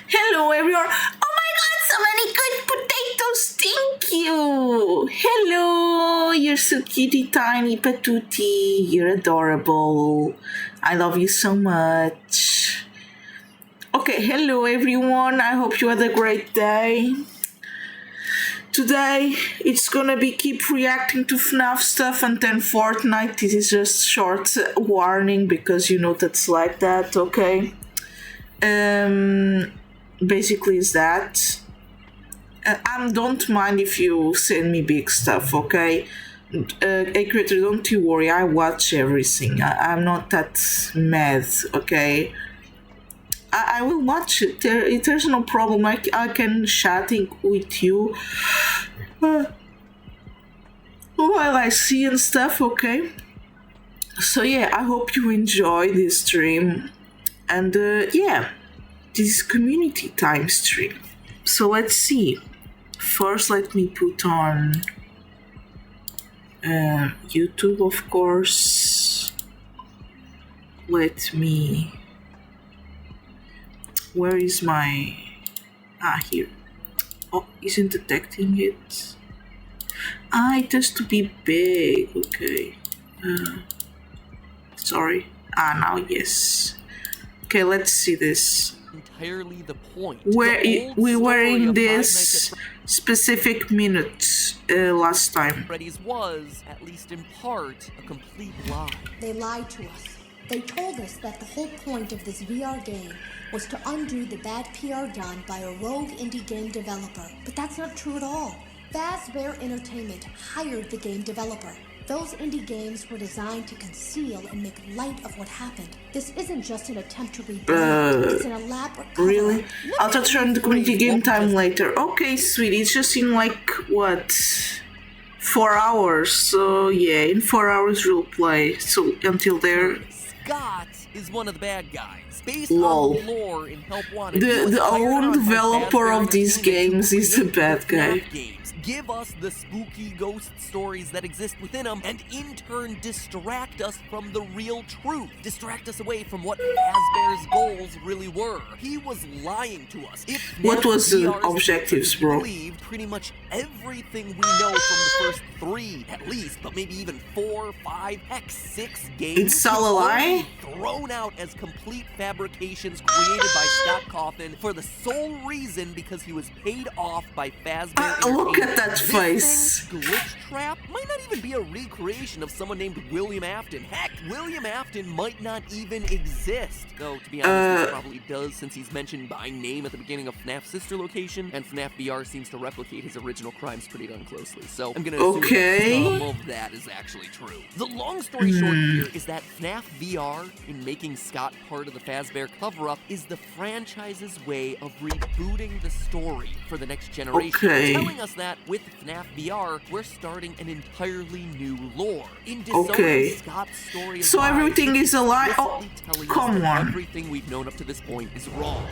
Hello, everyone. Oh my god, so many good potatoes. Thank you. Hello, you're so cutie, tiny patootie. You're adorable. I love you so much. Okay, hello, everyone. I hope you had a great day. Today, it's gonna be keep reacting to FNAF stuff and then Fortnite. This is just short warning because you know that's like that, okay? Basically is that. Don't mind if you send me big stuff, okay? Hey creator, don't you worry, I watch everything. I'm not that mad, okay? I will watch it. There's no problem. I can chatting with you while I see and stuff, okay? So yeah, I hope you enjoy this stream. And yeah, this is community time stream. So let's see. First, let me put on YouTube, of course. Let me... Where is my... Here. Oh, isn't detecting it? It has to be big. Okay. Sorry. Now yes. Okay, let's see this. Entirely the point. We were in this specific minute last time. Freddy's was, at least in part, a complete lie. They lied to us. They told us that the whole point of this VR game was to undo the bad PR done by a rogue indie game developer. But that's not true at all. Fazbear Entertainment hired the game developer. Those indie games were designed to conceal and make light of what happened. This isn't just an attempt to rebrand. It's an elaborate cover. Really? I'll touch on the community game time later. Okay, sweetie. It's just in like, what? 4 hours. So yeah, in 4 hours we'll play. So until there... Scott is one of the bad guys. Based Lol. on the lore in Help Wanted. The own developer of these games is the bad guy. Give us the spooky ghost stories that exist within them, and in turn distract us from the real truth. Distract us away from what Fazbear's goals really were. He was lying to us. What was the objectives, bro? Believed pretty much everything we know from the first 3, at least, but maybe even 4, 5, heck, 6 games. It's all a lie? Thrown out as complete fabrications created by Scott Coffin for the sole reason because he was paid off by Fazbear. Look at that face. This glitch trap might not even be a recreation of someone named William Afton. Heck, William Afton might not even exist. Though, to be honest, he probably does since he's mentioned by name at the beginning of FNAF's sister location, and FNAF VR seems to replicate his original crimes pretty darn closely. So I'm gonna assume that some of that is actually true. The long story short here is that FNAF VR, in making Scott part of the Fazbear cover-up, is the franchise's way of rebooting the story for the next generation. Telling us that with FNAF VR, we're starting an entirely new lore. In disowning Scott's story, so everything is a lie. Oh, come on! Everything we've known up to this point is wrong.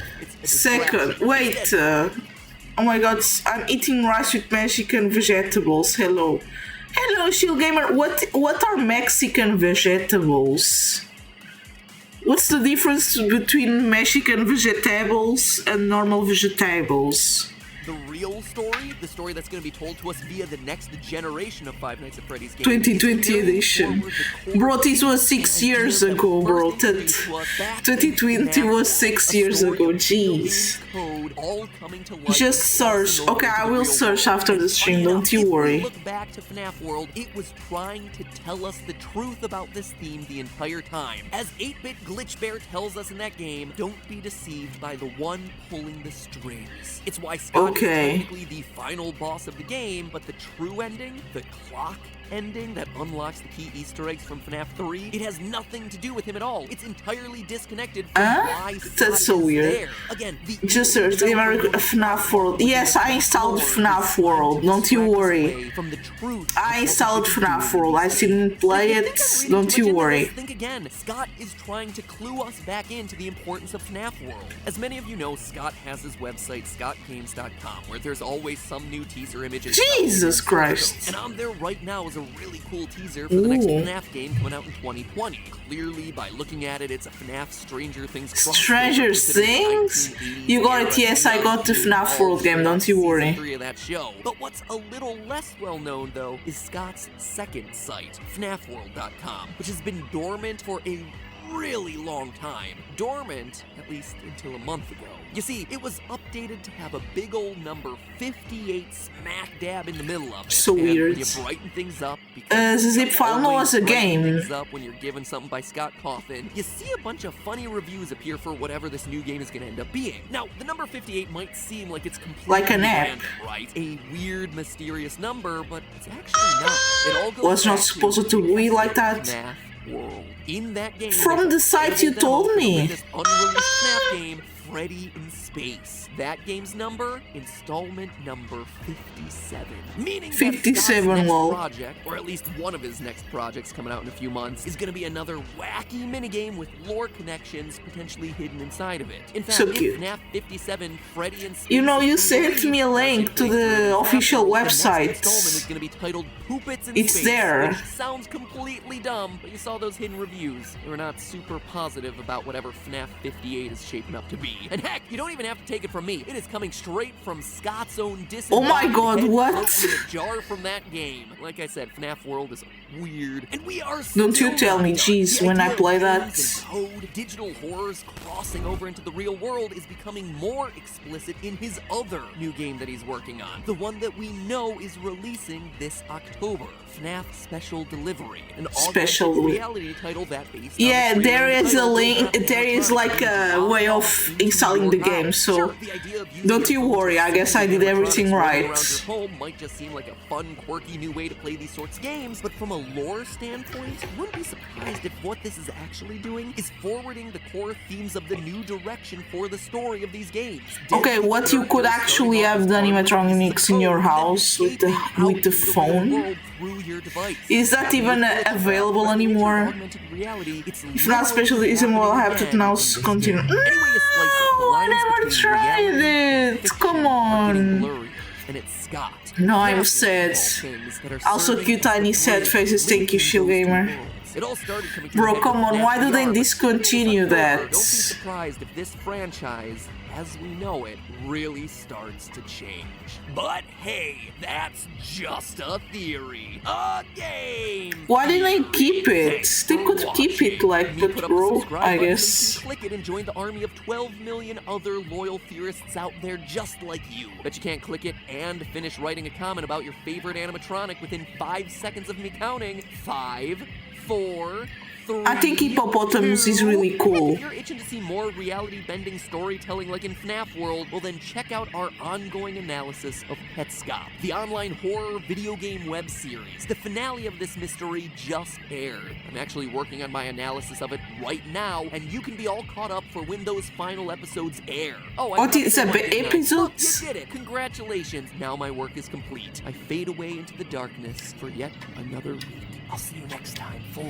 Second, wait. Oh my God! I'm eating rice with Mexican vegetables. Hello, hello, Shield Gamer. What are Mexican vegetables? What's the difference between Mexican vegetables and normal vegetables? The real story, the story that's going to be told to us via the next generation of Five Nights at Freddy's games. 2020 edition. Bro, this was 6 years ago, bro. 2020 was 6 years ago, jeez. Just search. Okay, I will search after the stream, don't you worry. Look back to FNAF World, it was trying to tell us the truth about this theme the entire time. As 8-Bit Glitch Bear tells us in that game, don't be deceived by the one pulling the strings. It's why Scott is technically the final boss of the game, but the true ending, the clock ending that unlocks the key Easter eggs from FNAF 3, it has nothing to do with him at all. It's entirely disconnected from why Scott that's so weird. There. Again, just search the American FNAF World. Yes, I installed FNAF World, don't you worry. I installed FNAF World, I didn't play it, don't you worry. Think again, Scott is trying to clue us back into the importance of FNAF World. As many of you know, Scott has his website, scottgames.com, where there's always some new teaser images. Jesus Christ. And I'm there right now as a really cool teaser for the next Ooh. FNAF game coming out in 2020. Clearly, by looking at it, it's a FNAF Stranger Things crossover. Stranger Things? You got it, yes, I got the FNAF World game, don't you worry. 3 of that show. But what's a little less well known, though, is Scott's second site, FNAFworld.com, which has been dormant for a really long time. Dormant, at least until a month ago. You see, it was updated to have a big old number 58 smack dab in the middle of it. So and weird. You brighten things up because The zip file was a game. things up when you're given something by Scott Cawthon. You see a bunch of funny reviews appear for whatever this new game is going to end up being. Now, the number 58 might seem like it's completely Like an app. random, right? A weird, mysterious number, but it's actually not. It all goes Was not back supposed to be like that. FNAF World. In that game, From there's the a site you demo told for the me. latest unreleased FNAF game, Freddy in Space. That game's number, installment number 57. Meaning 57, that Scott's next lol. project, or at least one of his next projects coming out in a few months, is going to be another wacky minigame with lore connections potentially hidden inside of it. In fact, So if cute. FNAF 57 Freddy in Space You know, you is sent me a link to the official the next website. installment is going to be titled Poopits in It's Space, there. which sounds completely dumb, but you saw those hidden reviews. They were not super positive about whatever FNAF 58 is shaping up to be. And heck, you don't even have to take it from me. It is coming straight from Scott's own Oh my disembodied god, head what? floating in a jar from that game. Like I said, FNAF World is weird, and we are Don't you still tell me, not done. jeez, The when I idea of play games that. and code, digital horrors crossing over into the real world is becoming more explicit in his other new game that he's working on. The one that we know is releasing this October. FNAF Special Delivery. An Special augmented reality title that based on Yeah, the there trailer is a titled link, FNAF there is like a way of installing the game, so don't you worry, I guess I did everything right. Around your home might just seem like a fun, quirky new way to play these sorts of games, but from a lore standpoint, you wouldn't be surprised if what this is actually doing is forwarding the core themes of the new direction for the story of these games. Okay, what you could actually have done animatronics in your house with the phone? Is that even available anymore? If not specialism, we'll have to now continue. No, I never tried it! Come on! No, I'm sad. Also cute tiny sad faces, thank you, Shield Gamer. Bro, come on, why do they discontinue that? Don't be surprised if this franchise, as we know it, really starts to change. But hey, that's just a theory. A game! Why didn't they keep it? They could keep it like that, bro, I guess. Click it and join the army of 12 million other loyal theorists out there just like you. Bet you can't click it and finish writing a comment about your favorite animatronic within 5 seconds of me counting. 5, 4, 3, I think hippopotamus is really cool. If you're itching to see more reality-bending storytelling like in FNAF World, well then check out our ongoing analysis of Petscop, the online horror video game web series. The finale of this mystery just aired. I'm actually working on my analysis of it right now, and you can be all caught up for when those final episodes air. Oh, I What is forgot a to say one thing, guys. episodes? Look, you did it! Congratulations! Now my work is complete. I fade away into the darkness for yet another week. I'll see you next time for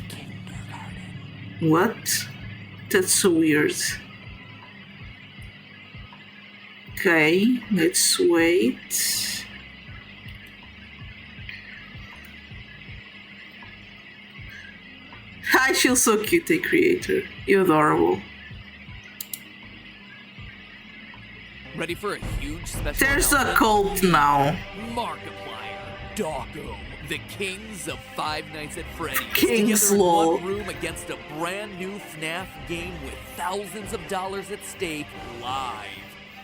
Kindergarten. What? That's so weird. Okay, let's wait. Hi, she's so cute, a creator. You're adorable. Ready for a huge special There's a announcement? cult now. Markiplier, Doggo, the kings of Five Nights at Freddy's. Kings, together in lol. one room against a brand new FNAF game with thousands of dollars at stake live.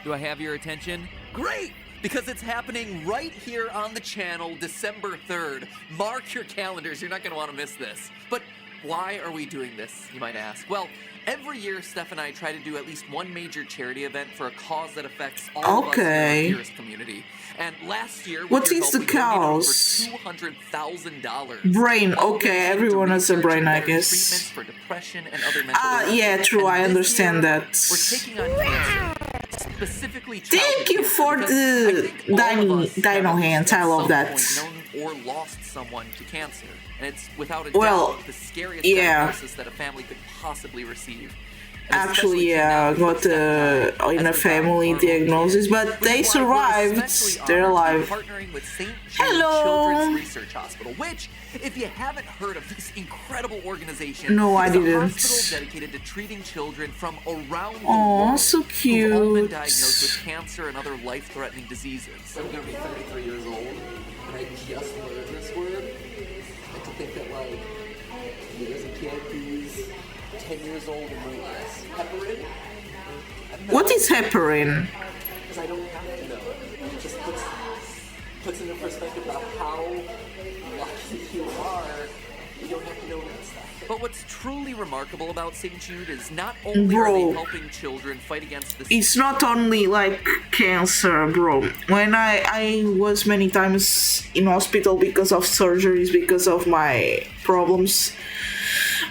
Do I have your attention? Great! Because it's happening right here on the channel December 3rd. Mark your calendars, you're not going to want to miss this. But why are we doing this, you might ask? Well, every year, Steph and I try to do at least one major charity event for a cause that affects all of us in Okay. the Theorist community. And last year, What with your is the help, we donated over cause? $200,000. Brain, All okay, donated to everyone has a research brain, and I better guess. treatments for depression and other mental illnesses. Yeah, true, And I this understand year, that. We're taking on cancer, specifically Thank you childhood for cancer, the because I think all of us dino have hands, at I love some that. point known or lost someone to cancer. And it's without a Well, doubt the scariest yeah. diagnosis that a family could possibly receive. And actually, especially now, got in a family diagnosis, but they survived. They're alive. Partnering with St. Jude Hello. Children's Research Hospital, which, if you haven't heard of this incredible organization, No, I is didn't. a hospital dedicated to treating children from around the Aw, world so who've all been cute. diagnosed with cancer and other life-threatening diseases. I'm gonna be 33 years old, and I just learned this word. And to think that, like, there's a kid who's 10 years old and learning this. Heparin? What is heparin? Because I don't have to know. It just puts into perspective about how lucky you are. You don't have to know that stuff. But what's truly remarkable about St. Jude is not only are they helping children fight against the It's not only like cancer, bro. When I was many times in hospital because of surgeries, because of my problems.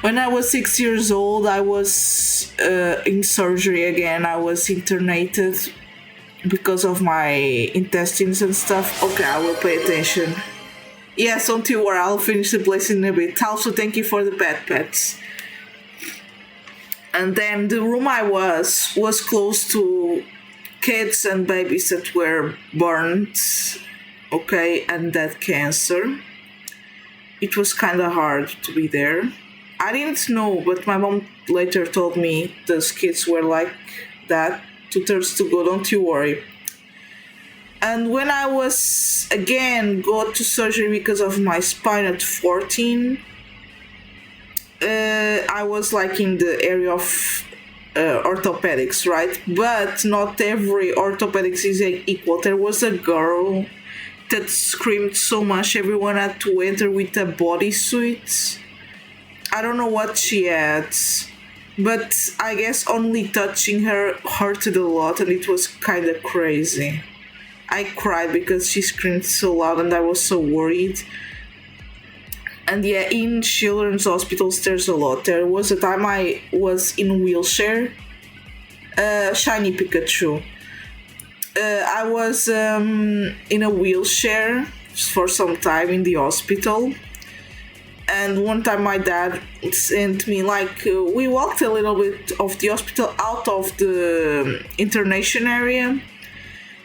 When I was 6 years old, I was in surgery again. I was internated because of my intestines and stuff. Okay, I will pay attention. Yes, don't you worry, I'll finish the place in a bit. Also, thank you for the pets. And then the room I was close to kids and babies that were burned, okay, and that cancer. It was kind of hard to be there. I didn't know, but my mom later told me those kids were like that. 2 thirds to go, don't you worry. And when I was, again, got to surgery because of my spine at 14, I was like in the area of orthopedics, right? But not every orthopedics is equal. There was a girl that screamed so much everyone had to enter with a bodysuit. I don't know what she had, but I guess only touching her hurted a lot and it was kind of crazy. I cried because she screamed so loud and I was so worried. And yeah, in children's hospitals there's a lot. There was a time I was in a wheelchair. Shiny Pikachu. I was in a wheelchair for some time in the hospital. And one time my dad sent me, like, we walked a little bit of the hospital out of the internation area.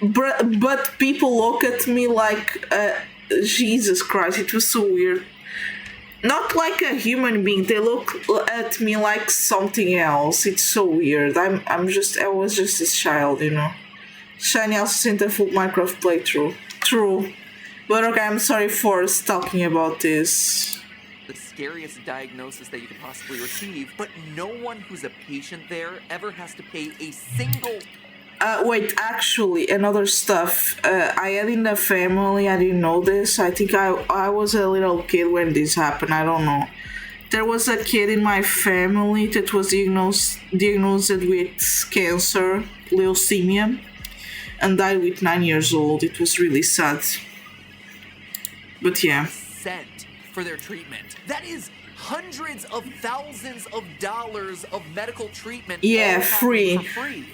But people look at me like, Jesus Christ, it was so weird. Not like a human being, they look at me like something else. It's so weird. I was just a child, you know. Shiny also sent a full Minecraft playthrough. True. But okay, I'm sorry for talking about this. the scariest diagnosis that you could possibly receive, but no one who's a patient there ever has to pay a single... Wait, actually, another stuff. I had in the family, I didn't know this. I think I was a little kid when this happened, I don't know. There was a kid in my family that was diagnosed with cancer, leukemia, and died with 9 years old. It was really sad. But yeah. ...cent for their treatment. That is hundreds of thousands of dollars of medical treatment. Yeah, free. For free.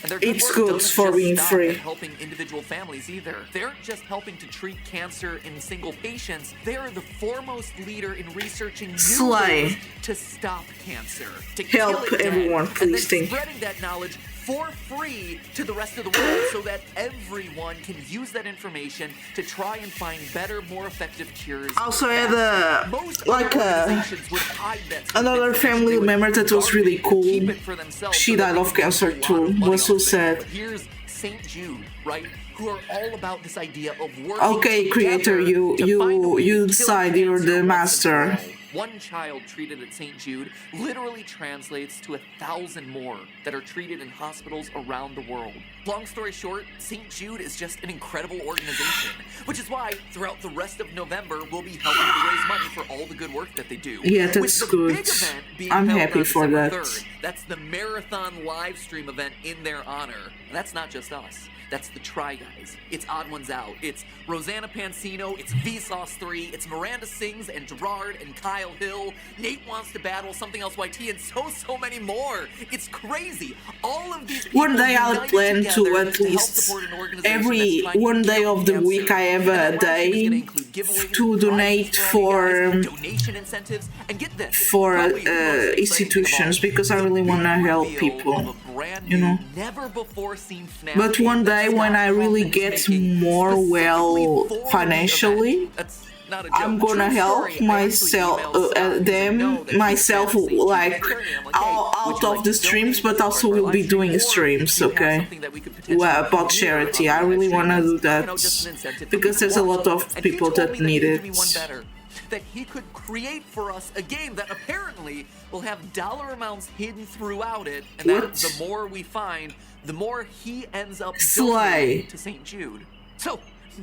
And their It's work good doesn't for just being stop free. at helping individual families either. They aren't just helping to treat cancer in single patients. They are the foremost leader in researching new Slay. ways to stop cancer, to Help kill it dead, everyone, and please, then think. spreading that knowledge for free to the rest of the world so that everyone can use that information to try and find better, more effective cures. Also, I had Most like other organizations would hide that sort of another information. family They would member that was really cool. keep it for themselves She so that died they of can cancer make a lot of too. money Was so off of it. sad. But here's St. Jude, right? Who are all about this idea of working Okay, creator, together to find a way to you kill decide. You're cancer the once and master. for all. One child treated at St. Jude literally translates to 1,000 more that are treated in hospitals around the world. Long story short, St. Jude is just an incredible organization, which is why throughout the rest of November we'll be helping to raise money for all the good work that they do. Yeah, With that's the good. big event being I'm held happy on for December that. 3rd. That's the marathon live stream event in their honor. And that's not just us. That's the Try Guys. It's Odd Ones Out. It's Rosanna Pansino. It's Vsauce 3. It's Miranda Sings and Gerard and Kyle Hill. Nate Wants to Battle, Something Else YT, and so many more. It's crazy. All of these people one day I'll united plan to together at help least support an organization every that's trying to one day kill of the cancer. week I have And a that partnership is day gonna include giveaways, to donate prize for drawing, donation incentives, and get this, for probably the most exciting thing of institutions all, because I the really want to big help reveal people, of a brand you know. new, never before seen FNAF But game one that day when Scott I really Kaufman get is making more specifically well for the financially, event. That's not a joke. I'm gonna True help story. I actually myself, emailed Scott because I know that myself, he's a fantasy like attorney. I'm like, hey, would out you of like the to streams, donate but to also support our will be live stream, doing or streams, do you have okay? something that we could potentially Well, about premiere charity, on I the really live want to stream do that as, just an incentive for because people there's a to lot watch. of And he people told that me that need he it. could do me one better, that he could create for us a game that apparently will have dollar amounts hidden throughout it, and that What? the more we find, the more he ends up Slay. donating to St. Jude. So,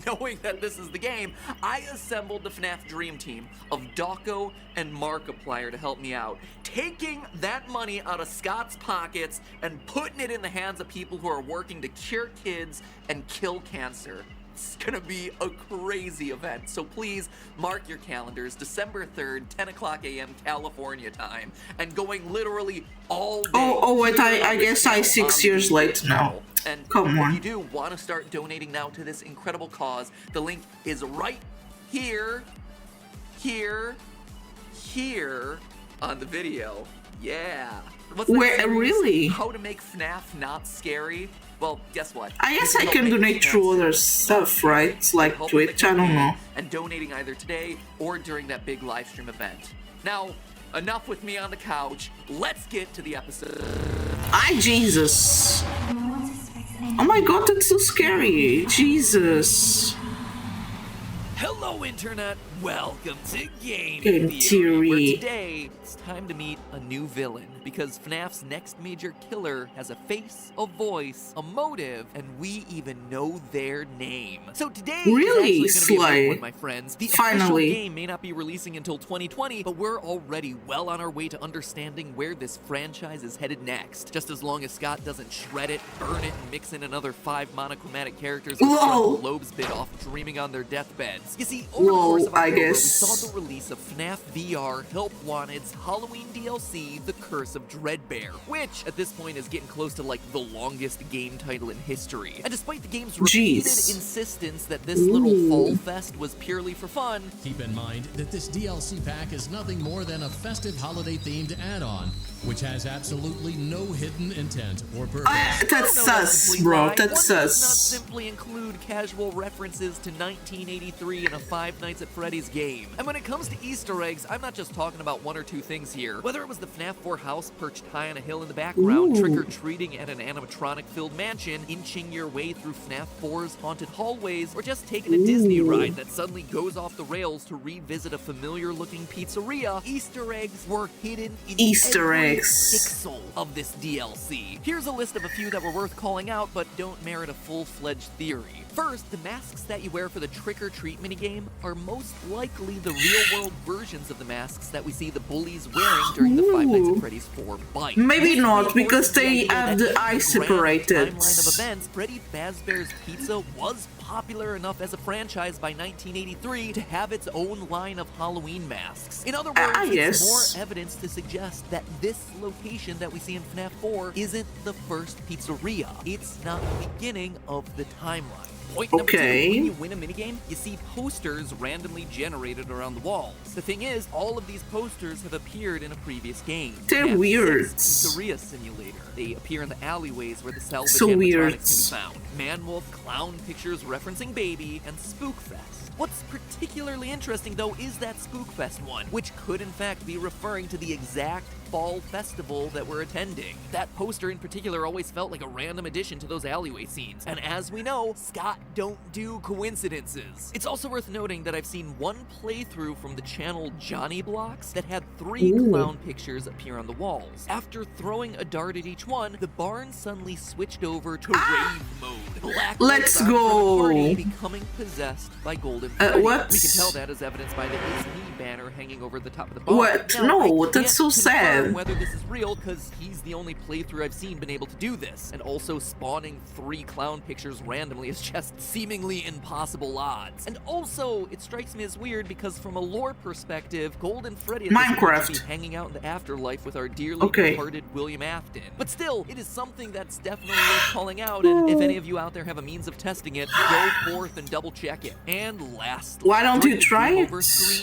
knowing that this is the game, I assembled the FNAF Dream Team of Dawko and Markiplier to help me out, taking that money out of Scott's pockets and putting it in the hands of people who are working to cure kids and kill cancer. It's gonna be a crazy event, so please mark your calendars, December 3rd, 10 o'clock a.m. California time, and going literally all day. Wait, I guess I 6 years late now. And Come if on. you do want to start donating now to this incredible cause, the link is right here on the video. Yeah. What's that Where, series? really? How to make FNAF not scary? Well, guess what? I guess You I help can make donate cancer through other not stuff, scary. right? Like Help with the Twitch, I don't campaign know. And donating either today or during that big live stream event. Now, enough with me on the couch. Let's get to the episode. Ay, Jesus. Oh my god, that's so scary. Jesus. Hello, Internet! Welcome to Game Game Theory, where Theory. today it's time to meet a new villain, because FNAF's next major killer has a face, a voice, a motive, and we even know their name. So today Really, is actually going to be a big Slay. one, my friends. The Finally. official game may not be releasing until 2020, but we're already well on our way to understanding where this franchise is headed next. Just as long as Scott doesn't shred it, burn it, and mix in another 5 monochromatic characters with Whoa. frontal lobes bit off dreaming on their deathbeds. You see, over the Whoa, course of I October, guess. we saw the release of FNAF VR Help Wanted's Halloween DLC, The Curse of Dreadbear, which at this point is getting close to like the longest game title in history. And despite the game's repeated Jeez. insistence that this little fall fest was purely for fun, Keep in mind that this DLC pack is nothing more than a festive holiday-themed add-on, which has absolutely no hidden intent or purpose. That's I don't know sus, complete bro. lie. That's One does not sus. simply include casual references to 1983 in a Five Nights at Freddy's game. And when it comes to Easter eggs, I'm not just talking about one or two things here. Whether it was the FNAF 4 house perched high on a hill in the background, Ooh. trick-or-treating at an animatronic-filled mansion, inching your way through FNAF 4's haunted hallways, or just taking a Disney Ooh. ride that suddenly goes off the rails to revisit a familiar-looking pizzeria, Easter eggs were hidden in Easter every eggs. pixel of this DLC. Here's a list of a few that were worth calling out but don't merit a full-fledged theory. First, the masks that you wear for the trick-or-treat minigame are most likely the real-world versions of the masks that we see the bullies wearing during the Five Nights at Ooh. Freddy's 4 bite. Maybe This not, because reinforces they idea have that the in eyes grand separated. timeline of events, Freddy Fazbear's Pizza was popular enough as a franchise by 1983 to have its own line of Halloween masks. In other words, I it's guess. more evidence to suggest that this location that we see in FNAF 4 isn't the first pizzeria. It's not the beginning of the timeline. Point number Okay. two, when you win a minigame, you see posters randomly generated around the walls. The thing is, all of these posters have appeared in a previous game. They're FNAF weird. 6 Pizzeria Simulator. They appear in the alleyways where the salvage So weird. animatronics can be found. Man-Wolf clown pictures referencing Baby, and Spookfest. What's particularly interesting, though, is that Spookfest one, which could in fact be referring to the exact fall festival that we're attending. That poster in particular always felt like a random addition to those alleyway scenes, and as we know, Scott don't do coincidences. It's also worth noting that I've seen one playthrough from the channel Johnny Blocks that had 3 Ooh. clown pictures appear on the walls. After throwing a dart at each one, the barn suddenly switched over to rave mode. Black Let's lights on for the go. party, becoming possessed by Golden Freddy. what? We can tell that as evidenced by the It's Me banner hanging over the top of the barn. What? Now, No, I that's can't so sad. dead. whether this is real, because he's the only playthrough I've seen been able to do this, and also spawning 3 clown pictures randomly is just seemingly impossible odds. And also, it strikes me as weird because from a lore perspective, Golden Freddy is supposed to be hanging out in the afterlife with our dearly departed William Afton. But still, it is something that's definitely worth calling out, and if any of you out there have a means of testing it, go forth and double check it. And lastly, why don't you try it?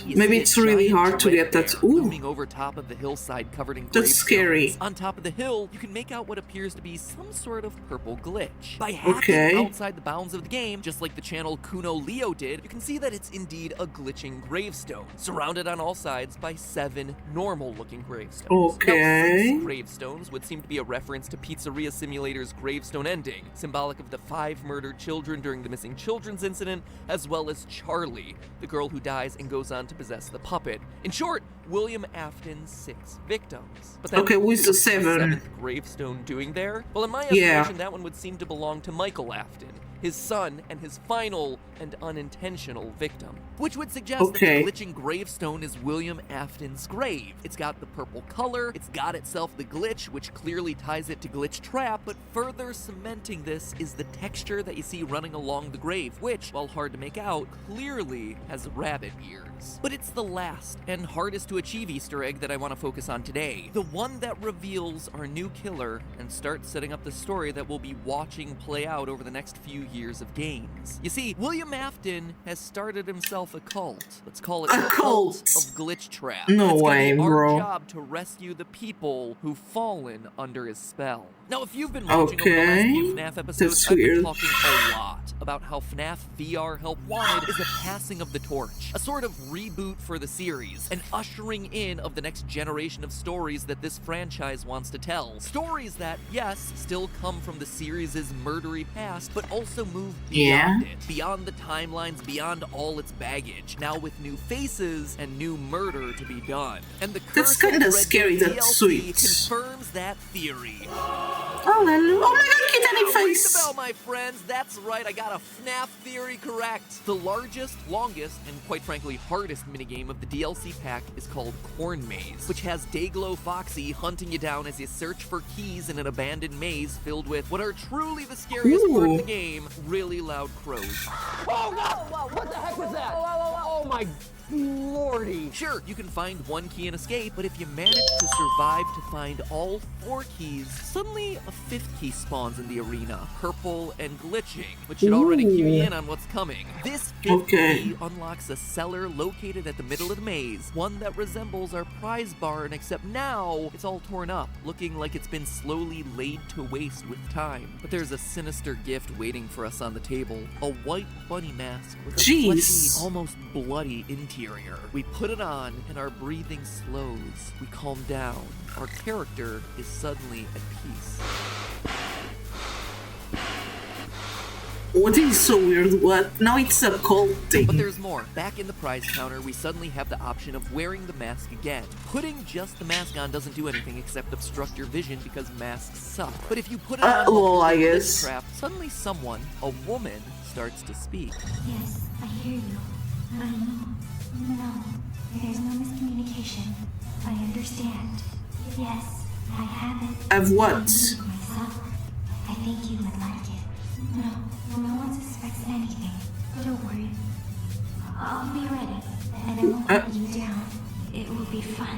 Maybe it's really hard to get that. Ooh, looming over top of the hillside covered in that's scary. On top of the hill, you can make out what appears to be some sort of purple glitch. By hacking outside the bounds of the game, just like the channel Kuno Leo did, you can see that it's indeed a glitching gravestone, surrounded on all sides by 7 normal-looking gravestones. Okay. Now, 6 gravestones would seem to be a reference to Pizzeria Simulator's gravestone ending, symbolic of the 5 murdered children during the missing children's incident, as well as Charlie, the girl who dies and goes on to possess the puppet. In short, William Afton's 6 victims. But okay, who's the 7th gravestone doing there? Well, in my estimation, that one would seem to belong to Michael Afton, his son and his final and unintentional victim. Which would suggest that the glitching gravestone is William Afton's grave. It's got the purple color, it's got itself the glitch, which clearly ties it to Glitch Trap, but further cementing this is the texture that you see running along the grave, which, while hard to make out, clearly has rabbit ears. But it's the last and hardest to achieve Easter egg that I want to focus on today. The one that reveals our new killer and starts setting up the story that we'll be watching play out over the next few years of games. You see, William Afton has started himself a cult. Let's call it the cult of Glitch Trap. No way, bro. Our job to rescue the people who've fallen under his spell. Now, if you've been watching over the last few FNAF episodes, I've been talking a lot about how FNAF VR Help Wanted is a passing of the torch, a sort of reboot for the series, an ushering in of the next generation of stories that this franchise wants to tell. Stories that, yes, still come from the series' murdery past, but also move beyond it, beyond the timelines, beyond all its baggage, now with new faces and new murder to be done. And the that's kind of scary, that's sweet. Confirms that theory. Oh my god, Kitty face! Ring the bell, my friends. That's right, I got a FNAF theory correct. The largest, longest, and quite frankly hardest minigame of the DLC pack is called Corn Maze, which has Dayglow Foxy hunting you down as you search for keys in an abandoned maze filled with what are truly the scariest part of the game, really loud crows. Oh no! Whoa, what the heck was that? Oh my lordy. Sure, you can find 1 key and escape, but if you manage to survive to find all 4 keys, suddenly a 5th key spawns in the arena, purple and glitching, which should already cue you in on what's coming. This 5th key unlocks a cellar located at the middle of the maze, one that resembles our prize barn, except now it's all torn up, looking like it's been slowly laid to waste with time. But there's a sinister gift waiting for us on the table, a white bunny mask with a fleshy, almost bloody interior. We put it on, and our breathing slows. We calm down. Our character is suddenly at peace. What is so weird? What? Now it's a cult thing. But there's more. Back in the prize counter, we suddenly have the option of wearing the mask again. Putting just the mask on doesn't do anything except obstruct your vision because masks suck. But if you put it on well, I guess. Trap, suddenly someone, a woman, starts to speak. Yes, I hear you. I know. No, there's no miscommunication. I understand. Yes, I have it. Of what? Myself. I think you would like it. No one suspects anything. Don't worry. I'll be ready, and I won't let you down. It will be fun.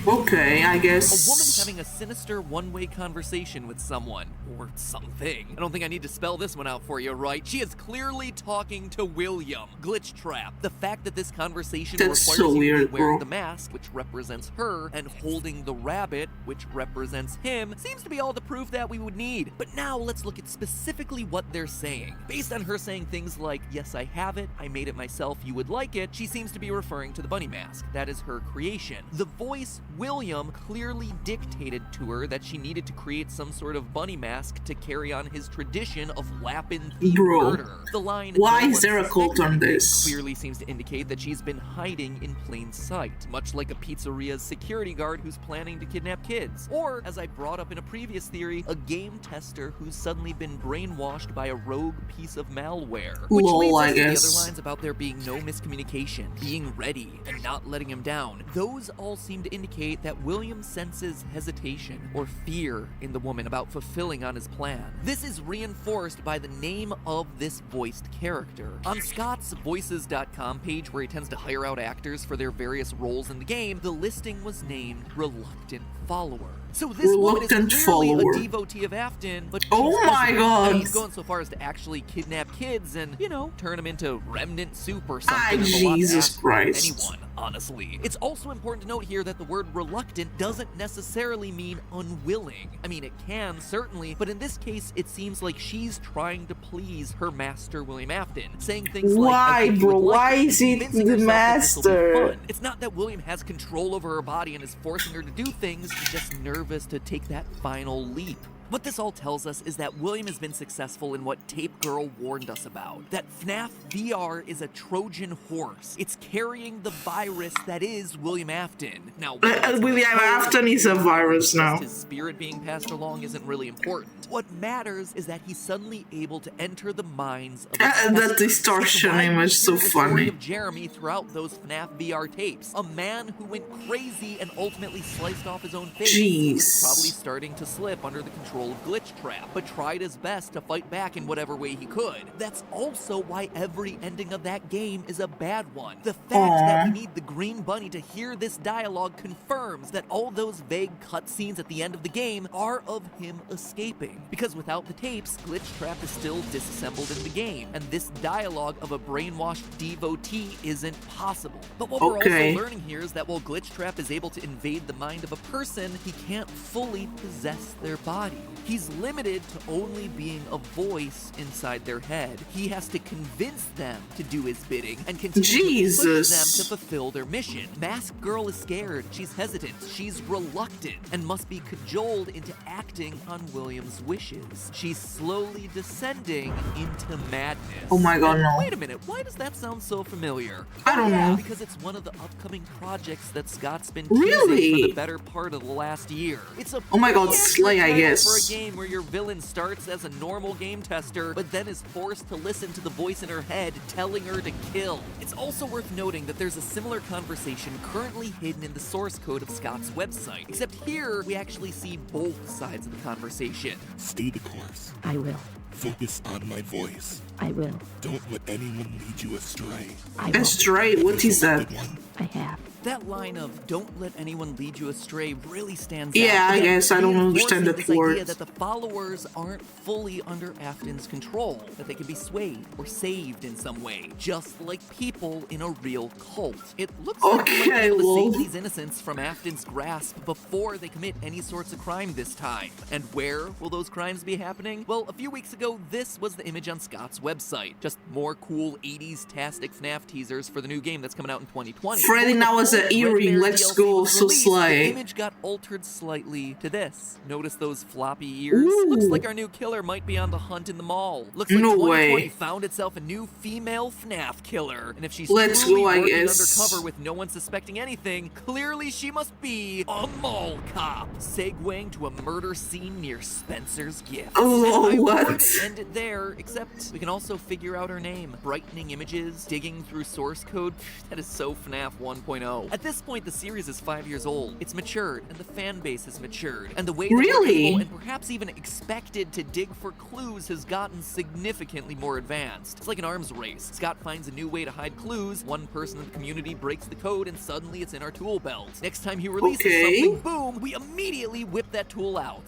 Okay, I guess. A woman having a sinister one-way conversation with someone. Or something. I don't think I need to spell this one out for you, right? She is clearly talking to William. Glitch Trap. The fact that this conversation requires so you weird, to be wearing bro. the mask, which represents her, and holding the rabbit, which represents him, seems to be all the proof that we would need. But now let's look at specifically what they're saying. Based on her saying things like, yes, I have it, I made it myself, you would like it, she seems to be referring to the bunny mask. That is her creation. The voice, William, clearly dictated to her that she needed to create some sort of bunny mask to carry on his tradition of Lappin-themed murder. The line, why is there a cult on this? Clearly seems to indicate that she's been hiding in plain sight, much like a pizzeria's security guard who's planning to kidnap kids. Or, as I brought up in a previous theory, a game tester who's suddenly been brainwashed by a rogue piece of malware. Which leads us to the other lines about there being no miscommunication, being ready, and not letting him down. down. Those all seem to indicate that William senses hesitation or fear in the woman about fulfilling on his plan. This is reinforced by the name of this voiced character. On Scott's Voices.com page, where he tends to hire out actors for their various roles in the game, the listing was named Reluctant Follower. So this woman is clearly a devotee of Afton, but oh my god, he's going so far as to actually kidnap kids and, you know, turn them into remnant soup or something. Jesus Christ. Anyone, honestly. It's also important to note here that the word reluctant doesn't necessarily mean unwilling. I mean, it can, certainly, but in this case, it seems like she's trying to please her master, William Afton, saying things like, why, bro? Why is it the master? It's not that William has control over her body and is forcing her to do things, she's just nervous to take that final leap. What this all tells us is that William has been successful in what Tape Girl warned us about, that FNAF VR is a Trojan horse. It's carrying the virus that is William Afton. Now, William Afton is a virus now. His spirit being passed along isn't really important. What matters is that he's suddenly able to enter the minds of that distortion image is so funny. Of Jeremy throughout those FNAF VR tapes, a man who went crazy and ultimately sliced off his own face. Jeez. Probably starting to slip under the control of Glitch Trap, but tried his best to fight back in whatever way he could. That's also why every ending of that game is a bad one. The fact that we need the green bunny to hear this dialogue confirms that all those vague cutscenes at the end of the game are of him escaping. Because without the tapes, Glitch Trap is still disassembled in the game, and this dialogue of a brainwashed devotee isn't possible. But what we're also learning here is that while Glitch Trap is able to invade the mind of a person, he can't fully possess their body. He's limited to only being a voice inside their head. He has to convince them to do his bidding and continue to push them to fulfill their mission. Mask Girl is scared, she's hesitant, she's reluctant, and must be cajoled into acting on William's wishes. She's slowly descending into madness. Oh my god, no. Wait a minute, why does that sound so familiar? I don't know. Because it's one of the upcoming projects that Scott's been teasing for the better part of the last year. It's a oh my god, Slay, I guess. For a game where your villain starts as a normal game tester, but then is forced to listen to the voice in her head telling her to kill. It's also worth noting that there's a similar conversation currently hidden in the source code of Scott's website, except here we actually see both sides of the conversation. Stay the course. I will. Focus on my voice. I will. Don't let anyone lead you astray. I will. Astray? What is that? I have. That line of "don't let anyone lead you astray" really stands out. Yeah, I guess I don't understand that word. Idea that the followers aren't fully under Afton's control, that they can be swayed or saved in some way, just like people in a real cult. It looks like we might be able to save these innocents from Afton's grasp before they commit any sorts of crime this time. And where will those crimes be happening? Well, a few weeks ago, this was the image on Scott's website. Just more cool 80s-tastic FNAF teasers for the new game that's coming out in 2020. Freddy now has an earring, let's go, so Slay. The image got altered slightly to this. Notice those floppy ears? Looks like our new killer might be on the hunt in the mall. Looks like 2020 found itself a new female FNAF killer. And if she's truly working undercover with no one suspecting anything, clearly she must be a mall cop. Segueing to a murder scene near Spencer's Gift. Oh, what? End it there, except we can also figure out her name. Brightening images, digging through source code. That is so FNAF 1.0. At this point, the series is 5 years old. It's matured, and the fan base has matured. And the way that we're able and perhaps even expected to dig for clues has gotten significantly more advanced. It's like an arms race. Scott finds a new way to hide clues, one person in the community breaks the code, and suddenly it's in our tool belt. Next time he releases something, boom, we immediately whip that tool out.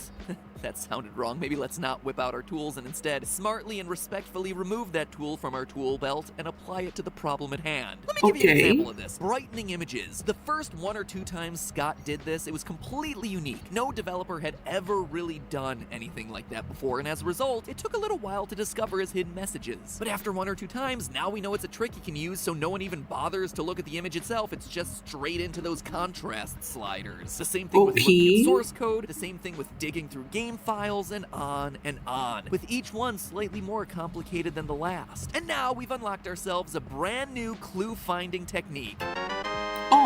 That sounded wrong. Maybe let's not whip out our tools and instead smartly and respectfully remove that tool from our tool belt and apply it to the problem at hand. Let me give you an example of this. Brightening images. The first 1 or 2 times Scott did this, it was completely unique. No developer had ever really done anything like that before, and as a result, it took a little while to discover his hidden messages. But after 1 or 2 times, now we know it's a trick he can use, so no one even bothers to look at the image itself. It's just straight into those contrast sliders. The same thing with looking at source code, the same thing with digging through game files, and on, with each one slightly more complicated than the last. And now we've unlocked ourselves a brand new clue-finding technique.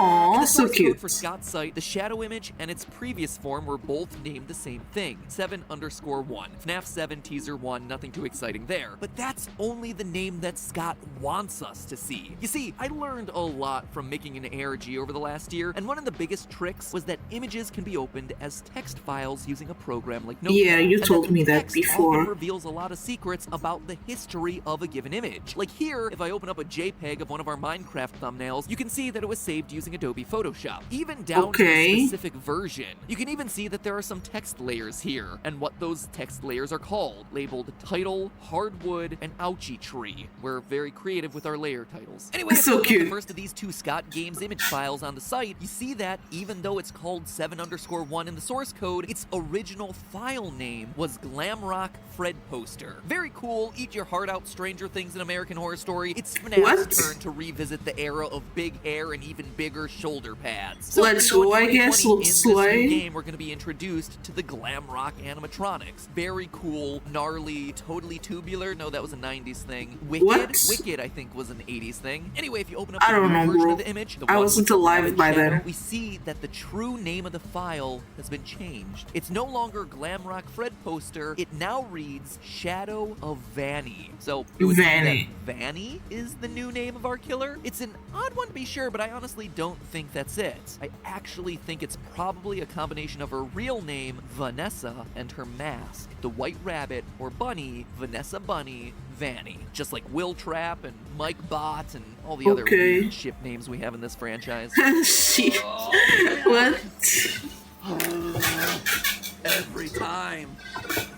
Aww, In the so source cute. code for Scott's site, the shadow image and its previous form were both named the same thing, 7_1. FNAF 7 Teaser 1, nothing too exciting there. But that's only the name that Scott wants us to see. You see, I learned a lot from making an ARG over the last year, and one of the biggest tricks was that images can be opened as text files using a program like Notepad. Yeah, you And told the me that text before. often reveals a lot of secrets about the history of a given image. Like here, if I open up a JPEG of one of our Minecraft thumbnails, you can see that it was saved using Adobe Photoshop, even down to the specific version. You can even see that there are some text layers here, and what those text layers are called, labeled title, hardwood, and ouchie tree. We're very creative with our layer titles. Anyway, if you open up the first of these two Scott Games image files on the site, you see that even though it's called 7_1 in the source code, its original file name was Glamrock Fred Poster. Very cool, eat your heart out Stranger Things in American Horror Story. It's FNAF's turn to revisit the era of big hair and even bigger shoulder pads. So Let's go, I guess. Let's in this slay. new game, we're going to be introduced to the Glamrock animatronics. Very cool, gnarly, totally tubular. No, that was a 90s thing. Wicked, I think, was an 80s thing. Anyway, if you open up the new version of the image, the I one wasn't with the alive rabbit by shadow, then. we see that the true name of the file has been changed. It's no longer Glamrock Fred Poster. It now reads Shadow of Vanny. So it would seem that Vanny is the new name of our killer. It's an odd one to be sure, but I honestly don't think that's it. I actually think it's probably a combination of her real name, Vanessa, and her mask, the White Rabbit or Bunny, Vanessa Bunny, Vanny. Just like Will Trap and Mike Bot and all the other weird ship names we have in this franchise. What? Every time.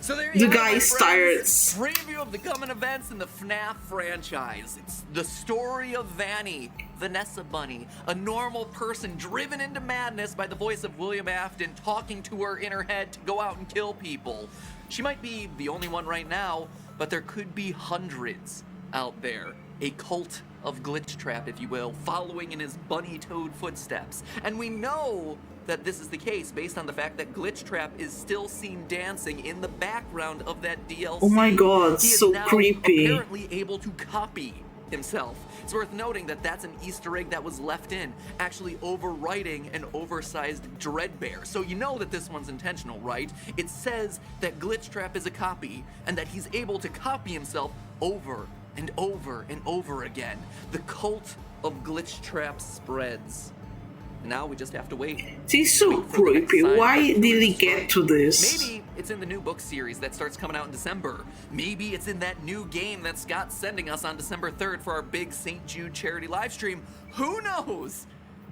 So there The guy's tired. Preview of the coming events in the FNAF franchise. It's the story of Vanny, Vanessa Bunny, a normal person driven into madness by the voice of William Afton talking to her in her head to go out and kill people. She might be the only one right now, but there could be hundreds out there. A cult of Glitch Trap, if you will, following in his bunny toad footsteps. And we know that this is the case based on the fact that Glitch Trap is still seen dancing in the background of that DLC. Oh my god, he is so now creepy. apparently able to copy himself. It's worth noting that that's an Easter egg that was left in, actually overwriting an oversized Dreadbear. So you know that this one's intentional, right? It says that Glitch Trap is a copy, and that he's able to copy himself over and over and over again. The cult of Glitch Trap spreads. Now we just have to wait. He's so creepy. Why did he get to this? Maybe it's in the new book series that starts coming out in December. Maybe it's in that new game that Scott's sending us on December 3rd for our big St. Jude charity live stream. Who knows?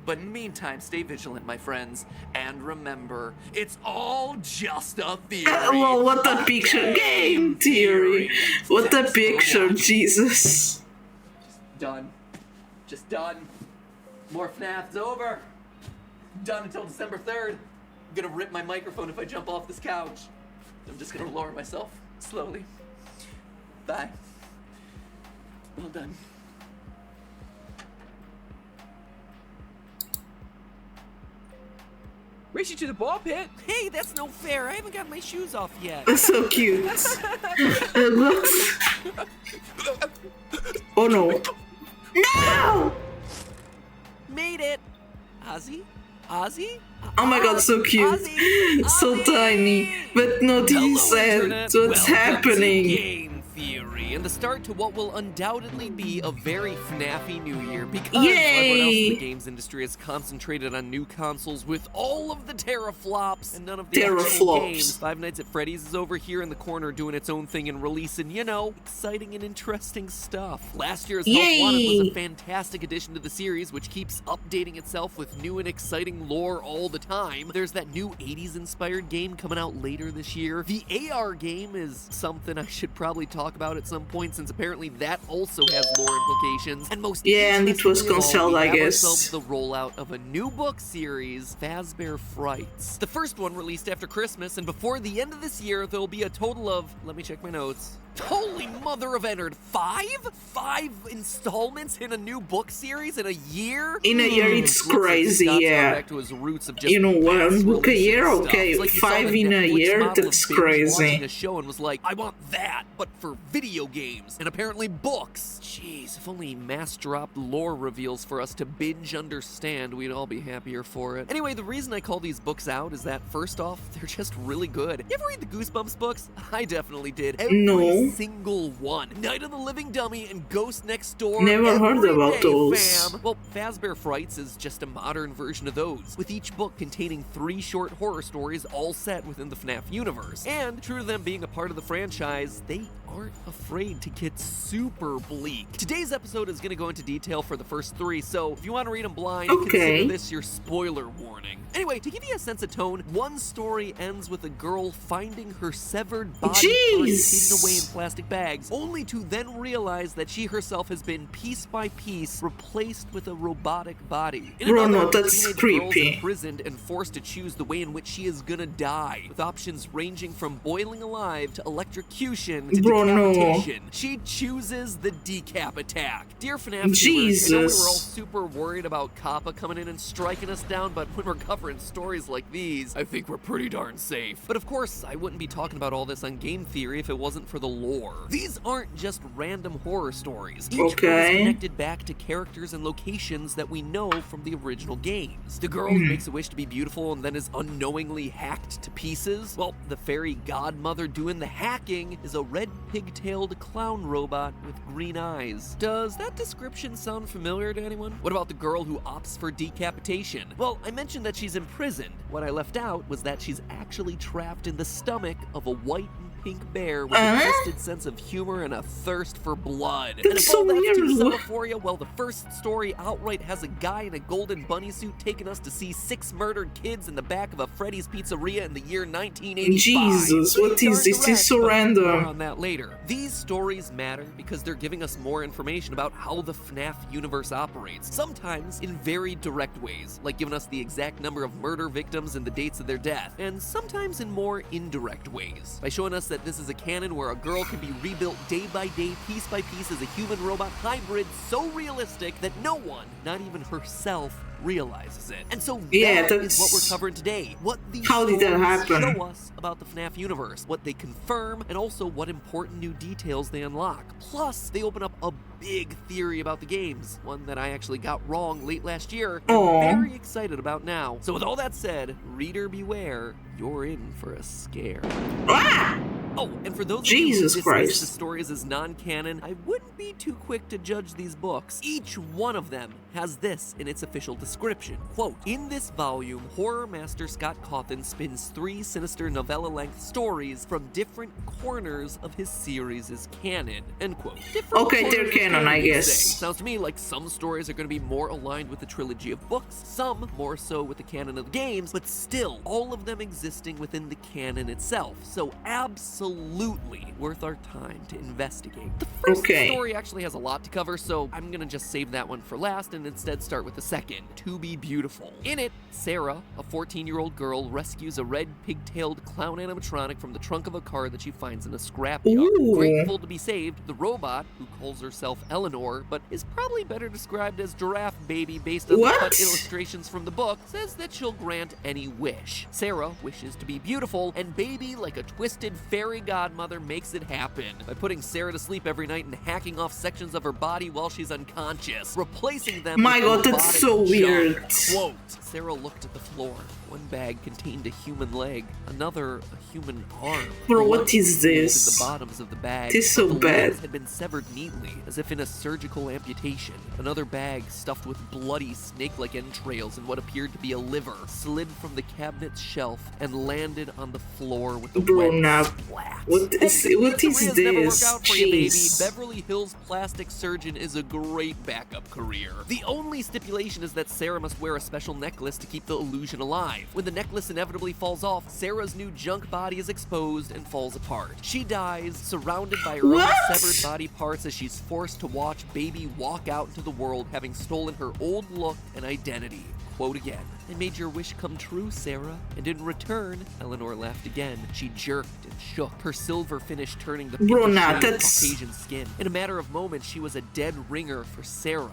But in the meantime, stay vigilant, my friends. And remember, it's all just a theory. Well, what the picture? Game theory. What the picture, Jesus. Done. Just done. More FNAF's over. Done until December 3rd. I'm gonna rip my microphone if I jump off this couch. I'm just gonna lower myself slowly. Bye. Well done. Race you to the ball pit. Hey, that's no fair. I haven't got my shoes off yet. That's so cute. Look. Oh no. No! Made it. Ozzy? Ozzy? Oh my god, so cute. Ozzy! So Ozzy! tiny. But not he said. Internet. What's Welcome happening? to Game Theory, and the start to what will undoubtedly be a very FNAFy new year because everyone else in the games industry has concentrated on new consoles with all of the teraflops and none of the actual games. Five Nights at Freddy's is over here in the corner doing its own thing and releasing, you know, exciting and interesting stuff. Last year's Help Wanted was a fantastic addition to the series, which keeps updating itself with new and exciting lore all the time. There's that new 80s inspired game coming out later this year. The AR game is something I should probably talk about at some point, since apparently that also has lore implications. And most and it was cancelled, I guess. The rollout of a new book series, Fazbear Frights. The first one released after Christmas, and before the end of this year, there'll be a total of, let me check my notes, Holy mother of Ennard, 5? 5 installments in a new book series in a year? In a year, it's Looks like crazy, Scott's gone yeah. back to his roots of just You know, one mass book a releasing year? stuff. Okay, It's like you saw 5 the in a Netflix year? model That's of binge crazy. watching a show and was like, I want that, but for video games and apparently books. Jeez, if only mass-dropped lore reveals for us to binge understand, we'd all be happier for it. Anyway, the reason I call these books out is that, first off, they're just really good. You ever read the Goosebumps books? I definitely did. Every No. single one. Night of the Living Dummy and Ghost Next Door. Never heard every about day, those. fam. Well, Fazbear Frights is just a modern version of those, with each book containing 3 short horror stories all set within the FNAF universe. And, true to them being a part of the franchise, they aren't afraid to get super bleak. Today's episode is going to go into detail for the first 3, so if you want to read them blind, consider this your spoiler warning. Anyway, to give you a sense of tone, one story ends with a girl finding her severed body parts hidden away in plastic bags, only to then realize that she herself has been piece by piece replaced with a robotic body. In Bro, another, no, that's teenage girl is creepy. imprisoned and forced to choose the way in which she is gonna die, with options ranging from boiling alive to electrocution to Bro, no. decapitation. She chooses the decap attack. Dear FNAF viewers, I know we were all Jesus. super worried about Kappa coming in and striking us down, but when we're covering stories like these, I think we're pretty darn safe. But of course, I wouldn't be talking about all this on Game Theory if it wasn't for the lore. These aren't just random horror stories. Each one is connected back to characters and locations that we know from the original games. The girl who makes a wish to be beautiful and then is unknowingly hacked to pieces? Well, the fairy godmother doing the hacking is a red pigtailed clown robot with green eyes. Does that description sound familiar to anyone? What about the girl who opts for decapitation? Well, I mentioned that she's imprisoned. What I left out was that she's actually trapped in the stomach of a white and pink bear with a twisted sense of humor and a thirst for blood. And if all that's too subtle for you, well, the first story outright has a guy in a golden bunny suit taking us to see 6 murdered kids in the back of a Freddy's Pizzeria in the year 1985. Jesus, what is this? It's so More random. on that later. These stories matter because they're giving us more information about how the FNAF universe operates, sometimes in very direct ways, like giving us the exact number of murder victims and the dates of their death, and sometimes in more indirect ways, by showing us that this is a canon where a girl can be rebuilt day by day, piece by piece as a human-robot hybrid so realistic that no one, not even herself, realizes it. And so that is what we're covering today. What these stories show us about the FNAF universe, what they confirm, and also what important new details they unlock. Plus, they open up a big theory about the games, one that I actually got wrong late last year, and I'm very excited about now. So with all that said, reader beware, you're in for a scare. Oh, and for those of you who dismiss the stories as non-canon, I wouldn't be too quick to judge these books. Each one of them has this in its official description. Quote, in this volume, horror master Scott Cawthon spins 3 sinister novella-length stories from different corners of his series' canon. End quote. Okay, they're canon, I guess. Sounds to me like some stories are going to be more aligned with the trilogy of books, some more so with the canon of the games, but still, all of them existing within the canon itself. So absolutely worth our time to investigate. The first story actually has a lot to cover, so I'm gonna just save that one for last and instead start with the second, To Be Beautiful. In it, Sarah, a 14-year-old girl, rescues a red pigtailed clown animatronic from the trunk of a car that she finds in a scrapyard. Grateful to be saved, the robot, who calls herself Eleanor, but is probably better described as Giraffe Baby based on the cut illustrations from the book, says that she'll grant any wish. Sarah wishes to be beautiful, and Baby, like a twisted fairy godmother, makes it happen by putting Sarah to sleep every night and hacking off sections of her body while she's unconscious, replacing them with God, that's so weird. Quote, Sarah looked at the floor. One bag contained a human leg, another a human arm. Bro, what is this? The bottoms of the bag. This is so the bad. legs had been severed neatly, as if in a surgical amputation. Another bag stuffed with bloody snake-like entrails and what appeared to be a liver slid from the cabinet's shelf and landed on the floor with a wet splat. What is this? Never work out for you, baby. Beverly Hills plastic surgeon is a great backup career. The only stipulation is that Sarah must wear a special necklace to keep the illusion alive. When the necklace inevitably falls off, Sarah's new junk body is exposed and falls apart. She dies, surrounded by her own severed body parts as she's forced to watch Baby walk out into the world having stolen her old look and identity. quote again. "I made your wish come true, Sarah." And in return, Eleanor laughed again. She jerked and shook, her silver finish turning the Bro, pinkish nah, shade of that's- Caucasian skin. In a matter of moments, she was a dead ringer for Sarah.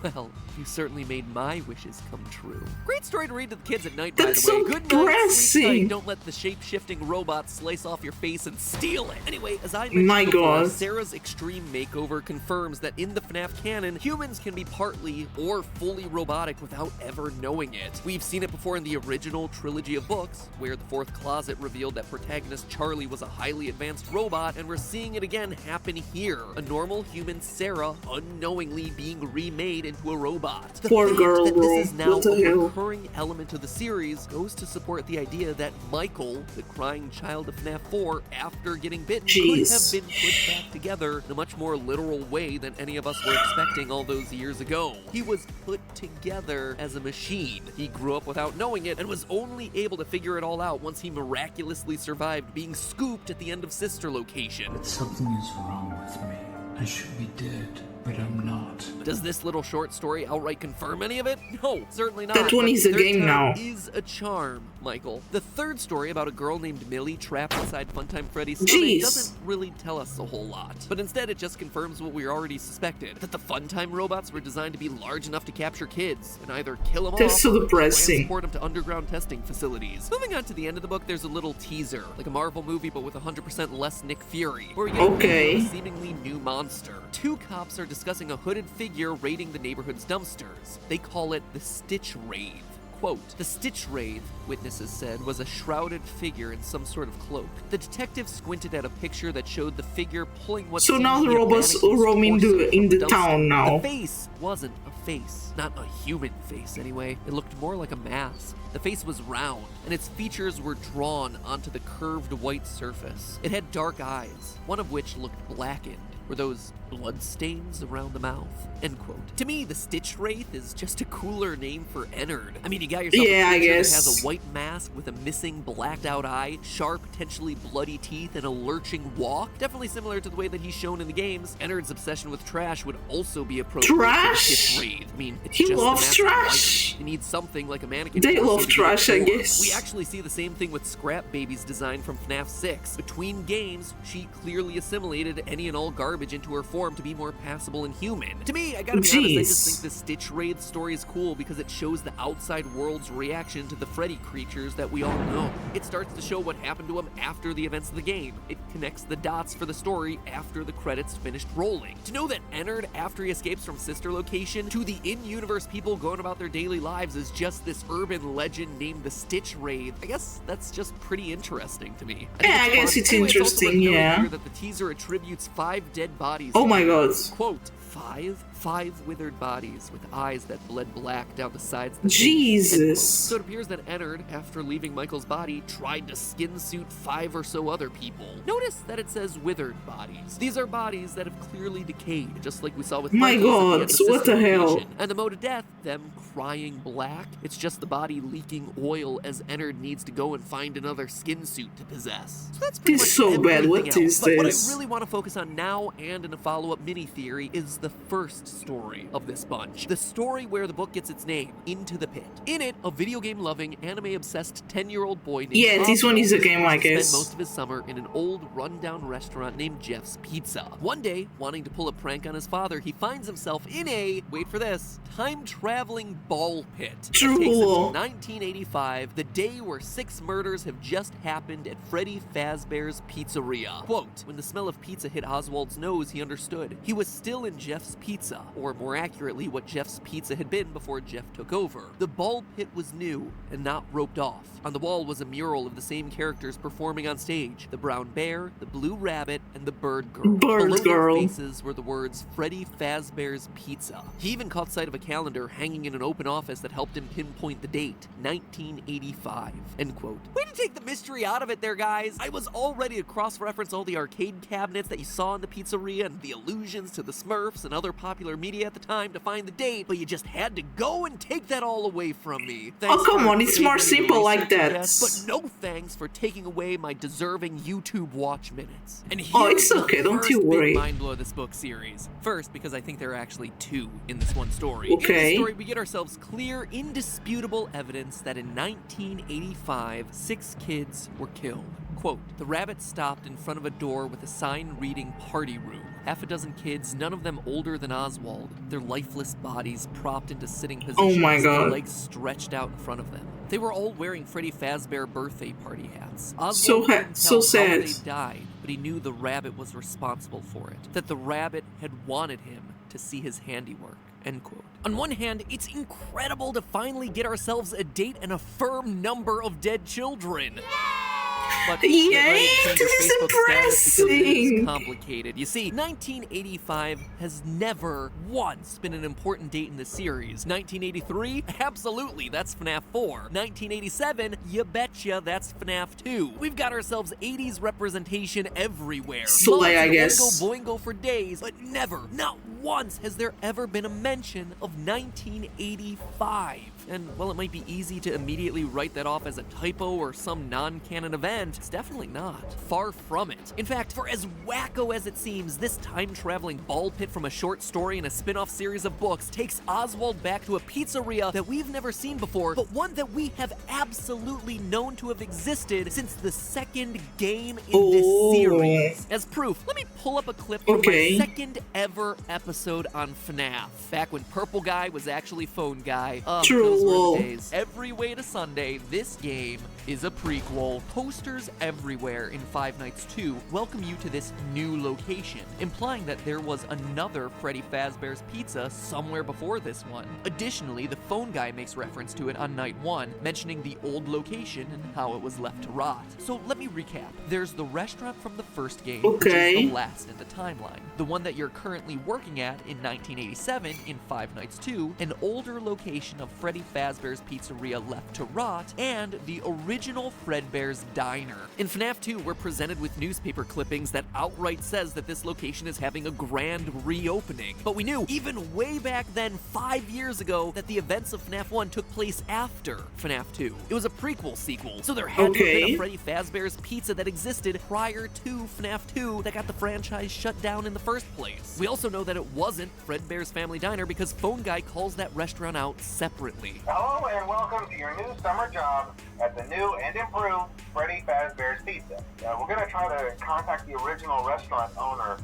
Well, you certainly made my wishes come true. Great story to read to the kids at night, by That's the way. so Good night, sleep depressing. tight. Don't let the shape-shifting robot slice off your face and steal it. Anyway, as I mentioned My before, God. Sarah's extreme makeover confirms that in the FNAF canon, humans can be partly or fully robotic without ever knowing it. We've seen it before in the original trilogy of books, where the fourth closet revealed that protagonist Charlie was a highly advanced robot, and we're seeing it again happen here. A normal human Sarah unknowingly being remade into a robot. The Poor fact girl, that bro. this is now What the a hell? recurring element of the series goes to support the idea that Michael, the crying child of FNAF 4, after getting bitten, Jeez. could have been put back together in a much more literal way than any of us were expecting all those years ago. He was put together as a machine. He grew up without knowing it and was only able to figure it all out once he miraculously survived being scooped at the end of Sister Location. Something is wrong with me. I should be dead, but I'm not. Does this little short story outright confirm any of it? No, certainly not. That one but is a third game time now. Is a charm, Michael. The third story about a girl named Millie trapped inside Funtime Freddy's stomach Jeez. doesn't really tell us a whole lot. But instead, it just confirms what we already suspected, that the Funtime robots were designed to be large enough to capture kids and either kill them That's off so or depressing. transport them to underground testing facilities. Moving on to the end of the book, there's a little teaser, like a Marvel movie but with 100% less Nick Fury, where we get Okay. a seemingly new monster. Two cops are discussing a hooded figure raiding the neighborhood's dumpsters. They call it the Stitch Wraith. Quote, "The Stitch Wraith," witnesses said, "was a shrouded figure in some sort of cloak." The detective squinted at a picture that showed the figure pulling what So seemed now to the be a robots mannequin's roam in torso the from town dumpster. now. The face wasn't a face. Not a human face, anyway. It looked more like a mask. The face was round, and its features were drawn onto the curved white surface. It had dark eyes, one of which looked blackened. Were those blood stains around the mouth? End quote. To me, the Stitch Wraith is just a cooler name for Ennard. I mean, you got yourself Yeah, a I creature that guess. has a white mask with a missing blacked out eye, sharp, potentially bloody teeth, and a lurching walk. Definitely similar to the way that he's shown in the games. Ennard's obsession with trash would also be appropriate for the Trash? Stitch Wraith. I mean, it's He just loves a massive trash. light. You need something like a mannequin. They torso love to give it trash, I form. guess. We actually see the same thing with Scrap Baby's design from FNAF 6. Between games, she clearly assimilated any and all garbage into her form to be more passable and human. To me, I gotta be honest, I just Jeez. think the Stitch Wraith story is cool because it shows the outside world's reaction to the Freddy creatures that we all know. It starts to show what happened to him after the events of the game. It connects the dots for the story after the credits finished rolling. To know that Ennard, after he escapes from Sister Location, to the in-universe people going about their daily lives is just this urban legend named the Stitch Wraith, I guess that's just pretty interesting to me. think Yeah, I it's guess fun. it's Anyway, also interesting, worth noting yeah. here that the teaser attributes 5 dead bodies. Oh to my Ennard. God. Quote, five withered bodies with eyes that bled black down the sides of the face. Jesus. End quote. So it appears that Ennard, after leaving Michael's body, tried to skin suit 5 or so other people. Notice that it says withered bodies. These are bodies that have clearly decayed, just like we saw with My Michael's at the God, end of what Sister the hell? Location. And the mode of death, them crying black, it's just the body leaking oil as Ennard needs to go and find another skin suit to possess. So that's pretty This much is so bad. everything What else. is But what I this? really want to focus on now and in a follow-up mini-theory is the first story of this bunch. The story where the book gets its name, Into the Pit. In it, a video game-loving, anime-obsessed 10-year-old boy named Yeah, this one is a game, I guess. spent most of his summer in an old, run-down restaurant named Jeff's Pizza. One day, wanting to pull a prank on his father, he finds himself in a, wait for this, time-traveling ball pit. That takes him to True. 1985, the day where 6 murders have just happened at Freddy Fazbear's Pizzeria. Quote, when the smell of pizza hit Oswald's nose, he understood. He was still in Jeff's Pizza, or more accurately, what Jeff's Pizza had been before Jeff took over. The ball pit was new and not roped off. On the wall was a mural of the same characters performing on stage: the brown bear, the blue rabbit, and the bird girl. Bird Below girl. their faces were the words Freddy Fazbear's Pizza. He even caught sight of a calendar hanging in an open office that helped him pinpoint the date, 1985. End quote. Way to take the mystery out of it there, guys. I was all ready to cross-reference all the arcade cabinets that you saw in the pizzeria and the allusions to the Smurfs and other popular popular media at the time to find the date, but you just had to go and take that all away from me. Oh, come for on, it's more saving me simple like research, I that. guess, but no thanks for taking away my deserving YouTube watch minutes. And Oh, here's it's the okay, don't first you big worry. mind blow of this book series. First, because I think there are actually two in this one story. Okay. In this story, we get ourselves clear, indisputable evidence that in 1985, 6 kids were killed. Quote, the rabbit stopped in front of a door with a sign reading party room. Half a dozen kids, none of them older than Oswald, their lifeless bodies propped into sitting positions, Oh my God. their legs stretched out in front of them. They were all wearing Freddy Fazbear birthday party hats. So Oswald couldn't so tell sad. how they died, but he knew the rabbit was responsible for it. That the rabbit had wanted him to see his handiwork. End quote. On one hand, it's incredible to finally get ourselves a date and a firm number of dead children. But get ready to Yay, change your this is Facebook status because it is impressive. complicated. You see, 1985 has never once been an important date in the series. 1983? Absolutely, that's FNAF 4. 1987? You betcha, that's FNAF 2. We've got ourselves 80s representation everywhere. Slay, I Mods guess. Boingo boingo for days, but never, not once has there ever been a mention of 1985. And while it might be easy to immediately write that off as a typo or some non-canon event, it's definitely not. Far from it. In fact, for as wacko as it seems, this time-traveling ball pit from a short story and a spin-off series of books takes Oswald back to a pizzeria that we've never seen before, but one that we have absolutely known to have existed since the second game in this series. As proof, let me pull up a clip from Okay. my second ever episode on FNAF, back when Purple Guy was actually Phone Guy. True. Those were Lol. the days. Every way to Sunday, this game is a prequel. Posters everywhere in Five Nights 2 welcome you to this new location, implying that there was another Freddy Fazbear's Pizza somewhere before this one. Additionally, the Phone Guy makes reference to it on night 1, mentioning the old location and how it was left to rot. So let me recap. There's the restaurant from the first game, which Okay. is the last in the timeline. The one that you're currently working at in 1987 in Five Nights 2, an older location of Freddy Fazbear's Pizzeria left to rot, and the original Fredbear's Diner. In FNAF 2, we're presented with newspaper clippings that outright says that this location is having a grand reopening. But we knew, even way back then, 5 years ago, that the events of FNAF 1 took place after FNAF 2. It was a prequel sequel, so there had to have been Okay. a Freddy Fazbear's Pizza that existed prior to FNAF 2 that got the franchise shut down in the first place. We also know that it wasn't Fredbear's Family Diner because Phone Guy calls that restaurant out separately. Hello and welcome to your new summer job at the new and improved Freddy Fazbear's Pizza. We're going to try to contact the original restaurant owner.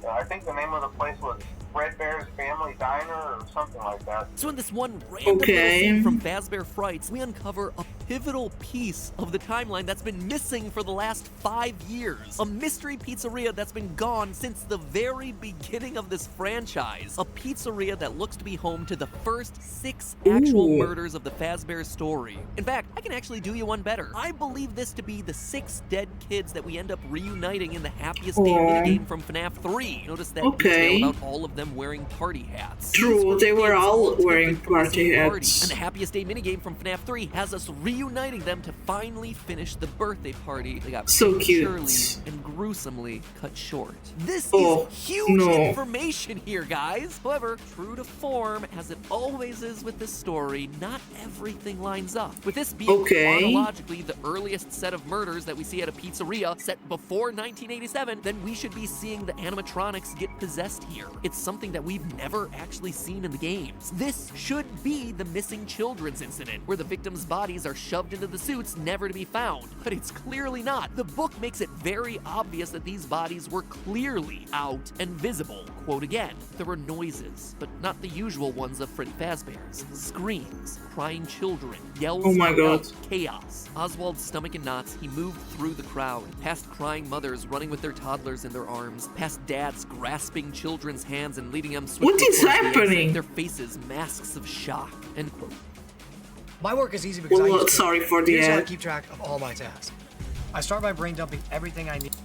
I think the name of the place was Fredbear's Family Diner or something like that. So in this one random little scene from Fazbear Frights, we uncover a pivotal piece of the timeline that's been missing for the last 5 years. A mystery pizzeria that's been gone since the very beginning of this franchise. A pizzeria that looks to be home to the first 6 actual murders of the Fazbear story. In fact, I can actually do you one better. I believe this to be the 6 dead kids that we end up reuniting in the Happiest Day minigame from FNAF 3. Notice that detail about all of them wearing party hats. True, they were all wearing party hats. And the Happiest Day minigame from FNAF 3 has us reuniting them to finally finish the birthday party that got So cute. prematurely and gruesomely cut short. This is huge information here, guys. However, true to form, as it always is with this story, not everything lines up. With this being chronologically the earliest set of murders that we see at a pizzeria set before 1987, then we should be seeing the animatronics get possessed here. It's something that we've never actually seen in the games. This should be the missing children's incident, where the victims' bodies are shoved into the suits never to be found. But it's clearly not. The book makes it very obvious that these bodies were clearly out and visible. Quote again, there were noises, but not the usual ones of Freddy Fazbear's. Screams, crying children, yells Oh my of God. chaos. Oswald's stomach in knots, he moved through the crowd, past crying mothers running with their toddlers in their arms, past dads grasping children's hands and leading them swiftly What is towards the happening? exit, their faces masks of shock. End quote. My work is easy because I Well, use sorry for the Here's how I ad. keep track of all my tasks. I start by brain dumping everything I need.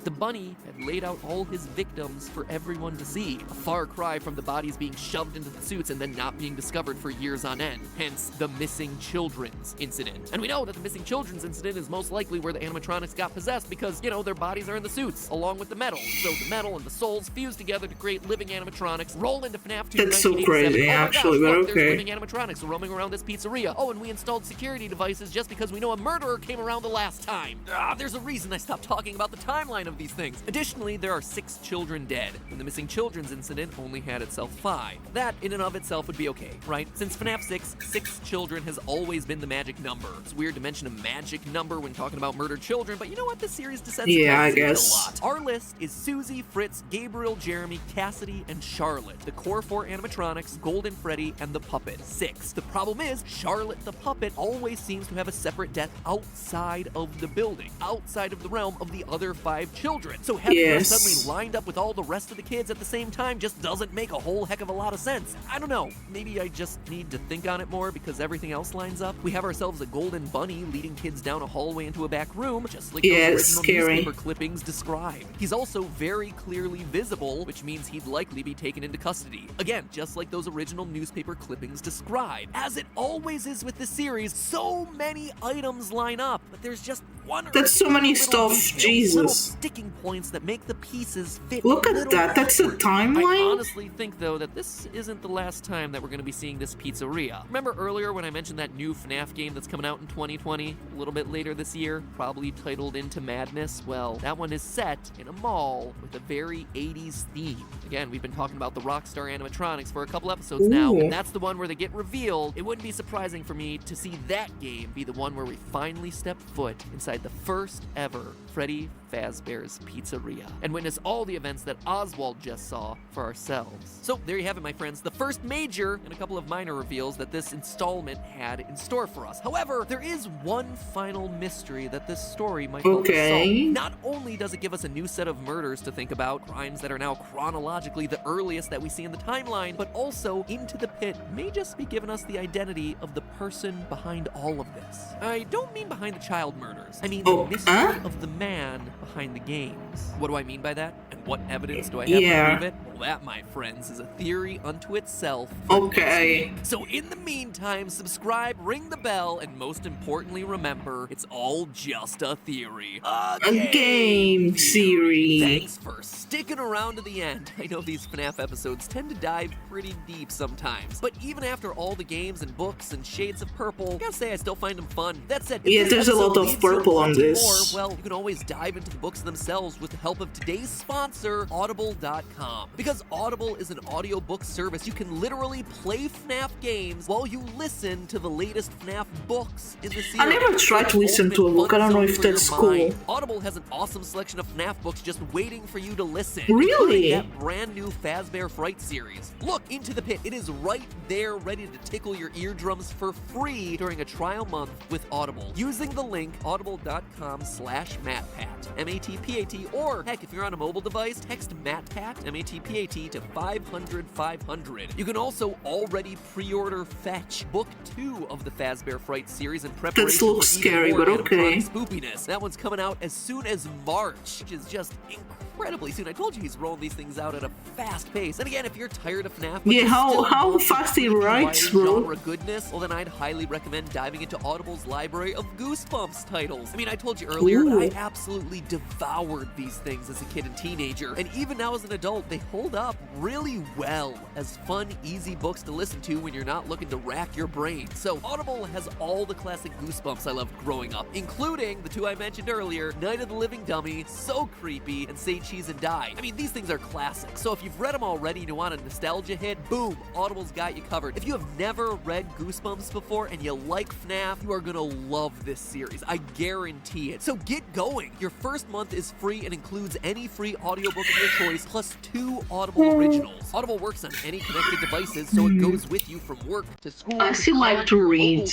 the bunny had laid out all his victims for everyone to see. A far cry from the bodies being shoved into the suits and then not being discovered for years on end. Hence, the missing children's incident. And we know that the missing children's incident is most likely where the animatronics got possessed because, you know, their bodies are in the suits, along with the metal. So the metal and the souls fuse together to create living animatronics, roll into FNAF 2 That's so 1987. crazy, Oh my actually, gosh, but look, okay. there's living animatronics roaming around this pizzeria. Oh, and we installed security devices just because we know a murderer came around the last time. There's a reason I stopped talking about the timeline of these things. Additionally, there are 6 children dead, and the missing children's incident only had itself 5. That, in and of itself, would be okay, right? Since FNAF 6 children has always been the magic number. It's weird to mention a magic number when talking about murdered children, but you know what? This series descends Yeah, I a guess. lot. Our list is Susie, Fritz, Gabriel, Jeremy, Cassidy, and Charlotte. The core 4 animatronics, Golden Freddy, and the puppet. 6. The problem is, Charlotte the puppet always seems to have a separate death outside of the building, outside of the realm of the other 5 children. So having her Yes. suddenly lined up with all the rest of the kids at the same time just doesn't make a whole heck of a lot of sense. I don't know. Maybe I just need to think on it more because everything else lines up. We have ourselves a golden bunny leading kids down a hallway into a back room, just like Yeah, those it's original scary. newspaper clippings describe. He's also very clearly visible, which means he'd likely be taken into custody. Again, just like those original newspaper clippings describe. As it always is with this series, so many items line up, but there's just one or That's so two many little stuff, details, little Jesus. sticking points that make the pieces fit. Look a at little that, that's a awkward. timeline? I honestly think, though, that this isn't the last time that we're going to be seeing this pizzeria. Remember earlier when I mentioned that new FNAF game that's coming out in 2020, a little bit later this year, probably titled Into Madness? Well, that one is set in a mall with a very 80s theme. Again, we've been talking about the Rockstar animatronics for a couple episodes now, Ooh. and that's the one where they get revealed. It wouldn't be surprising for me to see that game be the one where we finally step foot inside the first ever Freddy Fazbear's Pizzeria and witness all the events that Oswald just saw for ourselves. So there you have it, my friends, the first major and a couple of minor reveals that this installment had in store for us. However, there is one final mystery that this story might help us Okay. solve. Not only does it give us a new set of murders to think about, crimes that are now chronologically the earliest that we see in the timeline, but also Into the Pit may just be giving us the identity of the person behind all of this. I don't mean behind the child murders. I mean the mystery of the man behind the games. What do I mean by that? And what evidence do I have Yeah. to prove it? Well, that, my friends, is a theory unto itself. Okay. So in the meantime, subscribe, ring the bell, and most importantly, remember, it's all just a theory. A game series. Thanks for sticking around to the end. I know these FNAF episodes tend to dive pretty deep sometimes, but even after all the games and books and shades of purple, I gotta say I still find them fun. That said, if Yeah, this there's a lot episode of leaves you purple on wanting this. more, well, you can always dive into the books themselves with the help of today's sponsor, Audible.com. Because Audible is an audiobook service, you can literally play FNAF games while you listen to the latest FNAF books in the series. I never tried to listen to a book. I don't know if that's cool. Audible has an awesome selection of FNAF books just waiting for you to listen. Really? Including that brand new Fazbear Fright series. Look, Into the Pit. It is right there ready to tickle your eardrums for free during a trial month with Audible. Using the link audible.com/MattPat, M-A-T-P-A-T, or heck, if you're on a mobile device, text MattPat, M-A-T-P-A-T, to 500-500. You can also already pre-order Fetch, Book 2 of the Fazbear Fright series in preparation looks for even scary, more but okay. animatronic spoopiness. That one's coming out as soon as March, which is just incredibly soon. I told you he's rolling these things out at a fast pace. And again, if you're tired of FNAF, but Yeah, you how- still how want fast he creepy, writes, wild bro. genre goodness, well then I'd highly recommend diving into Audible's library of Goosebumps titles. I mean, I told you earlier, Ooh. I absolutely devoured these things as a kid and teenager, and even now as an adult, they hold up really well as fun, easy books to listen to when you're not looking to rack your brain. So Audible has all the classic Goosebumps I loved growing up, including the two I mentioned earlier, Night of the Living Dummy, So Creepy, and Say Cheese and Die. I mean, these things are classics, so if you've read them already and you want a nostalgia hit, boom, Audible's got you covered. If you have never read Goosebumps before and you like FNAF, you are gonna love this series. I guarantee it. So get going. Your first month is free and includes any free audiobook of your choice, plus 2 Audible originals. Audible works on any connected devices, so it goes with you from work to school. I still like to read.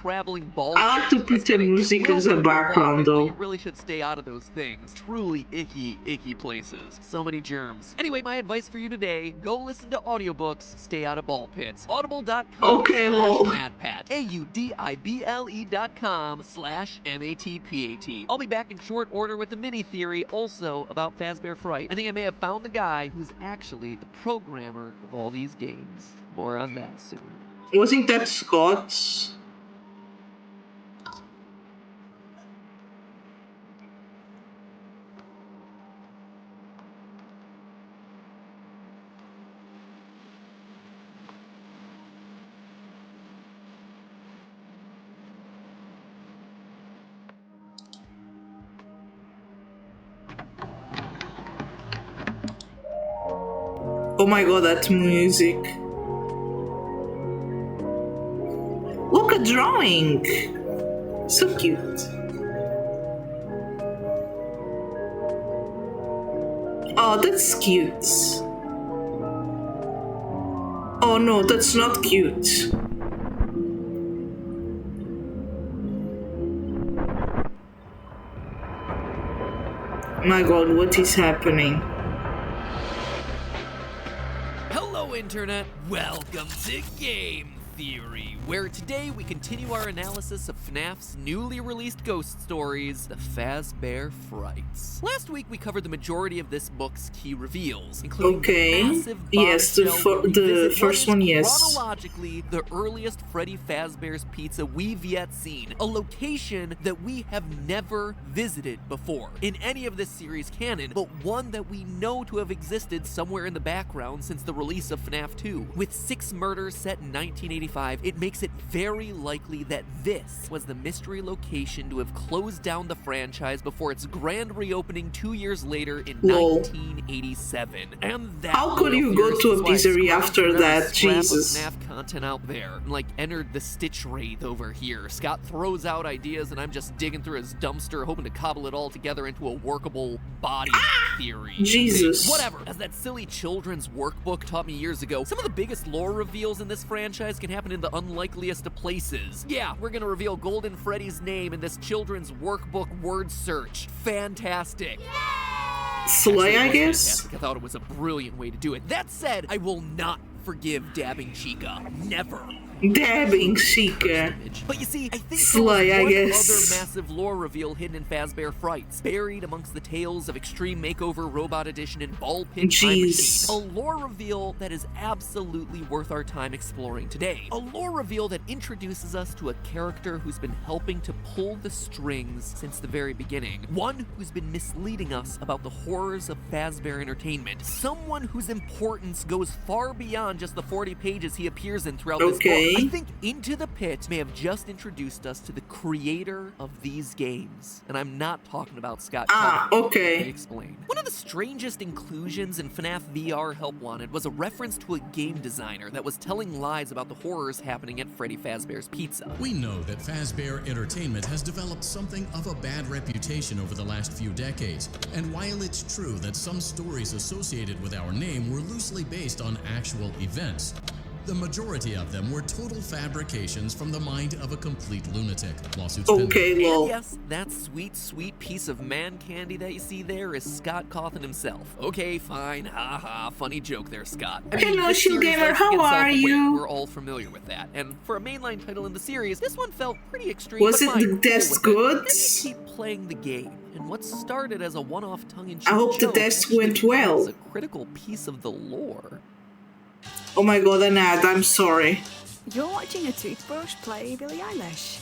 Traveling balls. I like to put the music as a background, though. You really should stay out of those things. Truly icky, icky places. So many germs. Anyway, my advice for you today, go listen to audiobooks, stay out of ball pits. Okay, lol. Audible.com/matpat. AUDIBLE.com/MATPAT. I'll be back in short order with the mini theory also about Fazbear Fright. I think I may have found the guy who's actually the programmer of all these games. More on that soon. Wasn't that Scott? Oh my god, that music. Look at drawing. So cute. Oh, that's cute. Oh no, that's not cute. My god, what is happening? Hello, Internet! Welcome to Game Theory, where today we continue our analysis of FNAF's newly released ghost stories, The Fazbear Frights. Last week we covered the majority of this book's key reveals, including the massive yes, the first one, yes. Chronologically, the earliest Freddy Fazbear's Pizza we've yet seen, a location that we have never visited before in any of this series canon, but one that we know to have existed somewhere in the background since the release of FNAF 2. With 6 murders set in 1985, it makes it very likely that this was the mystery location to have closed down the franchise before its grand reopening 2 years later in 1987. And that how could you go to a pizzeria after that? Jesus. FNAF content out there, like entered the Stitch Wraith over here. Scott throws out ideas and I'm just digging through his dumpster hoping to cobble it all together into a workable body theory. Jesus. Whatever. As that silly children's workbook taught me years ago, some of the biggest lore reveals in this franchise can happen in the unlikeliest of places. Yeah, we're gonna reveal Golden Freddy's name in this children's workbook word search. Fantastic. Slay, I guess? Fantastic. I thought it was a brilliant way to do it. That said, I will not forgive dabbing Chica. Never. Dabbing Chica. But you see, I think Slay, I there's one guess. other massive lore reveal hidden in Fazbear Frights, buried amongst the tales of Extreme Makeover Robot Edition and Ball Pit Time Machine. A lore reveal that is absolutely worth our time exploring today. A lore reveal that introduces us to a character who's been helping to pull the strings since the very beginning. One who's been misleading us about the horrors of Fazbear Entertainment. Someone whose importance goes far beyond just the 40 pages he appears in throughout this book. I think Into the Pit may have just introduced us to the creator of these games. And I'm not talking about Scott Cawthon. Okay. Let me explain. One of the strangest inclusions in FNAF VR Help Wanted was a reference to a game designer that was telling lies about the horrors happening at Freddy Fazbear's Pizza. We know that Fazbear Entertainment has developed something of a bad reputation over the last few decades. And while it's true that some stories associated with our name were loosely based on actual events, the majority of them were total fabrications from the mind of a complete lunatic. Lawsuits pending. And yes, that sweet, sweet piece of man candy that you see there is Scott Cawthon himself. Okay, fine, haha, funny joke there, Scott. I mean, hello, this Shield series Gamer, likes to how get are self-aware. you? We're all familiar with that. And for a mainline title in the series, this one felt pretty extreme. Was but it fine, the test good? Then you keep playing the game. And what started as a one-off tongue-in-cheek I hope the joke test actually went well. becomes a critical piece of the lore. Oh my god, an ad, I'm sorry. You're watching a toothbrush play Billie Eilish.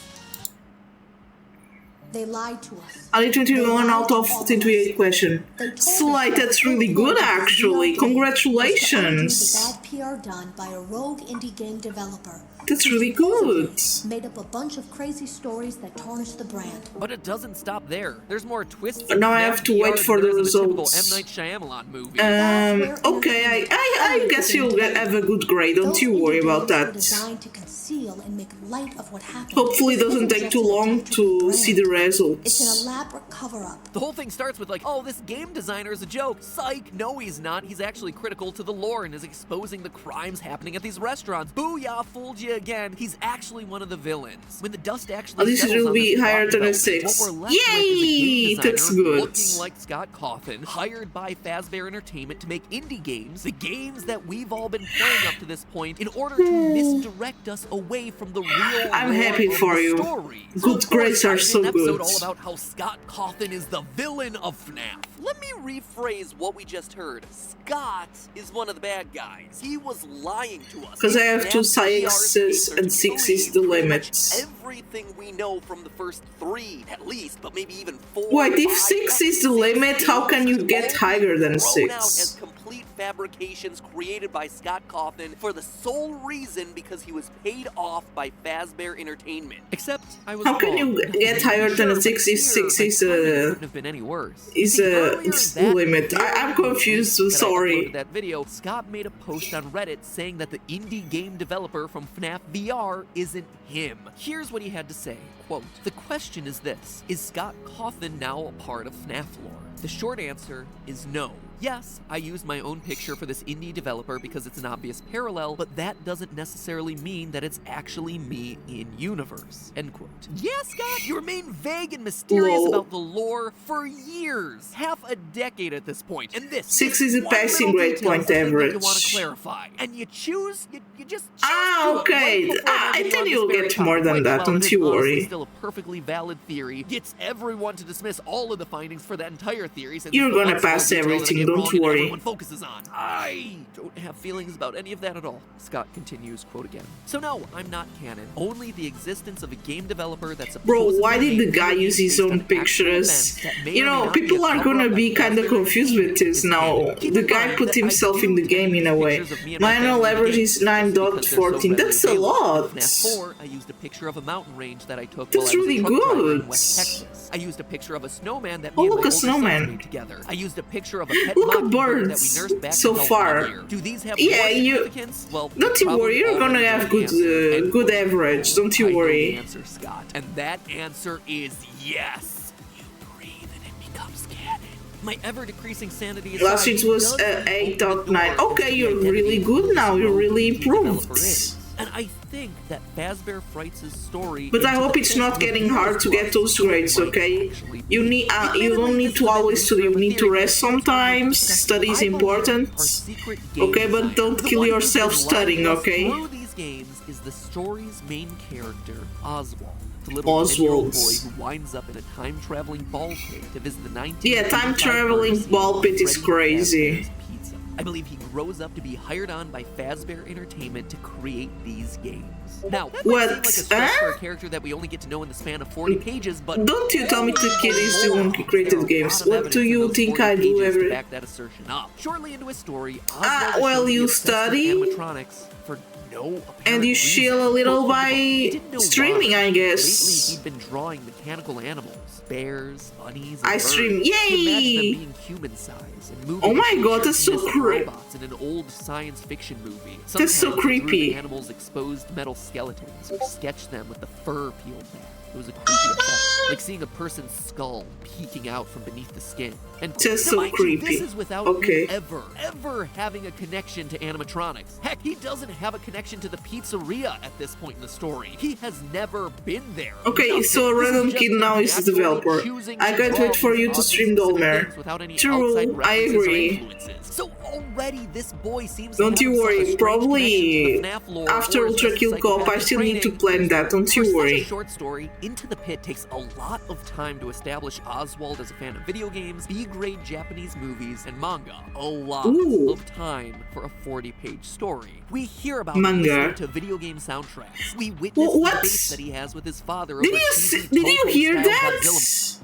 They lied to us. Only 21 out of 28 question. Slay, that's really good actually. Congratulations. The bad PR done by a rogue indie game developer. That's really good. Made up a bunch of crazy stories that tarnish the brand. But it doesn't stop there. There's more twists. But now I have to wait for the results. M. Night Shyamalan movie. Okay, I guess you'll have a good grade. Don't you worry about that. Designed to conceal and make light of what happened. Hopefully it This doesn't isn't take just too an long attempt to brand. see the It's an results. elaborate cover-up. The whole thing starts with like, oh, this game designer is a joke. Psych, no he's not. He's actually critical to the lore and is exposing the crimes happening at these restaurants. Booyah, fooled you again. He's actually one of the villains. When the dust actually At least it settles will on be this higher plot than a development, 6. what we're left with is a game Yay! designer That's good. looking like Scott Cawthon, hired by Fazbear Entertainment to make indie games, the games that we've all been playing up to this point, in order to misdirect us away from the real I'm lore happy of for the you. story. Good So of course, grades are I did so an episode good. all about how Scott Cawthon is the villain of FNAF. Let me rephrase what we just heard. Scott is one of the bad guys. He was lying to us. Because I In have two FNAF, VR sixes are and to 6 is believe the pretty much limit. everything we know from the first 3, at least, but maybe even 4. Wait, if 5, 6 is the 6 limit, how can you games get all higher than thrown out as 6? complete fabrications created by Scott Cawthon for the sole reason because he was paid off by Fazbear Entertainment. Except I was How can wrong. you get higher than a Sure, 6 but if 6 here, is my timing a couldn't have been any worse. is See, a earlier that limit? very I'm confused, week that I sorry. uploaded that video, Scott made a post on Reddit saying that the indie game developer from FNAF VR isn't him. Here's what he had to say, quote, "The question is this, is Scott Cawthon now a part of FNAF lore? The short answer is no. Yes, I used my own picture for this indie developer because it's an obvious parallel, but that doesn't necessarily mean that it's actually me in universe." End quote. Yeah, Scott, you remain vague and mysterious Lol. about the lore for years, half a decade at this point, and this 6 is a one passing little grade detail point is the thing that you want average. to clarify, and you choose, you just choose Ah, to. okay. Right before my I video think on you'll this very get more topic, than which, that, while don't it is you honestly worry. still a perfectly valid theory, gets everyone to dismiss all of the findings for that entire theory. Since You're it's the gonna one small pass detail that I everything, get don't wrong and worry. everyone focuses on. I don't have feelings about any of that at all. Scott continues, quote again. So no, I'm not canon. Only the existence of a game developer that's Bro, supposedly why did the made guy games use his based on own actual pictures? events that may You or may know, not be people a are cover-up gonna that be kind of Fazbear confused with Entertainment this is now. canon. Keep The in guy mind put that I himself do in the tend game to in use a way. pictures of me and my Minor family in the leverage game, is especially because they're so 9.14. readily That's a available. lot. In FNAF 4, I used a picture of a mountain range that I took That's while I was really a truck driver in good. West Texas. I used a picture of a snowman that Oh, me and look, my a older snowman. sons made together. I used a picture of a pet Look at mockingbird that we birds nursed back so to health far. one year. Do these have Yeah, more you- significance? Well, Don't you probably worry, you're gonna already know have the good, answer. End good quote. average. Don't you I know the worry. answer, Scott, and that answer is yes. You breathe and it becomes canon. My ever-decreasing sanity aside, Last it was does leave 8.9. open the door Okay, as to you're the really identity good of now. this You're rogue really indie developer improved. is. And I think that Fazbear Frights' story. But I into hope the it's pit not getting reveals hard to us get those who it grades, might okay? actually You be. need, you Admittedly, don't this need is to a bit always study. You deeper of a need to theory, rest but here's what I sometimes. suspect. Study is I believe important. our secret game Okay, but designer, don't the kill one who's yourself been studying, leading us okay? through these games is the story's main character, Oswald. The little 10-year-old boy Oswald. who winds up in a time-traveling ball pit to visit the 1985 Yeah, time-traveling murder scene ball of pit is Freddy crazy. Fazbear's Pizza. I believe he grows up to be hired on by Fazbear Entertainment to create these games. Now, that What? might seem like a stretch for Huh? a character that we only get to know in the span of 40 pages, but Don't you tell me the kid is the one who there are created a games. lot of What do evidence in you those think 40 I do pages to every... back that assertion up. Shortly into his story, Ah, Oswald is well, shown to be you obsessed with study? animatronics for no apparent And you reason. chill a little Quote, by he didn't know streaming, why. I Lately, guess. he'd been drawing mechanical animals, bears, bunnies, and I birds. stream. He imagined them Yay! being human size and moving Oh my into god, that's so futuristic cra- robots in an old science fiction movie. That's so Sometimes he drew creepy. the animals' exposed metal skeletons or sketched them with the fur peeled back. It was a creepy effect, like seeing a person's skull peeking out from beneath the skin. And Just now, so mind you, creepy. this is without Okay. him ever having a connection to animatronics. Heck, he doesn't have a connection to the pizzeria at this point in the story. He has never been there. Okay, Nothing. so a This is random just kid him now is the naturally developer. choosing I to can't draw wait for these you to obvious stream specific Dolmer. things without any True, outside I references or agree. influences. So already this boy seems Don't to have you himself a worry, strange probably connection to the FNAF lore after or his Ultra just Kill Cop, I psychopathic still need to training. plan that, don't For you such a worry. short story, Into the Pit takes a lot of time to establish Oswald as a fan of video games, B-grade Japanese movies, and manga. A lot Ooh. of time for a 40-page story. We hear about Manga. him listening to video game soundtracks. We witness What? the debates that he has with his father Did over you cheesy did you hear Toho-style that? Godzilla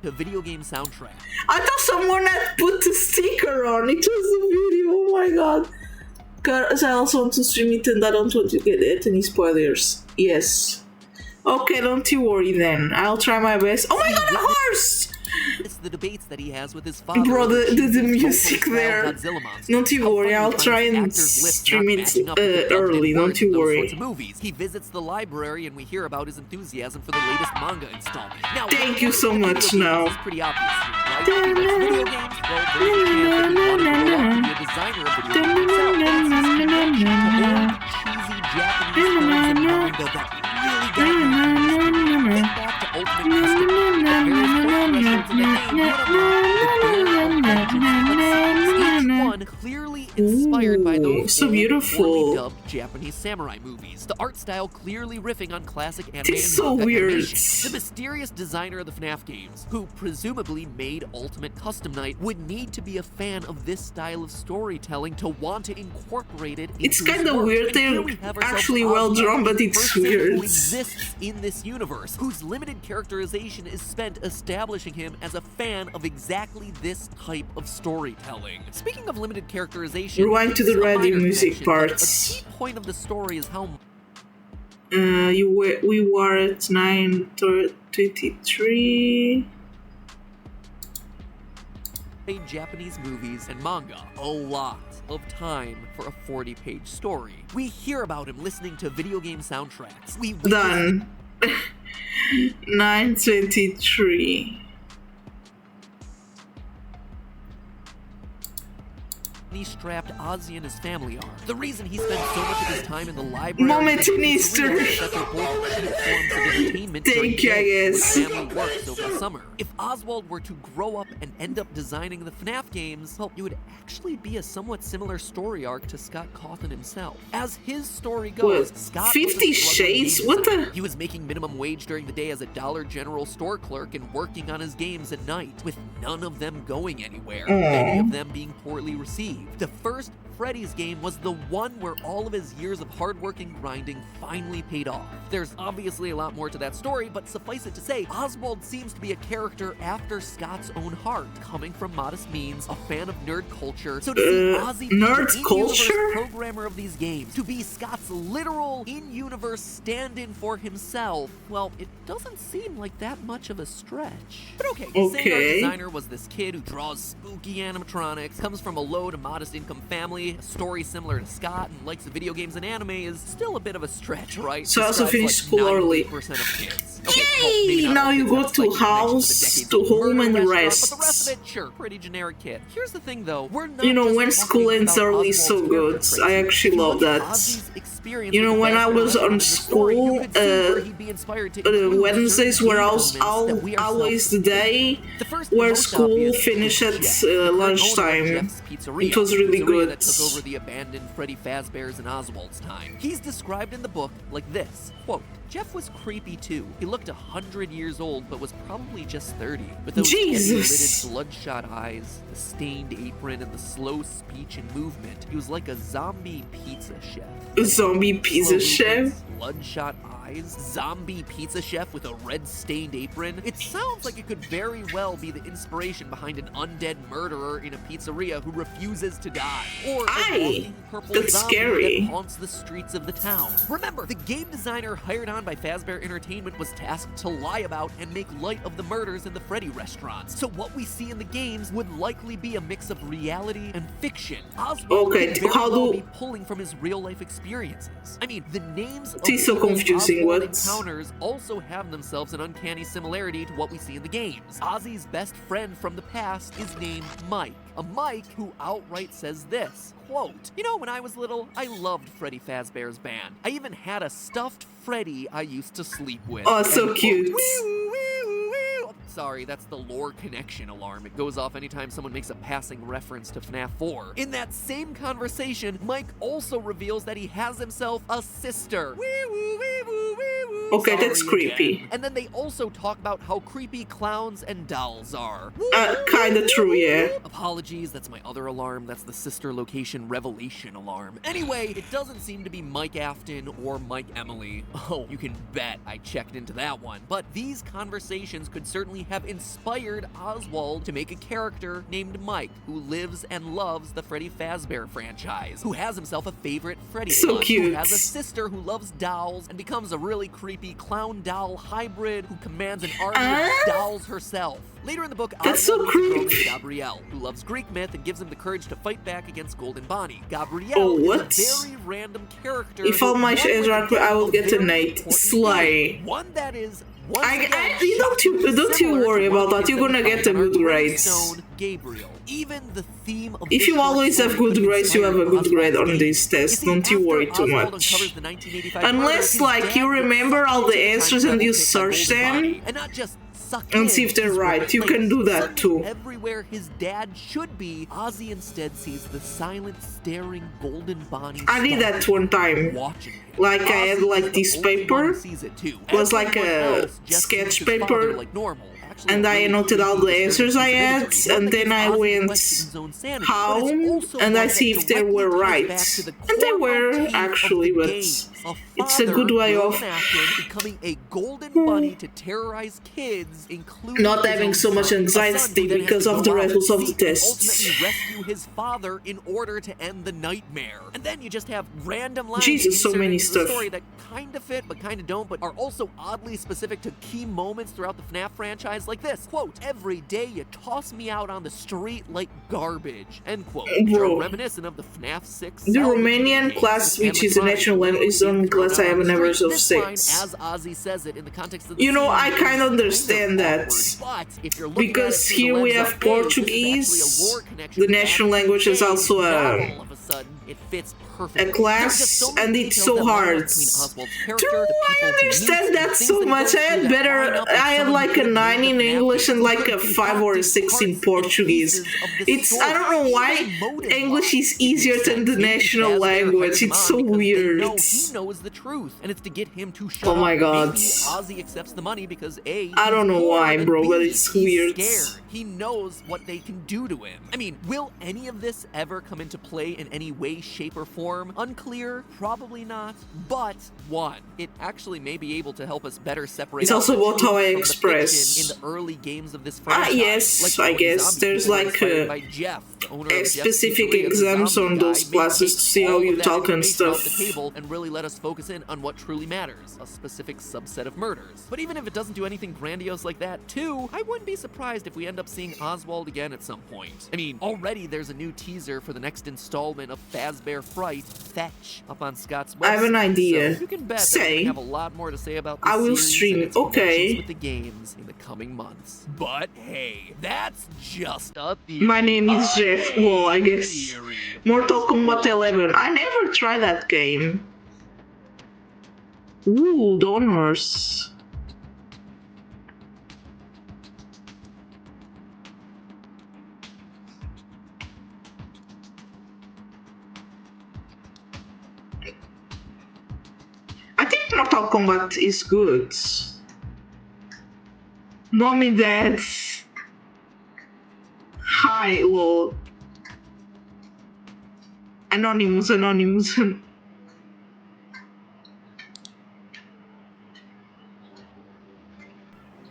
to video game soundtrack. I thought someone had put the sticker on. It was a video. Oh my god. Because I also want to stream it and I don't want to get any spoilers. Yes. Okay, don't you worry then. I'll try my best. Oh my god, a horse! It's the debates that he has with his father. Bro, over the choosing music total there. Godzilla monster. Don't you How worry, funny I'll he try finds and actors' lips stream not it matching up with the dubbed early, in don't words you in those worry. sorts of movies. He visits the library and we hear about his enthusiasm for the latest manga installment. Now, Thank you so video much games now. is pretty obvious here, right? If he likes video games, well, there's a chance that he wanted to grow up to be a designer of video games himself. But it's his connection to old, cheesy Japanese films and manga that really got me into this movie. Think back to Ultimate Custom, the various point thresholds in the game would unlock the Bear of Vengeance cutscenes, each one clearly inspired by those so old, beautiful. poorly dubbed Japanese samurai movies. The art style clearly riffing on classic anime and It's so manga weird. animation. The mysterious designer of the FNAF games, who presumably made Ultimate Custom Night, would need to be a fan of this style of storytelling to want to incorporate it into It's his kind of work. weird. And here They're we have ourselves actually well Oswald, drawn, but the it's person weird. who exists in this universe, whose limited characterization is spent establishing him as a fan of exactly this type of storytelling. Speaking of limited characterization, Rewind to the it's a radio minor music connection, but parts. a key point of the story is how we were at 9:23. made Japanese movies and manga. A lot of time for a 40-page story. We hear about him listening to video game soundtracks. We Done. 9:23. strapped Ozzy and his family are. The reason he spends so much of his time in the library Moment and in the Easter. pizzeria is that they're both cheap forms of entertainment during Thank you, I the day guess. when family works over the summer. If Oswald were to grow up and end up designing the FNAF games, well, it would actually be a somewhat similar story arc to Scott Cawthon himself. As his story goes, What? Scott 50 was a struggling Shades? game What the- designer. He was making minimum wage during the day as a Dollar General store clerk and working on his games at night, with none of them going anywhere, many of them being poorly received. The first Freddy's game was the one where all of his years of hard work and grinding finally paid off. There's obviously a lot more to that story, but suffice it to say, Oswald seems to be a character after Scott's own heart, coming from modest means, a fan of nerd culture. So to see Ozzy be nerd the in-universe culture? programmer of these games, to be Scott's literal in-universe stand-in for himself, well, it doesn't seem like that much of a stretch. But okay, saying our designer was this kid who draws spooky animatronics, comes from a low to modest income family, a story similar to Scott, and likes video games and anime is still a bit of a stretch, right? So I also Describes finished school early. 98% of kids. Okay, well, maybe Yay! not Now all you kids go have to psychic house, connections to with the home decades and of murder rest. But the rest of it, sure, pretty generic kid. Here's the thing though, we're not You know, just when school talking ends about early is so Oswald's good. character I traits. actually If you love look at that. Ozzy's experience You know, with the when I Fazbear was restaurant on in the story, you school, could see where he'd be inspired to include Wednesdays certain were game always, elements that we ourselves always the day The first and where most school obvious finished is at Jeff, the current owner of lunchtime. Jeff's Pizzeria, It was really the pizzeria good. that took over the abandoned Freddy Fazbear's in Oswald's time. He's described in the book like this, quote, Jeff was creepy too. He looked 100 years old, but was probably just 30. With those Jesus. heavy-lidded, bloodshot eyes, the stained apron, and the slow speech and movement, he was like a zombie pizza chef. A zombie pizza Slow chef? movements, bloodshot eyes, zombie pizza chef with a red-stained apron. It sounds like it could very well be the inspiration behind an undead murderer in a pizzeria who refuses to die, or a walking purple that's zombie scary. that haunts the streets of the town. Remember, the game designer hired on by Fazbear Entertainment was tasked to lie about and make light of the murders in the Freddy restaurants. So what we see in the games would likely be a mix of reality and fiction. Oswald could very well be pulling from his real-life experiences. I mean, the names of It's so people confusing, Oswald what? encounters also have themselves an uncanny similarity to what we see in the games. Ozzy's best friend from the past is named Mike. A Mike who outright says this, quote, you know, when I was little, I loved Freddy Fazbear's band. I even had a stuffed Freddy I used to sleep with. Oh, so End quote. cute. Wee-woo, wee-woo, wee-woo. Sorry, that's the lore connection alarm. It goes off anytime someone makes a passing reference to FNAF 4. In that same conversation, Mike also reveals that he has himself a sister. Wee-woo, wee-woo, wee-woo. Okay, that's Sorry creepy. again. And then they also talk about how creepy clowns and dolls are. Kinda true, yeah. Apologies, that's my other alarm. That's the sister location revelation alarm. Anyway, it doesn't seem to be Mike Afton or Mike Emily. Oh, you can bet I checked into that one. But these conversations could certainly have inspired Oswald to make a character named Mike, who lives and loves the Freddy Fazbear franchise, who has himself a favorite Freddy So plush, cute. who has a sister who loves dolls and becomes a really creepy clown doll hybrid who commands an army of dolls herself. Later in the book, That's so Oswald meets a girl named creepy. Gabrielle, who loves Greek myth and gives him the courage to fight back against Golden Bonnie. Gabrielle Oh, what? is a very random character. If all my but one shares with, are again, I will a get a very Nate. important Slay. name. One that is once again You don't you similar worry to about one that. You're we gonna get a find on our good grades. gravestone, Gabriel. Even the theme of If this you short always have story good could grades, you have a inspire good grade on Oswald's this name. test. You see, Don't you after worry too Oswald much. uncovers the 1985 murder, Unless, his like, dad you gets remember all sucked the into time answers and travel you pit by search Golden them. Bonnie. And not just sucked And in, see if they're he's right. You can do that replaced. too. Suddenly, everywhere his dad should be, Ozzy instead sees the silent, staring Golden Bonnie I did that one time. watching him. Like, I had, Ozzy like, is the this only one paper. who sees it too. Was like Everyone a else just sketch sees his father paper. like normal. Actually, And a I really noted all the creepy answers I had, imagery. One and that then gives I Ozzy went questions his own sanity, how, but it's also and I one see that if they directly were ties right. back to the And they core were, motif actually, of the but games. it's a good way of becoming a golden bunny to terrorize kids, including not his having own so much son. A anxiety son who then has because to of go the out results and of the seek and tests. ultimately rescue his father in order to end the nightmare. And then you just have random lines Jesus, so inserted many into the stuff. story that kind of fit but kind of don't, but are also oddly specific to key moments throughout the FNAF franchise, like this quote: "Every day you toss me out on the street like garbage," end quote. Bro. Reminiscent of the FNAF 6 The Romanian games, class, with which is a animatronics national language, is the only thrown class out I have on the never street. of This line, six. as Ozzy says it in the context of the You know, scene, I kind of is understand that. awkward, but if you're looking Because at it through here the we lens have of games, Portuguese. this is actually a lore connection The to national that language is game. also Now, a all of a sudden, it fits perfectly. class, There are just so many and it's details so that line up hard. between Oswald's True, character, the I people he meets, understand and that things so he much. goes I had through that better. line up with I had someone like who a could've 9 made in the FNAF English and games. like a 5 or a 6 in Portuguese. I don't know why English is easier than the national language. It's so weird. He knows the truth, and it's to get him to shut Oh my up. God. Maybe Ozzy accepts the money because A, I don't know he's why, bored, and bro, B, but it's he's weird. scared. He knows what they can do to him. I mean, will any of this ever come into play in any way, shape, or form? Unclear, probably not. But one, it actually may be able to help us better separate. It's out also the what truth how I from the express. fiction in the early games of this franchise. Yes, Like I guess zombie there's people like inspired by Jeff, the owner of Jeff's specific Pizzeria, the exams zombie on those guy, maybe classes to take see how all you of that talk and information off stuff. the table and really let us focus in on what truly matters, a specific subset of murders. But even if it doesn't do anything grandiose like that, too, I wouldn't be surprised if we end up seeing Oswald again at some point. I mean, already there's a new teaser for the next installment of Fazbear Fright, Fetch, up on Scott's website. I have an idea. So you can bet that Say, we have a lot more to say about this I will series stream and it. its Okay. connections with the games in the coming months. But hey, that's just a theory. My name is Jeff. Well, I guess. Mortal Kombat 11. I never tried that game. Ooh, donors. I think Mortal Kombat is good. Mommy, Dad. Hi, well. Anonymous.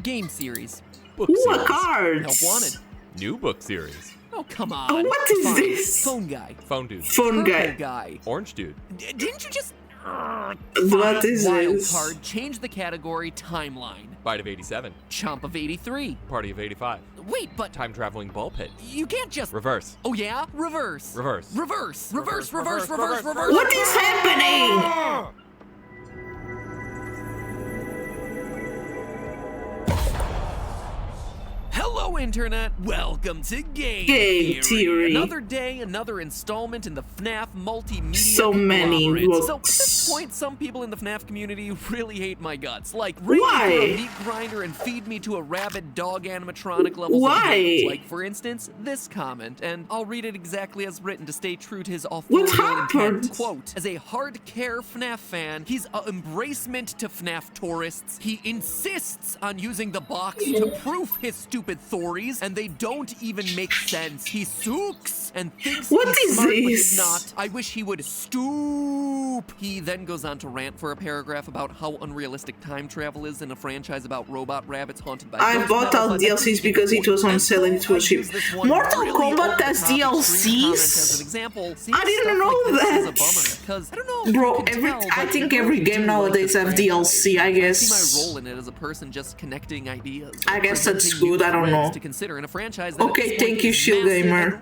Game series. Book Ooh, series. a card. Help wanted. New book series. Oh, come on. Oh, what is Fine. this? Phone guy. Phone dude. Phone Purple guy. guy. Orange dude. Didn't you just... What is Wild this? card. Change the category. Timeline. Bite of 87. Chomp of 83. Party of 85. Wait, but Time traveling ball pit. you can't just... Reverse. Oh, yeah? Reverse. Reverse. Reverse. Reverse. Reverse, Reverse. reverse, Reverse. reverse, Reverse. What is happening? Hello, Internet! Welcome to Game Theory. Another day, another installment in the FNAF multimedia So many conglomerate. So, at books. this point, some people in the FNAF community really hate my guts. Like, Why? raid me for a meat grinder and feed me to a rabid dog animatronic levels Why? of hate. Like, for instance, this comment, and I'll read it exactly as written to stay true to his What authorial happened? intent. Quote, as a hard-care FNAF fan, he's a embracement to FNAF tourists. He insists on using the box to proof his stupid stories, and they don't even make sense. He sooks and thinks What he's is smart, but this? he's not. I wish he would stoop. He then goes on to rant for a paragraph about how unrealistic time travel is in a franchise about robot rabbits haunted by I ghost bought metal, all but DLCs because it was on and sale and it so was I cheap. use this one Mortal really Kombat over-the-top has extreme comment DLCs? as an example. Seeing I didn't stuff know like this is a that. bummer, 'cause I don't know if Bro, you can tell, I but think I every really game do nowadays like have this DLC, I I guess. see my role in it as a person just connecting ideas. I guess that's presenting good, new I don't threads know. to consider in a franchise that Okay, thank you, Shield Gamer.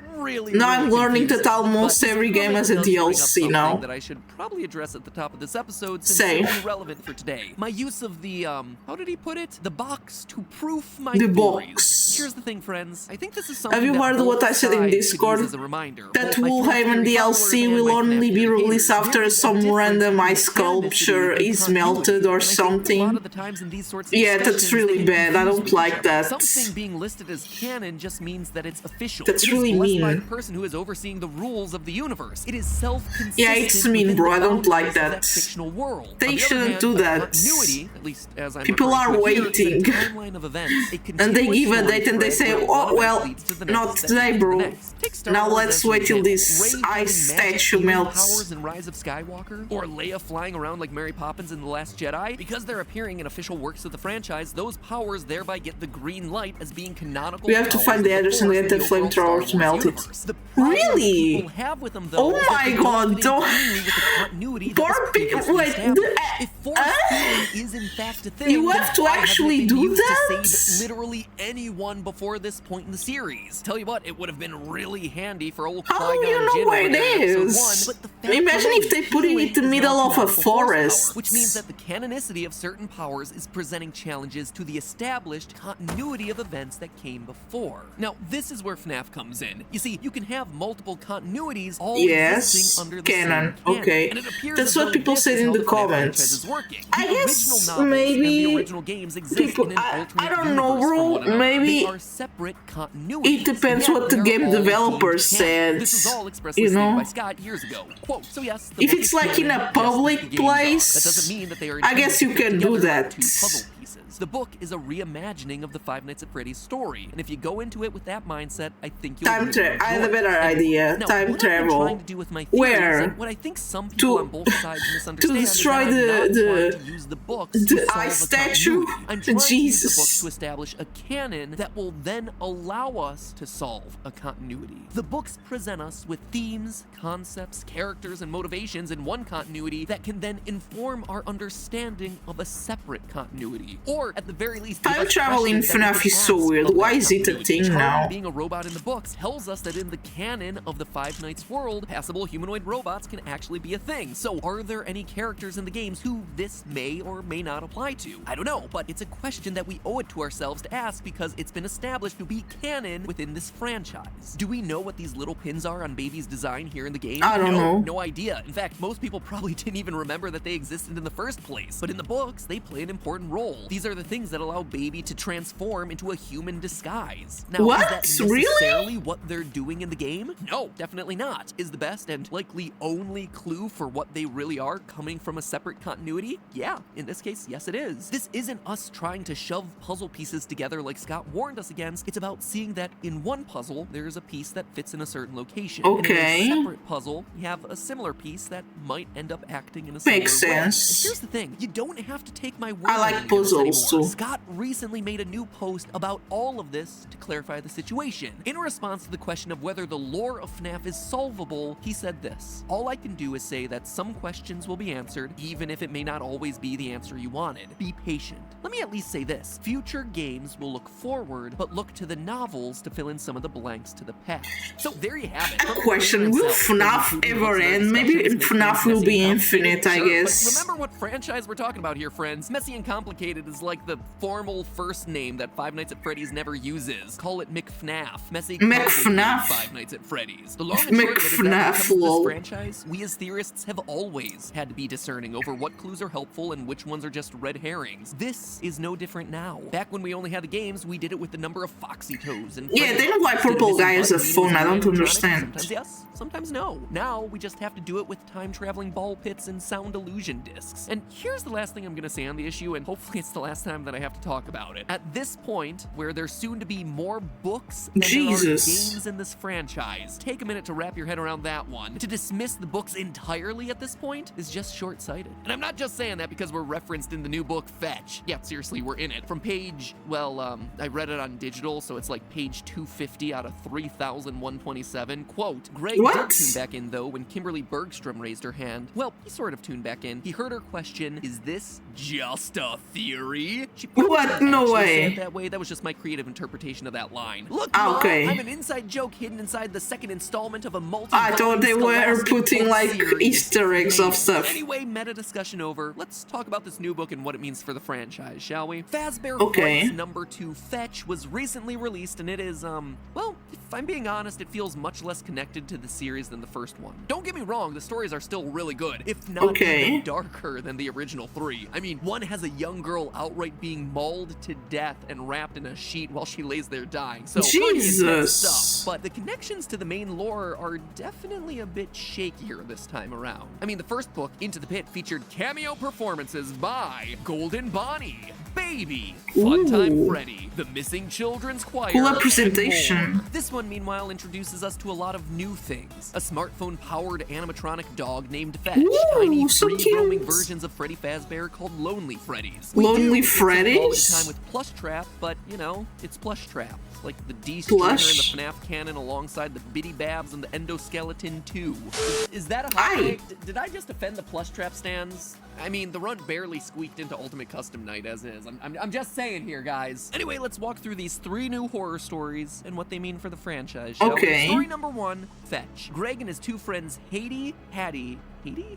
Now I'm learning that almost every game has a DLC now. That I should probably address at the top of this episode since Same. it's relevant for today. My use of the how did he put it? The box to proof my The theories. box. Here's the thing, friends. I think this is something Have you heard what I said in Discord? as a reminder. That My Woolhaven FNAF DLC theory will followers and only my be FNAF released haters, after there's a some difference random between ice sculpture canonicity and is continuity. melted or And I think a lot something. of the times in these sorts of Yeah, that's discussions, really they bad. I confuse don't each like other. that. Something being listed as canon just means that it's official. That's It is really blessed by mean. the person who is overseeing the rules of the universe. It is self-consistent. Yeah, it's mean, within bro. the I don't like boundaries of that. fictional world. They On the other shouldn't hand, do a that. continuity, at least as I'm People referring are to it here, is a waiting. timeline of events, a And they continuous give a story date and they thread say, where one oh, event well, leads to the next, not that today, leads to the bro. next. Take Star Now Wars let's as an wait till example. this Rey ice having magic statue healing melts. powers in Rise of Skywalker, or Leia flying around like Mary Poppins in The Last Jedi. Because they're appearing in official works of the franchise, those powers thereby get the green light as being canonical. We have to powers find the of address and Force get in the overall Star flamethrowers Wars melted. universe. The problem Really? people have with them, though, Oh is that my they don't god, fit in don't... cleanly with the continuity that Poor was people, previously wait, established. If Force healing is in fact a thing, You then have to why hasn't actually it been do used that? to save literally anyone before this point in the series? Tell you what, it would have been really handy for old How do Qui-Gon you know Jinn where over it there in episode is? 1, but the fact Imagine if remains, they put it in healing the is middle now of a canonical Force forest. power, which means that the canonicity of certain powers is presenting challenges to the established continuity of events that came before. Now, this is where FNAF comes in. You see, you can have multiple continuities all Yes, existing under the canon. same canon. Okay. And it appears That's as what though people this said is in how the FNAF franchise comments. is working. I The guess original novels and maybe the original games exist people- in an alternate I don't universe know, from bro. one another. Maybe They are separate continuities. it depends Yet what the they're game all developer deemed canon. said, This was all expressly you stated know? by Scott years ago. Quote, so yes, the If book it's is like in canon, a just as public the games are. place, That doesn't mean that they are I guess you intended to can do put together that. two puzzle pieces. The book is a reimagining of the Five Nights at Freddy's story, and if you go into it with that mindset, I think you'll Time really travel. I have a enjoy it. better And idea. now, Time what I've been travel. trying to do with my theories, Where? and what I think some people on both sides misunderstand destroy is that I'm not the trying to use the books to the solve ice a statue? continuity. I'm trying to use the books Jesus. to establish a canon that will then allow us to solve a continuity. The books present us with themes, concepts, characters, and motivations in one continuity that can then inform our understanding of a separate continuity. Or, at the very least, give Time us travel in questions that we FNAF can is so ask weird. of Why that is it a continuity. thing Charlie now? being a robot in the books tells us that in the canon of the Five Nights world, passable humanoid robots can actually be a thing. So are there any characters in the games who this may or may not apply to? I don't know, but it's a question that we owe it to ourselves to ask because it's been established to be canon within this franchise. Do we know what these little pins are on Baby's design here in the game? I don't know. No idea. In fact, most people probably didn't even remember that they existed in the first place. But in the books, they play an important role. These are the things that allow Baby to transform into a human disguise. Now, What? is that Really? necessarily what they're doing in the game? No, definitely not. Is the best and likely only clue for what they really are coming from a separate continuity? Yeah, in this case, yes it is. This isn't us trying to shove puzzle pieces together like Scott warned us against. It's about seeing that in one puzzle, there's a piece that fits in a certain location. Okay. And in a separate puzzle, you have a similar piece that might end up acting in a similar Makes way. sense. And here's the thing, you don't have to take my word I like on any of this puzzles, anymore. too. Scott recently made a new post about all of this to clarify the situation. In response to the question of whether the lore of FNAF is solvable, he said this: all I can do is say that some questions will be answered, even if it may not always be the answer you wanted. Be patient. Let me at least say this: future games will look forward, but look to the novels to fill in some of the blanks to the past. So there you have it. A question, will FNAF ever end? Maybe FNAF will be infinite, I guess. But remember what franchise we're talking about here, friends. Messy and Complicated is like the formal first name that Five Nights at Freddy's never uses. Call it McFNAF. Messy McFNAF. Five Nights at Freddy's. The long and short of it is that when it McFNAF, comes to lol. this franchise, we as theorists have always had to be discerning over what clues are helpful and which ones are just red herrings. This is no different now. Back when we only had the games, we did it with the number of Foxy Toes and Yeah, Freddy. then why Did Purple Missing Guy has a Button mean phone? it was I don't animatronic? understand. Sometimes yes, sometimes no. Now we just have to do it with time-traveling ball pits and sound illusion discs. And here's the last thing I'm gonna say on the issue, and hopefully it's the last time that I have to talk about it. At this point, where there's soon to be more books than there are Jesus. games in this franchise, take a minute to wrap your head around that one. To dismiss the books entirely at this point is just short-sighted. And I'm not just saying that because we're referenced in the new book Fetch. Yeah, seriously, we're in it. From page, I read it on digital, so it's like page 250 out of 3,127. Quote, Greg What? did tune back in though when Kimberly Bergstrom raised her hand. Well, he sort of tuned back in. He heard her question, is this just a theory? See? She probably What? didn't No actually way. say it that way. That was just my creative interpretation of that line. Look, Okay. Mom, I'm an inside joke hidden inside the second installment of a multi I thought they were putting like Easter eggs of stuff. Anyway, meta discussion over. Let's talk about this new book and what it means for the franchise, shall we? Fazbear Okay. Frights #2 Fetch was recently released, and it is, well, if I'm being honest, it feels much less connected to the series than the first one. Don't get me wrong, the stories are still really good, if not even darker than the original 3. I mean, one has a young girl outright being mauled to death and wrapped in a sheet while she lays there dying. So pretty intense stuff. But the connections to the main lore are definitely a bit shakier this time around. I mean, the first book, Into the Pit, featured cameo performances by Golden Bonnie, Baby, Funtime Freddy, The Missing Children's Choir, Cool and representation. more. This one, meanwhile, introduces us to a lot of new things. A smartphone-powered animatronic dog named Fetch, tiny so free-roaming cute. versions of Freddy Fazbear called Lonely Freddies. Lonely Get some quality Freddies? time with Plush Trap, but, you know, it's Plush Trap. Like the D-Stringer in the Plush? FNAF canon alongside the Bitty Babs and the Endoskeleton 2. Is that a hot take? Did I just offend the Plush Trap stands? I mean, the run barely squeaked into Ultimate Custom Night as is. I'm just saying here, guys. Anyway, let's walk through these 3 new horror stories and what they mean for the franchise, shall we? Story number 1, Fetch. Greg and his 2 friends, Hattie,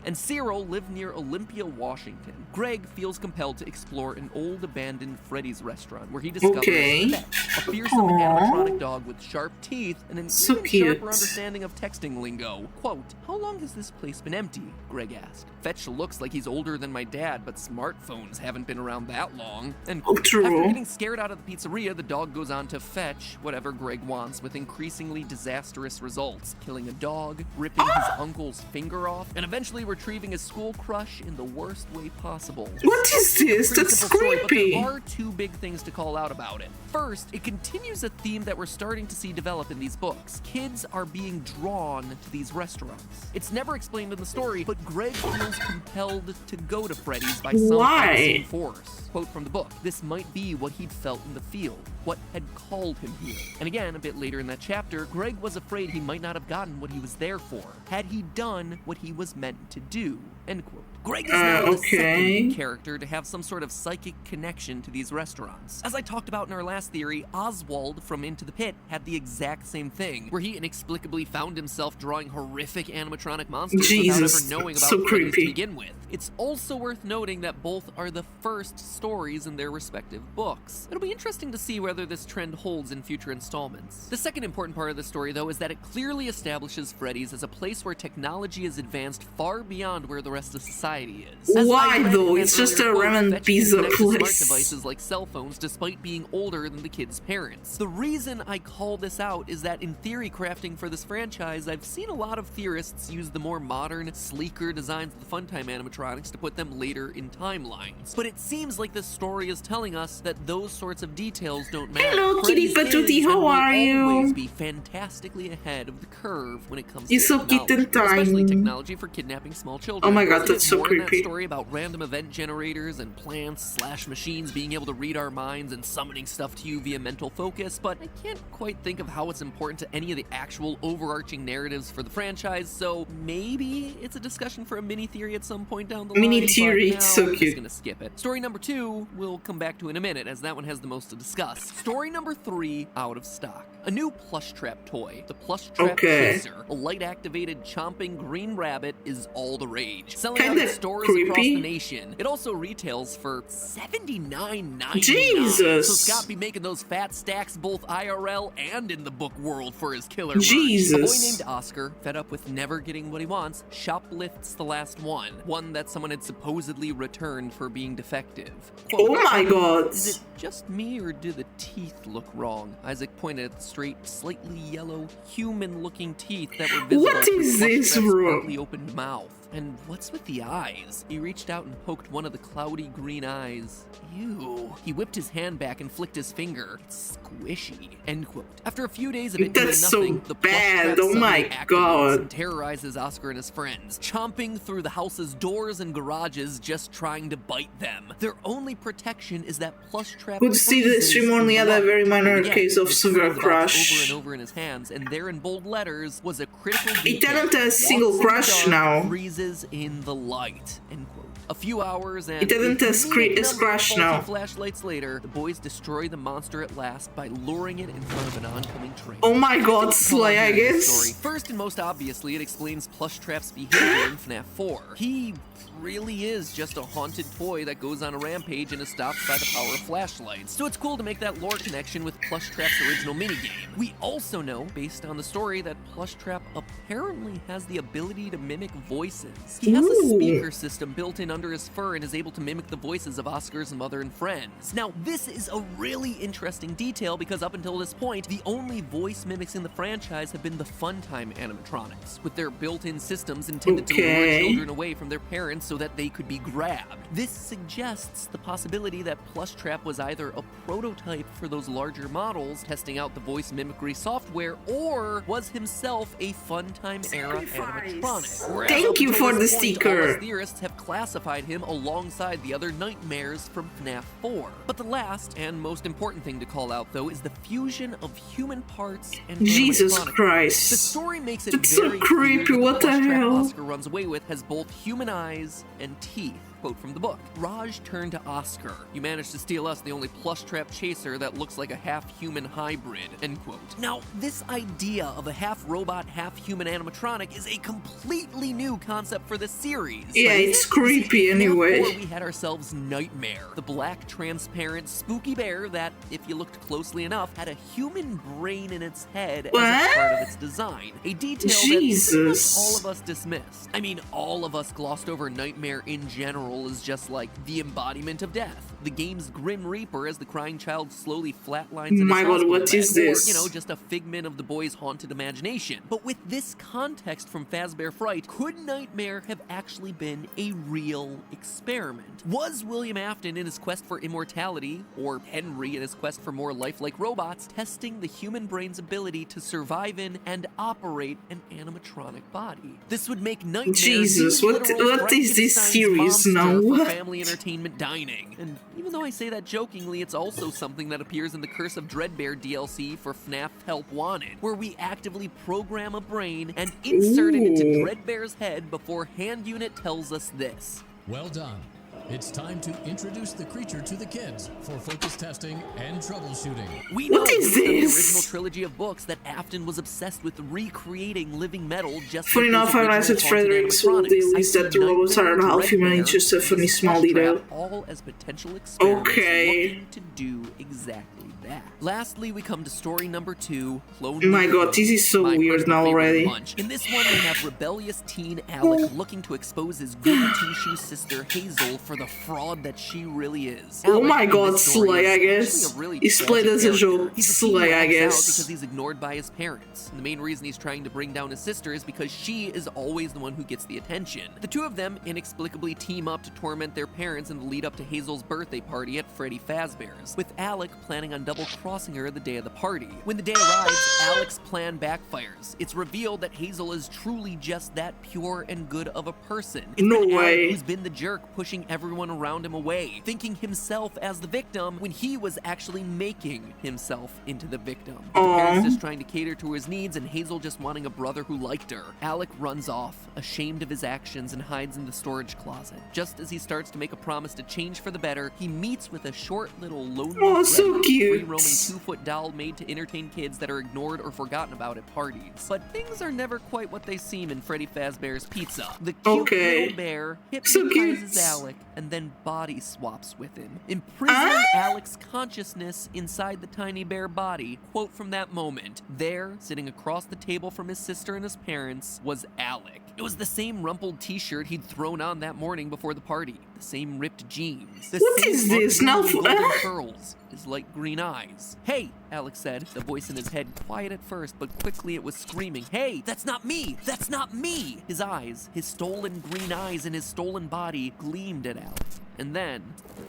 and Cyril live near Olympia, Washington. Greg feels compelled to explore an old abandoned Freddy's restaurant where he discovers Fetch, a fearsome animatronic dog with sharp teeth and an even sharper understanding of texting lingo. Quote, "How long has this place been empty?" Greg asked. "Fetch looks like he's older than my dad, but smartphones haven't been around that long." And after getting scared out of the pizzeria, the dog goes on to fetch whatever Greg wants with increasingly disastrous results, killing a dog, ripping his uncle's finger off, and eventually retrieving his school crush in the worst way possible. What is this? Pretty That's simple story, creepy. but there are 2 big things to call out about it. First, it continues a theme that we're starting to see develop in these books. Kids are being drawn to these restaurants. It's never explained in the story, but Greg feels compelled to go to Freddy's by some unseen force. Quote from the book, "This might be what he'd felt in the field, what had called him here." And again, a bit later in that chapter, Greg was afraid he might not have gotten what he was there for, had he done what he was meant to do. End quote. Greg is now the second character to have some sort of psychic connection to these restaurants. As I talked about in our last theory, Oswald from Into the Pit had the exact same thing, where he inexplicably found himself drawing horrific animatronic monsters without ever knowing about Freddy's to begin with. It's also worth noting that both are the first stories in their respective books. It'll be interesting to see whether this trend holds in future installments. The second important part of the story, though, is that it clearly establishes Freddy's as a place where technology is advanced far beyond where the rest of society is. Why though? It's just a random pizza place. Smart devices like cell phones, despite being older than the kids' parents. The reason I call this out is that in theory crafting for this franchise, I've seen a lot of theorists use the more modern, sleeker designs of the Funtime animatronics to put them later in timelines. But it seems like this story is telling us that those sorts of details don't matter. Hello, Kitty Patootie, how are you? Always be fantastically ahead of the curve when it comes You're to so kitten time. especially technology for kidnapping small children. Oh my god, that's so more in that creepy. story about random event generators and plants/machines being able to read our minds and summoning stuff to you via mental focus, but I can't quite think of how it's important to any of the actual overarching narratives for the franchise, so maybe it's a discussion for a mini theory at some point down the line. Mini theory, but it's so now I'm cute. just gonna skip it. Story number 2 we'll come back to in a minute, as that one has the most to discuss. Story number 3, out of stock. A new Plush Trap toy, the Plush Trap Chaser, a light-activated chomping green rabbit, is all the rage. Selling out in stores across the nation. It also retails for $79.99. Jesus! So Scott be making those fat stacks both IRL and in the book world for his killer merch. Jesus! A boy named Oscar, fed up with never getting what he wants, shoplifts the last one that someone had supposedly returned for being defective. Quote, "Oh my god! Is it just me or do the teeth look wrong?" Isaac pointed at the straight, slightly yellow, human-looking teeth that were visible What is through this, Plush Trap's bro? partly opened mouth. And what's with the eyes? He reached out and poked one of the cloudy green eyes. Ew. He whipped his hand back and flicked his finger. It's squishy. End quote. After a few days of it doing That's so nothing, the Plush bad. Trap Oh my suddenly activates god. and terrorizes Oscar and his friends, chomping through the house's doors and garages just trying to bite them. Their only protection is that Plush Trap Could see the freezes stream only had a blood. very minor Again, case of it severe scrolled crush. over and over in his hands, and there in bold letters was a critical It detail. didn't a single Walks in the crush dark, now. freezes blazes in the light, end quote. A few hours and It didn't a scratch faulty now. flashlights later, the boys destroy the monster at last by luring it in front of an oncoming train. Oh my god, Slay, I guess. First and most obviously, it explains Plushtrap's behavior in FNAF 4. He really is just a haunted toy that goes on a rampage and is stopped by the power of flashlights. So it's cool to make that lore connection with Plushtrap's original minigame. We also know, based on the story, that Plushtrap apparently has the ability to mimic voices. He has a speaker system built in under his fur and is able to mimic the voices of Oscar's mother and friends. Now, this is a really interesting detail because up until this point, the only voice mimics in the franchise have been the Funtime animatronics, with their built-in systems intended to lure children away from their parents so that they could be grabbed. This suggests the possibility that Plushtrap was either a prototype for those larger models, testing out the voice mimicry software, or was himself a Funtime era animatronic. Whereas Thank you for the point, sticker. all us theorists have classified him alongside the other nightmares from FNAF 4. But the last and most important thing to call out, though, is the fusion of human parts and Jesus animatronic. Christ. The story makes it That's very so creepy, clear that what the Plushtrap hell? Oscar runs away with has both human eyes and teeth. Quote from the book. Raj turned to Oscar. You managed to steal us the only Plushtrap chaser that looks like a half-human hybrid, end quote. Now, this idea of a half-robot, half-human animatronic is a completely new concept for the series. Yeah, it's creepy anyway. Before we had ourselves Nightmare, the black, transparent, spooky bear that, if you looked closely enough, had a human brain in its head as a part of its design. A detail that pretty much all of us dismissed. I mean, all of us glossed over Nightmare in general is just like the embodiment of death. The game's Grim Reaper as the crying child slowly flatlines in My his god, hospital what is bed, this? Or, you know, just a figment of the boy's haunted imagination. But with this context from Fazbear Fright, could Nightmare have actually been a real experiment? Was William Afton in his quest for immortality, or Henry in his quest for more lifelike robots, testing the human brain's ability to survive in and operate an animatronic body? This would make Nightmare Jesus, the what literal is this Frankenstein's series monster now? for family entertainment dining. And even though I say that jokingly, it's also something that appears in the Curse of Dreadbear DLC for FNAF Help Wanted, where we actively program a brain and insert it into Dreadbear's head before Hand Unit tells us this. Well done. It's time to introduce the creature to the kids for focus testing and troubleshooting. We know What is from the this? original trilogy of books that Afton was obsessed with recreating living metal just Funny like enough, those I realized that original Frederick's haunted will animatronics. deal is that the robots are Nightmare, half human, Dreadbear, it's just a funny and small Plushtrap detail. all as potential experiments Okay. looking to do exactly that. Lastly, we come to story number 2, Clone My Number god, this is so my weird personal now favorite of the already. bunch. In this one, we have rebellious teen Alec looking to expose his goody two-shoes sister Hazel for the fraud that she really is. Oh Alec my in god, this story Slay, is I actually guess. a really He's played tragic as a character. joke. He's a teen Slay, who I acts out guess. because he's ignored by his parents. And the main reason he's trying to bring down his sister is because she is always the one who gets the attention. The two of them inexplicably team up to torment their parents in the lead up to Hazel's birthday party at Freddy Fazbear's, with Alec planning on double-crossing her the day of the party. When the day arrives, Alec's plan backfires. It's revealed that Hazel is truly just that pure and good of a person. It's No been Alec way. who's been the jerk pushing everyone around him away, thinking himself as the victim when he was actually making himself into the victim. With the parents just trying to cater to his needs and Hazel just wanting a brother who liked her. Alec runs off, ashamed of his actions, and hides in the storage closet. Just as he starts to make a promise to change for the better, he meets with a short little lonely Oh, so Freddy, cute. free-roaming 2-foot doll made to entertain kids that are ignored or forgotten about at parties. But things are never quite what they seem in Freddy Fazbear's Pizza. The cute little bear hypnotizes Alec and then body swaps with him, imprisoning Alec's consciousness inside the tiny bear body. Quote from that moment, there, sitting across the table from his sister and his parents, was Alec. It was the same rumpled t-shirt he'd thrown on that morning before the party, the same ripped jeans, the What same is this? Now golden curls, his light green eyes. Hey, Alex said, the voice in his head quiet at first, but quickly it was screaming, hey, that's not me! That's not me! His eyes, his stolen green eyes and his stolen body gleamed at Alec. And then,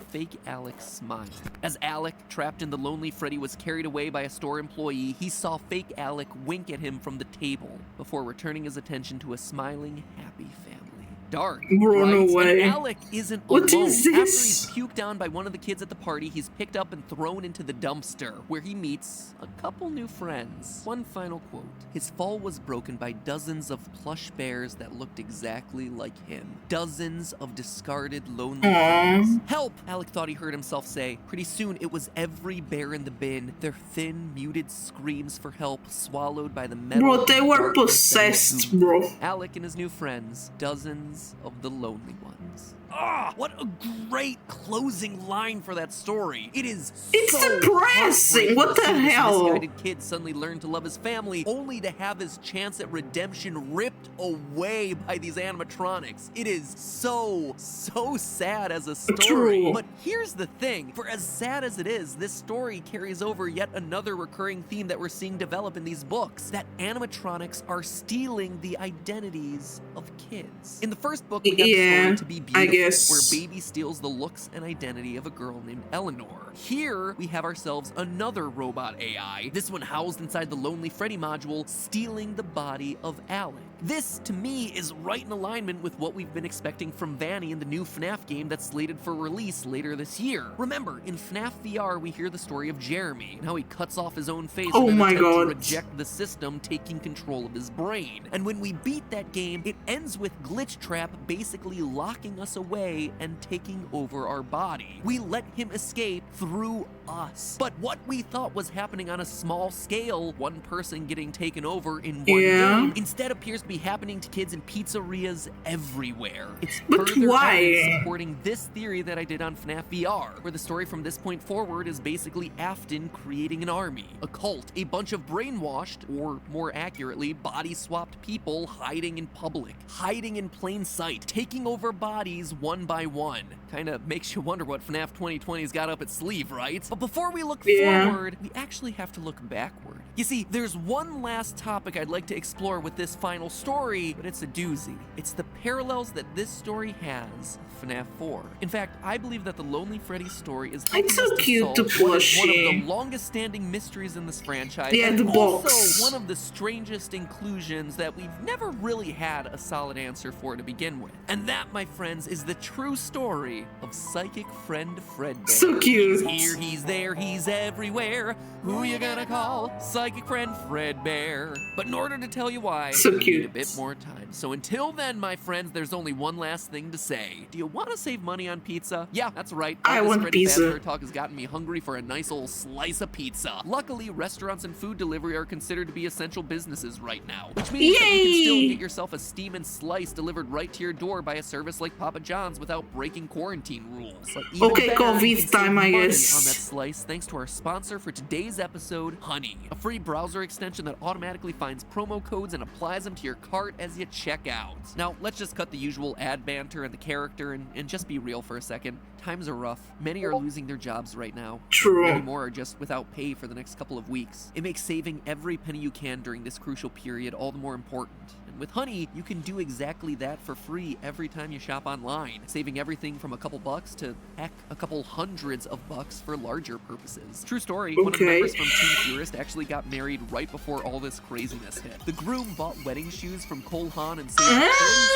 fake Alec smiled. As Alec, trapped in the lonely Freddy, was carried away by a store employee, he saw fake Alec wink at him from the table before returning his attention to a smiling, happy family. dark. Bro, right? no way. And Alec isn't What alone. is After this? he's puked on by one of the kids at the party, he's picked up and thrown into the dumpster, where he meets a couple new friends. One final quote. His fall was broken by dozens of plush bears that looked exactly like him. Dozens of discarded, lonely bears. Help! Alec thought he heard himself say. Pretty soon, it was every bear in the bin, their thin, muted screams for help swallowed by the metal. Bro, they were darkness that possessed, ensued. bro. Alec and his new friends, dozens of the lonely ones. Ah, what a great closing line for that story. It is It's so depressing. What the heartbreaking to see hell? this misguided kid suddenly learn to love his family, only to have his chance at redemption ripped away by these animatronics. It is so sad as a story. True. But here's the thing. For as sad as it is, this story carries over yet another recurring theme that we're seeing develop in these books. That animatronics are stealing the identities of kids. In the first book, we got the story To Be Beautiful, where Baby steals the looks and identity of a girl named Eleanor. Here, we have ourselves another robot AI, this one housed inside the Lonely Freddy module, stealing the body of Alec. This, to me, is right in alignment with what we've been expecting from Vanny in the new FNAF game that's slated for release later this year. Remember, in FNAF VR, we hear the story of Jeremy, and how he cuts off his own face in an attempt to reject the system taking control of his brain. And when we beat that game, it ends with Glitch Trap basically locking us away and taking over our body. We let him escape through us. But what we thought was happening on a small scale, one person getting taken over in one game, instead appears to be happening to kids in pizzerias everywhere. It's further evidence supporting this theory that I did on FNAF VR, where the story from this point forward is basically Afton creating an army, a cult, a bunch of brainwashed, or more accurately, body-swapped people hiding in public, hiding in plain sight, taking over bodies one by one. Kinda makes you wonder what FNAF 2020's got up its sleeve, right? But before we look forward, we actually have to look backward. You see, there's one last topic I'd like to explore with this final story, but it's a doozy. It's the parallels that this story has with FNAF 4. In fact, I believe that the Lonely Freddy story is so cute to one of plushie. the longest-standing mysteries in this franchise, Yeah, and the also box. one of the strangest inclusions that we've never really had a solid answer for to begin with. And that, my friends, is the true story of Psychic Friend Fredbear. So cute. He's here, he's there, he's everywhere. Who you gonna call? Psychic Friend Fredbear. But in order to tell you why, we need a bit more time. So until then, my friends, there's only one last thing to say. Do you want to save money on pizza? Yeah, that's right. I want Freddy pizza. Fazbear talk has gotten me hungry for a nice old slice of pizza. Luckily, restaurants and food delivery are considered to be essential businesses right now, which means that you can still get yourself a steam and slice delivered right to your door by a service like Papa John's without breaking quarantine rules. But even Okay, better, you COVID can time, save I money guess. on that slice thanks to our sponsor for today's episode, Honey, a free browser extension that automatically finds promo codes and applies them to your cart as you check out. Now, let's just cut the usual ad banter and the character and just be real for a second. Times are rough. Many are losing their jobs right now. True. Many more are just without pay for the next couple of weeks. It makes saving every penny you can during this crucial period all the more important. And with Honey, you can do exactly that for free every time you shop online, saving everything from a couple bucks to, heck, a couple hundreds of bucks for larger purposes. True story, one of the members from Team Purist actually got married right before all this craziness hit. The groom bought wedding shoes from Cole Haan and saved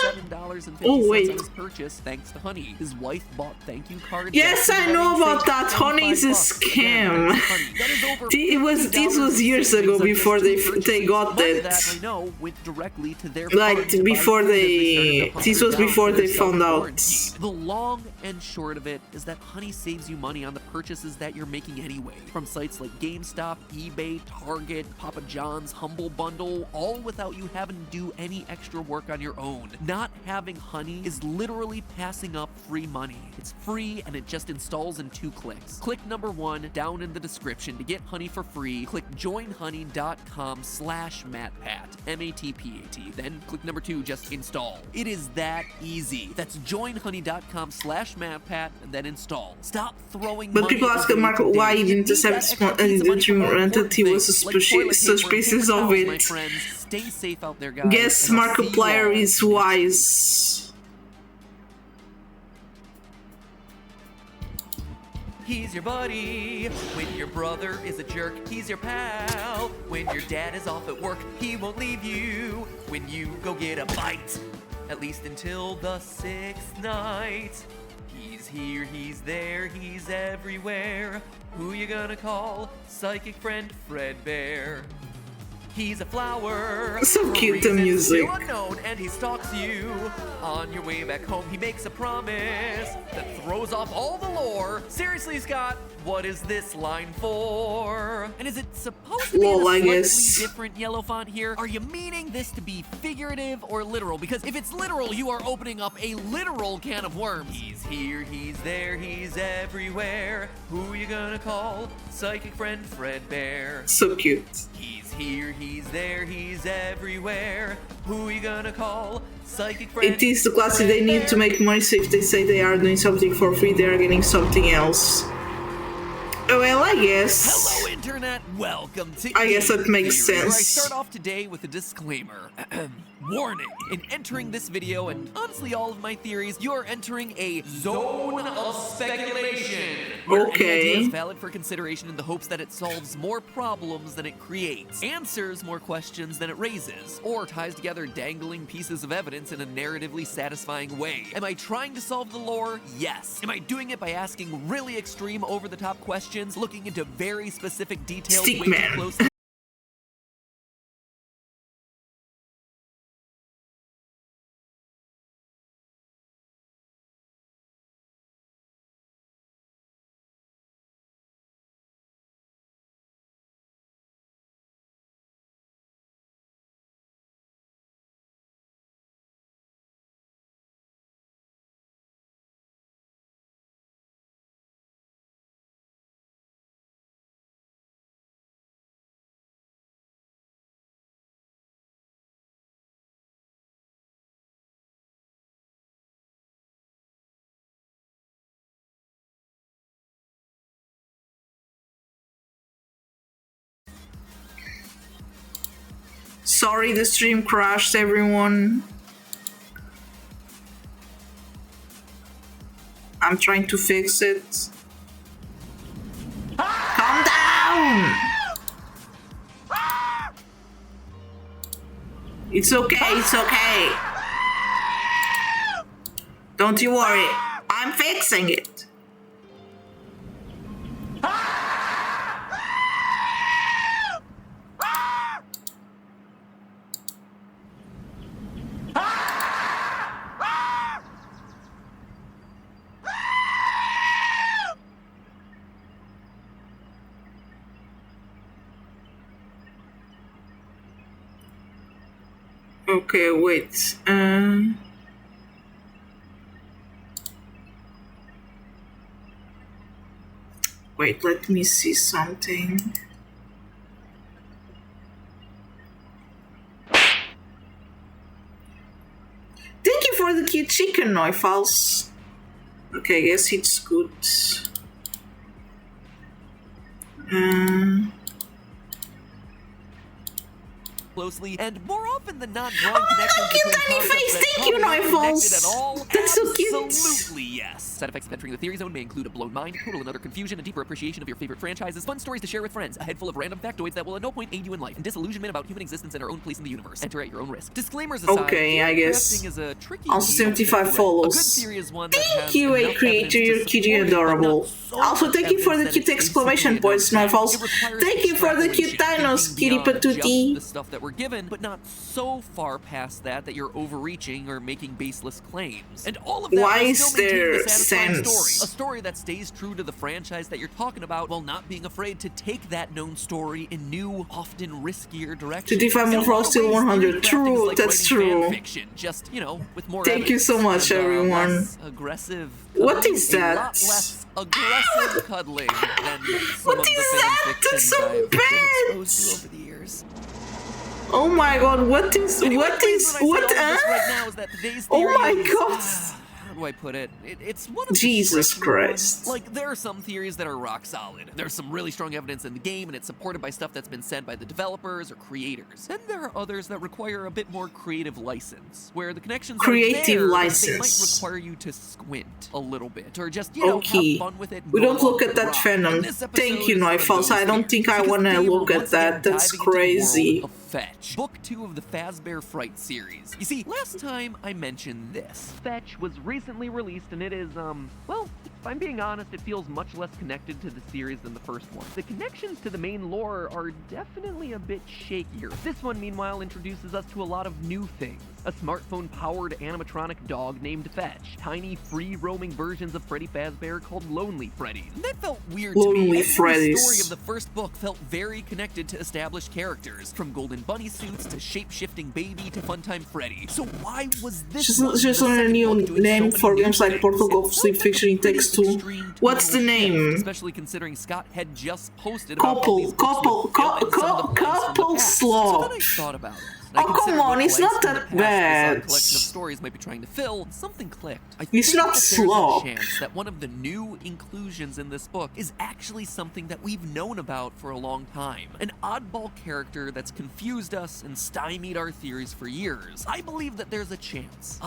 $37.50 on his purchase thanks to Honey. His wife bought thank you cards. Yes, I know about that. Honey is a scam. This was years ago before they got it. That I know went directly to their like before this was before they found out. The long and short of it is that Honey saves you money on the purchases that you're making anyway, from sites like GameStop, eBay, Target, Papa John's, Humble Bundle, all without you having to do any extra work on your own. Not having Honey is literally passing up free money. It's free and it just installs in 2 clicks. Click number 1 down in the description to get Honey for free. Click joinhoney.com/MattPat, MATPAT. Then click number 2, just install. It is that easy. That's joinhoney.com/MattPat and then install. Stop throwing But money people ask away Marco today. why he You didn't need accept that extra piece of money for more important he was things, like toilet paper and suspicious paper of towels, my it. friends. Stay safe out there, guys. Guess and I'll see you Markiplier all is wise. He's your buddy. When your brother is a jerk, he's your pal. When your dad is off at work, he won't leave you. When you go get a bite at least until the 6th night. He's here, he's there, he's everywhere. Who you gonna call? Psychic friend Fredbear. He's a flower. So cute, the music. Still unknown, and he stalks you. On your way back home, he makes a promise that throws off all the lore. Seriously, Scott, what is this line for? And is it supposed to be Lol, I in a guess. slightly different yellow font here? Are you meaning this to be figurative or literal? Because if it's literal, you are opening up a literal can of worms. He's here, he's there, he's everywhere. Who you gonna call? Psychic friend Fredbear. So cute. He's here, he's there, he's everywhere. Who you gonna call? Psychic friend. It is the classic, they need to make money, so if they say they are doing something for free, they are getting something else. Well, I guess. Hello, Internet. Welcome to I guess that makes Theory, where I sense. start off today with a disclaimer. Warning. In entering this video, and honestly all of my theories, you are entering a zone of speculation. Where any Okay. idea is valid for consideration in the hopes that it solves more problems than it creates, answers more questions than it raises, or ties together dangling pieces of evidence in a narratively satisfying way. Am I trying to solve the lore? Yes. Am I doing it by asking really extreme, over-the-top questions, looking into very specific details way too Stickman. closely? Sorry, the stream crashed, everyone. I'm trying to fix it. Calm down! It's okay, it's okay. Don't you worry, I'm fixing it. Okay, wait. Wait, let me see something. Thank you for the cute chicken, Neufals. Okay, I guess it's good. Closely, and more often than not, drawing connections cute between tiny concepts face. that Thank you, probably aren't Neufals. connected at all. That's so cute. Absolutely, yes. Side effects of entering the theory zone may include a blown mind, total and utter confusion, a deeper appreciation of your favorite franchises, fun stories to share with friends, a head full of random factoids that will at no point aid you in life, and disillusionment about human existence and our own place in the universe. Enter at your own risk. Disclaimers aside, Okay, I guess. crafting is a tricky Also deal to 75 thread. follows. A good theory is one that Thank has you, enough A Creator, evidence to you're cute support and it, but not adorable. so Also, much thank you for the evidence cute that it's exclamation basically a points, known fact. Neufals. It requires Thank you for the cute extrapolation, dinos, thinking Kitty beyond just Patootie. the stuff that we're given, but not so far past that you're overreaching or making baseless claims. And all of that Why while is still maintaining there a satisfying sense? story. A story that stays true to the franchise that you're talking about while not being afraid to take that known story in new, often riskier directions. 55 In a more for lot of still ways, 100. theory crafting is True, like that's writing true. fan fiction, just, with more Thank you so evidence much, and, everyone. less aggressive What cuddling, is a that? lot less aggressive cuddling than some What of the is fan that? fiction That's so I've been bad. exposed to over the years. Oh my god, what is, Anyway, what the is, reason I say what, all of this right now is that today's theory Oh my is, god. how do I put it? It's one of Jesus the trickier Christ. ones. Like, there are some theories that are rock solid. There's some really strong evidence in the game, and it's supported by stuff that's been said by the developers or creators. Then there are others that require a bit more creative license, where the connections Creative are there, but they license. might require you to squint a little bit, or just, Okay. have fun with it. And We go don't look along at that for the ride. And fandom. this episode Thank you, is one of Neufals. those I don't think I theories, wanna because today we're look at once again that. That's diving into the world crazy. of Fetch, Book 2 of the Fazbear Fright series. You see, last time I mentioned this. Fetch was recently released and it is, well, if I'm being honest, it feels much less connected to the series than the first one. The connections to the main lore are definitely a bit shakier. This one, meanwhile, introduces us to a lot of new things. A smartphone-powered animatronic dog named Fetch, tiny free-roaming versions of Freddy Fazbear called Lonely Freddy's. And that felt weird to me. Lonely Every Freddy's. story of the first book felt very connected to established characters, from Golden Bunny suits to shape-shifting Baby to Funtime Freddy. So why was this Just on a new name for games like Portal Golf Sleep Fiction in Text 2. What's the name? Especially considering Scott had just posted about all these books with Couple So then I slop. thought about it. Oh, come on, it's not that bad. A collection of stories might be trying to fill. Something clicked. I It's think not that slop. there's a chance that one of the new inclusions in this book is actually something that we've known about for a long time. An oddball character that's confused us and stymied our theories for years. I believe that there's a chance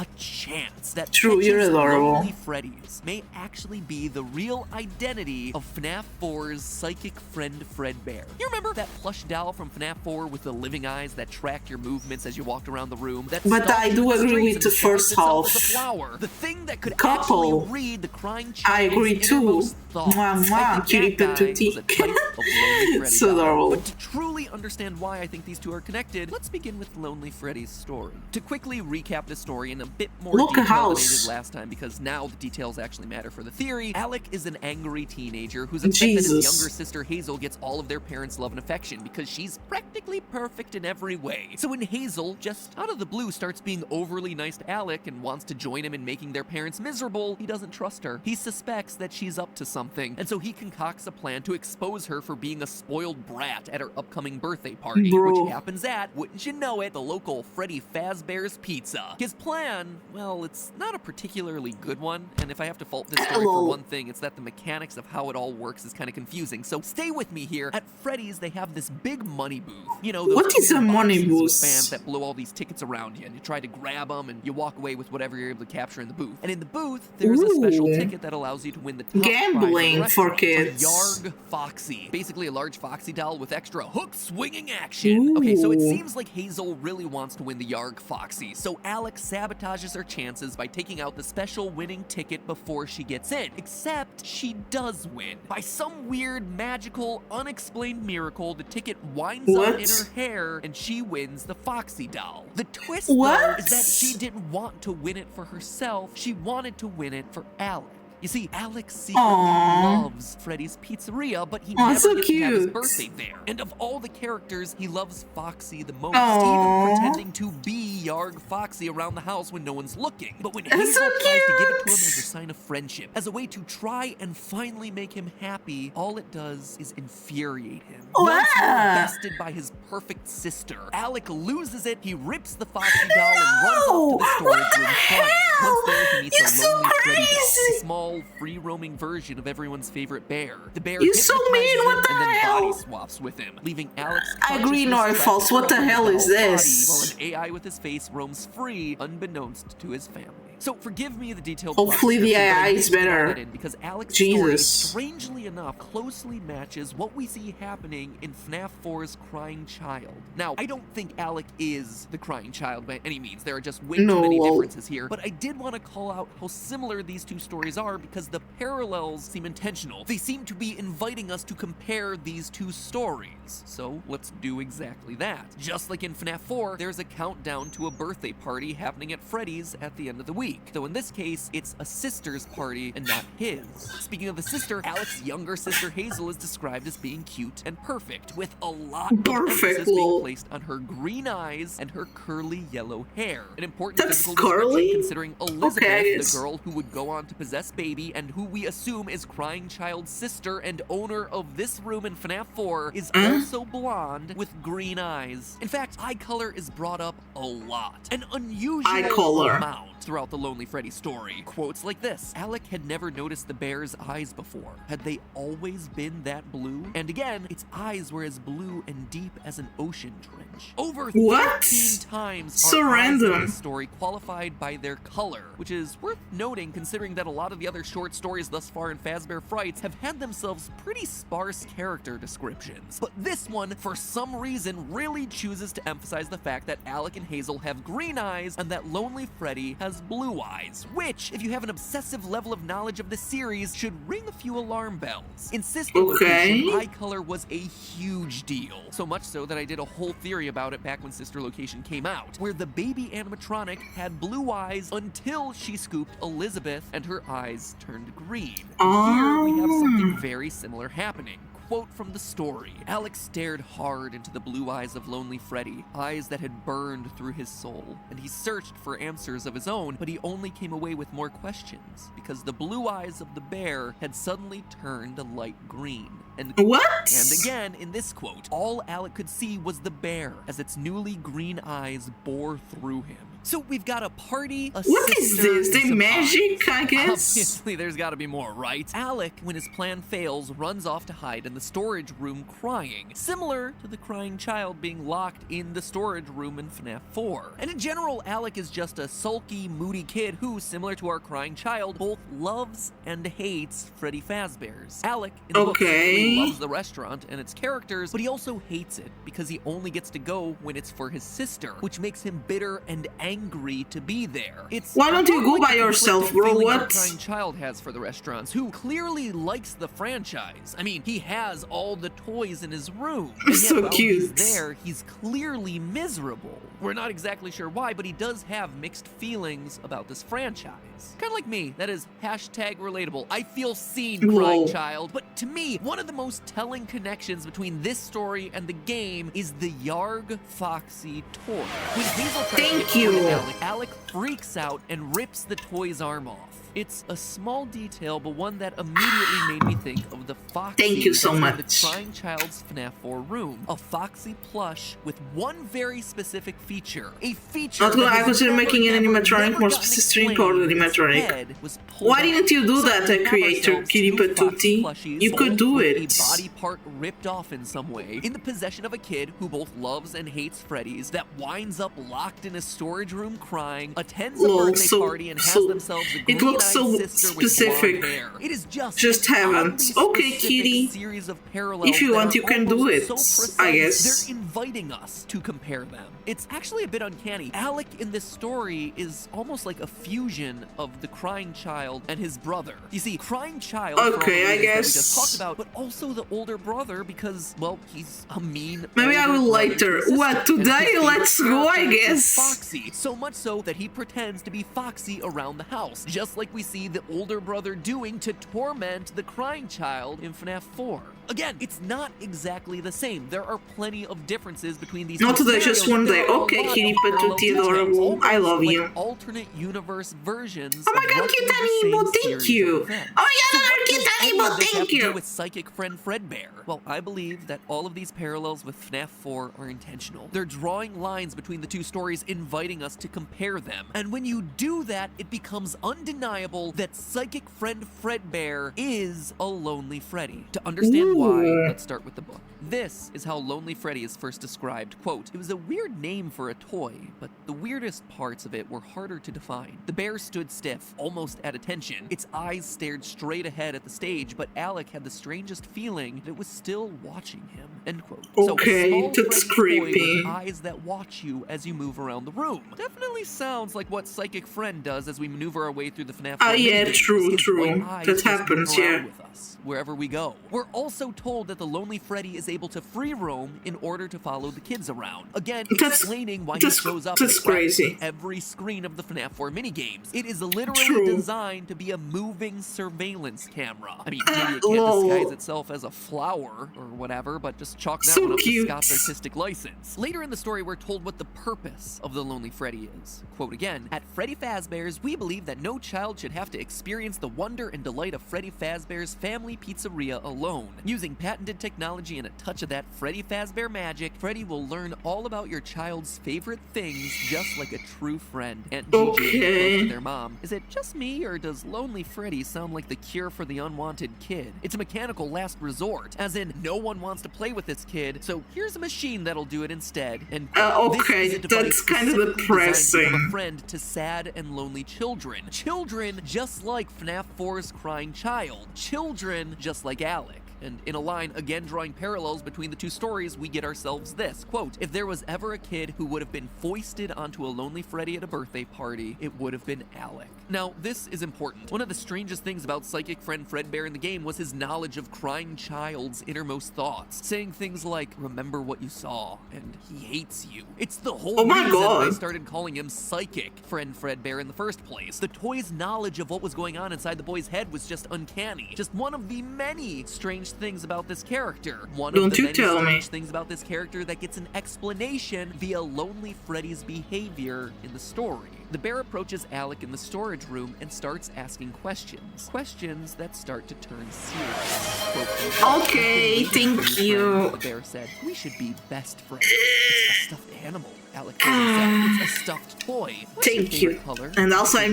that True, you're Fetch's adorable. Lonely Freddy's may actually be the real identity of FNAF 4's psychic friend Fredbear. You remember that plush doll from FNAF 4 with the living eyes that tracked your movements as you walked around the room? That But I stalked do you in agree streets with the and first disguised itself half. as a flower. The thing that could Couple. actually read the crying I child's agree too. innermost thoughts. Mwah, mwah, I think cutie that guy was a patootie. type of Lonely Freddy So doll. adorable. But to truly understand why I think these two are connected, let's begin with Lonely Freddy's story. To quickly recap the story in a bit more Look, a detail than I house. did last time, because now the details actually matter for the theory. Alec is an angry teenager who's upset that his Jesus. younger sister Hazel gets all of their parents' love and affection because she's practically perfect in every way. So when Hazel, just out of the blue, starts being overly nice to Alec and wants to join him in making their parents miserable, he doesn't trust her. He suspects that she's up to something, and so he concocts a plan to expose her for being a spoiled brat at her upcoming birthday party, Bro. which happens at, wouldn't you know it, the local Freddy Fazbear's Pizza. His plan, well, it's not a particularly good one, and if I have to fault this story for one thing, it's that the mechanics of how it all works is kind of confusing. So stay with me here. At Freddy's, they have this big money booth. You know, those What is a weird money boxes with booth? fans that blow all these tickets around you, and you try to grab them, and you walk away with whatever you're able to capture in the booth. And in the booth, there's a special Ooh. ticket that allows you to win the top prize of the Gambling for restaurant. kids. A Yarg Foxy. Basically a large Foxy doll with extra hook-swinging action. Okay, so it Ooh. seems like Hazel really wants to win the Yarg Foxy, so Alex sabotages her chances by taking out the special winning ticket before she gets in. Except she does win. By some weird, magical, unexplained miracle, the ticket winds up What? in her hair and she wins the Foxy doll. The twist, though, What? is that she didn't want to win it for herself. She wanted to win it for Alex. You see, Alex secretly Aww. loves Freddy's Pizzeria, but he Aw, never so gets to have his cute. birthday there. And of all the characters, he loves Foxy the most, Aww. even pretending to be Yarg Foxy around the house when no one's looking. But when That's Hazel so tries to give it to him cute. as a sign of friendship, as a way to try and finally make him happy, all it does is infuriate him. Once more Wow. bested by his perfect sister, Alec loses it, he rips the Foxy doll and runs off to the storage room crying. Once there, he meets You're a so lonely Freddy doll, a crazy. small, free-roaming version of everyone's favorite bear. The bear You're so hypnotizes mean, him what the and then hell? body swaps with him, leaving Alex I agree, consciousness Norfolk. What the trapped hell in is the doll's this? body, while an AI with his face roams free, unbeknownst to his family. So forgive me the detailed Hopefully plot the description, but I AI need is to add better. it in because Alex's Jesus. story, strangely enough, closely matches what we see happening in FNAF 4's Crying Child. Now, I don't think Alec is the Crying Child by any means. There are just way No, too many well- differences here, but I did want to call out how similar these two stories are because the parallels seem intentional. They seem to be inviting us to compare these two stories. So let's do exactly that. Just like in FNAF 4, there's a countdown to a birthday party happening at Freddy's at the end of the week. Though in this case, it's a sister's party and not his. Speaking of the sister, Alex's younger sister Hazel is described as being cute and perfect, with a lot of Perfect, emphasis being lol. placed on her green eyes and her curly yellow hair. An important That's physical curly? description considering Elizabeth, Okay, I the guess. girl who would go on to possess Baby and who we assume is Crying Child's sister and owner of this room in FNAF 4, is also blonde with green eyes. In fact, eye color is brought up a lot. An unusual Eye color. amount throughout the Lonely Freddy story. Quotes like this: Alec had never noticed the bear's eyes before. Had they always been that blue? And again, its eyes were as blue and deep as an ocean trench. Over 13 times So our eyes in random. this story qualified by their color, which is worth noting considering that a lot of the other short stories thus far in Fazbear Frights have had themselves pretty sparse character descriptions. But this one, for some reason, really chooses to emphasize the fact that Alec and Hazel have green eyes and that Lonely Freddy has blue eyes, which, if you have an obsessive level of knowledge of the series, should ring a few alarm bells. In Sister Location, eye color was a huge deal, so much so that I did a whole theory about it back when Sister Location came out, where the baby animatronic had blue eyes until she scooped Elizabeth and her eyes turned green. Here we have something very similar happening. Quote from the story: Alex stared hard into the blue eyes of Lonely Freddy, eyes that had burned through his soul, and he searched for answers of his own, but he only came away with more questions, because the blue eyes of the bear had suddenly turned a light green. And again, in this quote, all Alec could see was the bear as its newly green eyes bore through him. So we've got a party, a What is sister, this? and The some magic, eyes. I guess? Obviously, there's gotta be more, right? Alec, when his plan fails, runs off to hide in the storage room crying, similar to the crying child being locked in the storage room in FNAF 4. And in general, Alec is just a sulky, moody kid who, similar to our crying child, both loves and hates Freddy Fazbear's. Alec, in the book, certainly loves the restaurant and its characters, but he also hates it because he only gets to go when it's for his sister, which makes him bitter and angry to be there. Why don't you go by yourself, bro? What? The crying child has for the restaurants, who clearly likes the franchise. I mean, he has all the toys in his room, and yet So while cute. he's there, he's clearly miserable. We're not exactly sure why, but he does have mixed feelings about this franchise. Kind of like me. That is hashtag relatable. I feel seen, crying child. But to me, one of the most telling connections between this story and the game is the Yarg Foxy toy. When Hazel tries to get Alec freaks out and rips the toy's arm off. It's a small detail, but one that immediately made me think of the Foxy Thank you so that's in much. the crying child's FNAF 4 room. A Foxy plush with one very specific feature. A feature Not gonna that I has consider making an animatronic more specific for the animatronic. Why didn't you do that, creator Kitty Patootie? You could do it. A body part ripped off in some way, in the possession of a kid who both loves and hates Freddy's, that winds up locked in a storage room crying, attends a birthday party, and has themselves a green-eyed so sister with specific. blonde hair. It is Just haven't. Okay, Kitty. Series of parallels If you want, that you are can do almost it. so precise, I guess. they're inviting us to compare them. It's actually a bit uncanny. Alec in this story is almost like a fusion of the crying child and his brother. You see, crying child, for all the Okay, I reasons that we guess. just talked about, but also the older brother because, well, he's a mean. Maybe I older will brother later. to his What, sister, and today? his favorite Let's go, I character is guess. Foxy, so much so that he pretends to be Foxy around the house, just like we see the older brother doing to torment the crying child in FNAF 4. Again, it's not exactly the same. There are plenty of differences between these Not two today, just scenarios. one day. There are a Okay, lot of Kitty parallel Patootie, details, adorable. I almost love like you. alternate universe versions. Oh my of god, roughly cute the same animal, thank series you. of Oh events. my So god, what another cute does any animal, of this have thank to do you. with Psychic Friend Fredbear? Well, I believe that all of these parallels with FNAF 4 are intentional. They're drawing lines between the two stories, inviting us to compare them. And when you do that, it becomes undeniable that Psychic Friend Fredbear is a Lonely Freddy. To understand why, let's start with the book. This is how Lonely Freddy is first described. Quote, "It was a weird name for a toy, but the weirdest parts of it were harder to define. The bear stood stiff, almost at attention. Its eyes stared straight ahead at the stage, but Alec had the strangest feeling that it was still watching him." End quote. Okay, so a small that's Freddy toy creepy. with eyes that watch you as you move around the room. Definitely sounds like what Psychic Friend does as we maneuver our way through the FNAF 4 yeah, minigames. true, His true. white eyes That just move happens, around yeah. with us wherever we go. We're also told that the Lonely Freddy is able to free roam in order to follow the kids around. Again, explaining why he shows up that's in practically crazy. every screen of the FNAF 4 minigames. It is literally True. designed to be a moving surveillance camera. I mean, maybe it can't lol. disguise itself as a flower or whatever, but just chalk that So one up cute. to Scott's artistic license. Later in the story, we're told what the purpose of the Lonely Freddy is. Quote again, "At Freddy Fazbear's, we believe that no child child should have to experience the wonder and delight of Freddy Fazbear's Family Pizzeria alone. Using patented technology and a touch of that Freddy Fazbear magic, Freddy will learn all about your child's favorite things just like a true friend. Aunt Gigi goes to their mom. Is it just me, or does Lonely Freddy sound like the cure for the unwanted kid? It's a mechanical last resort, as in no one wants to play with this kid, so here's a machine that'll do it instead. And okay, that's kind of depressing. A friend to sad and lonely children. Children just like FNAF 4's crying child. Children just like Alec. And in a line, again drawing parallels between the two stories, we get ourselves this, quote, if there was ever a kid who would have been foisted onto a Lonely Freddy at a birthday party, it would have been Alec. Now, this is important. One of the strangest things about psychic friend Fredbear in the game was his knowledge of crying child's innermost thoughts, saying things like, remember what you saw, and he hates you. It's the whole reason I started calling him psychic friend Fredbear in the first place. The toy's knowledge of what was going on inside the boy's head was just uncanny. Just one of the many strange things about this character. One of the many strange things about this character that gets an explanation via Lonely Freddy's behavior in the story. The bear approaches Alec in the storage room and starts asking questions. Questions that start to turn serious. Okay, thank you. The bear said, we should be best friends. It's a stuffed animal. Alec said, it's a stuffed toy. Thank you. Color? And also I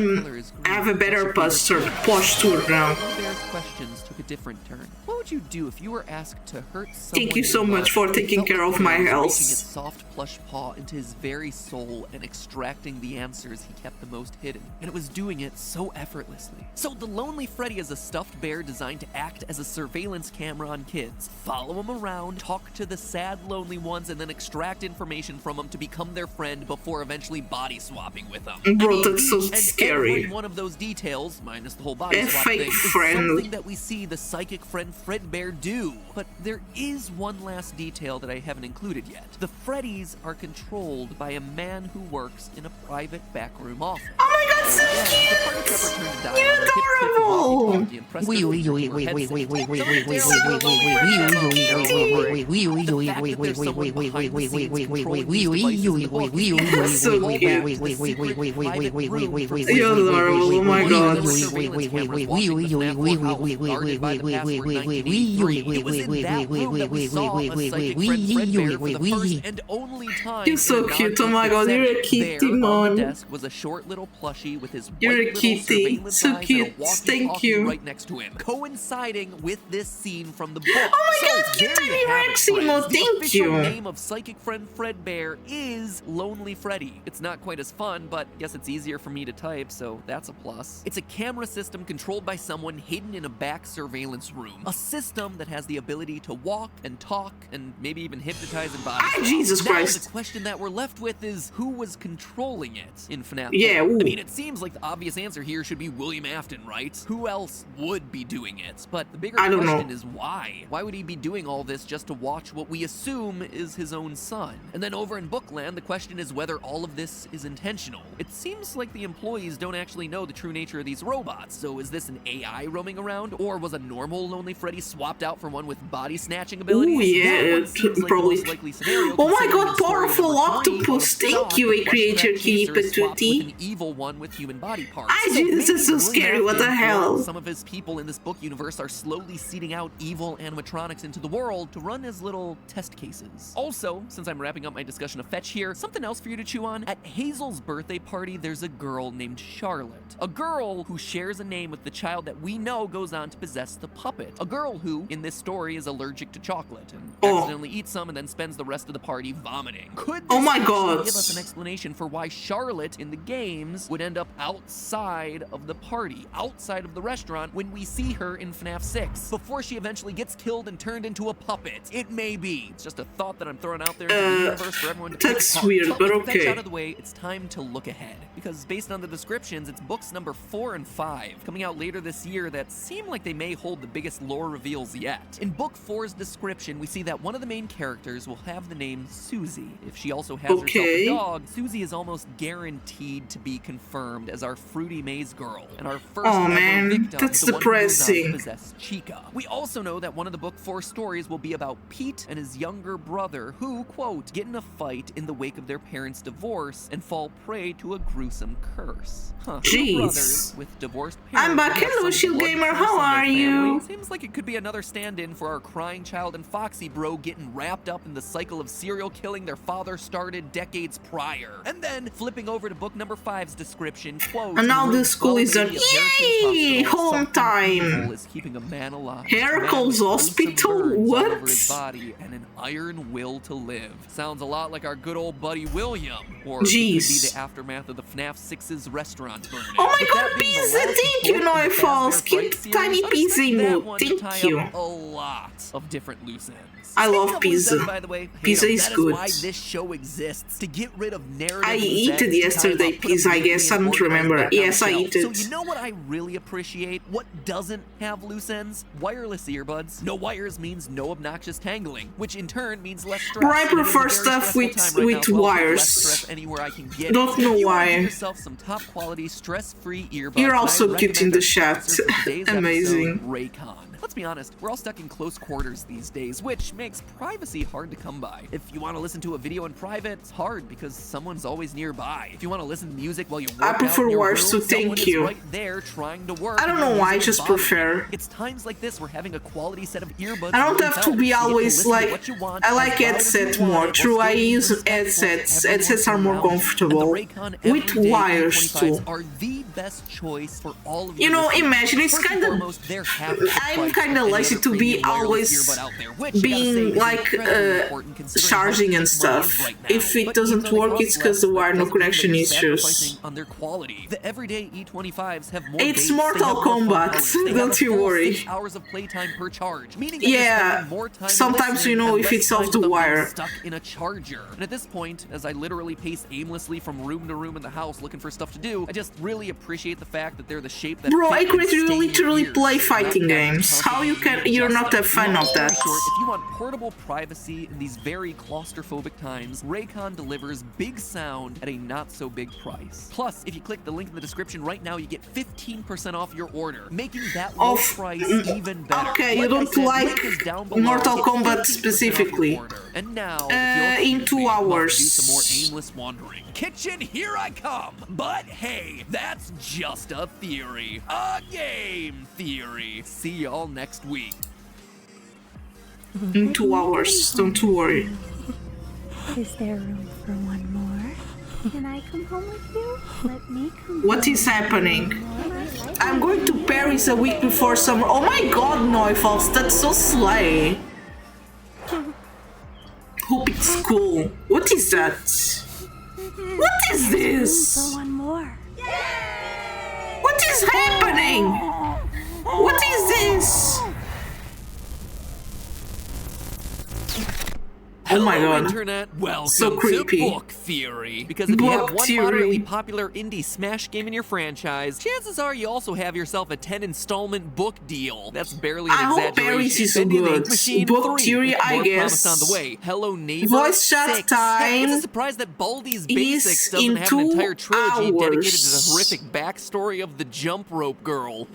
have a better posture now. The bear's questions took a different turn. What would you do if you were asked to hurt someone? Thank you so much for taking care of my health. Reaching its soft plush paw into his very soul and extracting the answers he kept the most hidden. And it was doing it so effortlessly. So the Lonely Freddy is a stuffed bear designed to act as a surveillance camera on kids. Follow them around, talk to the sad, lonely ones, and then extract information from them to become their friend before eventually body swapping with them. Bro, that's so scary. Every one of those details, minus the whole body swap thing, is something that we see the psychic friend Fredbear do. But there is one last detail that I haven't included yet. The Freddys are controlled by a man who works in a private backroom office. Oh my god, so cute! You're adorable! So cute. You're adorable, oh my god. You're so cute, oh my god, you're a kitty, man. Was a short little plushie with his you're a kitty, so cute, thank you. Right next to him, coinciding with this scene from the book. Oh my god, cute tiny Reximo, thank you. The name of psychic friend Fredbear is Lonely Freddy. It's not quite as fun, but guess it's easier for me to type, so that's a plus. It's a camera system controlled by someone hidden in a back surveillance room. A system that has the ability to walk and talk and maybe even hypnotize and body. Ah, Jesus Christ. The question that we're left with is who was controlling it in FNAF 4? Yeah, ooh. I mean, it seems like the obvious answer here should be William Afton, right? Who else would be doing it? But the bigger question is why? Why would he be doing all this just to watch what we assume is his own son? And then over in Bookland, the question is whether all of this is intentional. It seems like the employees don't actually know the true nature of these robots, so is this an AI roaming around? Or was a normal Lonely Freddy swapped out for one with body snatching abilities? Ooh, yeah, probably. Oh my god, powerful octopus, thank you, a creature kitty patootie. An evil one with human body parts. This is so scary, what the hell? Some of his people in this book universe are slowly seeding out evil animatronics into the world to run as little test cases. Also, since I'm wrapping up my discussion of Fetch here, something else for you to chew on. At Hazel's birthday party, there's a girl named Charlotte. A girl who shares a name with the child that we know goes on to possess the puppet. A girl who, in this story, is allergic to chocolate and accidentally eats some and then spends the rest of the party vomiting. Could this give us an explanation for why Charlotte in the games would end up outside of the party, outside of the restaurant, when we see her in FNAF 6, before she eventually gets killed and turned into a puppet? It may be. It's just a thought that I'm throwing out there into the universe for everyone to pick apart. That's weird, but okay. Fetch out of the way, it's time to look ahead. Because based on the descriptions, it's books number 4 and 5, coming out later this year, that seem like they may hold the biggest lore reveals yet. In book 4's description, we see that one of the main characters will have the name Susie. If she also has herself a dog, Susie is almost guaranteed to be confirmed as our Fruity Maze girl, and our first ever victim, that's the depressing. one who possess Chica. We also know that one of the book 4 stories will be about Pete and his his younger brother who, quote, get in a fight in the wake of their parents' divorce and fall prey to a gruesome curse. Huh. Two Jeez. brothers with divorced parents. I'm back. who have Hello, some Shield blood Gamer. curse How in their are you? family. Seems like it could be another stand-in for our crying child and Foxy bro getting wrapped up in the cycle of serial killing their father started decades prior. And then flipping over to book number 5's description, quote, And now "In the room school is 1280 done. of Heracles Yay! Hospital, Home something time. evil is keeping a man alive. Heracles Man with gruesome Hospital? burns all over What? his body and an iron will to live. Sounds a lot like our good old buddy William. Or it could Jeez. be the aftermath of the FNAF 6's restaurant burning. Oh my With god, that being the Pizza! last Thank you, book in the Neufals! Fazbear Keep Fright series, tiny I'm Pizza expecting that emote. one to Thank tie you. up a lot of different loose ends. I Speaking love of loose pizza. ends, by the way, hey, Pizza no, is that good. why this show exists, to get rid of narrative I loose ate ends, it to yesterday, tie them up, put pizza, them I guess. neatly I and don't organized remember. back on Yes, the I shelf. ate it. So you know what I really appreciate? What doesn't have loose ends? Wireless earbuds. No wires means no obnoxious tangling, which in turn means less stress. Bro, I And it is a prefer very stuff stressful with- time right with now, so I'll put wires. less stress anywhere I can get. Don't know If you wanna why. give yourself some top quality, stress-free earbuds, You're then I also cute in recommend the our chat. sponsor for today's Amazing. episode, Raycon. Let's be honest, we're all stuck in close quarters these days, which makes privacy hard to come by. If you want to listen to a video in private, it's hard because someone's always nearby. If you want to listen to music while you work I prefer out in your wires room, to thank someone is you. right there trying to work. I don't and know your why, I music just is bothering prefer. you. It's times like this where having a quality set of earbuds I don't really have to helps. be You get to always listen to like. what you want, I like as loud as you headset want more. it, True, while I still being use respectful headsets. every Headsets once are in a more while. And the comfortable. Raycon With Everyday wires E25s too. are the best choice for all of You your know, listeners. imagine it's First and kinda. foremost, they're half the I'm price kinda of any lazy other to be premium wireless always earbud out there, which you gotta say being is like incredibly important considering how charging cheap and money is stuff. right now. If it But doesn't even though they work, cost it's because less, the that wire no doesn't mean that connection you're issues. sacrificing on their quality. The everyday E25s have more It's bass, they Mortal have more fun Kombat, colors, they have don't a you full worry. 6 hours of playtime per charge, meaning that you're Yeah, spending more time sometimes listening you know and if less it's off time the with them being wire. stuck in a charger. And at this point, as I literally pace aimlessly from room to room in the house looking for stuff to do, I just really appreciate the fact that they're the shape that Bro, fit I and could stay in your literally ears. play Not fighting having to games. How you can? constantly You're adjust not a them. fan of Long that. story short, if you want portable privacy in these very claustrophobic times, Raycon delivers big sound at a not so big price. Plus, if you click the link in the description right now, you get 15% off your order, making that low price even better. Okay, you Like I don't said, like link is down below. Mortal Get Kombat 15% off your specifically. order. And now, In 2 hours. do some more aimless wandering. Kitchen, here I come. But hey, that's just a theory. A game theory. See y'all next week. In 2 hours, don't worry. Is there room for one more? Can I come home with you? Let me come. What is happening? I'm going to Paris a week before summer. Oh my god, Neufals, that's so slay. Hope it's cool. What is that? What is this? For one more. What is happening? What is this? Oh my Hello, god. Internet. Welcome So creepy. to Book Theory. Because if you Book have one Theory. moderately popular indie Smash game in your franchise, chances are you also have yourself a 10-installment book deal. That's barely an I hope exaggeration. Paris is so Indie Link good. Machine Book 3, Theory, with I more guess. promised on the way. Hello Neighbor Voice chat 6. Heck, time it's a surprise that Baldi's is Basics doesn't in have an 2 entire trilogy dedicated to the hours. horrific backstory of the Jump Rope Girl.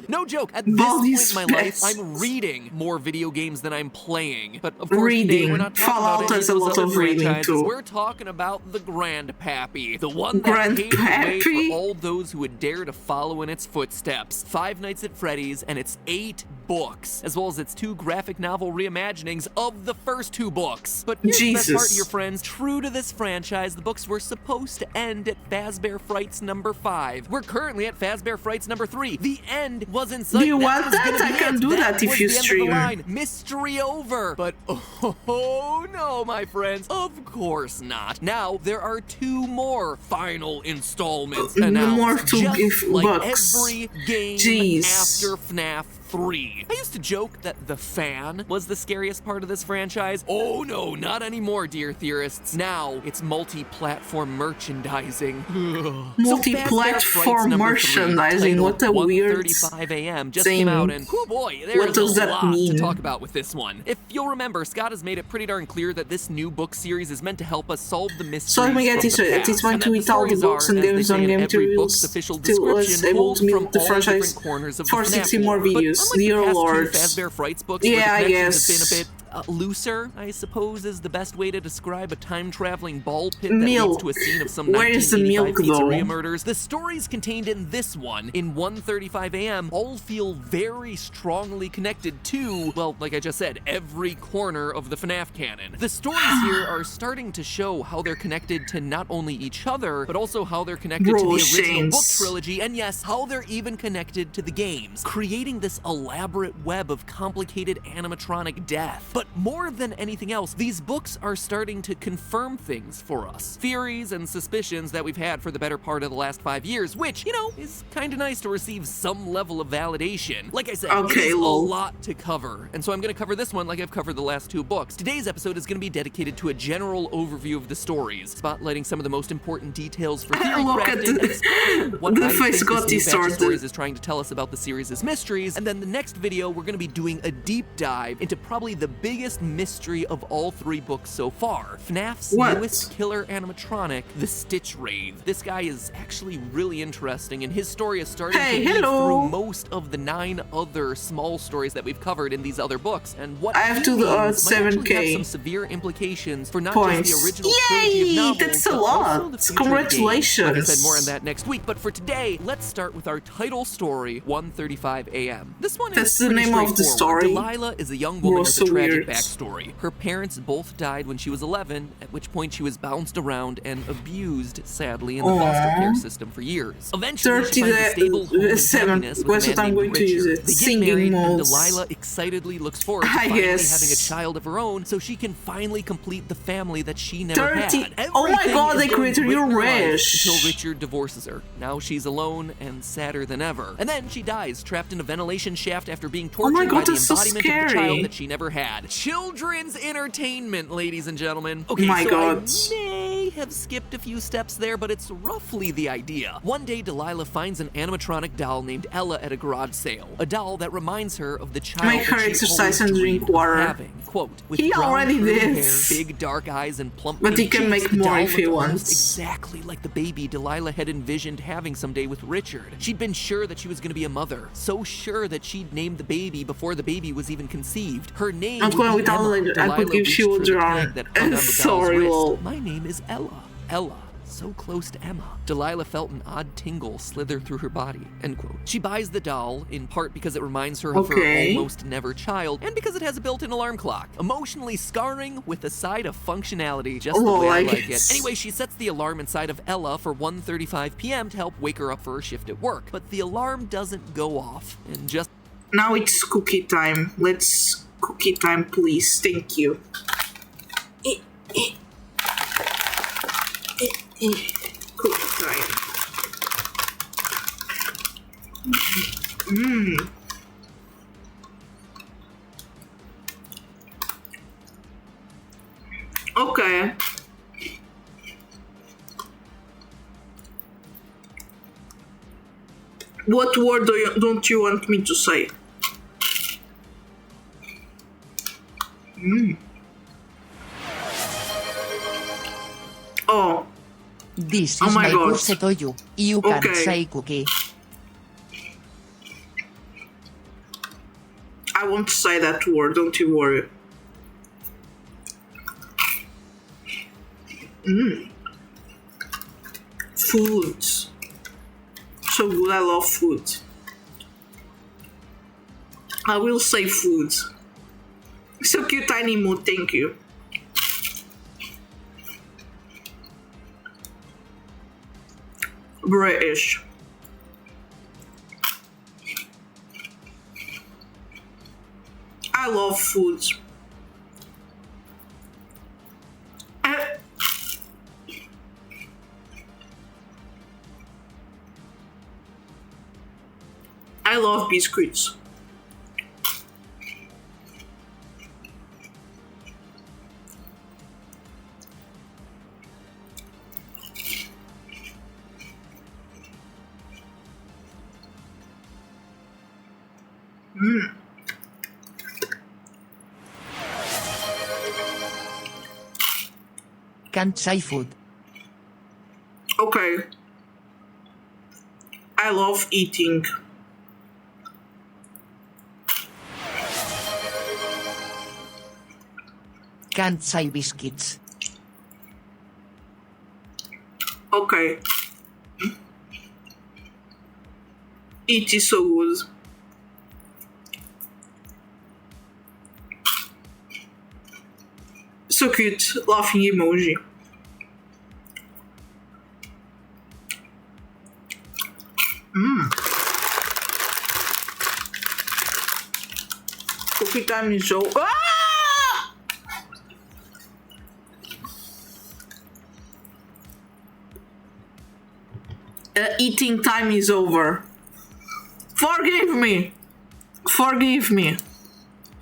No joke, at this Baldi's point in my life, Basics. I'm reading more video games than I'm playing. But of course, today Reading. we're not talking Fallout about any has of a those lot other of reading, franchises. too. We're talking about the Grandpappy, the one that paved the way Grandpappy? for all those who would dare to follow in its footsteps. 5 Nights at Freddy's and its 8 books, as well as its 2 graphic novel reimaginings of the first 2 books. But here's the best part, Jesus. your friends. True to this franchise, the books were supposed to end at Fazbear Frights number 5. We're currently at Fazbear Frights number 3. The end was in sight. Do you want was that? gonna I be can it. do that if was you the end of the stream. line. Mystery over. But oh no, my friends, of course not. Now there are 2 more final installments announced. More to just give like bucks. every game Jeez. after FNAF 3. I used to joke that the fan was the scariest part of this franchise. Oh no, not anymore, dear theorists. Now it's multi-platform merchandising. Multi-platform merchandising, what a weird 1:35 a.m. just thing. came out, and oh boy, there's What does a that lot mean? to talk about with this one. If you'll remember, Scott has made it pretty darn clear that this new book series is meant to help us solve the mysteries So I may get from it, the it is past, going and to that eat all the stories books are, and as they games say on in game every materials book's official till us description, able pulled to meet from the all franchise different corners of the for FNAF 60 more lore. But videos. Yes, Unlike dear the past lord. two Fazbear Frights books, Yeah, where the I connections guess. have been a bit looser, I suppose is the best way to describe a time-traveling ball pit that leads Milk. to a scene of some Where is the 1985 milk, pizzeria though? murders. The stories contained in this one, in 1:35 a.m., all feel very strongly connected to, well, like I just said, every corner of the FNAF canon. The stories here are starting to show how they're connected to not only each other, but also how they're connected to the original book trilogy, and yes, how they're even connected to the games, creating this elaborate web of complicated animatronic death. But more than anything else, these books are starting to confirm things for us. Theories and suspicions that we've had for the better part of the last 5 years, which, you know, is kind of nice to receive some level of validation. Like I said, it is a lot to cover, and so I'm going to cover this one like I've covered the last 2 books. Today's episode is going to be dedicated to a general overview of the stories, spotlighting some of the most important details for theory crafting, and what I think this new batch of stories is trying to tell us about the series' mysteries. And then the next video, we're going to be doing a deep dive into probably the biggest mystery of all 3 books so far. FNAF's newest killer animatronic, the Stitch Wraith. This guy is actually really interesting, and his story is starting to weave through most of the 9 other small stories that we've covered in these other books. And what I have to 7K have some severe implications for not just the original trilogy of novels, that's a but lot. also the future Congratulations. Like I said, more on that next week. But for today, let's start with our title story, 1:35 a.m. This one is the name of the story. Delilah is a young woman with a tragic backstory. Her parents both died when she was 11, at which point she was bounced around and abused, sadly, in the foster care system for years. Eventually, she finds a stable home in happiness with a man named Richard. They get married, and Delilah excitedly looks forward to finally having a child of her own, so she can finally complete the family that she never had. Oh my god, they created your wish! Until Richard divorces her. Now she's alone and sadder than ever. And then she dies, trapped in a ventilation shaft after being tortured by the embodiment of the child that she never had. Children's entertainment, ladies and gentlemen. Okay, I may have skipped a few steps there, but it's roughly the idea. One day, Delilah finds an animatronic doll named Ella at a garage sale. A doll that reminds her of the child Make her exercise and drink water. Having. Quote, with he already did. Hair, big dark eyes, and plump but he can make more if he wants. Exactly like the baby Delilah had envisioned having someday with Richard. She'd been sure that she was going to be a mother, so sure that she'd named the baby before the baby was even conceived. Her name would be Emma. I could give you a drum. Sorry, lol. My name is Ella. Ella. So close to Emma. Delilah felt an odd tingle slither through her body, end quote. She buys the doll, in part because it reminds her of her almost never child, and because it has a built-in alarm clock. Emotionally scarring with a side of functionality, just the way I like it. Anyway, she sets the alarm inside of Ella for 1:35 p.m. to help wake her up for her shift at work. But the alarm doesn't go off, and just... Now it's cookie time. Let's cookie time, please. Thank you. Cookie time. Okay. What word don't you want me to say? Oh. This is my course to you. You can say cookie. I won't say that word, don't you worry. Food. So good, I love food. I will say food. So cute, tiny mood, thank you. British. I love food. I love biscuits. Can't say food. Okay. I love eating. can't say biscuits. Okay. It is so good. So cute, laughing emoji. Coffee time is so. Ah! Eating time is over. Forgive me. Forgive me.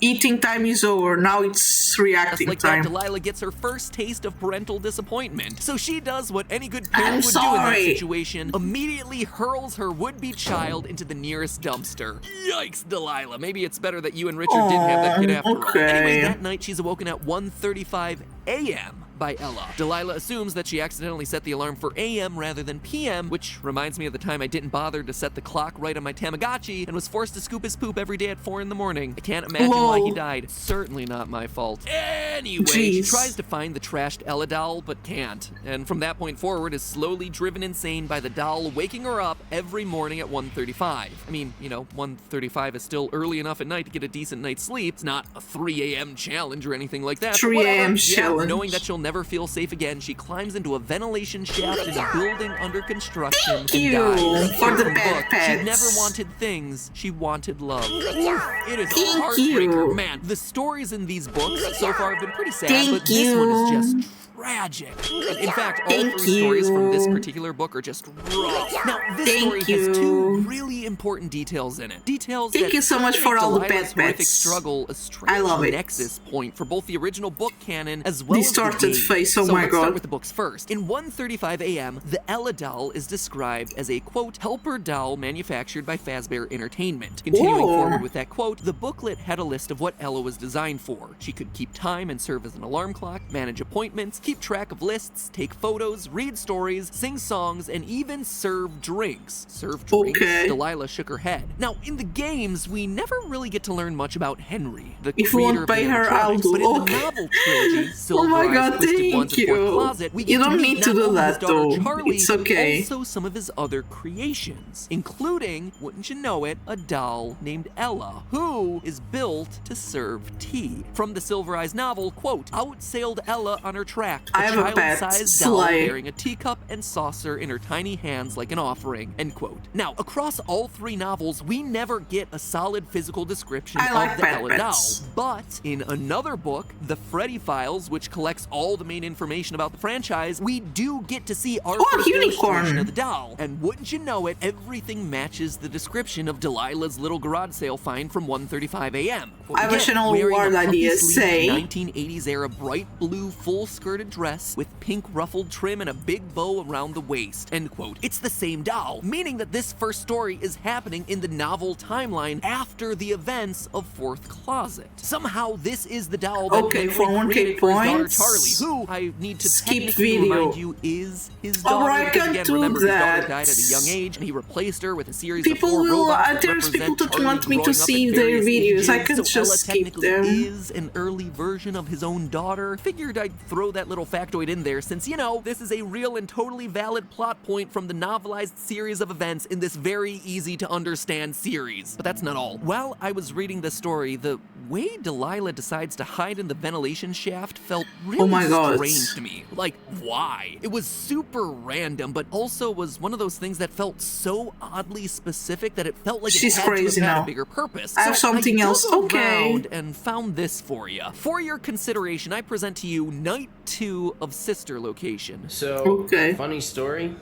Eating time is over. Now it's reacting Just like time. that, Delilah gets her first taste of parental disappointment. So she does what any good parent I'm would do in that sorry. situation, immediately hurls her would-be child into the nearest dumpster. Yikes, Delilah. Maybe it's better that you and Richard didn't have that kid after all. Okay. Anyways, that night she's awoken at 1:35 a.m. by Ella. Delilah assumes that she accidentally set the alarm for AM rather than PM, which reminds me of the time I didn't bother to set the clock right on my Tamagotchi and was forced to scoop his poop every day at 4 in the morning. I can't imagine why he died. Certainly not my fault. Anyway, she tries to find the trashed Ella doll, but can't. And from that point forward is slowly driven insane by the doll waking her up every morning at 1:35. I mean, 1:35 is still early enough at night to get a decent night's sleep. It's not a 3 a.m. challenge or anything like that. 3 a.m. challenge. Knowing that she'll never feel safe again, she climbs into a ventilation shaft in a building under construction and dies. For the From bad book, pets. She never wanted things, she wanted love. It is a Thank heartbreaker. you. Man, the stories in these books so far have been pretty sad, Thank but this one is you. just tragic. And in fact, all Thank 3 stories from this you. particular book are just rough. Now, this Thank story you. has 2 really important details in it. Details Thank that you so much make for all the Delilah's bad horrific bets. struggle a strange I love it. nexus point for both the original book canon as well Distorted as the game. face, oh so my let's God. start with the books first. In 1:35 a.m., the Ella doll is described as a, quote, helper doll manufactured by Fazbear Entertainment. Continuing Whoa. forward with that quote, the booklet had a list of what Ella was designed for. She could keep time and serve as an alarm clock, manage appointments, keep track of lists, take photos, read stories, sing songs, and even serve drinks. Serve drinks? Okay. Delilah shook her head. Now, in the games, we never really get to learn much about Henry, the If you creator won't of the pay her, I'll animatronics, do. but in the Okay. novel trilogy, Oh Silver my Eyes, God, Twisted Ones, thank and Fourth you. Closet, we You get to don't meet need to not do only his that, daughter though. Charlie, It's okay. but also some of his other creations, including, wouldn't you know it, a doll named Ella, who is built to serve tea. From the Silver Eyes novel, quote, outsailed Ella on her track, I have a pet, child-sized doll Slay. bearing a teacup and saucer in her tiny hands like an offering, end quote. Now, across all 3 novels, we never get a solid physical description I of like the pet Ella doll. pets. But in another book, The Freddy Files, which collects all the main information about the franchise, we do get to see our first unicorn. illustration of the doll. And wouldn't you know it, everything matches the description of Delilah's little garage sale find from 1:35 a.m. I have a channel wearing award a idea, puffy-sleeved say. 1980s era bright blue full-skirted dress with pink ruffled trim and a big bow around the waist, end quote. It's the same doll, meaning that this first story is happening in the novel timeline after the events of Fourth Closet. Somehow, this is the doll that Okay, Henry for 1K created for his daughter points. Charlie, who I need to Skip technically video. remind you is his Oh, daughter. I because can't again, do remember his daughter that. died at a young age, and he replaced her with a series People of 4 will. robots that There's people represent that Charlie want me to growing up see at their various videos. I ages. can So just Ella skip technically them. is an early version of his own daughter. Figured I'd throw that little factoid in there since, this is a real and totally valid plot point from the novelized series of events in this very easy to understand series. But that's not all. While I was reading the story, the way Delilah decides to hide in the ventilation shaft felt really Oh my God. strange to me. Like, why? It was super random, but also was one of those things that felt so oddly specific that it felt like She's it had crazy to have had now. a bigger purpose. I have So something else. dug Okay. around and found this for you. For your consideration, I present to you Night 2 of Sister Location. So, Okay. funny story.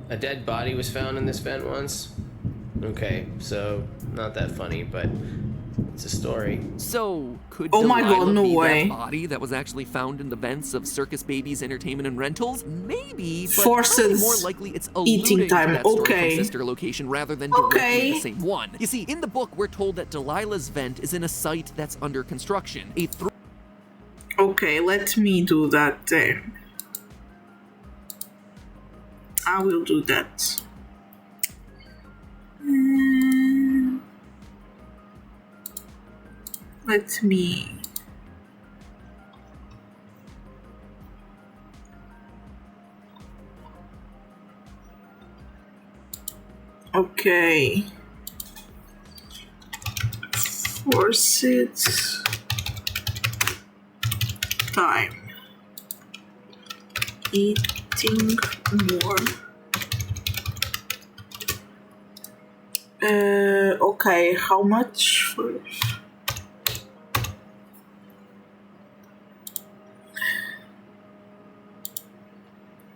A dead body was found in this vent once. Okay, so not that funny, but it's a story. So, could Oh my Delilah God, no be way. that body that was actually found in the vents of Circus Babies Entertainment and Rentals? Maybe, but Forces probably more likely it's eating alluding time. to that story Okay. from Sister Location rather than directly Okay. the same one. You see, in the book, we're told that Delilah's vent is in a site that's under construction. Okay, let me do that then. I will do that. Let me Okay. Force it. Time. Eating more. Okay, how much for...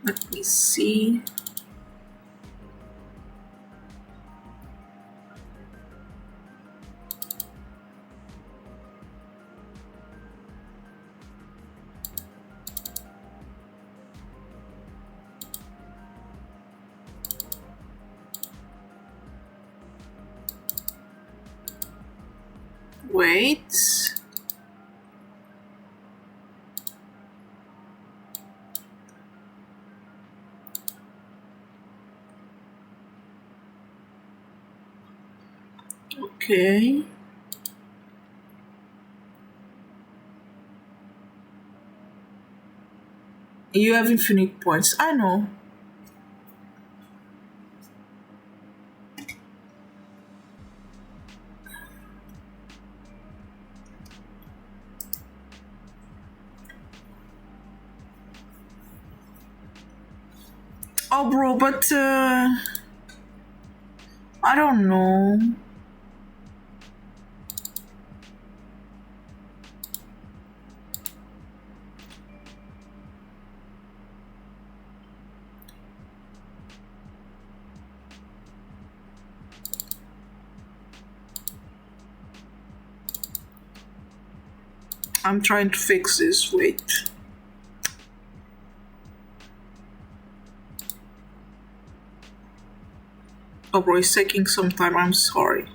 Let me see. Wait. Okay. You have infinite points. I know. Oh, bro, but I don't know. I'm trying to fix this. Wait. Oh, bro, it's taking some time. I'm sorry.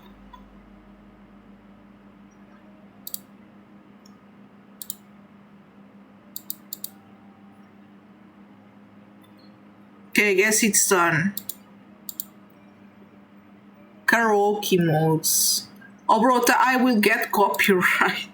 Okay, I guess it's done. Karaoke modes. Oh, bro, I will get copyright.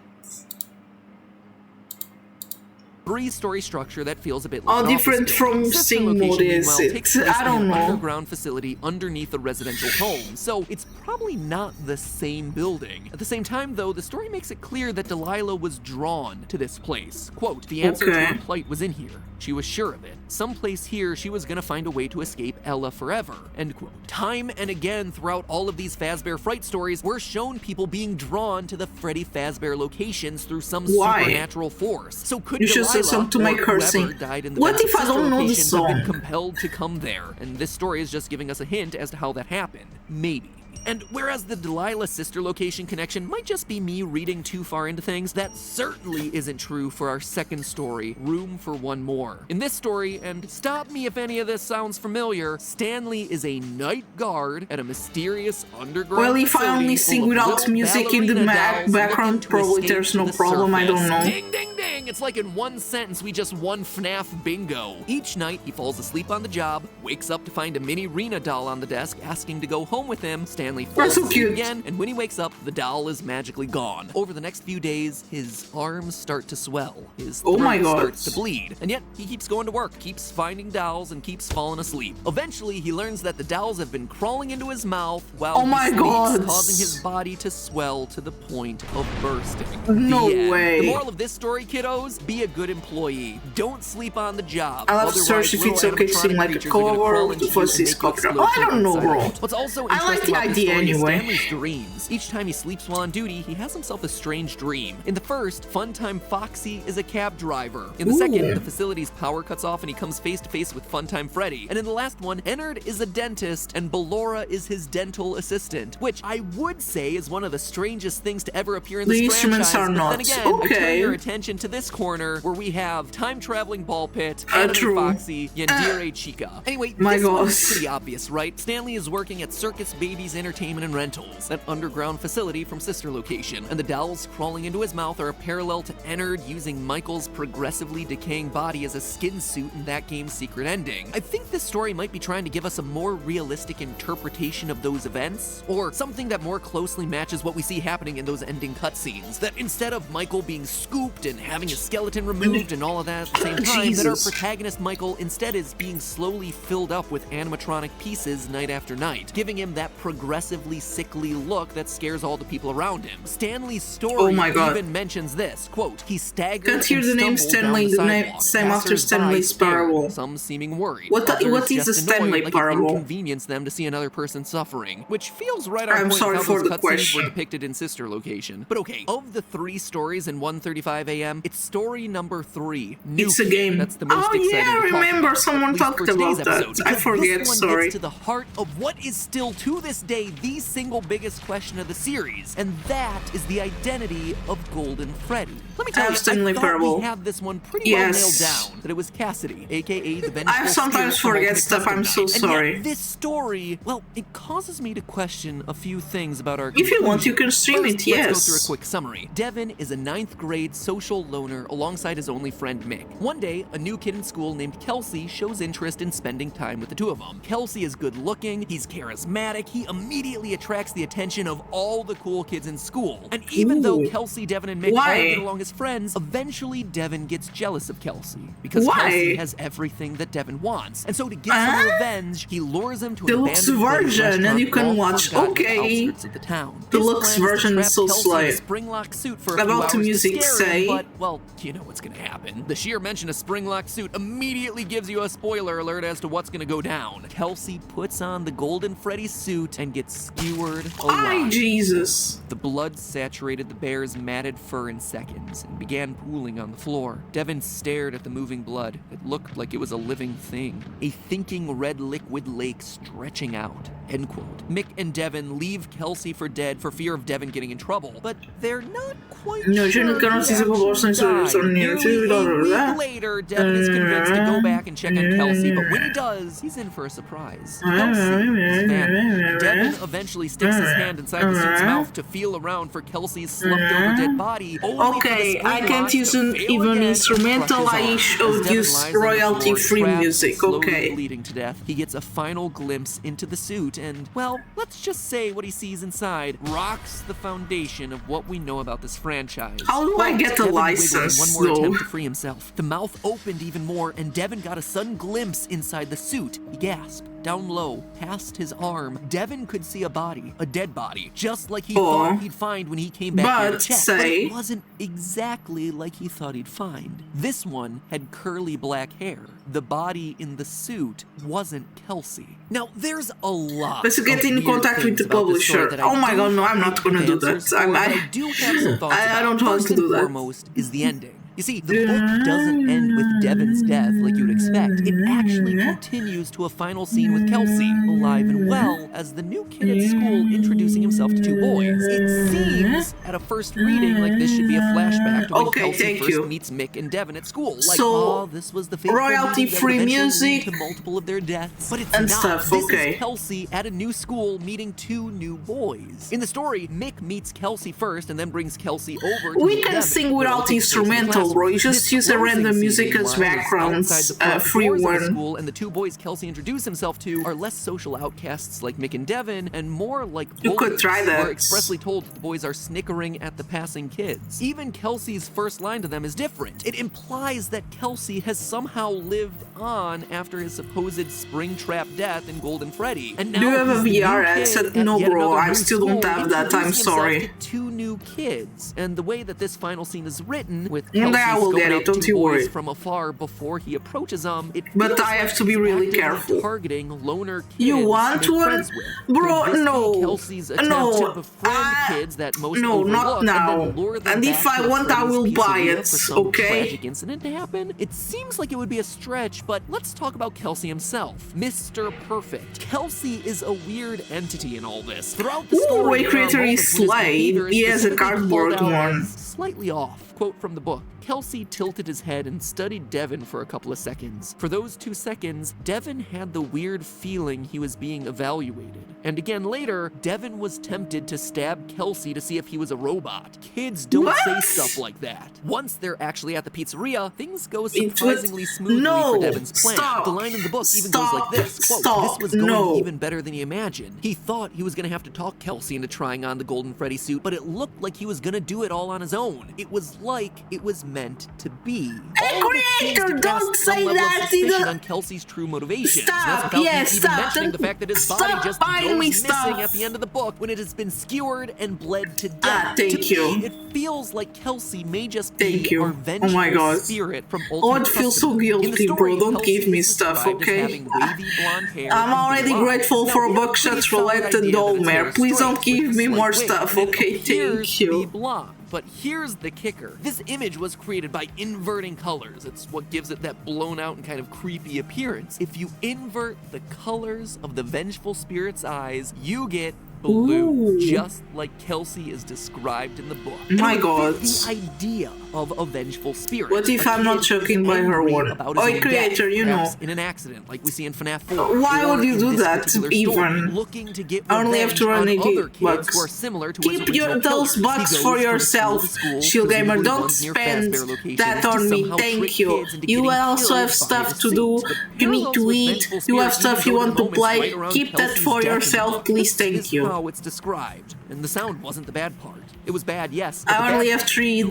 Three-story structure that feels a bit like like different from Sing mode is it? I don't know. Underground facility underneath a residential home, so it's probably not the same building. At the same time, though, the story makes it clear that Delilah was drawn to this place. Quote, the answer to her plight was in here. She was sure of it. Someplace here, she was gonna find a way to escape Ella forever. End quote. Time and again throughout all of these Fazbear Fright stories, we're shown people being drawn to the Freddy Fazbear locations through some supernatural force. So could Delilah to make her sing. What if I don't know the song? Have been compelled to come there, and this story is just giving us a hint as to how that happened. Maybe. And whereas the Delilah sister location connection might just be me reading too far into things, that certainly isn't true for our second story, Room for One More. In this story, and stop me if any of this sounds familiar, Stanley is a night guard at a mysterious underground Well, if I only sing without music in the background, probably there's no problem, I don't know. Ding, ding, ding! It's like in one sentence we just won FNAF bingo. Each night, he falls asleep on the job, wakes up to find a mini Rena doll on the desk asking to go home with him. Stanley falls asleep again, and when he wakes up, the doll is magically gone. Over the next few days, his arms start to swell, his throat starts to bleed, and yet he keeps going to work, keeps finding dolls, and keeps falling asleep. Eventually, he learns that the dolls have been crawling into his mouth while he sleeps, causing his body to swell to the point of bursting. No way. The moral of this story, kiddos, be a good employee. Don't sleep on the job. I'll have to search if it's okay to sing like a cover versus copyright. Oh, I don't know, bro. What's also I like the idea anyway. Stanley's dreams. Each time he sleeps while on duty, he has himself a strange dream. In the first, Funtime Foxy is a cab driver. In the second, the facility's power cuts off and he comes face to face with Funtime Freddy. And in the last one, Ennard is a dentist and Ballora is his dental assistant, which I would say is one of the strangest things to ever appear in this franchise. Are not. Then again, I turn your attention to this corner where we have time-traveling ball pit, Anime Foxy, Yandere Chica. Anyway, this one's pretty obvious, right? Stanley is working at Circus Babies Entertainment and Rentals, that underground facility from sister location, and the dolls crawling into his mouth are a parallel to Ennard using Michael's progressively decaying body as a skin suit in that game's secret ending. I think this story might be trying to give us a more realistic interpretation of those events, or something that more closely matches what we see happening in those ending cutscenes, that instead of Michael being scooped and having his his skeleton removed and all of that at the same time, that our Jesus. protagonist Michael instead is being slowly filled up with animatronic pieces night after night, giving him that progressively sickly look that scares all the people around him. Stanley's story even mentions this, quote, he staggered Can't hear and the name stumbled Stanley, down the the name sidewalk. same after Passers-by Stanley's stared, parable. some seeming worried. What others is a just Stanley annoyed, like it parable? inconvenienced them to see another person suffering, which feels right on I'm point sorry with how for those the cutscenes question. were depicted in Sister Location. But okay, of the 3 stories in 1:35 a.m., it's story number 3. It's a game. That's the most Oh exciting yeah, I to talk remember about, someone at least talked for today's about that. episode, I because forget, this one sorry. gets to the heart of what is still to this day the single biggest question of the series, and that is the identity of Golden Freddy. Let me tell you, Stanley I thought parable. we had this one pretty well nailed down, that it was Cassidy, aka the vengeful I sometimes spirit from forget Ultimate stuff, Custom I'm so Night. And sorry. yet this story, well, it causes me to question a few things about our If you want, you conclusion. can stream First, it, yes. Let's go through a quick summary. Devin is a 9th grade social loner alongside his only friend Mick. One day, a new kid in school named Kelsey shows interest in spending time with the two of them. Kelsey is good looking, he's charismatic, he immediately attracts the attention of all the cool kids in school. And even though Kelsey, Devin, and Mick all get along as friends, eventually Devin gets jealous of Kelsey. Because Kelsey has everything that Devin wants. And so to get some revenge, he lures him to an Deluxe abandoned version, and you can long watch. forgotten Okay. outskirts of the town. Deluxe His plan is to version trap is so Kelsey in a slight. spring-lock suit for a few About hours the music to scare him, say. but, well, you know what's gonna happen. The sheer mention of spring-lock suit immediately gives you a spoiler alert as to what's gonna go down. Kelsey puts on the Golden Freddy suit and gets skewered alive. Jesus. The blood saturated the bear's matted fur in seconds and began pooling on the floor. Devin stared at the moving blood. It looked like it was a living thing. A thinking red liquid lake stretching out. End quote. Mick and Devin leave Kelsey for dead for fear of Devin getting in trouble, but they're not quite No, sure yo no conozco ese juego por Nearly a week later, Devin is convinced to go back and check on Kelsey, but when he does, he's in for a surprise. Kelsey is vanished. Devin eventually sticks his hand inside the suit's mouth to feel around for Kelsey's slumped-over dead body. Okay, I can't use even instrumental, I should use royalty-free music, okay. Bleeding to death, he gets a final glimpse into the suit and, well, let's just say what he sees inside rocks the foundation of what we know about this franchise. How do I get a Devin license, wiggled in one more though? attempt to free himself. The mouth opened even more, and Devin got a sudden glimpse inside the suit. He gasped. Down low, past his arm, Devin could see a body, a dead body, just like he thought he'd find when he came back here to check. But it wasn't exactly like he thought he'd find. This one had curly black hair. The body in the suit wasn't Kelsey. Now, there's a lot. Let's get in contact with the publisher. Oh my god, no, I'm not gonna do that. I do have some thoughts I don't want to do that. Foremost is the ending. You see, the book doesn't end with Devin's death like you'd expect. It actually continues to a final scene with Kelsey, alive and well, as the new kid at school introducing himself to 2 boys. It seems, at a first reading, like this should be a flashback to when Kelsey first meets Mick and Devin at school. Like, oh, this was the fateful royalty-free music to multiple of their deaths. But it's and not. stuff, This okay. is Kelsey at a new school meeting 2 new boys. In the story, Mick meets Kelsey first and then brings Kelsey over to We meet can Devin. sing It all without takes place in the instrumental, bro. You just This use a closing random scene, music as meanwhile, is backgrounds, outside the front free doors of the one. school, and the 2 boys Kelsey introduced himself to are less social outcasts like Mick and Devin, and more like You could bullies, try who are that. expressly told that the boys are snickering at the passing kids. Even Kelsey's first line to them is different. It implies that Kelsey has somehow lived on after his supposed Springtrap death in Golden Freddy. And now Do you have a he's the new VR kid headset? at No, yet bro, another I new still don't school, have that, I'm introducing himself sorry. to 2 new kids. And the way that this final scene is written, with One day Kelsey I will scoping get out it, don't 2 you boys worry. from afar before he approaches them, it But feels I have like to be he's really actively careful. targeting loner kids You want they're one? friends with. Bro, Could this be no. Kelsey's attempt No. to befriend kids that most No, not overlook now. and then lure them And back if I to a want, I friend's will buy pizzeria it, for some okay? tragic incident to happen? It seems like it would be a stretch, but let's talk about Kelsey himself. Mr. Perfect. Kelsey is a weird entity in all this. Throughout the Ooh, story, Way there are Creator moments is when his Slay. behavior is He has a specifically cardboard called out one. as slightly off. Quote from the book. Kelsey tilted his head and studied Devin for a couple of seconds. For those 2 seconds, Devin had the weird feeling he was being evaluated. And again later, Devin was tempted to stab Kelsey to see if he was a robot. Kids don't say stuff like that. Once they're actually at the pizzeria, things go surprisingly smoothly for Devin's plan. The line in the book even goes like this, quote, this was going even better than he imagined. He thought he was gonna have to talk Kelsey into trying on the Golden Freddy suit, but it looked like he was gonna do it all on his own. It was like it was meant to be. Hey, creator, don't say that in the... on Kelsey's true motivations. Stop, That's yes, even stop. mentioning the fact that his body just goes missing at the end of the book when it has been skewered and bled to death. Thank you. It feels like Kelsey may just be our Oh vengeful my god. spirit from Oh, Ultimate it feels so Custody. In the guilty, story, bro. Don't Kelsey give me is stuff, described as okay? having wavy blonde hair I'm and already blue eyes. grateful Now, for we have a Buckshot pretty solid Roulette and idea that it's Dolmer. her Please don't straight give with a me more slight stuff, wig, okay? and it appears Thank to be you. blonde. But here's the kicker. This image was created by inverting colors. It's what gives it that blown out and kind of creepy appearance. If you invert the colors of the vengeful spirit's eyes, you get blue, just like Kelsey is described in the book. My god. The idea of a vengeful spirit. What if I'm not choking by her one? Oh, creator, you know. In an accident, like we see in FNAF 4. Why would you in do this that, particular even? story, looking to get I only have revenge 280 on other kids bucks. who are similar to Keep his original those killers. bucks He goes for from yourself, school to school, Shield Gamer. presumably Don't ones near spend Fazbear locations, that to on me, somehow thank trick you. kids into You getting also killed have by stuff the to do, suit. you need Parallels to with eat, vengeful you have spirits stuff even you go to want to moments play, right around keep that Kelsey's for death in the yourself, book. please, This thank is you. how it's described, and the sound wasn't the bad part. It was bad, yes. I only have $3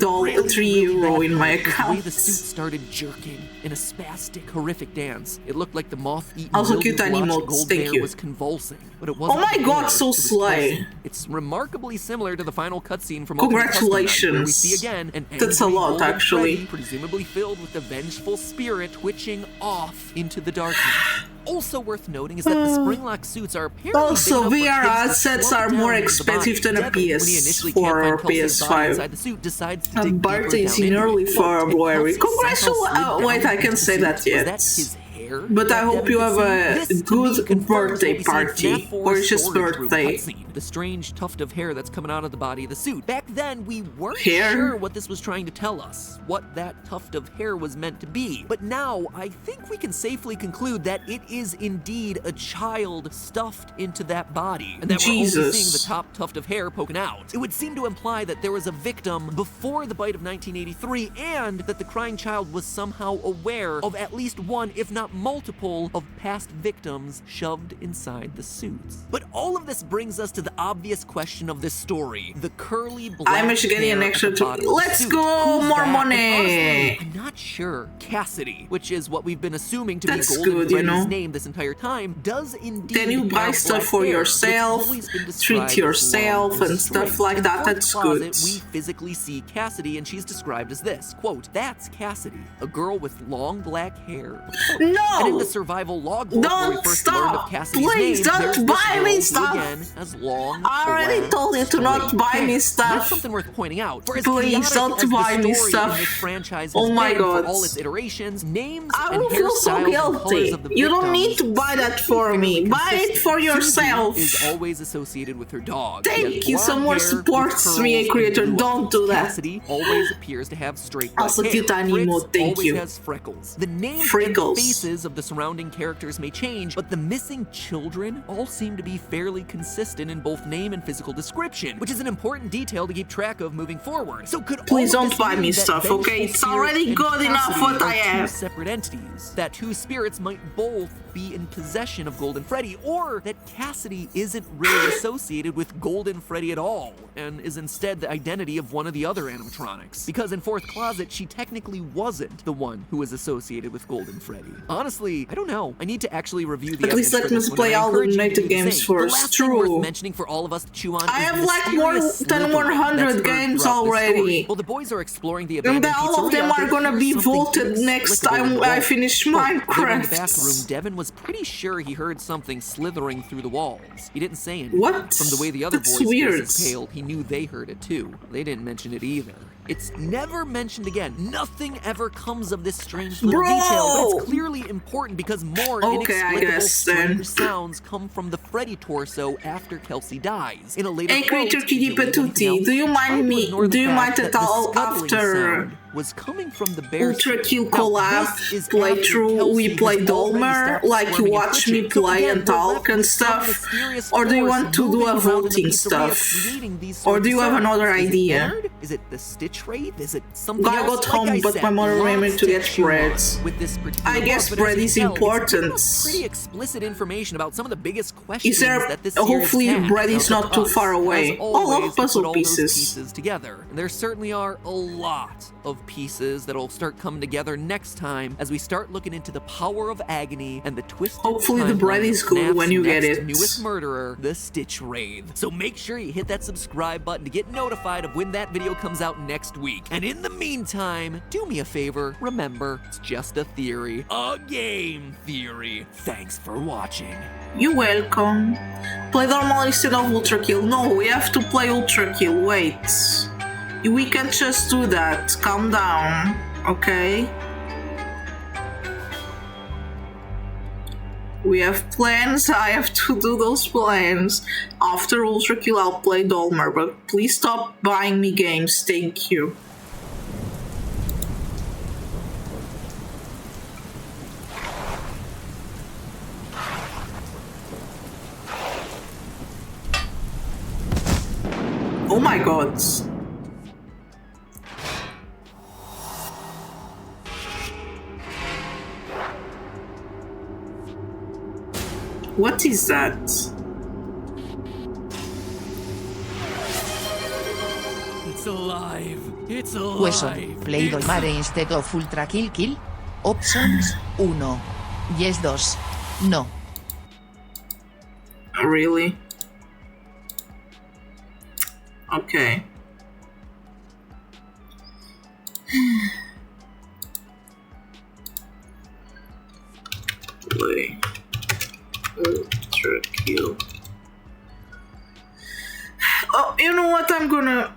euro in my account. The way the suit started jerking in a spastic, horrific dance. It looked like the moth-eaten Also cute mildew-blotched emotes, gold thank bear you. was convulsing, but it wasn't. Oh my the god, bear, so it was slay. Kelsey. It's remarkably similar to the final cutscene from Ultimate Custom Night, where we Congratulations. see again an That's a angry lot, golden actually. Freddy, presumably filled with the vengeful spirit twitching off into the darkness. Also worth noting is that the Springlock suits are apparently Also, big enough for VR kids to assets slow are down more into the expensive body. than a Devin, when he initially PS4 can't or find Kelsey's body PS5. inside the suit, decides to dig Birthday deeper is down in into early it. Quote, and February. Kelsey somehow slid down Wait, I into can the say suit. that Was yet. that his hair? But I that hope Devin you could have see? a This, to me, good confirms what birthday we see in party, FNAF 4's or it's just storage room birthday. cutscene. The strange tuft of hair that's coming out of the body of the suit. Back then, we weren't Hair? sure what this was trying to tell us, what that tuft of hair was meant to be. But now, I think we can safely conclude that it is indeed a child stuffed into that body, and that we're only seeing the top tuft of hair poking out. It would seem to imply that there was a victim before the bite of 1983, and that the crying child was somehow aware of at least one, if not multiple, of past victims shoved inside the suits. But all of this brings us to the obvious question of this story: the curly black I'm actually getting hair an at extra the two. bottom of the Let's suit. go, Who's more that? money. And honestly, I'm not sure. Cassidy, which is what we've been assuming to That's be Golden good, you Freddy's know. name this entire time, does indeed Then you buy have stuff black for hair. yourself, It's always been treat described as yourself long and stuff straight. like In that. Fourth That's Closet, good. we physically see Cassidy, and she's described as this, quote, "That's Cassidy, a girl with long black hair." No! And in the survival logbook where we Don't first learned of stop! Cassidy's Please name, don't there's this buy girl me who, stuff! again, has long, I already black, told you to not straight buy me hair. stuff. That's something worth pointing out. For as Please chaotic don't as the buy me story stuff. in this franchise has Oh my been god. for all its iterations, names I and will feel so hairstyles and colors guilty. of the You don't victims need to buy that seem for to be me. fairly Buy it consistent. for yourself. Susie is always associated with her dog. She has Thank you. blonde Someone hair supports with me, curls creator. and blue Don't eyes. do that. Cassidy always appears to have straight black Also hair. cute animo, Fritz thank always you. has freckles. The names Freckles. and faces of the surrounding characters may change, but the missing children all seem to be fairly consistent in both name and physical description, which is an important detail to keep track of moving forward. So could Please all of don't this buy mean me that stuff, vengeful okay? It's spirit already and good enough Cassidy what are I two have. separate entities? That two spirits might both be in possession of Golden Freddy, or that Cassidy isn't really associated with Golden Freddy at all, and is instead the identity of one of the other animatronics. Because in Fourth Closet, she technically wasn't the one who was associated with Golden Freddy. Honestly, I don't know. I need to actually review the At least evidence let for me this one, play and I all the encourage you to meta do the games same. The first. last thing worth True. mentioning for all of us to chew on I is have the like more mysterious than Slytherin 100 that's heard games throughout the already. story. While the boys are exploring the And abandoned all of them pizzeria, are they gonna hear be something voted next inexplicable time in the I walls. finish They were in the Minecraft. bathroom. Devin was pretty sure he heard something slithering through the walls. He didn't say anything. What? From the way the other That's boys' weird. faces paled, he knew they heard it too. They didn't mention it either. It's never mentioned again. Nothing ever comes of this strange little Bro! detail, but it's clearly important because more Okay, I inexplicable guess then. strange sounds come from the Freddy torso after Kelsey dies. In a later Hey, quote, creator Kitty if you believe anything Patootie, else, do you try mind to me? ignore the Do you fact mind that at the all scuttling after sound was coming from the bear. Ultra Kill Now, collab this is playthrough. after We Kelsey play has already Dolmer, stopped like you squirming and watch me twitching. So play again, and we're talk left and with some stuff, mysterious or do you force want to do moving a around in the voting pizzeria, stuff, creating these or do you sorts have of another sounds. Is it idea? Leonard? Is it the Stitch Wraith? Is it something I else? got Like home, I but said, my mother made me lots to get chew on bread. with this particular I guess book, but as bread you is can tell, important. It's pretty explicit information about some of the biggest questions Is there? that this series Hopefully, has bread had. is Now, not to too us, far as away. Oh, always, look, to puzzle put all those pieces. pieces together. And there certainly are a lot of pieces that'll start coming together next time as we start looking into the power of agony and the twisted Hopefully the bread timeline is of good FNAF's when you get next it. newest murderer, the Stitch Wraith. So make sure you hit that subscribe button to get notified of when that video comes out next week. And in the meantime, do me a favor, remember, it's just a theory. A game theory. Thanks for watching. You're welcome. Play normal instead of Ultra Kill. No, we have to play Ultra Kill. Wait. We can't just do that. Calm down, okay? We have plans. I have to do those plans. After Ultra Kill, I'll play Dolmer, but please stop buying me games. Thank you. Oh my god. What is that? It's alive. It's Hueso, alive. play Dolmare instead of Ultra Kill Kill. Options 1. Yes 2. No. Really? Okay. Play Ultra Kill. Oh, you know what? I'm gonna.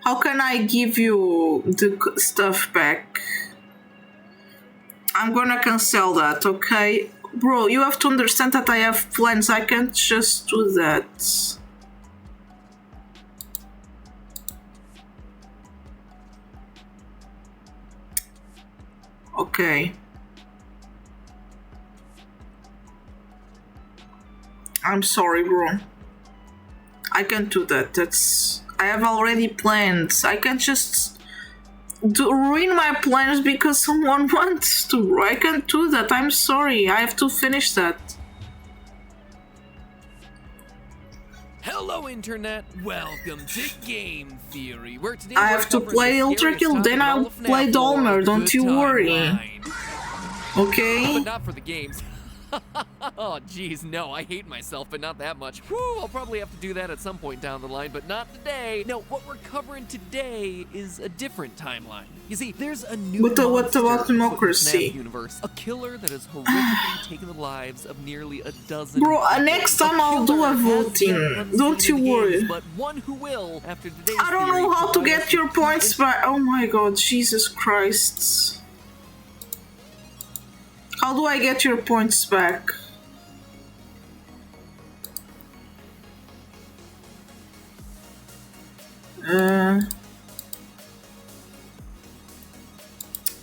How can I give you the stuff back? I'm gonna cancel that, okay? Bro, you have to understand that I have plans. I can't just do that. Okay. I'm sorry, bro. I can't do that. I have already plans. I can't just ruin my plans because someone wants to. I can't do that. I'm sorry. I have to finish that. Hello, Internet. Welcome to Game Theory, where today I we're have to covering play the Ultra scariest Kill, topic then in all I'll of FNAF play lore, Dolmer. Don't the you worry. timeline. Okay? But not for the games. Oh, geez, no, I hate myself, but not that much. Whew, I'll probably have to do that at some point down the line, but not today. No, what we're covering today is a different timeline. You see, there's a new What about monster afoot in the democracy? FNAF universe, a killer that has horrifically taken the lives of nearly a dozen Bro, people. next time I'll do a voting. Don't you worry. But one who will after today's I don't know theory how to provide us get your with key points back. Oh my god, Jesus Christ. How do I get your points back?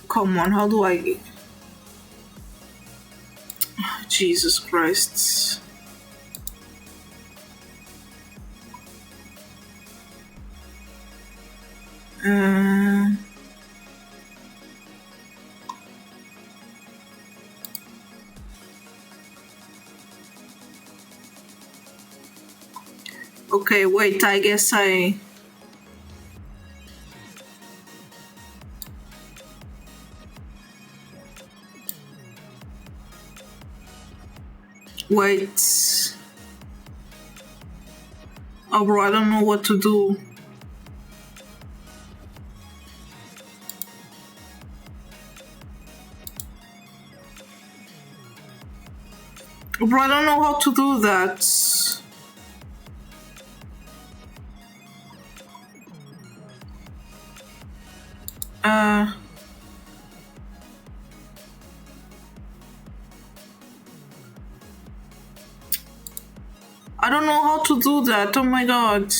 Come on, how do I get... Jesus Christ. Okay, wait, I guess I... Wait. Oh, bro, I don't know what to do. Bro, I don't know how to do that. I don't know how to do that. Oh my god.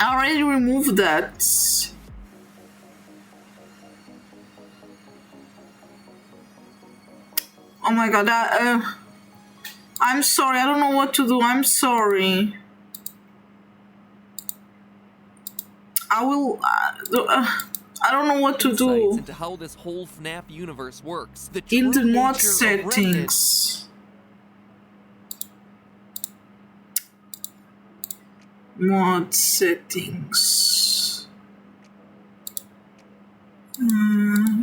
I already removed that. Oh my god, I'm sorry, I don't know what to do. I'm sorry. I will. I don't know what to do. Into how this whole FNAF universe works. In the mod settings. Mod settings.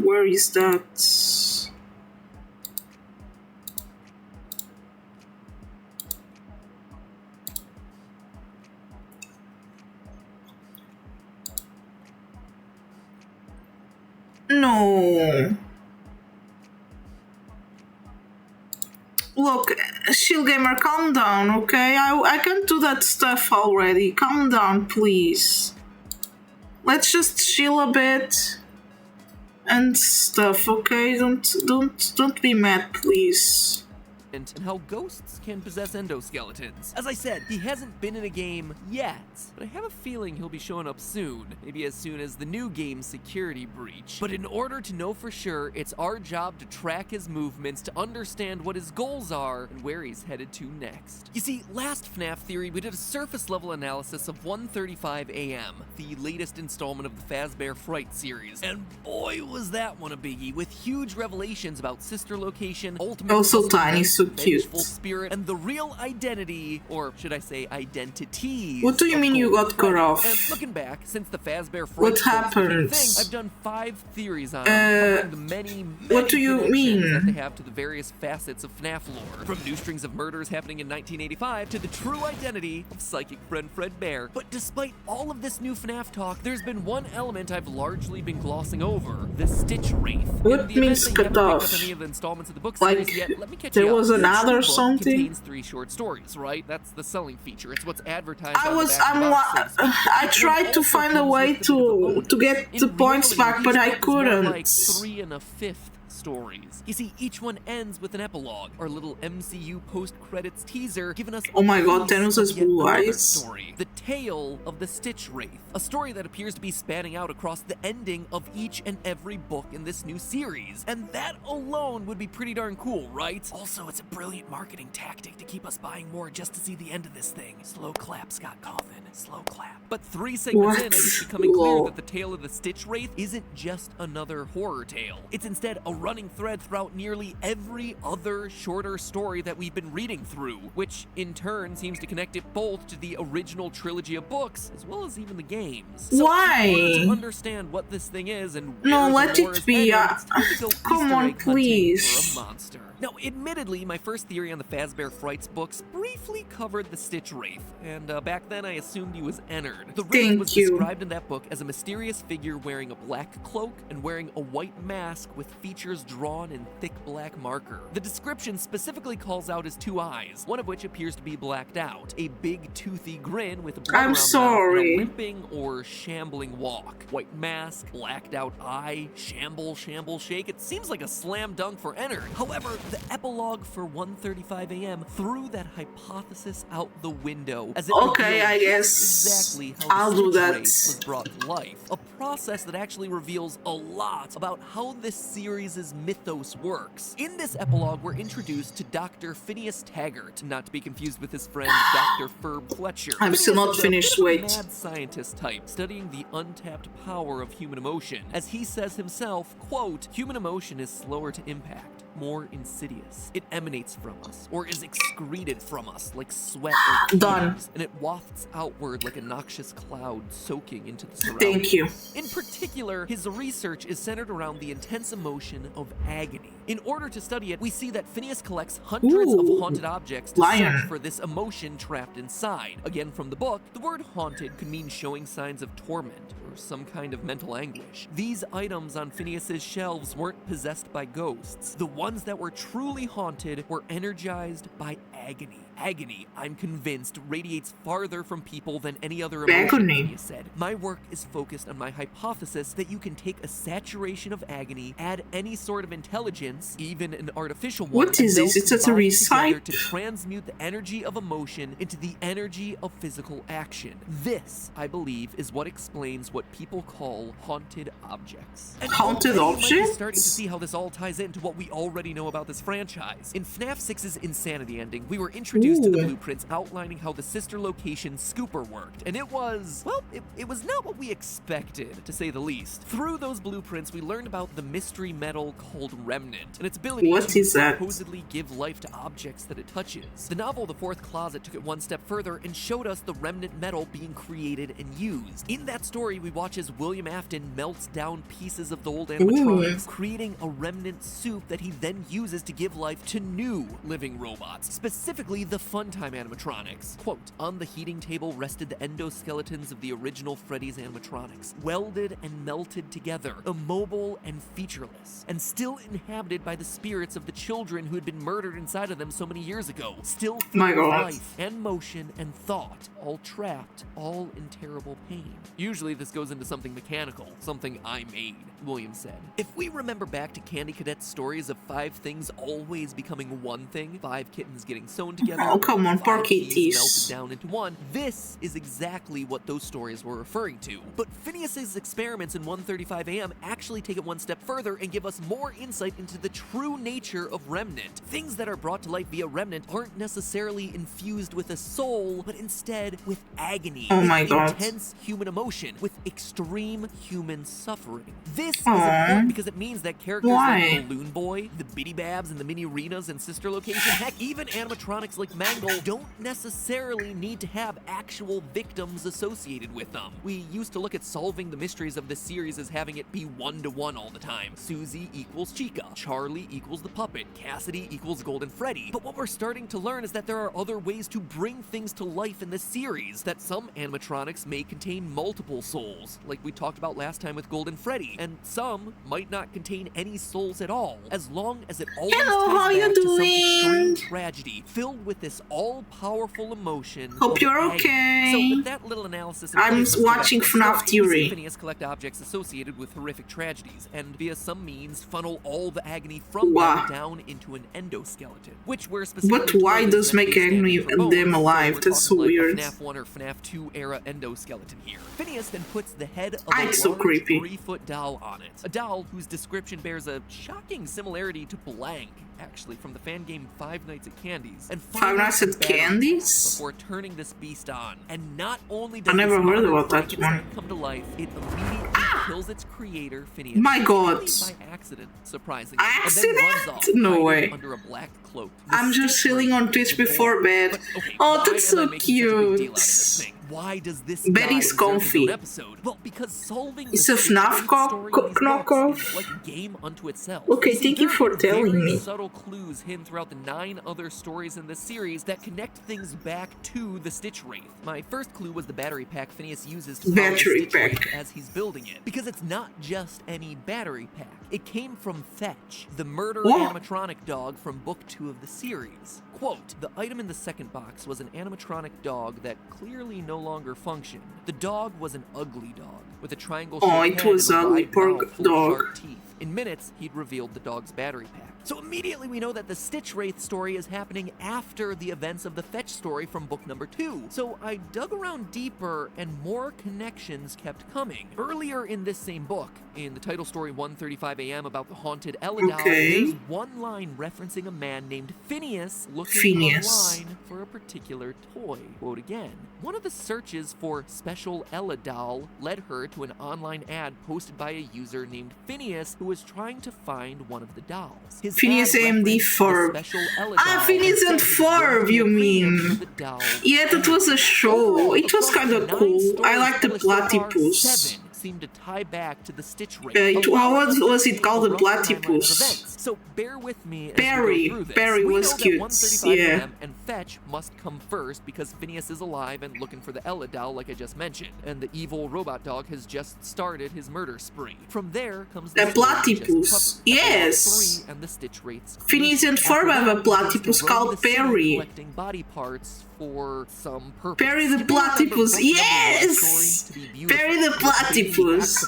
Where is that? No. Look, Shield Gamer, calm down, okay? I can't do that stuff already. Calm down, please. Let's just chill a bit and stuff, okay? Don't be mad, please. And how ghosts can possess endoskeletons. As I said, he hasn't been in a game yet, but I have a feeling he'll be showing up soon, maybe as soon as the new game's security breach. But in order to know for sure, it's our job to track his movements, to understand what his goals are, and where he's headed to next. You see, last FNAF Theory, we did a surface level analysis of 1:35 AM, the latest installment of the Fazbear Fright series, and boy was that one a biggie, with huge revelations about sister location, ultimate also tiny, so cute. Spirit, and the real identity, or should I say identities. What do you mean you got cut off? And looking back, since the Fazbear Fright what happened? I've done 5 theories on covering the many what do you mean? That they have to the various facets of FNAF lore, from new strings of murders happening in 1985 to the true identity of psychic friend Fredbear. But despite all of this new FNAF talk, there's been one element I've largely been glossing over: the Stitch Wraith. What means cut off? Any of the installments of the book like series yet, let me catch there you up. was another Each book something. Contains 3 short stories, right? That's the selling feature. It's what's advertised. I tried to find a way to get the points back, but I couldn't. Like 3 1/5 stories. You see, each one ends with an epilogue, our little MCU post-credits teaser, giving us oh my god, Thanos has blue eyes. Story, the tale of the Stitch Wraith, a story that appears to be spanning out across the ending of each and every book in this new series, and that alone would be pretty darn cool, right? Also, it's a brilliant marketing tactic to keep us buying more just to see the end of this thing. Slow clap, Scott Coffin. Slow clap. But 3 segments in, and it's becoming clear that the tale of the Stitch Wraith isn't just another horror tale. It's instead a running thread throughout nearly every other shorter story that we've been reading through, which in turn seems to connect it both to the original trilogy of books as well as even the games. So why? In order to understand what this thing is and where no, the let lore it is be. headed, it's time to go Come on, please. for a monster. Now, admittedly, my first theory on the Fazbear Frights books briefly covered the Stitch Wraith, and back then I assumed he was entered. The Wraith was described in that book as a mysterious figure wearing a black cloak and wearing a white mask with features drawn in thick black marker. The description specifically calls out his 2 eyes, one of which appears to be blacked out, a big toothy grin with a blood around the mouth, and a limping or shambling walk. White mask, blacked out eye, shamble, shake. It seems like a slam dunk for entered. However, the epilogue for 1:35 AM threw that hypothesis out the window, as it I guess exactly how I'll do that. was brought to life. A process that actually reveals a lot about how this series' mythos works. In this epilogue, we're introduced to Dr. Phineas Taggart, not to be confused with his friend Dr. Ferb Fletcher. I'm still not finished, wait. Mad scientist type, studying the untapped power of human emotion. As he says himself, quote, "Human emotion is slower to impact, more insidious. It emanates from us, or is excreted from us like sweat or tears, and it wafts outward like a noxious cloud soaking into the surroundings." Thank you. In particular, his research is centered around the intense emotion of agony. In order to study it, we see that Phineas collects hundreds of haunted objects to search for this emotion trapped inside. Again, from the book, the word haunted could mean showing signs of torment or some kind of mental anguish. These items on Phineas's shelves weren't possessed by ghosts. The ones that were truly haunted were energized by agony. agony, I'm convinced, radiates farther from people than any other emotion, Phineas said. My work is focused on my hypothesis that you can take a saturation of agony, add any sort of intelligence, even an artificial one, what is this? It's a recite? to transmute the energy of emotion into the energy of physical action. This, I believe, is what explains what people call haunted objects. And haunted objects? Starting to see how this all ties into what we already know about this franchise. In FNAF 6's Insanity ending, we were introduced to the blueprints outlining how the sister location Scooper worked, and it was, well, it was not what we expected, to say the least. Through those blueprints, we learned about the mystery metal called Remnant, and its ability to supposedly give life to objects that it touches. The novel The Fourth Closet took it one step further and showed us the remnant metal being created and used. In that story, we watch as William Afton melts down pieces of the old animatronics, creating a remnant soup that he then uses to give life to new living robots, specifically the Funtime animatronics. Quote, on the heating table rested the endoskeletons of the original Freddy's animatronics, welded and melted together, immobile and featureless, and still inhabited by the spirits of the children who had been murdered inside of them so many years ago, still full of life and motion and thought, all trapped, all in terrible pain. Usually this goes into something mechanical, something I made, Williams said. If we remember back to Candy Cadet's stories of 5 things always becoming one thing, 5 kittens getting sewn together, oh come on, 5 keys melted down into one, this is exactly what those stories were referring to. But Phineas's experiments in 1:35 a.m. actually take it one step further and give us more insight into the true nature of Remnant. Things that are brought to life via Remnant aren't necessarily infused with a soul, but instead with agony, oh my with God. intense human emotion, with extreme human suffering. This is important because it means that characters like Balloon Boy, the Bitty Babs, and the Mini Renas and Sister Location, heck, even animatronics like Mangle, don't necessarily need to have actual victims associated with them. We used to look at solving the mysteries of this series as having it be 1-to-1 all the time. Susie equals Chica, Charlie equals the puppet, Cassidy equals Golden Freddy. But what we're starting to learn is that there are other ways to bring things to life in this series, that some animatronics may contain multiple souls, like we talked about last time with Golden Freddy, and some might not contain any souls at all, as long as it always ties back to some extreme tragedy, filled with this all-powerful emotion. Hope you're okay. So with that little analysis, I'm watching FNAF Theory. Phineas collect objects associated with horrific tragedies, and via some means funnel all the agony from them down into an endoskeleton, which we're specifically. But why does make agony them alive? That's so weird. FNAF 1 or FNAF 2 era endoskeleton here. Phineas then puts the head of a large so creepy 3-foot doll on it. A doll whose description bears a shocking similarity to Blank, actually, from the fan game Five Nights at Candy's. And Five Nights at Candy's? Before turning this beast on. And not only does I never heard about that one. come to life, it immediately kills its creator, Phineas. My God. By accident, surprisingly. Accident? And then runs off, no way. under a black cloak. I'm just chilling on Twitch before bed. Oh, that's so cute. Why does this Betty's comfy. Well, because solving it's a FNAF knockoff. Like a game unto itself. Okay, thank you for telling me. Subtle clues hidden throughout the 9 other stories in this series that connect things back to the Stitch Wraith. My first clue was the battery pack Phineas uses to power the Stitch Wraith as he's building it. Because it's not just any battery pack. It came from Fetch, the murder animatronic dog from book 2 of the series. Quote, the item in the second box was an animatronic dog that clearly no longer functioned. The dog was an ugly dog, with a triangle-shaped head it was and a ugly, wide poor mouth full of dog. sharp teeth. In minutes, he'd revealed the dog's battery pack. So immediately we know that the Stitch Wraith story is happening after the events of the Fetch story from book number 2. So I dug around deeper and more connections kept coming. Earlier in this same book, in the title story 1:35 a.m. about the haunted Ella doll, there's one line referencing a man named Phineas looking online for a particular toy. Quote again, one of the searches for special Ella doll led her to an online ad posted by a user named Phineas who was trying to find one of the dolls. His Phineas AMD Ferb. Phineas and Ferb, you mean? Yeah, that was a show. It was kind of cool. I like the platypus. seem to tie back to the Stitch Wraith. Was it called? The Platypus. So bear with me as Barry. we go through this. Barry was cute. 1:35 Yeah. a.m. and Fetch must come first because Phineas is alive and looking for the Ella doll, like I just mentioned, and the evil robot dog has just started his murder spree. From there comes the Platypus. Yes. 3 and the Stitch Wraith's. Phineas and Ferb have a platypus called Perry. Collecting body parts for some purpose. Perry the Platypus. Yes. Perry the Platypus.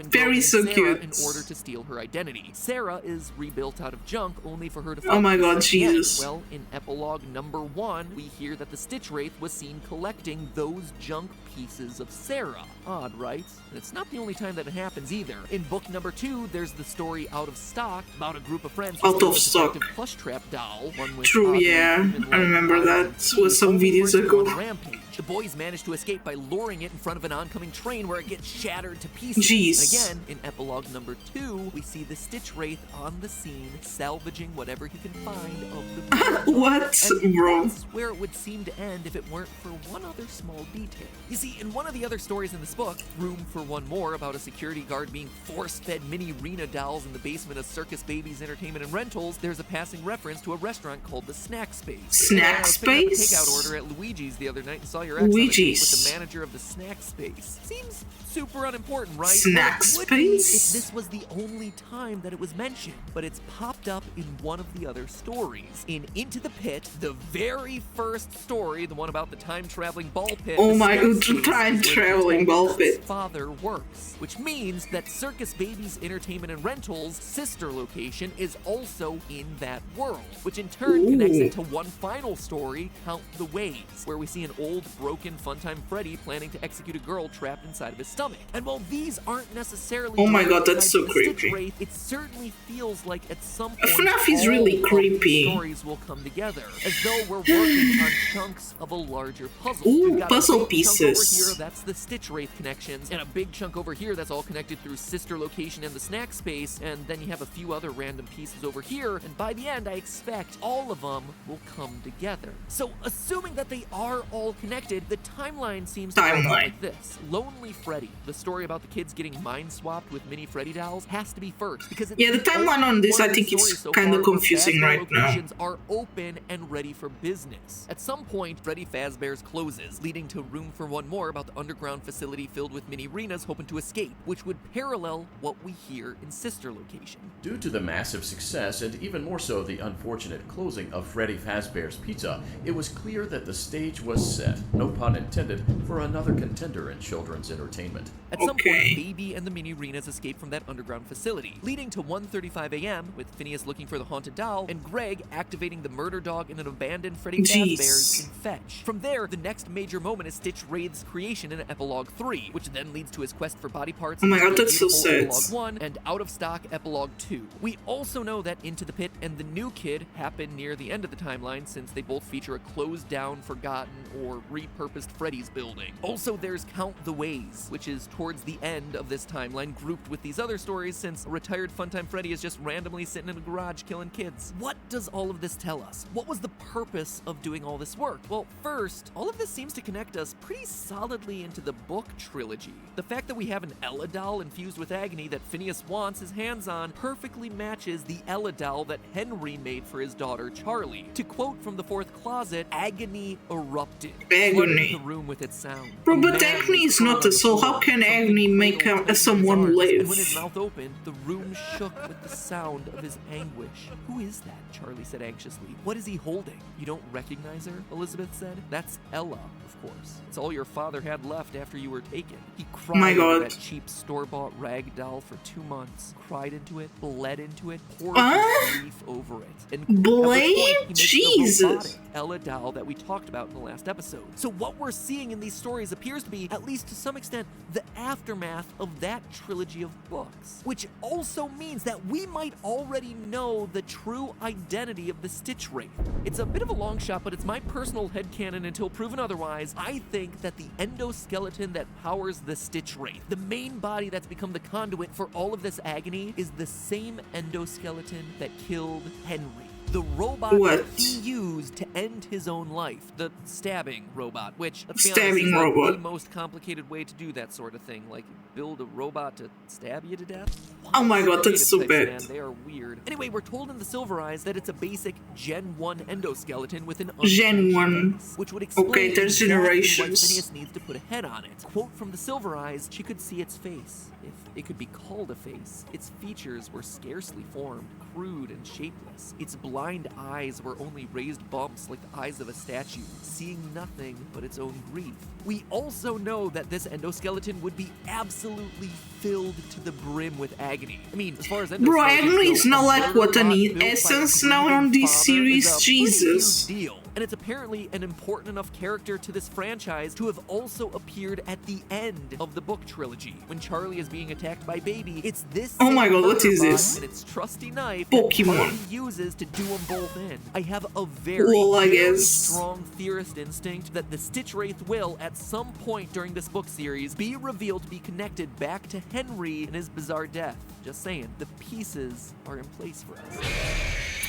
Very so cute. In order to steal her identity, Sarah is rebuilt out of junk, only for her to. Oh my God, Jesus! Well, in epilogue number 1, we hear that the Stitch Wraith was seen collecting those junk pieces of Sarah. Odd, right? And it's not the only time that it happens either. In book number 2, there's the story Out of Stock about a group of friends Out of Stock. Plush Trap doll. One with True, yeah, I remember that. It was some videos ago. Rampage. The boys manage to escape by luring it in front of an oncoming train where it gets shattered to pieces. Jeez. And again, in epilogue number 2, we see the Stitch Wraith on the scene, salvaging whatever he can find of the What, bro? That's where it would seem to end if it weren't for one other small detail. You see, in one of the other stories in this book, Room for One More, about a security guard being force-fed mini Rena dolls in the basement of Circus Babies Entertainment and Rentals, there's a passing reference to a restaurant called the Snack Space. Snack Space? I was picking up a takeout order at Luigi's the other night and saw your ex on a date with the manager of the Snack Space. Seems super unimportant, right? Snack Space? If this was the only time that it was mentioned, but it's popped up in one of the other stories. In Into the Pit, the very first story, the one about the time-traveling ball pit. Oh my God, time-traveling ball pit. Father works, which means that Circus Babies Entertainment and Rentals' sister location is also in that world, which in turn connects it to one final story, Count the Ways, where we see an old, broken Funtime Freddy planning to execute a girl trapped inside of his stomach. And while these aren't necessarily oh my God, that's so creepy. Wraith, it certainly feels like at some point FNAF is really creepy. Stories will come together, as though we're working on chunks of a larger puzzle. Ooh, We've got puzzle a big pieces. chunk over here, that's the Stitch Wraith connections, and a big chunk over here that's all connected through sister location and the Snack Space, and then you have a few other random pieces over here, and by the end I expect all of them will come together. So assuming that they are all connected, the timeline seems to go like this. Lonely Freddy, the story about the kids getting mind swapped with mini Freddy dolls, has to be first, because it's the timeline on this, I think it's kind of confusing right now. Locations are open and ready for business. At some point, Freddy Fazbear's closes, leading to Room for One More about the underground facility filled with mini Renas hoping to escape, which would parallel what we hear in Sister Location. Due to the massive success, and even more so the unfortunate closing of Freddy Fazbear's Pizza, it was clear that the stage was set, no pun intended, for another contender in children's entertainment. At some point, Baby and the mini Renas escape from that underground facility, leading to 1:35 a.m. with Phineas looking for the haunted doll and Greg activating the murder dog in an abandoned Freddy Fazbear's in Fetch. From there, the next major moment is Stitch Wraith's creation in Epilogue 3, which then leads to his quest for body parts. Oh my God, that's so sad. Epilogue 1 and Out of Stock Epilogue 2. We also know that Into the Pit and the New Kid happen near the end of the timeline, since they both feature a closed down, forgotten, or repurposed Freddy's building. Also, there's Count the Ways, which is towards the end of this timeline, grouped with these other stories, since a retired Funtime Freddy is just randomly sitting in a garage killing kids. What does all of this tell us? What was the purpose of doing all this work? Well, first, all of this seems to connect us pretty solidly into the book trilogy. The fact that we have an Ella doll infused with agony that Phineas wants his hands on perfectly matches the Ella doll that Henry made for his daughter Charlie. To quote from the fourth closet, agony erupted, flooding the room with its sound. Bro, but agony is not a soul. How can agony make someone live? And when his mouth opened, the room shook with the sound of his anguish. Who is that? Charlie said anxiously. What is he holding? You don't recognize her? Elizabeth said. That's Ella, of course. It's all your father had left after you were taken. He cried over that cheap store-bought rag doll for 2 months. Cried into it, bled into it, poured grief over it. And bled? Jesus! Ella doll that we talked about in the last episode. So what we're seeing in these stories appears to be, at least to some extent, the aftermath of that trilogy of books. Which also means that we might already know the true identity of the Stitch Wraith. It's a bit of a long shot, but it's my personal headcanon until proven otherwise. I think that the endoskeleton that powers the Stitch Wraith, the main body that's become the conduit for all of this agony, is the same endoskeleton that killed Henry. The robot What? that he used to end his own life. The stabbing robot, which, let's be honest, Stabbing is like robot. the most complicated way to do that sort of thing. Like, build a robot to stab you to death? Oh my god, that's so Creative bad. types, man, they are weird. Anyway, we're told in the Silver Eyes that it's a basic Gen 1 endoskeleton with an Gen 1. face, which would explain Okay, there's exactly why generations. Phineas needs to put a head on it. Quote from the Silver Eyes, she could see its face, if it could be called a face. Its features were scarcely formed, crude and shapeless. Its blind eyes were only raised bumps like the eyes of a statue, seeing nothing but its own grief. We also know that this endoskeleton would be absolutely filled to the brim with agony. I mean, as far as Bro, agony is go, not a like what I murder need. bot built by Essence a now grieving on this father series, is a pretty Jesus. huge deal. And it's apparently an important enough character to this franchise to have also appeared at the end of the book trilogy. When Charlie is being attacked by Baby, it's this Oh my same god, what murder is bot this? and its trusty knife Pokemon. that Charlie uses to do them both in. I have a very, Well, I very guess. strong theorist instinct that the Stitch Wraith will, at some point during this book series, be revealed to be connected back to Henry and his bizarre death. Just saying, the pieces are in place for us.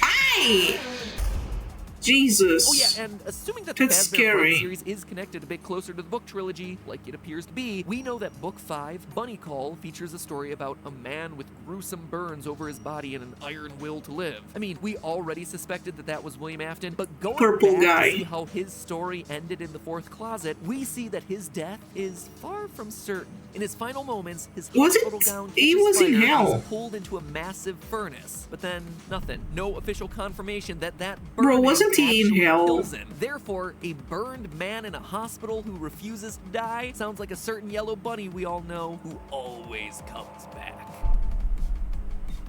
Aye! Jesus. Oh yeah, and assuming that That's the Fazbear Friends scary. series is connected a bit closer to the book trilogy, like it appears to be, we know that Book 5, Bunny Call, features a story about a man with gruesome burns over his body and an iron will to live. I mean, we already suspected that that was William Afton, but going Purple back guy. to see how his story ended in the fourth closet, we see that his death is far from certain. In his final moments, his Was it? hospital gown He catches was in fire and hell. is pulled into a massive furnace, but then nothing. No official confirmation that that Bro, burning wasn't he in actually hell? kills him. Therefore, a burned man in a hospital who refuses to die sounds like a certain yellow bunny we all know who always comes back.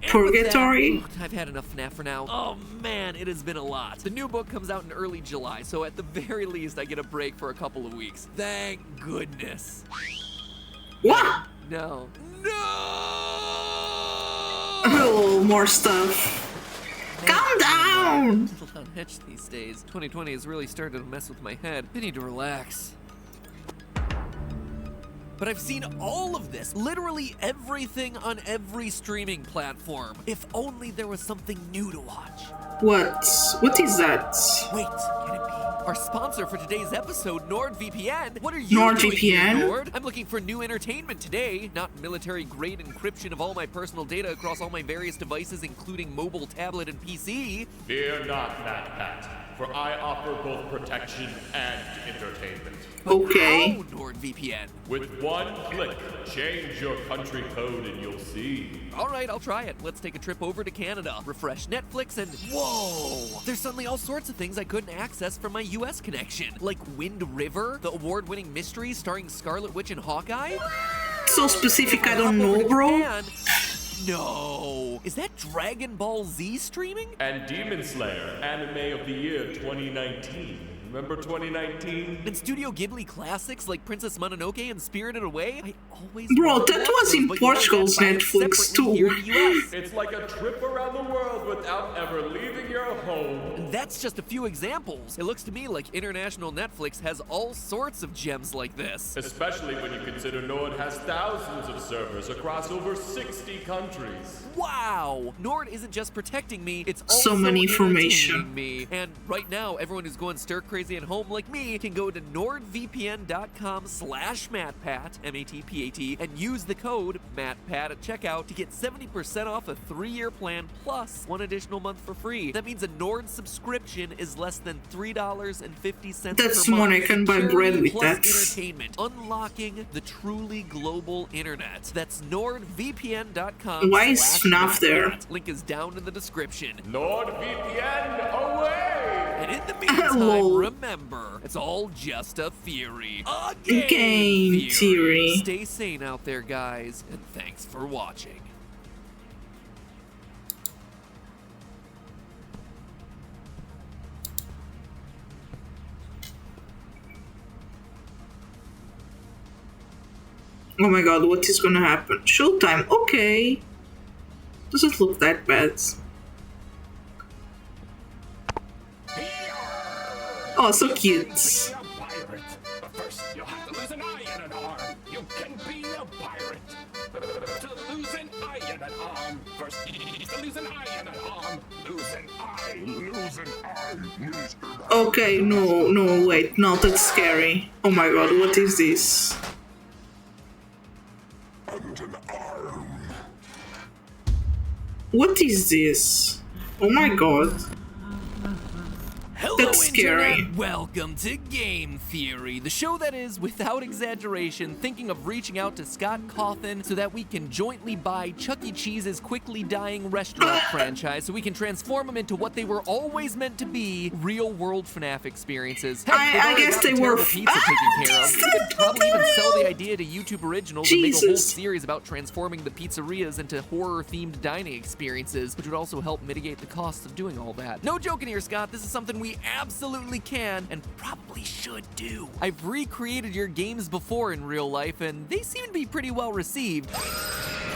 And with that, Purgatory? I've had enough FNAF for now. Oh man, it has been a lot. The new book comes out in early July, so at the very least I get a break for a couple of weeks. Thank goodness. What? No. Oh, more stuff. Calm down! I'm on edge these days. 2020 has really started to mess with my head. I need to relax. But I've seen all of this, literally everything on every streaming platform. If only there was something new to watch. What? What is that? Wait, can it be? Our sponsor for today's episode, NordVPN. What are you doing here, NordVPN? Nord? I'm looking for new entertainment today, not military-grade encryption of all my personal data across all my various devices, including mobile, tablet, and PC. Fear not, MatPat, for I offer both protection and entertainment. Okay. How, NordVPN? With one click, change your country code and you'll see. All right, I'll try it. Let's take a trip over to Canada, refresh Netflix, and whoa! There's suddenly all sorts of things I couldn't access from my US connection, like Wind River, the award-winning mystery starring Scarlet Witch and Hawkeye. So specific, I don't Hop over know, to bro. Japan. No, is that Dragon Ball Z streaming? And Demon Slayer, Anime of the Year 2019. Remember 2019? And Studio Ghibli classics like Princess Mononoke and Spirited Away? I always Bro, wanted to that watch was those, in but you only Portugal's had to buy it Netflix separately here in too. the US. It's like a trip around the world without ever leaving your home. And that's just a few examples. It looks to me like international Netflix has all sorts of gems like this. Especially when you consider Nord has thousands of servers across over 60 countries. Wow! Nord isn't just protecting me, it's So also many information. entertaining me. And right now, everyone who's going stir crazy at home like me can go to nordvpn.com/MatPat, M-A-T-P-A-T, and use the code MatPat at checkout to get 70% off a 3-year plan plus 1 additional month for free. That means a Nord subscription is less than $3.50 That's per month. more, I can buy Security bread with plus that. entertainment, unlocking the truly global internet. That's nordvpn.com. Why is FNAF there? Link is down in the description. NordVPN away! And in the meantime, Lol. remember, it's all just a theory. A Game game theory. Stay sane out there, guys, and thanks for watching. Oh my god, what is gonna happen? Showtime, okay. Doesn't look that bad. Oh, so cute. First, you'll have to lose an eye and an arm. You can be a pirate. To lose an eye and and an arm. First, to lose an eye and an arm. Lose an eye, lose an eye, lose an eye. Okay, no, wait, no, that's scary. Oh my god, what is this? And an arm. What is this? Oh my god. Hello, That's scary. Internet. Welcome to Game Theory, the show that is, without exaggeration, thinking of reaching out to Scott Cawthon so that we can jointly buy Chuck E. Cheese's quickly dying restaurant franchise so we can transform them into what they were always meant to be, real-world FNAF experiences. Heck, I guess they were... pizza taken care of. We could probably even sell the idea to YouTube Originals and make a whole series about transforming the pizzerias into horror-themed dining experiences, which would also help mitigate the costs of doing all that. No joking here, Scott. This is something we absolutely can and probably should do. I've recreated your games before in real life, and they seem to be pretty well received.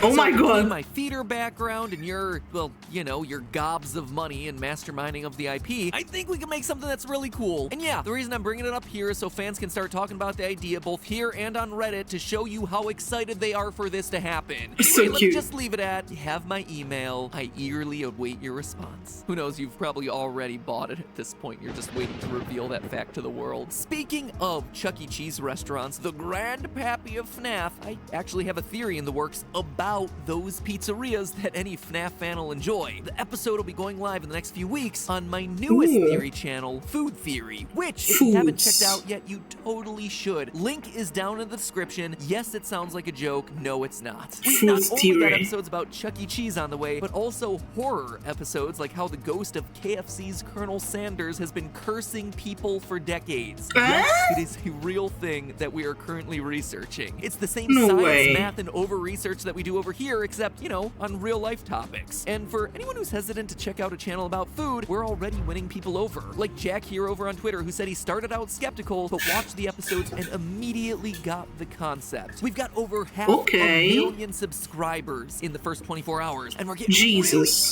Oh my god. My feeder background and your, well, you know, your gobs of money and masterminding of the IP, I think we can make something that's really cool. And yeah, the reason I'm bringing it up here is so fans can start talking about the idea both here and on Reddit to show you how excited they are for this to happen. So Let me cute. just leave it at, you have my email. I eagerly await your response. Who knows, you've probably already bought it at this point. You're just waiting to reveal that fact to the world. Speaking of Chuck E. Cheese restaurants, the grandpappy of FNAF, I actually have a theory in the works about those pizzerias that any FNAF fan will enjoy. The episode will be going live in the next few weeks on my newest theory channel, Food Theory, which, if you haven't checked out yet, you totally should. Link is down in the description. Yes, it sounds like a joke. No, it's not. We've not only got episodes about Chuck E. Cheese on the way, but also horror episodes like how the ghost of KFC's Colonel Sanders has been cursing people for decades. Yes, it is a real thing that we are currently researching. It's the same science, math, and over-research that we do over here, except, you know, on real-life topics. And for anyone who's hesitant to check out a channel about food, we're already winning people over. Like Jack here over on Twitter, who said he started out skeptical, but watched the episodes and immediately got the concept. We've got over half a million subscribers in the first 24 hours, and we're getting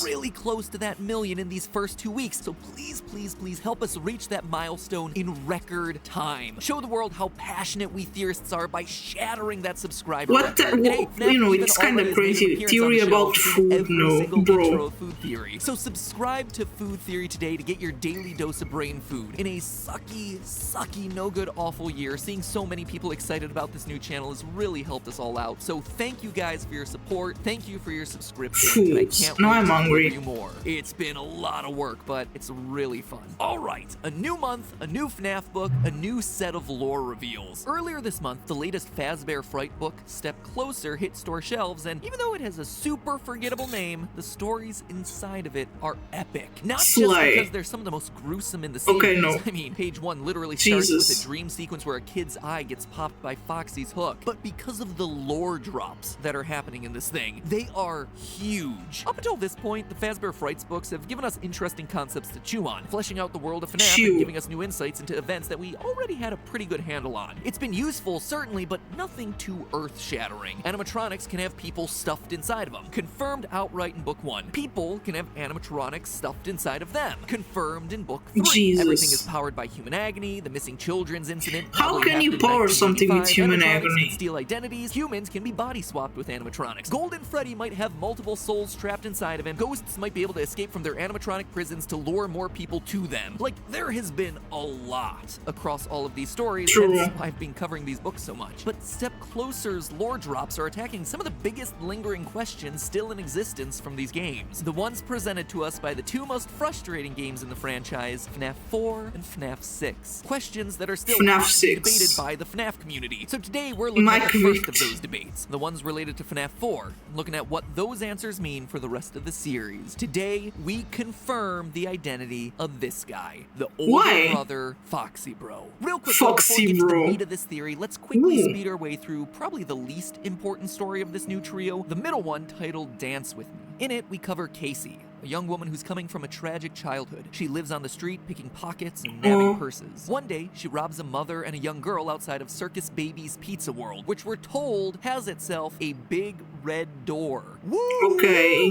really close to that million in these first 2 weeks. So please, please, please help us reach that milestone in record time. Show the world how passionate we theorists are by shattering that subscriber record. You know, it's kind of crazy. Theory about food, no, bro. Food Theory. So subscribe to Food Theory today to get your daily dose of brain food. In a sucky, no good, awful year, seeing so many people excited about this new channel has really helped us all out. So thank you guys for your support. Thank you for your subscription. And I can't wait I'm to hungry. give you more. It's been a lot of work, but it's really fun. All right, a new month, a new FNAF book, a new set of lore reveals. Earlier this month, the latest Fazbear Fright book, Step Closer, hit store shelves, and even though it has a super forgettable name, the stories inside of it are epic. Not just because they're some of the most gruesome in the series. I mean, page 1 literally starts with a dream sequence where a kid's eye gets popped by Foxy's hook, but because of the lore drops that are happening in this thing, they are huge. Up until this point, the Fazbear Frights books have given us interesting concepts to chew on, fleshing out the world of FNAF and giving us new insights into events that we already had a pretty good handle on. It's been useful, certainly, but nothing too earth-shattering. Animatronics can have people stuffed inside of them. Confirmed outright in book 1. People can have animatronics stuffed inside of them. Confirmed in book 3. Everything is powered by human agony. The missing children's incident. How can you power something with human agony? Can steal identities. Humans can be body swapped with animatronics. Golden Freddy might have multiple souls trapped inside of him. Ghosts might be able to escape from their animatronic prisons to lure more people to them. Like, there has been a lot across all of these stories. That's why I've been covering these books so much. But Step Closer's lore drops are attacking some of the biggest lingering questions still in existence from these games. The ones presented to us by the two most frustrating games in the franchise, FNAF 4 and FNAF 6. Questions that are still debated by the FNAF community. So today we're looking at the first of those debates, the ones related to FNAF 4, looking at what those answers mean for the rest of the series. Today, we confirm the identity of this guy, the older brother, Foxy Bro. Real quick, before we get to the meat of this theory, let's quickly speed our way through probably the least important story of this new trio, the middle one titled Dance With Me. In it, we cover Casey, a young woman who's coming from a tragic childhood. She lives on the street picking pockets and nabbing purses. One day, she robs a mother and a young girl outside of Circus Baby's Pizza World, which we're told has itself a big red door. Woo! Okay.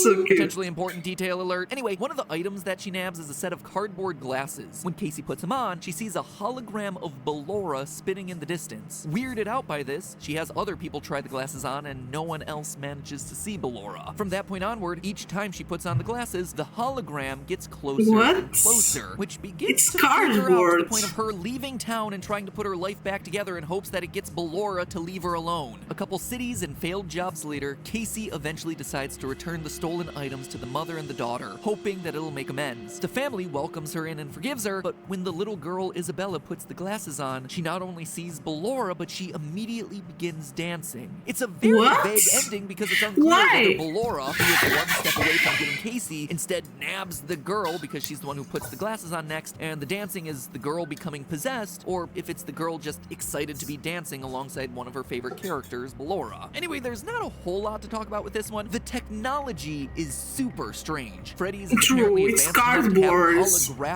So cute. Potentially important detail alert. Anyway, one of the items that she nabs is a set of cardboard glasses. When Casey puts them on, she sees a hologram of Ballora spinning in the distance. Weirded out by this, she has other people try the glasses on and no one else manages to see Ballora. From that point onward, each time she puts on the glasses, the hologram gets closer and closer, which begins to freak her out to the point of her leaving town and trying to put her life back together in hopes that it gets Ballora to leave her alone. A couple cities and failed jobs later, Casey eventually decides to return the stolen items to the mother and the daughter, hoping that it'll make amends. The family welcomes her in and forgives her, but when the little girl Isabella puts the glasses on, she not only sees Ballora, but she immediately begins dancing. It's a very vague ending because it's unclear whether Ballora, who is one step away from getting Casey, instead nabs the girl because she's the one who puts the glasses on next, and the dancing is the girl becoming possessed, or if it's the girl just excited to be dancing alongside one of her favorite characters, Ballora. Anyway, there's not a whole lot to talk about with this one. The technology is super strange. Freddy's is apparently advanced enough to have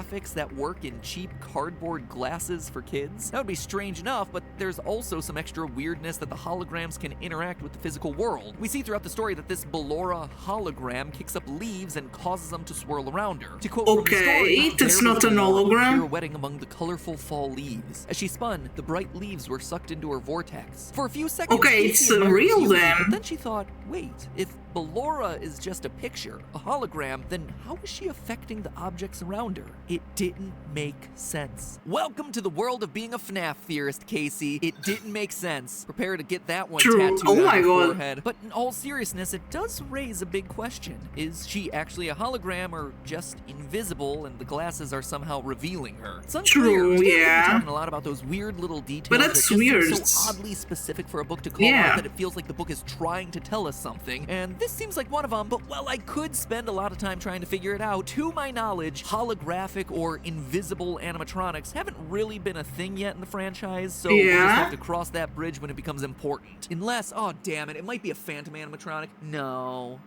holographics that work in cheap cardboard glasses for kids. That would be strange enough, but there's also some extra weirdness that the holograms can interact with the physical world. We see throughout the story that this Ballora hologram kicks up leaves and causes them to swirl around her. To quote from the story, that's not an hologram. Pirouetting among the colorful fall leaves. As she spun, the bright leaves were sucked into her vortex. For a few seconds, it's real then. But then she thought, wait, if Ballora is just a picture, a hologram, then how is she affecting the objects around her? It didn't make sense. Welcome to the world of being a FNAF theorist, Casey. It didn't make sense. Prepare to get that one tattooed on your forehead. But in all seriousness, it does raise a big question. Is she actually a hologram or just invisible and the glasses are somehow revealing her? It's unclear. We're talking a lot about those weird little details but that's that weird. seem so oddly specific for a book to call out that it feels like the book is trying to tell us something. And this seems like one of them, but well, I could spend a lot of time trying to figure it out. To my knowledge, holographic or invisible animatronics haven't really been a thing yet in the franchise, so we'll just have to cross that bridge when it becomes important. Unless, oh damn it might be a phantom animatronic. No,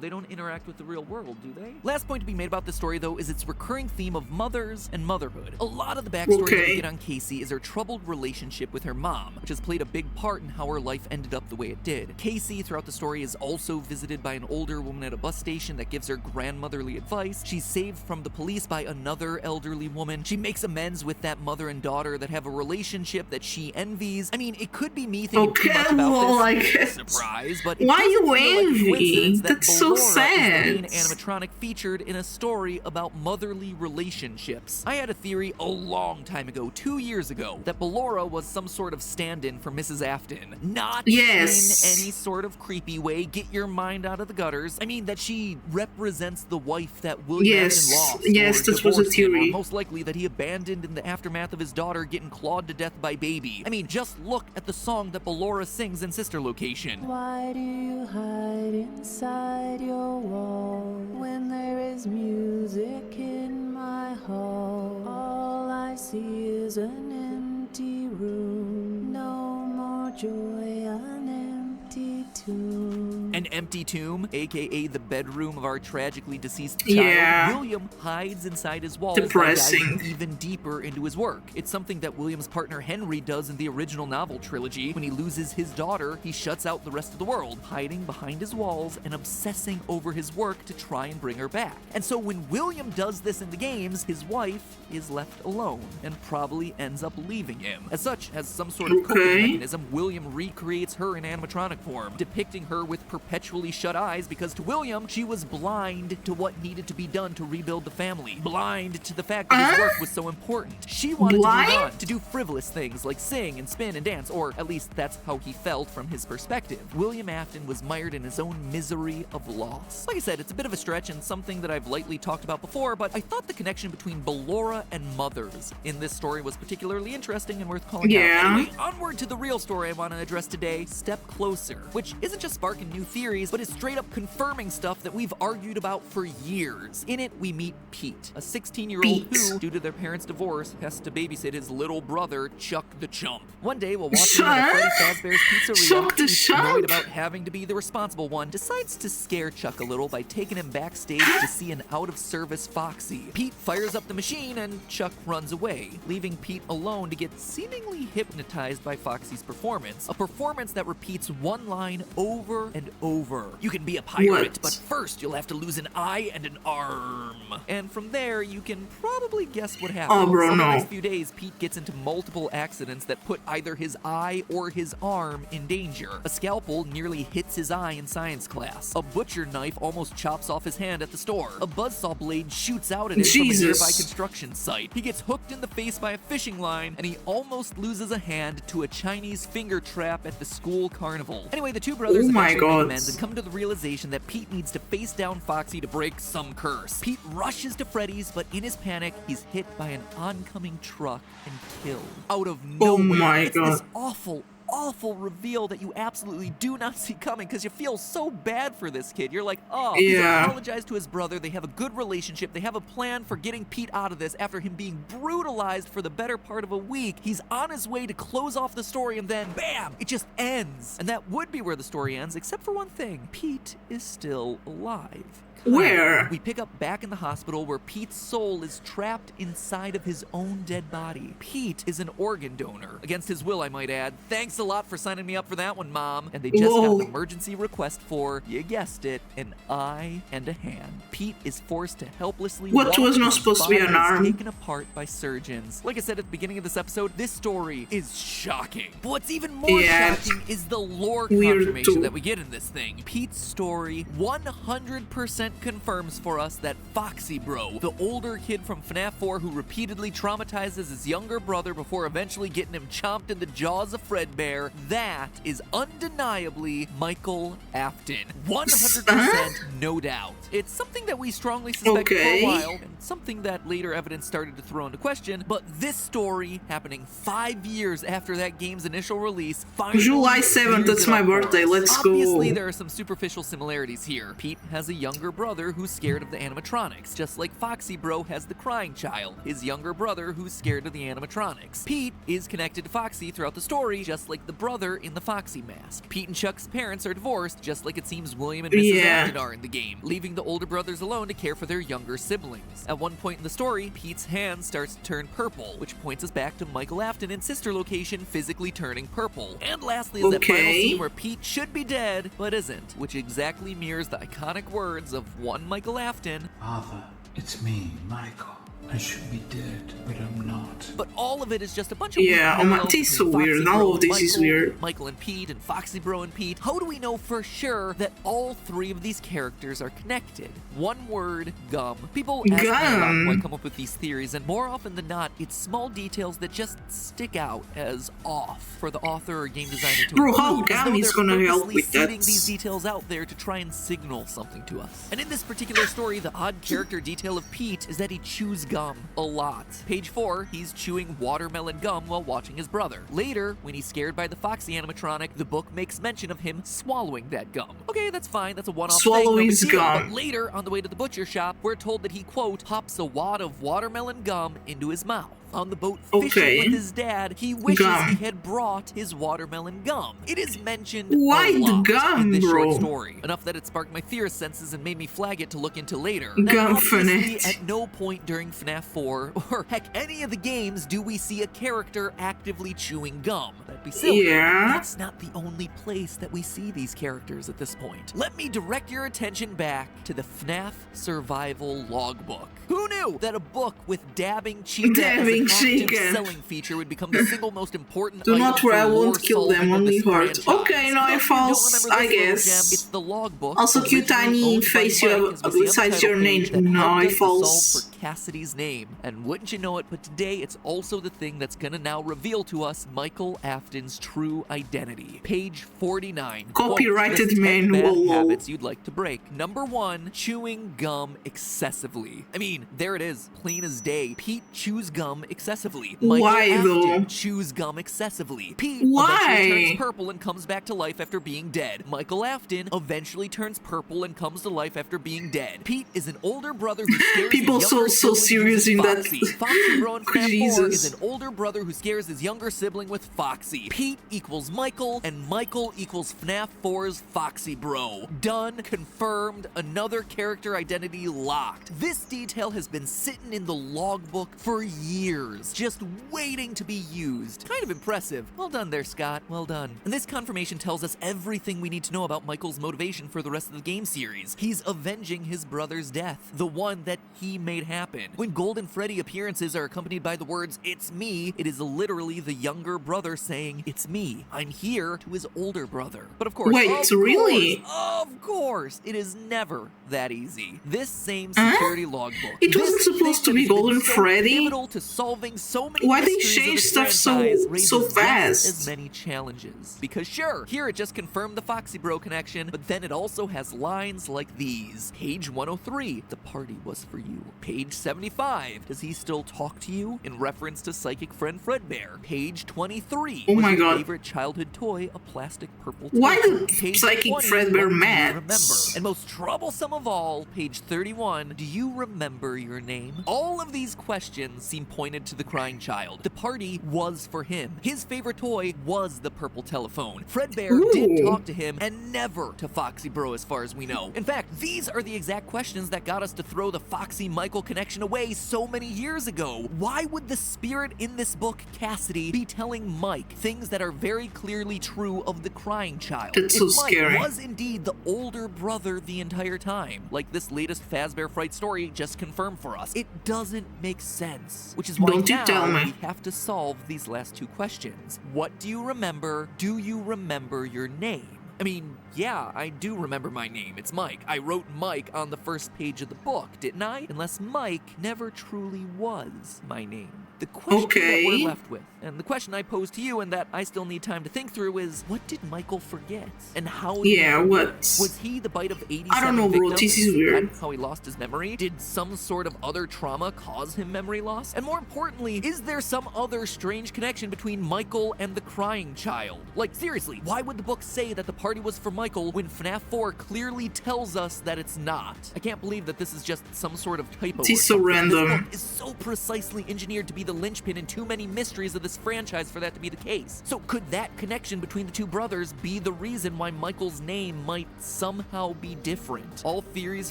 they don't interact with the real world, do they? Last point to be made about this story, though, is its recurring theme of mothers and motherhood. A lot of the backstory that we get on Casey is her troubled relationship with her mom, which has played a big part in how her life ended up the way it did. Casey, throughout the story, is also visited by an older woman at a bus station that gives her grandmotherly advice. She's saved from the police by another elderly woman. She makes amends with that mother and daughter that have a relationship that she envies. I mean, it could be me thinking too much about this. Surprise, but it why you envy? That's so sad. Is the main animatronic featured in a story about motherly relationships. I had a theory a long time ago, 2 years ago, that Ballora was some sort of stand-in for Mrs. Afton. Not in any sort of creepy way. Get your mind out of the gutters. I mean, that she represents the wife that William Afton lost. Yes, that was a theory. Most likely that he abandoned in the aftermath of his daughter getting clawed to death by Baby. I mean, just look at the song that Ballora sings in Sister Location. Why do you hide inside your wall when there is music in my hall? All I see is an empty room, no more joy, an empty tomb. An empty tomb, aka the bedroom of our tragically deceased child. William hides inside his walls by diving even deeper into his work. It's something that William's partner Henry does in the original novel trilogy. When he loses his daughter, he shuts out the rest of the world, hiding behind his walls and obsessing over his work to try and bring her back. And so when William does this in the games, his wife is left alone and probably ends up leaving him. As such, as some sort of coping mechanism, William recreates her in animatronic form, depicting her with perpetually shut eyes because to William, she was blind to what needed to be done to rebuild the family. Blind to the fact that his work was so important. She wanted to move on, to do frivolous things like sing and spin and dance, or at least that's how he felt from his perspective. William Afton was mired in his own misery of loss. Like I said, it's a bit of a stretch and something that I've lightly talked about before, but I thought the connection between Ballora and mothers in this story was particularly interesting and worth calling out. Anyway, onward to the real story I want to address today, Step Closer, which isn't just sparking new theories, but is straight up confirming stuff that we've argued about for years. In it, we meet Pete, a 16-year-old who, due to their parents' divorce, has to babysit his little brother, Chuck the Chump. One day, while walking into Freddy Fazbear's Pizzeria, Pete, annoyed about having to be the responsible one, decides to scare Chuck a little by taking him backstage to see an out-of-service Foxy. Pete fires up the machine and Chuck runs away, leaving Pete alone to get seemingly hypnotized by Foxy's performance. A performance that repeats one line over and over. You can be a pirate, but first you'll have to lose an eye and an arm. And from there, you can probably guess what happens. Oh, bro, Over no. the next few days, Pete gets into multiple accidents that put either his eye or his arm in danger. A scalpel nearly hits his eye in science class. A butcher knife almost chops off his hand at the store. A buzzsaw blade shoots out at him from a nearby construction site. He gets hooked in the face by a fishing line, and he almost loses a hand to a Chinese finger trap at the school carnival. Anyway, the two brothers eventually make amends and come to the realization that Pete needs to face down Foxy to break some curse. Pete rushes to Freddy's, but in his panic, he's hit by an oncoming truck and killed. Out of nowhere, it's this awful reveal that you absolutely do not see coming because you feel so bad for this kid. You're like, oh, he's apologized to his brother. They have a good relationship. They have a plan for getting Pete out of this after him being brutalized for the better part of a week. He's on his way to close off the story and then, bam, it just ends. And that would be where the story ends, except for one thing. Pete is still alive. Where? We pick up back in the hospital where Pete's soul is trapped inside of his own dead body. Pete is an organ donor. Against his will, I might add. Thanks a lot for signing me up for that one, Mom. And they just got an emergency request for, you guessed it, an eye and a hand. Pete is forced to helplessly What was not supposed to be an arm? Taken apart by surgeons. Like I said at the beginning of this episode, this story is shocking. But what's even more shocking is the lore confirmation that we get in this thing. Pete's story 100% confirms for us that Foxy Bro, the older kid from FNAF 4 who repeatedly traumatizes his younger brother before eventually getting him chomped in the jaws of Fredbear, that is undeniably Michael Afton. 100% no doubt. It's something that we strongly suspected for a while, and something that later evidence started to throw into question, but this story, happening 5 years after that game's initial release, finally July 7th, that's my birthday, let's go. Obviously, there are some superficial similarities here. Pete has a younger brother who's scared of the animatronics, just like Foxy Bro has the crying child, his younger brother who's scared of the animatronics. Pete is connected to Foxy throughout the story, just like the brother in the Foxy mask. Pete and Chuck's parents are divorced, just like it seems William and Mrs. Afton are in the game, leaving the older brothers alone to care for their younger siblings. At one point in the story, Pete's hand starts to turn purple, which points us back to Michael Afton and sister location physically turning purple. And lastly is that final scene where Pete should be dead, but isn't, which exactly mirrors the iconic words of one Michael Afton. Father, it's me, Michael. I should be dead, but I'm not. But all of it is just a bunch of this is so weird. All of this is weird. Michael and Pete and Foxy Bro and Pete. How do we know for sure that all three of these characters are connected? One word, gum. People ask me a lot how I come up with these theories, and more often than not, it's small details that just stick out as off for the author or game designer to Bro, how include, gum is gonna help with that? setting these details out there to try and signal something to us. And in this particular story, the odd character detail of Pete is that he chews gum a lot. Page 4, he's chewing watermelon gum while watching his brother. Later, when he's scared by the Foxy animatronic, the book makes mention of him swallowing that gum. Okay, that's fine, that's a one-off thing, no big deal. But later, on the way to the butcher shop, we're told that he, quote, pops a wad of watermelon gum into his mouth. On the boat fishing with his dad, he wishes he had brought his watermelon gum. It is mentioned a lot in this short story, enough that it sparked my theorist senses and made me flag it to look into later. Now, obviously, at no point during FNAF 4, or heck, any of the games, do we see a character actively chewing gum. That'd be silly. That's not the only place that we see these characters at this point. Let me direct your attention back to the FNAF Survival Logbook. Who knew that a book with dabbing chica as an active selling feature would become the single most important Do item not worry, I won't kill them, only hurt. Okay, no, I false, I guess. It's the logbook. Also, cute tiny face you have besides your name. No, I false. Cassidy's name. And wouldn't you know it, but today it's also the thing that's gonna now reveal to us Michael Afton's true identity. Page 49. Copyrighted Quote, man. bad habits you'd like to break. Number 1, chewing gum excessively. I mean, there it is, plain as day. Pete chews gum excessively. Why, Michael though? Afton chews gum excessively. Pete Why? eventually turns purple and comes back to life after being dead. Michael Afton eventually turns purple and comes to life after being dead. Pete is an older brother who scares People his younger so sibling serious using in that. Foxy. Foxy Bro in FNAF 4 Jesus. is an older brother who scares his younger sibling with Foxy. Pete equals Michael, and Michael equals FNAF 4's Foxy Bro. Done, confirmed, another character identity locked. This detail has been sitting in the logbook for years, just waiting to be used. Kind of impressive. Well done there, Scott. Well done. And this confirmation tells us everything we need to know about Michael's motivation for the rest of the game series. He's avenging his brother's death, the one that he made happen. When Golden Freddy appearances are accompanied by the words, "It's me," it is literally the younger brother saying, "It's me. I'm here," to his older brother. But of course, Wait, really? Of course, it is never that easy. This same security logbook. It wasn't supposed to be Golden Freddy? Pivotal to solving so many Why they mysteries of change this stuff franchise raises so just fast? as many challenges. Because sure, here it just confirmed the Foxy Bro connection, but then it also has lines like these. Page 103, the party was for you. Page 75, does he still talk to you? In reference to psychic friend Fredbear. Page 23, Oh was my your God. favorite childhood toy a plastic purple Why telephone? the Page psychic 20, Fredbear what do you mad? remember? And most troublesome of all, page 31, do you remember your name? All of these questions seem pointed to the crying child. The party was for him. His favorite toy was the purple telephone. Fredbear did talk to him and never to Foxy Bro as far as we know. In fact, these are the exact questions that got us to throw the Foxy Michael connection away so many years ago. Why would the spirit in this book, Cassidy, be telling Mike things that are very clearly true of the crying child? That's If so Mike scary. was indeed the older brother the entire time, like this latest Fazbear Fright story just confirmed for us, it doesn't make sense. Which is why Don't you now tell me. we have to solve these last two questions. What do you remember? Do you remember your name? I mean, yeah, I do remember my name. It's Mike. I wrote Mike on the first page of the book, didn't I? Unless Mike never truly was my name. The question that we're left with, and the question I pose to you and that I still need time to think through is, what did Michael forget? And how did he forget? Was he the bite of 87 I don't know, bro. victims This is and weird. how he lost his memory? Did some sort of other trauma cause him memory loss? And more importantly, is there some other strange connection between Michael and the crying child? Like, seriously, why would the book say that the party was for Michael when FNAF 4 clearly tells us that it's not? I can't believe that this is just some sort of typo. This is so random. This book is so precisely engineered to be the linchpin in too many mysteries of this franchise for that to be the case. So could that connection between the two brothers be the reason why Michael's name might somehow be different? All theories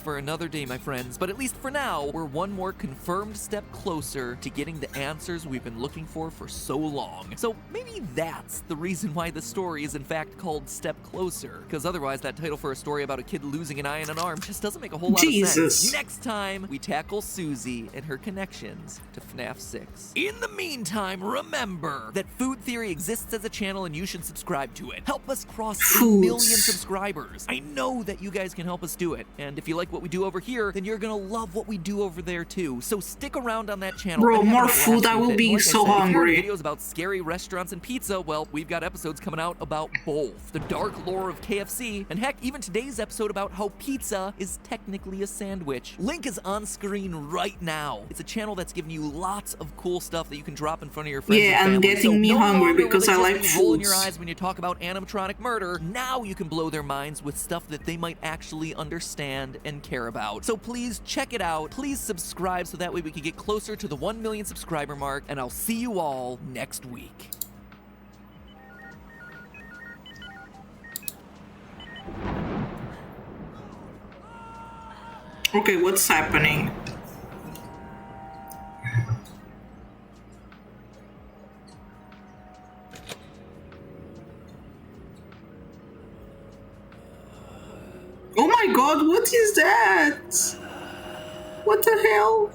for another day, my friends, but at least for now, we're one more confirmed step closer to getting the answers we've been looking for so long. So maybe that's the reason why the story is in fact called Step Closer, because otherwise that title for a story about a kid losing an eye and an arm just doesn't make a whole lot of sense. Next time, we tackle Susie and her connections to FNAF 6. In the meantime, remember that Food Theory exists as a channel and you should subscribe to it. Help us cross 8 million subscribers. I know that you guys can help us do it. And if you like what we do over here, then you're gonna love what we do over there too. So stick around on that channel. Bro, and have more a blast food, I with will it. be Like I so said, if you're hungry. into videos about scary restaurants and pizza, well, we've got episodes coming out about both. The dark lore of KFC, and heck, even today's episode about how pizza is technically a sandwich. Link is on screen right now. It's a channel that's giving you lots of cool stuff that you can drop in front of your friends Yeah, and and family. getting So me no hungry longer will because they I just like be rolling your foods. eyes when you talk about animatronic murder. Now you can blow their minds with stuff that they might actually understand and care about. So please check it out. Please subscribe so that way we can get closer to the 1 million subscriber mark, and I'll see you all next week. Okay, what's happening? Oh my god, what is that? What the hell?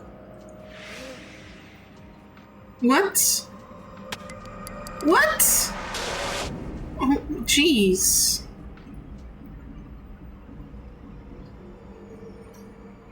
What? What? Oh, jeez.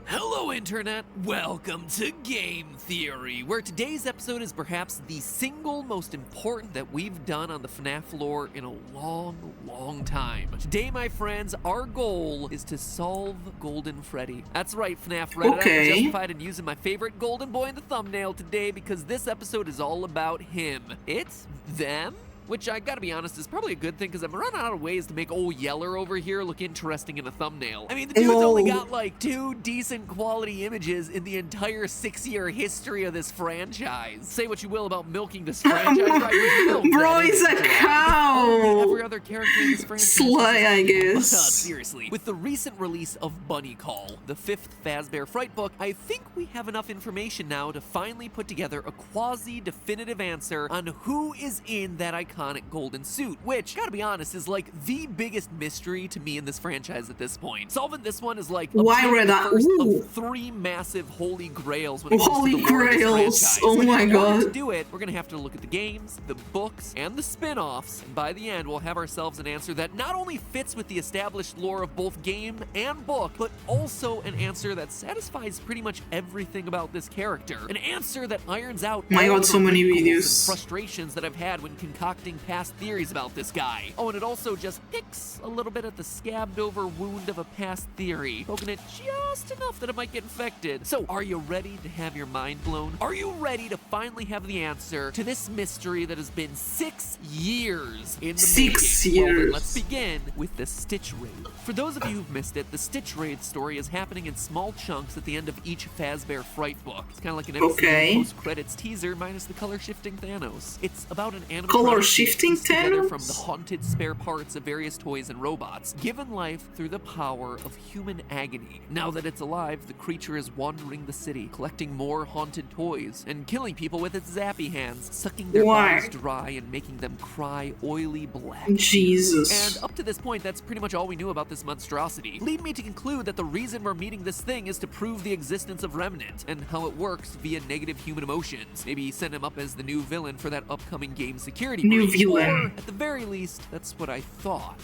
Hello, Internet. Internet. Welcome to Game Theory, where today's episode is perhaps the single most important that we've done on the FNAF lore in a long time. Today, my friends, our goal is to solve Golden Freddy. That's right, FNAF Reddit. Okay. I'm justified in using my favorite golden boy in the thumbnail today because this episode is all about him. It's them? Which I gotta be honest is probably a good thing because I'm running out of ways to make old Yeller over here look interesting in a thumbnail. I mean, the dude's only got like 2 decent quality images in the entire 6-year history of this franchise. Say what you will about milking this franchise, right? Bro, he's a cow! Every other character in this franchise. Slay, I guess. Seriously. With the recent release of Bunny Call, the 5th Fazbear Fright book, I think we have enough information now to finally put together a quasi-definitive answer on who is in that iconic golden suit, which, gotta be honest, is like the biggest mystery to me in this franchise at this point. Solving this one is like why the first Ooh. of 3 massive holy grails when it comes Holy to the lore of this grails! franchise. Oh But my in order god. to do it, we're gonna have to look at the games, the books, and the spin-offs, and by the end, we'll have ourselves an answer that not only fits with the established lore of both game and book, but also an answer that satisfies pretty much everything about this character. An answer that irons out My all god, the so many wrinkles and videos. frustrations that I've had when concocting past theories about this guy. Oh, and it also just picks a little bit at the scabbed over wound of a past theory, poking it just enough that it might get infected. So, are you ready to have your mind blown? Are you ready to finally have the answer to this mystery that has been 6 years in the 6 making? Well, then years. let's begin with the Stitch Raid. For those of you who've missed it, the Stitch Raid story is happening in small chunks at the end of each Fazbear Fright book. It's kind of like an Okay. post-credits teaser minus the color-shifting Thanos. It's about an animatronic Color-shifting pieced together Thanos? from the haunted spare parts of various toys and robots, given life through the power of human agony. Now that it's alive, the creature is wandering the city, collecting more haunted toys, and killing people with its zappy hands, sucking their Why? bodies dry and making them cry oily black. Jesus. And up to this point, that's pretty much all we knew about this monstrosity. Lead me to conclude that the reason we're meeting this thing is to prove the existence of Remnant, and how it works via negative human emotions. Maybe send him up as the new villain for that upcoming game security New breach. villain. Or, at the very least, that's what I thought.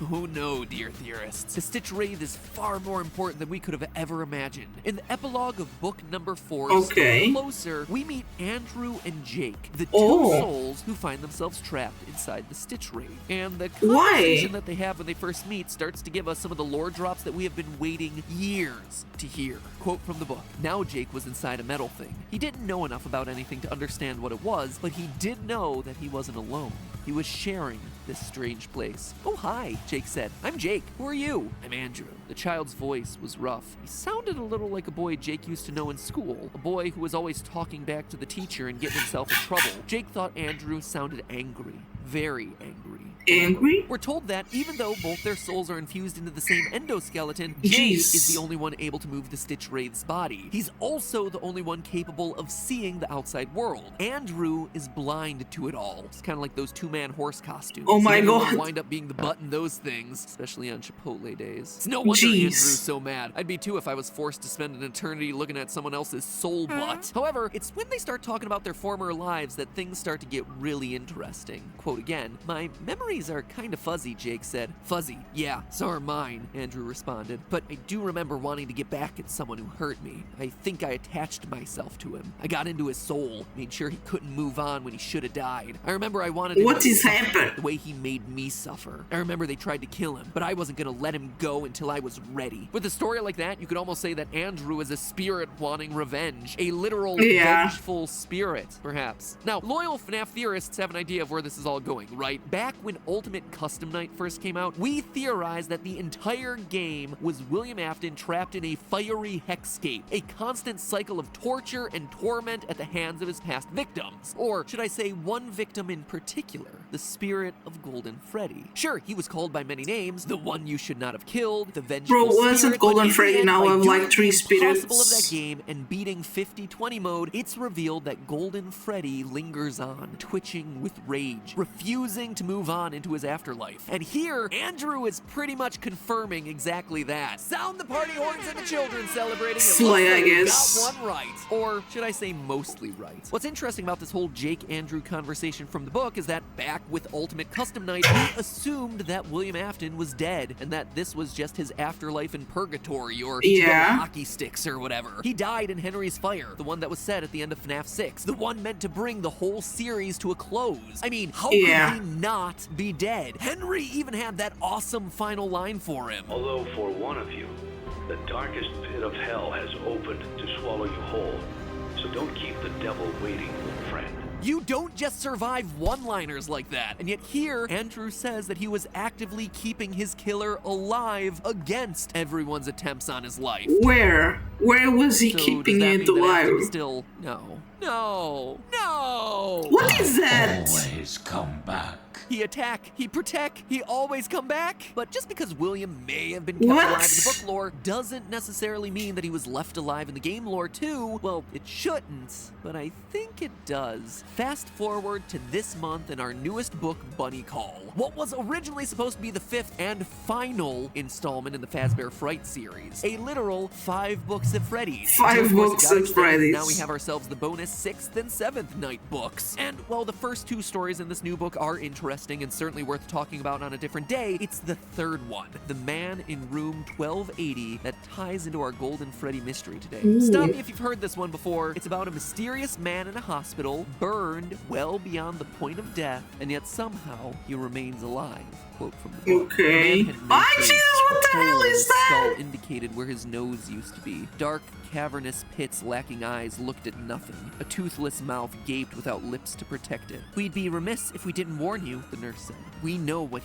Oh no, dear theorists. The Stitch Raid is far more important than we could have ever imagined. In the epilogue of book number 4, Okay. Step Closer, we meet Andrew and Jake, the 2 Oh. souls who find themselves trapped inside the Stitch Raid. And the Why? conversation that they have when they first meet starts to give us some of the lore drops that we have been waiting years to hear. Quote from the book: "Now Jake was inside a metal thing. He didn't know enough about anything to understand what it was, but he did know that he wasn't alone. He was sharing this strange place." "Oh, hi," Jake said. "I'm Jake. Who are you?" "I'm Andrew." The child's voice was rough. He sounded a little like a boy Jake used to know in school, a boy who was always talking back to the teacher and getting himself in trouble. Jake thought Andrew sounded angry, very angry. Angry? We're told that even though both their souls are infused into the same endoskeleton, Jake Jeez. is the only one able to move the Stitch Wraith's body. He's also the only one capable of seeing the outside world. Andrew is blind to it all. It's kind of like those 2-man horse costumes. Oh my Everyone god. wind up being the butt in those things, especially on Chipotle days. It's no wonder Andrew's so mad. I'd be too if I was forced to spend an eternity looking at someone else's soul butt. However, it's when they start talking about their former lives that things start to get really interesting. Quote again, "My memories are kind of fuzzy," Jake said. "Fuzzy? Yeah, so are mine," Andrew responded. "But I do remember wanting to get back at someone who hurt me. I think I attached myself to him. I got into his soul, made sure he couldn't move on when he should have died. I remember I wanted him What to is suffer happened? the way he made me suffer. I remember they tried to kill him, but I wasn't gonna let him go until I was ready." With a story like that, you could almost say that Andrew is a spirit wanting revenge. A literal vengeful spirit, perhaps. Now, loyal FNAF theorists have an idea of where this is all going, right? Back when Ultimate Custom Night first came out, we theorized that the entire game was William Afton trapped in a fiery hexscape, a constant cycle of torture and torment at the hands of his past victims. Or should I say one victim in particular, the spirit of Golden Freddy. Sure, he was called by many names, the one you should not have killed, the vengeful Bro, wasn't spirit, but Golden in the Freddy end, now by have doing like 3 the impossible of spirits? that game and beating 50-20 mode, it's revealed that Golden Freddy lingers on, twitching with rage, refusing refusing to move on into his afterlife. And here, Andrew is pretty much confirming exactly that. Sound the party horns and the children celebrating. Slay, I We guess. got one right. Or should I say mostly right? What's interesting about this whole Jake-Andrew conversation from the book is that back with Ultimate Custom Night, he assumed that William Afton was dead and that this was just his afterlife in purgatory or hockey sticks or whatever. He died in Henry's Fire, the one that was set at the end of FNAF 6, the one meant to bring the whole series to a close. I mean, how could he not be dead? Henry even had that awesome final line for him. Although for one of you, the darkest pit of hell has opened to swallow you whole. So don't keep the devil waiting, friend. You don't just survive one-liners like that. And yet here, Andrew says that he was actively keeping his killer alive against everyone's attempts on his life. Where was he keeping it alive? Still, no. What is that? Always come back. He attack, he protect, he always come back. But just because William may have been kept alive in the book lore doesn't necessarily mean that he was left alive in the game lore too. Well, it shouldn't, but I think it does. Fast forward to this month in our newest book, Bunny Call. What was originally supposed to be the 5th and final installment in the Fazbear Fright series. A literal 5 books at Freddy's. 5 books at Freddy's. Now we have ourselves the bonus 6th and 7th night books. And while the first 2 stories in this new book are interesting and certainly worth talking about on a different day, it's the 3rd one, The Man in Room 1280, that ties into our Golden Freddy mystery today. Stop me if you've heard this one before. It's about a mysterious man in a hospital, burned well beyond the point of death, and yet somehow he remains alive. Quote from the book. Okay. Jesus, what the hell is that? Skull indicated where his nose used to be. Dark, cavernous pits lacking eyes looked at nothing. A toothless mouth gaped without lips to protect it. We'd be remiss if we didn't warn you, the nurse said. We know what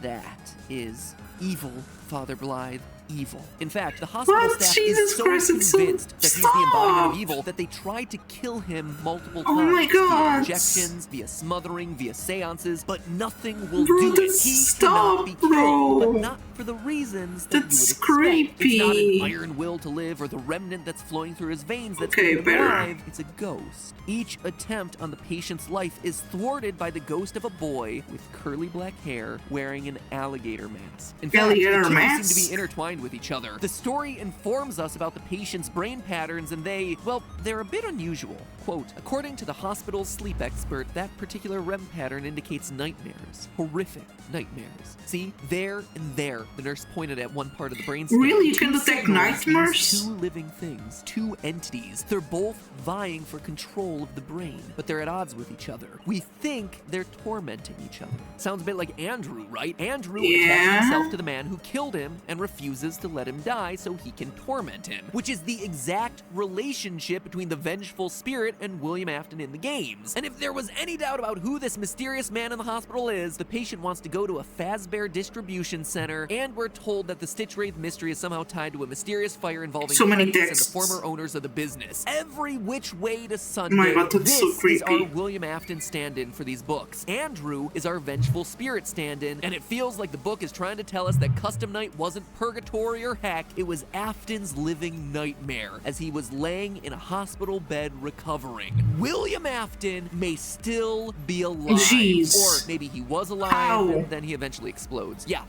that is. Evil, Father Blythe. Evil. In fact, the hospital staff is so convinced that he's the embodiment of evil that they tried to kill him multiple times. Oh my God. Via injections, via smothering, via seances, but nothing will do it. He cannot be killed, but not for the reasons that you would expect. Creepy. It's not an iron will to live or the remnant that's flowing through his veins that's keeping him alive. It's a ghost. Each attempt on the patient's life is thwarted by the ghost of a boy with curly black hair wearing an alligator mask. In fact, the two seem to be intertwined with each other. The story informs us about the patient's brain patterns and they're a bit unusual. Quote, according to the hospital's sleep expert, that particular REM pattern indicates nightmares. Horrific nightmares. See, there and there, the nurse pointed at one part of the brain stem. Really? You can detect nightmares? 2 living things, 2 entities. They're both vying for control of the brain, but they're at odds with each other. We think they're tormenting each other. Sounds a bit like Andrew, right? Andrew attaches himself to the man who killed him and refuses to let him die so he can torment him, which is the exact relationship between the vengeful spirit and William Afton in the games. And if there was any doubt about who this mysterious man in the hospital is, the patient wants to go to a Fazbear distribution center, and we're told that the Stitch Wraith mystery is somehow tied to a mysterious fire involving Freddy's and the former owners of the business. Every which way to Sunday, my God, that's so creepy. Is our William Afton stand-in for these books. Andrew is our vengeful spirit stand-in, and it feels like the book is trying to tell us that Custom Night wasn't purgatory or heck, it was Afton's living nightmare as he was laying in a hospital bed recovering. William Afton may still be alive. Jeez. Or maybe he was alive and then he eventually explodes. Yeah,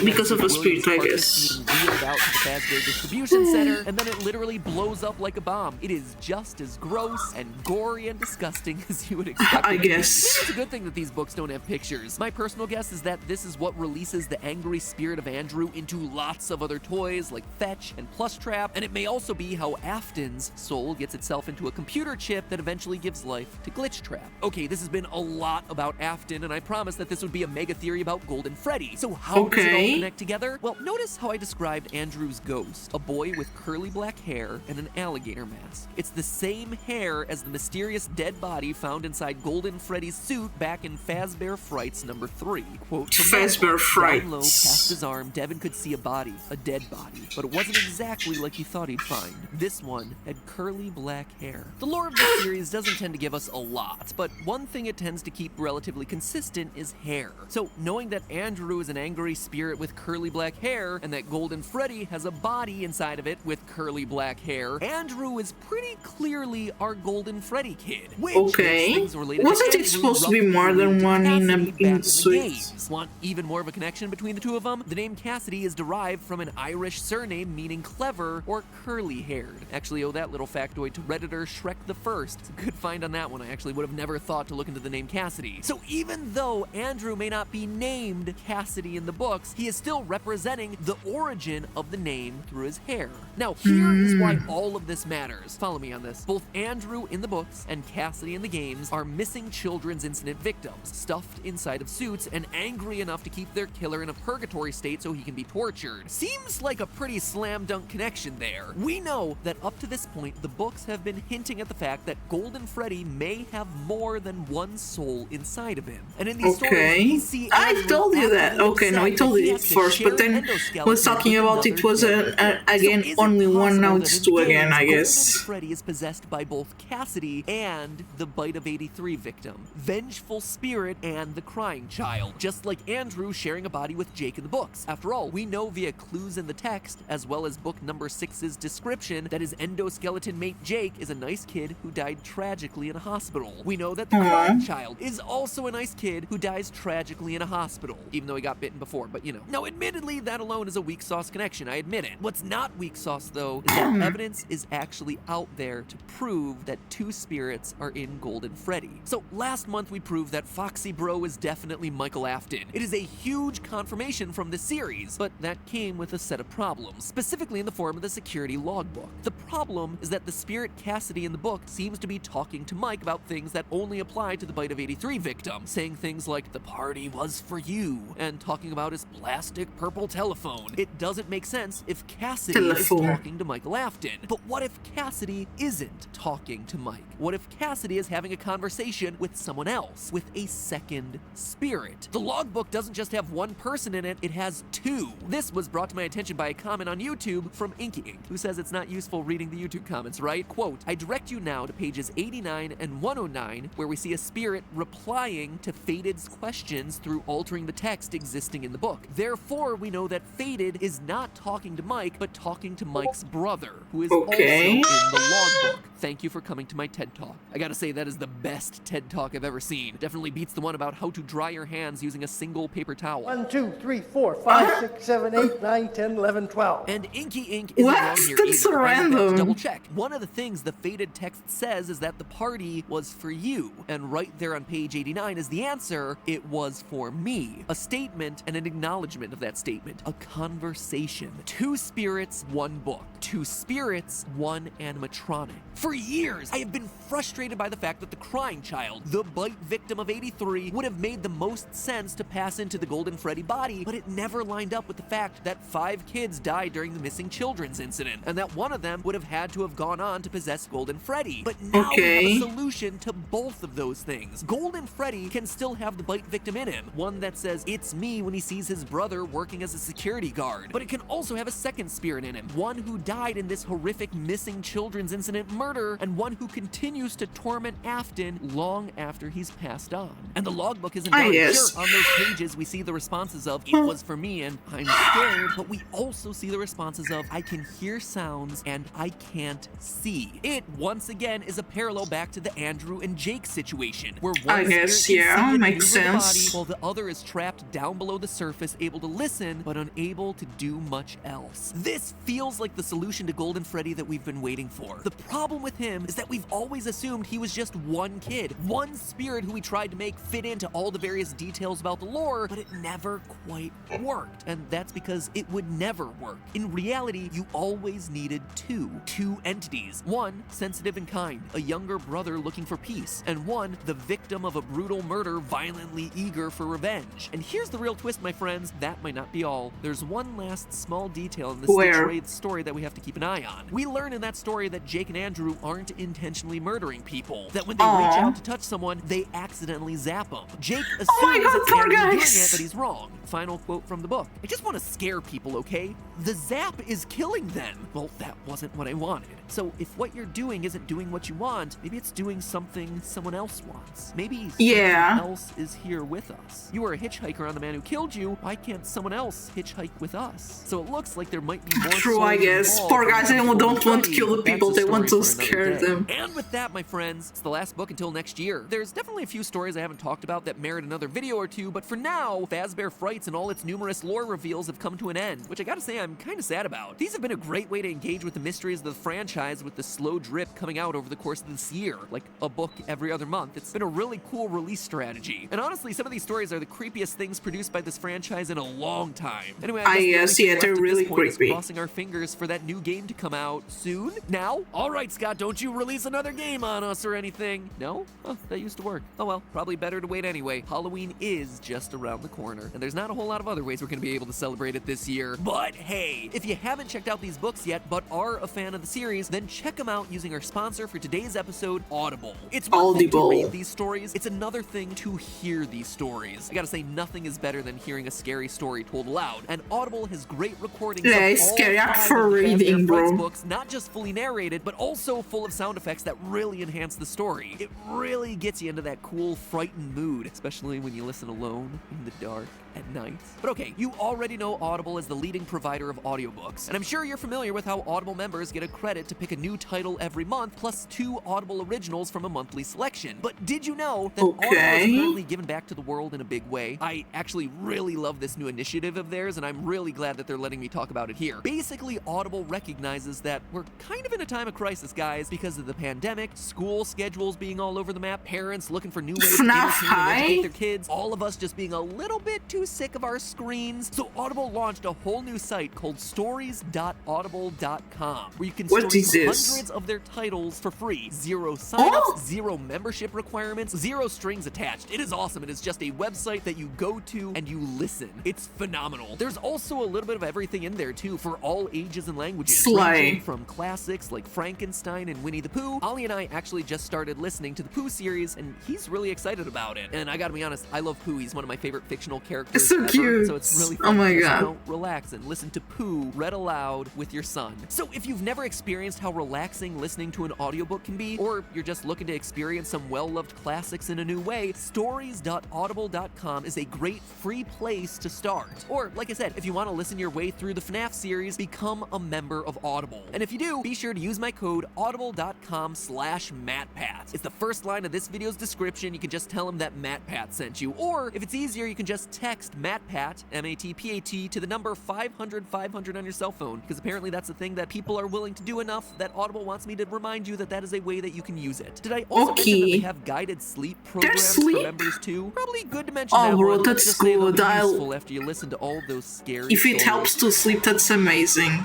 because of a spirit, I guess. Being wheeled out to the Fazbear distribution center, and then it literally blows up like a bomb. It is just as gross and gory and disgusting as you would expect. I guess. It's a good thing that these books don't have pictures. My personal guess is that this is what releases the angry spirit of Andrew into lots of other toys like Fetch and Plush Trap, and it may also be how Afton's soul gets itself into a computer chip that eventually gives life to Glitch Trap. Okay, this has been a lot about Afton, and I promised that this would be a mega theory about Golden Freddy. So how does it all connect together? Well, notice how I described Andrew's ghost, a boy with curly black hair and an alligator mask. It's the same hair as the mysterious dead body found inside Golden Freddy's suit back in Fazbear Frights number 3. Quote from Fazbear Frights. Down low, past his arm, Devin could see a body, a dead body, but it wasn't exactly like he thought he'd find. This one had curly black hair. The lore lore of the series doesn't tend to give us a lot, but one thing it tends to keep relatively consistent is hair. So knowing that Andrew is an angry spirit with curly black hair, and that Golden Freddy has a body inside of it with curly black hair, Andrew is pretty clearly our Golden Freddy kid. Which Okay. things related Wasn't to it Andrew supposed to be roughly more than related to one Cassidy in back in the Suite? games? Want even more of a connection between the two of them? The name Cassidy is derived from an Irish surname meaning clever or curly-haired. Actually owe that little factoid to Redditor Shrek the First. It's a good find on that one. I actually would have never thought to look into the name Cassidy. So even though Andrew may not be named Cassidy in the books, he is still representing the origin of the name through his hair. Now, here is why all of this matters. Follow me on this. Both Andrew in the books and Cassidy in the games are missing children's incident victims, stuffed inside of suits and angry enough to keep their killer in a purgatory state so he can be tortured. Seems like a pretty slam dunk connection there. We know that up to this point, the books have been hinting at the fact that Golden Freddy may have more than one soul inside of him. And in these stories, we see I Andrew told you that. actively Okay, no, upset I told that he you it has to first, share but then endoskeleton was talking with about it another was dead again is it only one possible notes that in to again, games, I guess. Golden Freddy is possessed by both Cassidy and the Bite of 83 victim, Vengeful Spirit and the Crying Child, just like Andrew sharing a body with Jake in the books. After all, we know via clues in the text, as well as book number 6's description, that his endoskeleton mate Jake is a nice kid who died tragically in a hospital. We know that the Crying Child is also a nice kid who dies tragically in a hospital, even though he got bitten before, but you know. Now, admittedly, that alone is a weak sauce connection, I admit it. What's not weak sauce, though, is that evidence is actually out there to prove that two spirits are in Golden Freddy. So last month we proved that Foxy Bro is definitely Michael Afton. It is a huge confirmation from the series, but that came with a set of problems, specifically in the form of the security logbook. The problem is that the spirit Cassidy in the book seems to be talking to Mike about things that only apply to the Bite of 83 victim, saying things like, "The party was for you," and talking about his plastic purple telephone. It doesn't make sense if Cassidy is talking to Michael Afton. But what if Cassidy isn't talking to Mike? What if Cassidy is having a conversation with someone else, with a second spirit? The logbook doesn't just have one person in it, it has two. This was brought to my attention by a comment on YouTube from Inky Ink, who says it's not useful reading the YouTube comments, right? Quote, "I direct you now to pages 89 and 109, where we see a spirit replying to Fated's questions through altering the text existing in the book. Therefore, we know that Fated is not talking to Mike, but talking to Mike's brother, who is also in the logbook. Thank you for coming to my TED Talk. I gotta say, that is the best TED Talk I've ever seen. Definitely beats the one about how to dry your hands using a single paper towel. 1, 2, 3, 4, 5, 6, 7, 8, 9, 10, 11, 12. And Inky Ink isn't wrong here That's either. I have to random. double check. One of the things the Fated text says is that the party was for you. And right there on page 89 is the answer, it was for me. A statement and an acknowledgement of that statement. A conversation. Two spirits, one book. Two spirits, one animatronic. For years, I have been frustrated by the fact that the Crying Child, the Bite victim of 83, would have made the most sense to pass into the Golden Freddy body, but it never lined up with the fact that 5 kids died during the missing children's incident, and that one of them would have had to have gone on to possess Golden Freddy. But now we have a solution to both of those things. Golden Freddy can still have the Bite victim in him, one that says, "It's me," when he sees his brother working as a security guard. But it can also have a second spirit in him, one who died in this horrific missing children's incident murder, and one who continues to torment Afton long after he's passed on. And the logbook isn't done. Sure, on those pages we see the responses of, "It was for me," and "I'm scared," but we also see the responses of, "I can hear sounds," and "I can't see." It, once again, is a parallel back to the Andrew and Jake situation, where one spirit can see and makes maneuver the sense. body, while the other is trapped down below the surface, able to listen, but unable to do much else. This feels like the solution to Golden Freddy that we've been waiting for. The problem with him is that we've always assumed he was just one kid, one spirit who we tried to make fit into all the various details about the lore, but it never quite worked. And that's because it would never work. In reality, you always needed two entities. One, sensitive and kind, a younger brother looking for peace, and one, the victim of a brutal murder, violently eager for revenge. And here's the real twist, my friends, that might not be all. There's one last small detail in this Stitch story that we have to keep an eye on. We learn in that story that Jake and Andrew aren't intentionally murdering people, that when they reach out to touch someone, they accidentally zap them. Jake assumes it's Andrew doing it, but he's wrong. final quote from the book. I just want to scare people, okay? The zap is killing them. Well, that wasn't what I wanted. So if what you're doing isn't doing what you want, maybe it's doing something someone else wants. Maybe someone else is here with us. You were a hitchhiker on the man who killed you. Why can't someone else hitchhike with us? So it looks like there might be more. True, I guess. Poor guys, they don't want to kill the people, they want to scare them. And with that, my friends, it's the last book until next year. There's definitely a few stories I haven't talked about that merit another video or two, but for now, Fazbear Frights and all its numerous lore reveals have come to an end, which I gotta say I'm kinda sad about. These have been a great way to engage with the mysteries of the franchise with the slow drip coming out over the course of this year, like a book every other month. It's been a really cool release strategy. And honestly, some of these stories are the creepiest things produced by this franchise in a long time. Anyway, I guess yeah, they're really creepy. Crossing our fingers for that new game to come out soon. Now? Alright, Scott, don't you release another game on us or anything. No? Oh, that used to work. Oh well, probably better to wait anyway. Halloween is just around the corner, and there's not a whole lot of other ways we're gonna be able to celebrate it this year. But hey, if you haven't checked out these books yet, but are a fan of the series, then check them out using our sponsor for today's episode, Audible. It's one thing to read these stories, it's another thing to hear these stories. I gotta say, nothing is better than hearing a scary story told aloud, and Audible has great recordings of all scary five for of the reading, Fazbear Frights bro. books, not just fully narrated, but also full of sound effects that really enhance the story. It really gets you into that cool, frightened mood, especially when you listen alone in the dark at night. But okay, you already know Audible is the leading provider of audiobooks, and I'm sure you're familiar with how Audible members get a credit to pick a new title every month, plus 2 Audible originals from a monthly selection. But did you know that Audible is currently giving back to the world in a big way? I actually really love this new initiative of theirs, and I'm really glad that they're letting me talk about it here. Basically, Audible recognizes that we're kind of in a time of crisis, guys, because of the pandemic, school schedules being all over the map, parents looking for new ways to entertain and educate their kids, all of us just being a little bit too sick of our screens. So Audible launched a whole new site called stories.audible.com, where you can stream hundreds of their titles for free. 0 signups, 0 membership requirements, 0 strings attached. It is awesome. It is just a website that you go to and you listen. It's phenomenal. There's also a little bit of everything in there too for all ages and languages, ranging from classics like Frankenstein and Winnie the Pooh. Ollie and I actually just started listening to the Pooh series, and he's really excited about it. And I gotta be honest, I love Pooh. He's one of my favorite fictional characters so ever, cute. so it's really fun Oh my to just, god. you know, relax and listen to Pooh read aloud with your son. So if you've never experienced how relaxing listening to an audiobook can be, or you're just looking to experience some well-loved classics in a new way, stories.audible.com is a great free place to start. Or, like I said, if you want to listen your way through the FNAF series, become a member of Audible. And if you do, be sure to use my code audible.com/MattPat. It's the first line of this video's description. You can just tell them that MattPat sent you. Or, if it's easier, you can just text MattPat, M-A-T-P-A-T, to the number 500-500 on your cell phone, because apparently that's a thing that people are willing to do enough that Audible wants me to remind you that that is a way that you can use it. Did I also mention that they have guided sleep programs for members too? Probably good to mention that bro, one. that's Just say it'll good. be useful after you listen to all those scary If it stories. helps to sleep, that's amazing.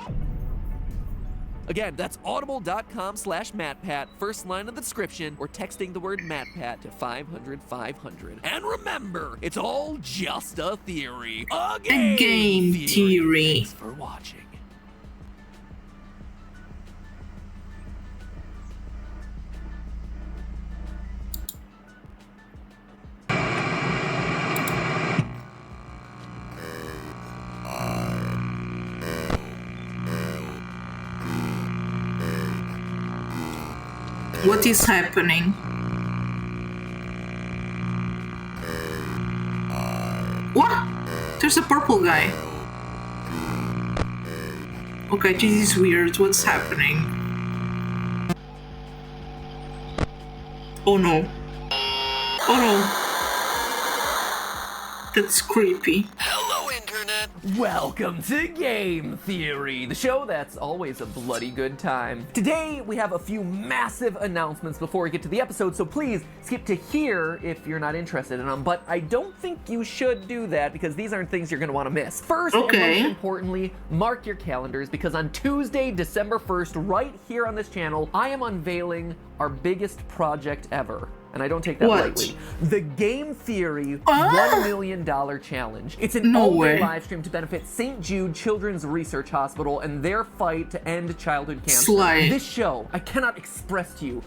Again, that's audible.com/MattPat, first line of the description, or texting the word MattPat to 500-500. And remember, it's all just a theory. A game theory. Thanks for watching. What is happening? What? There's a purple guy. Okay, this is weird. What's happening? Oh no. Oh no. That's creepy. Hello, Internet! Welcome to Game Theory, the show that's always a bloody good time. Today, we have a few massive announcements before we get to the episode, so please skip to here if you're not interested in them, but I don't think you should do that because these aren't things you're going to want to miss. First, and most importantly, mark your calendars because on Tuesday, December 1st, right here on this channel, I am unveiling our biggest project ever. And I don't take that lightly. The Game Theory $1 million challenge. It's an all-day live stream to benefit St. Jude Children's Research Hospital and their fight to end childhood cancer. This show, I cannot express to you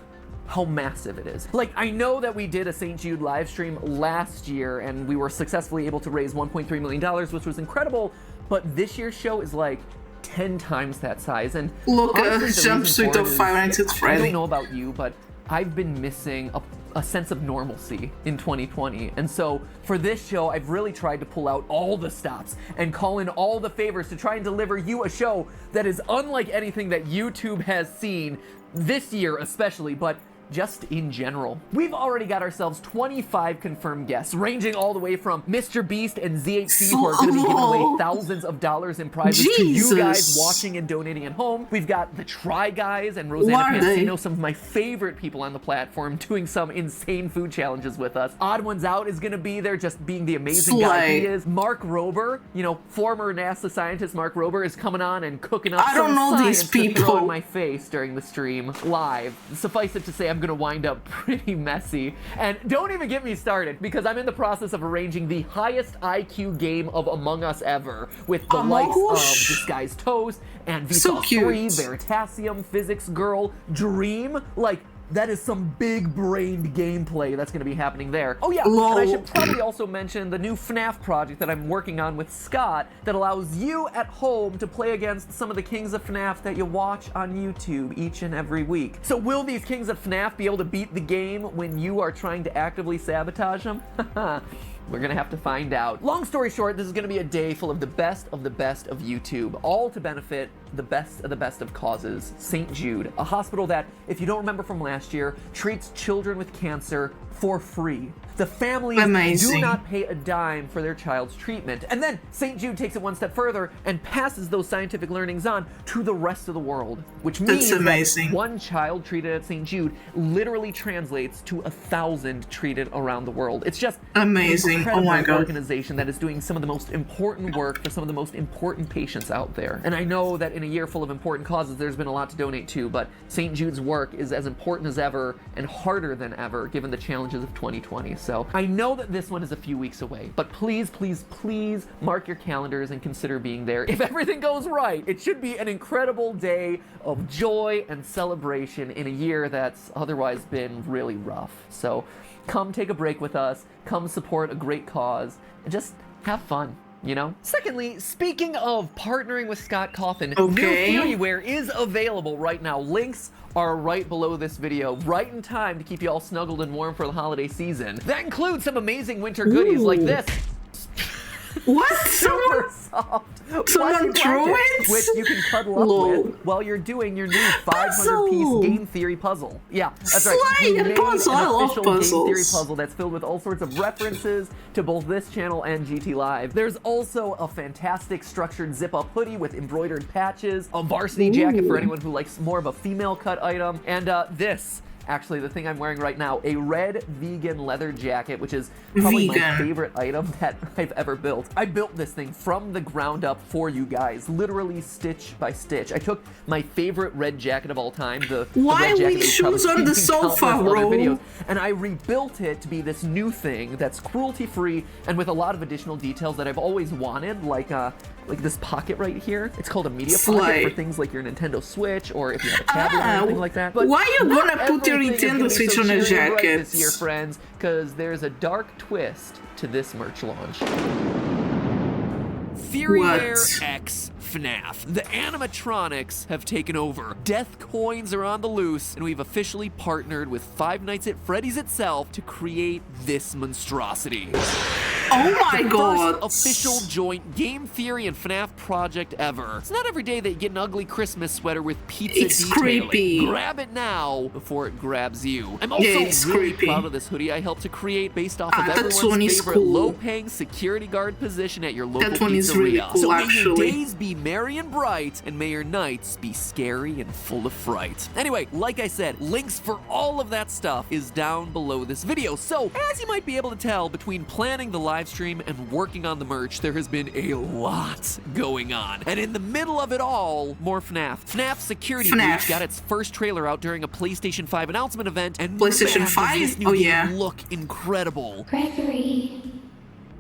how massive it is. Like, I know that we did a St. Jude live stream last year and we were successfully able to raise $1.3 million, which was incredible, but this year's show is like 10 times that size. And look, honestly, jumpsuit of Five Nights at I Freddy. don't know about you, but I've been missing a sense of normalcy in 2020. And so for this show, I've really tried to pull out all the stops and call in all the favors to try and deliver you a show that is unlike anything that YouTube has seen this year especially, but just in general. We've already got ourselves 25 confirmed guests, ranging all the way from Mr. Beast and ZHC, who are going to be giving away thousands of dollars in prizes to you guys watching and donating at home. We've got the Try Guys and Rosanna Pansino, some of my favorite people on the platform, doing some insane food challenges with us. Odd Ones Out is going to be there, just being the amazing guy he is. Mark Rober, you know, former NASA scientist Mark Rober, is coming on and cooking up some science to throw in my face during the stream live. Suffice it to say, I'm gonna wind up pretty messy. And don't even get me started, because I'm in the process of arranging the highest IQ game of Among Us ever, with the likes of Disguised Toast and Vsauce 3, Veritasium, Physics Girl, Dream. Like, that is some big-brained gameplay that's going to be happening there. Oh yeah, and I should probably also mention the new FNAF project that I'm working on with Scott that allows you at home to play against some of the Kings of FNAF that you watch on YouTube each and every week. So will these Kings of FNAF be able to beat the game when you are trying to actively sabotage them? We're gonna have to find out. Long story short, this is gonna be a day full of the best of YouTube, all to benefit the best of causes. St. Jude, a hospital that, if you don't remember from last year, treats children with cancer for free. The families do not pay a dime for their child's treatment. And then St. Jude takes it one step further and passes those scientific learnings on to the rest of the world, which means that one child treated at St. Jude literally translates to 1,000 treated around the world. It's just amazing. Oh my God. Organization that is doing some of the most important work for some of the most important patients out there. And I know that in a year full of important causes, there's been a lot to donate to, but St. Jude's work is as important as ever and harder than ever given the challenges of 2020. So I know that this one is a few weeks away, but please, please, please mark your calendars and consider being there. If everything goes right, it should be an incredible day of joy and celebration in a year that's otherwise been really rough. So come take a break with us, come support a great cause, and just have fun. You know? Secondly, speaking of partnering with Scott Coffin, new Theoryware is available right now. Links are right below this video, right in time to keep you all snuggled and warm for the holiday season. That includes some amazing winter goodies like this. What? Super soft. Someone threw it? Which you can cuddle up with while you're doing your new 500-piece game theory puzzle. Yeah, that's right. We made an official game theory puzzle that's filled with all sorts of references to both this channel and GT Live. There's also a fantastic structured zip-up hoodie with embroidered patches, a varsity jacket for anyone who likes more of a female cut item, and this. Actually, the thing I'm wearing right now, a red vegan leather jacket, which is probably my favorite item that I've ever built. I built this thing from the ground up for you guys, literally stitch by stitch. I took my favorite red jacket of all time, the red jacket with shoes on the sofa, bro? And I rebuilt it to be this new thing that's cruelty-free and with a lot of additional details that I've always wanted, like this pocket right here. It's called a media pocket for things like your Nintendo Switch or if you have a tablet or anything like that. But why are you gonna put your Nintendo Switch on a jacket this year, friends? Because there's a dark twist to this merch launch. Theoryware X FNAF. The animatronics have taken over. Death coins are on the loose, and we've officially partnered with Five Nights at Freddy's itself to create this monstrosity. Oh my God! First official joint game theory and FNAF project ever. It's not every day that you get an ugly Christmas sweater with pizza detailing. Creepy. Grab it now before it grabs you. I'm also really proud of this hoodie I helped to create based off of everyone's favorite low-paying security guard position at your local pizzeria. Really cool, so may your days be merry and bright, and may your nights be scary and full of fright. Anyway, like I said, links for all of that stuff is down below this video. So, as you might be able to tell, between planning the live stream and working on the merch, there has been a lot going on. And in the middle of it all, more FNAF. FNAF Security Breach got its first trailer out during a PlayStation 5 announcement event, and PlayStation 5? This new game look incredible. Gregory.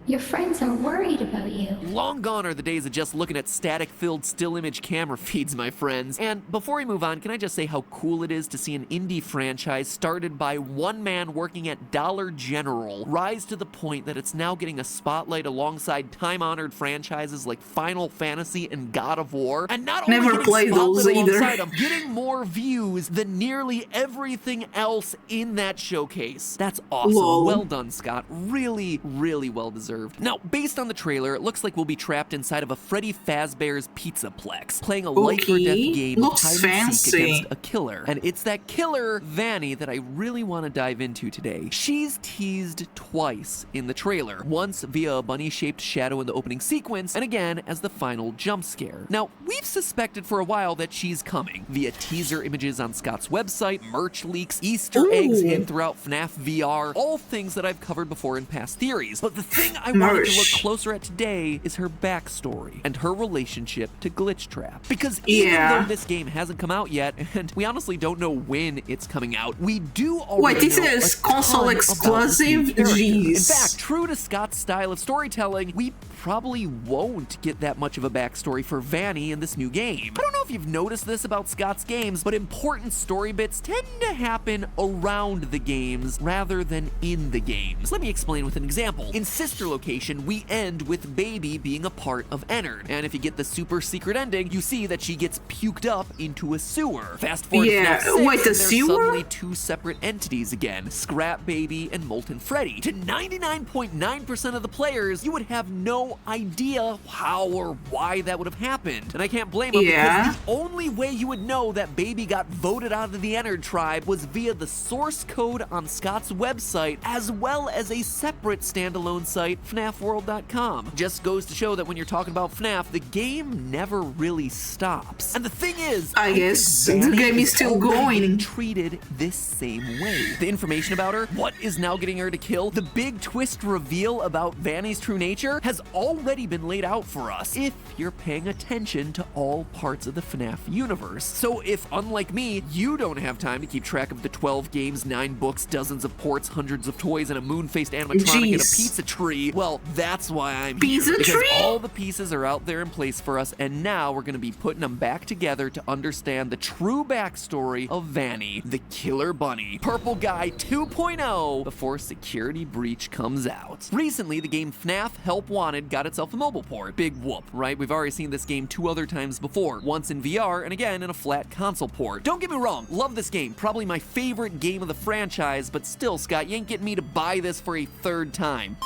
Your friends are worried about you. Long gone are the days of just looking at static-filled still image camera feeds, my friends. And before we move on, can I just say how cool it is to see an indie franchise started by one man working at Dollar General rise to the point that it's now getting a spotlight alongside time-honored franchises like Final Fantasy and God of War. And not only Never getting played those spotlit either. alongside them, getting more views than nearly everything else in that showcase. That's awesome. Lol. Well done, Scott. Really, really well deserved. Now, based on the trailer, it looks like we'll be trapped inside of a Freddy Fazbear's Pizzaplex, playing a life or death game Looks of hide and seek fancy. against a killer. And it's that killer, Vanny, that I really want to dive into today. She's teased twice in the trailer, once via a bunny-shaped shadow in the opening sequence, and again as the final jump scare. Now, we've suspected for a while that she's coming, via teaser images on Scott's website, merch leaks, Easter eggs hidden throughout FNAF VR, all things that I've covered before in past theories. But the thing I wanted to look closer at today is her backstory and her relationship to Glitchtrap. Because even though this game hasn't come out yet, and we honestly don't know when it's coming out, we do already Wait, this know is a console ton exclusive? about this new character. In Jeez. fact, true to Scott's style of storytelling, we probably won't get that much of a backstory for Vanny in this new game. I don't know if you've noticed this about Scott's games, but important story bits tend to happen around the games rather than in the games. Let me explain with an example. In Sister Location, we end with Baby being a part of Ennard, and if you get the super secret ending, you see that she gets puked up into a sewer. Fast forward to FNAF 6, wait, the and there's sewer? suddenly two separate entities again, Scrap Baby and Molten Freddy. To 99.9% of the players, you would have no idea how or why that would have happened. And I can't blame them because the only way you would know that Baby got voted out of the Ennard tribe was via the source code on Scott's website, as well as a separate standalone site, FNAFworld.com. Just goes to show that when you're talking about FNAF, the game never really stops. And the thing is, I guess the game is still going. Getting treated this same way. The information about her, what is now getting her to kill, the big twist reveal about Vanny's true nature has already been laid out for us if you're paying attention to all parts of the FNAF universe. So if, unlike me, you don't have time to keep track of the 12 games, 9 books, dozens of ports, hundreds of toys, and a moon-faced animatronic and a pizza tree, well, that's why I'm here. Because all the pieces are out there in place for us, and now we're going to be putting them back together to understand the true backstory of Vanny, the killer bunny, Purple Guy 2.0, before Security Breach comes out. Recently, the game FNAF Help Wanted got itself a mobile port. Big whoop, right? We've already seen this game 2 other times before, once in VR and again in a flat console port. Don't get me wrong, love this game, probably my favorite game of the franchise, but still, Scott, you ain't getting me to buy this for a 3rd time.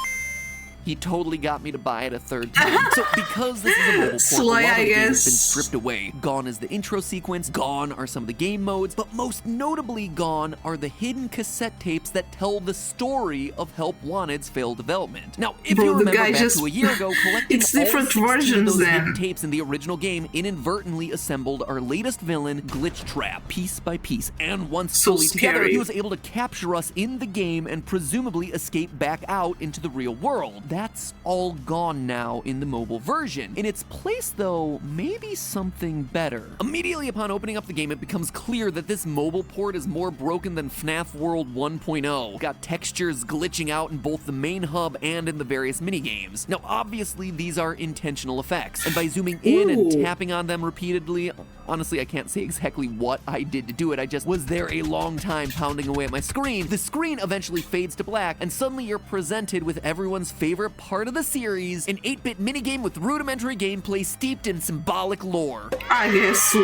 He totally got me to buy it a 3rd time. So because this is a mobile port, a lot of the game has been stripped away. Gone is the intro sequence, gone are some of the game modes, but most notably gone are the hidden cassette tapes that tell the story of Help Wanted's failed development. Now, if you remember back to a year ago, collecting it's different all 16 versions of those then. hidden tapes in the original game inadvertently assembled our latest villain, Glitchtrap, piece by piece. And once So fully together, scary. he was able to capture us in the game and presumably escape back out into the real world. That's all gone now in the mobile version. In its place, though, maybe something better. Immediately upon opening up the game, it becomes clear that this mobile port is more broken than FNAF World 1.0. Got textures glitching out in both the main hub and in the various minigames. Now, obviously, these are intentional effects, and by zooming in and tapping on them repeatedly, honestly, I can't say exactly what I did to do it. I just was there a long time pounding away at my screen. The screen eventually fades to black, and suddenly you're presented with everyone's favorite part of the series, an 8-bit minigame with rudimentary gameplay steeped in symbolic lore. I guess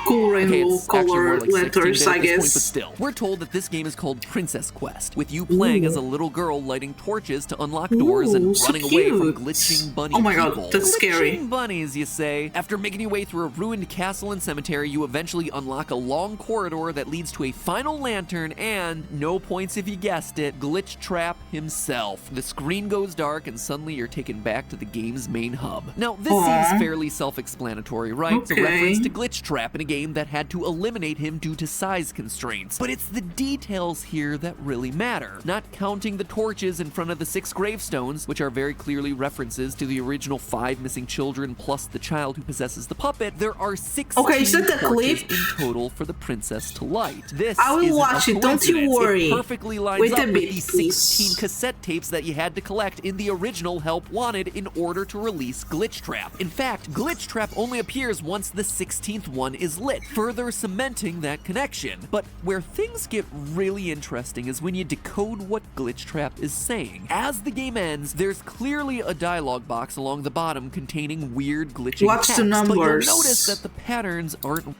cool rainbow color letters, I guess. But still, we're told that this game is called Princess Quest, with you playing as a little girl lighting torches to unlock doors and so running away from cute. glitching bunny Oh my god, people. that's scary. Glitching bunnies, you say? After making your way through a ruined castle and cemetery, you eventually unlock a long corridor that leads to a final lantern and, no points if you guessed it, Glitchtrap himself. The screen goes dark and suddenly you're taken back to the game's main hub. Now, this seems fairly self-explanatory, right? It's a reference to Glitchtrap in a game that had to eliminate him due to size constraints. But it's the details here that really matter. Not counting the torches in front of the 6 gravestones, which are very clearly references to the original 5 missing children plus the child who possesses the puppet, there are 16 is that the torches clip? in total for the princess to light. This I will isn't watch a it, don't you coincidence. worry. It perfectly lines Wait up a with bit, the please. 16 cassette tapes that you had to collect in the original Help Wanted in order to release Glitch Trap. In fact, Glitch Trap only appears once the 16th one is lit, further cementing that connection. But where things get really interesting is when you decode what Glitch Trap is saying. As the game ends, there's clearly a dialogue box along the bottom containing weird glitching Watch the text, but you'll numbers. notice that the patterns aren't...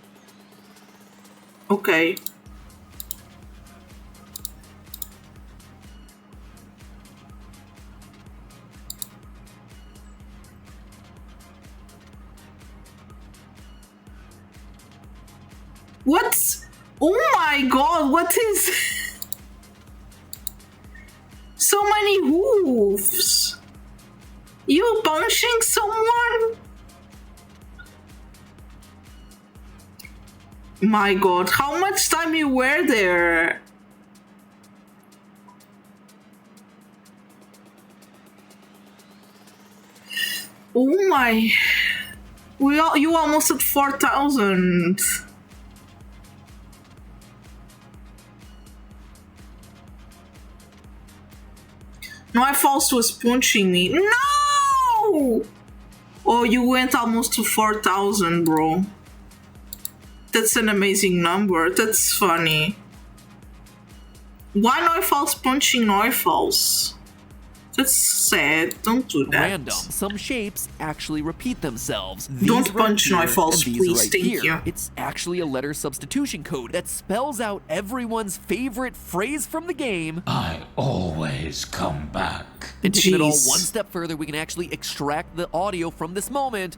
Okay. What's... Oh my god, what is... So many hoofs. You punching someone? My god, how much time you were there? Oh my... You almost at 4,000. No, False was punching me. No! Oh, you went almost to 4,000, bro. That's an amazing number. That's funny. Why Neufal's punching Neufal's? That's sad. Don't do that. Random. Some shapes actually repeat themselves. These Don't right punch here Neufal's, and these please. right Thank here. you. It's actually a letter substitution code that spells out everyone's favorite phrase from the game. I always come back. And taking it all Jeez. one step further, we can actually extract the audio from this moment.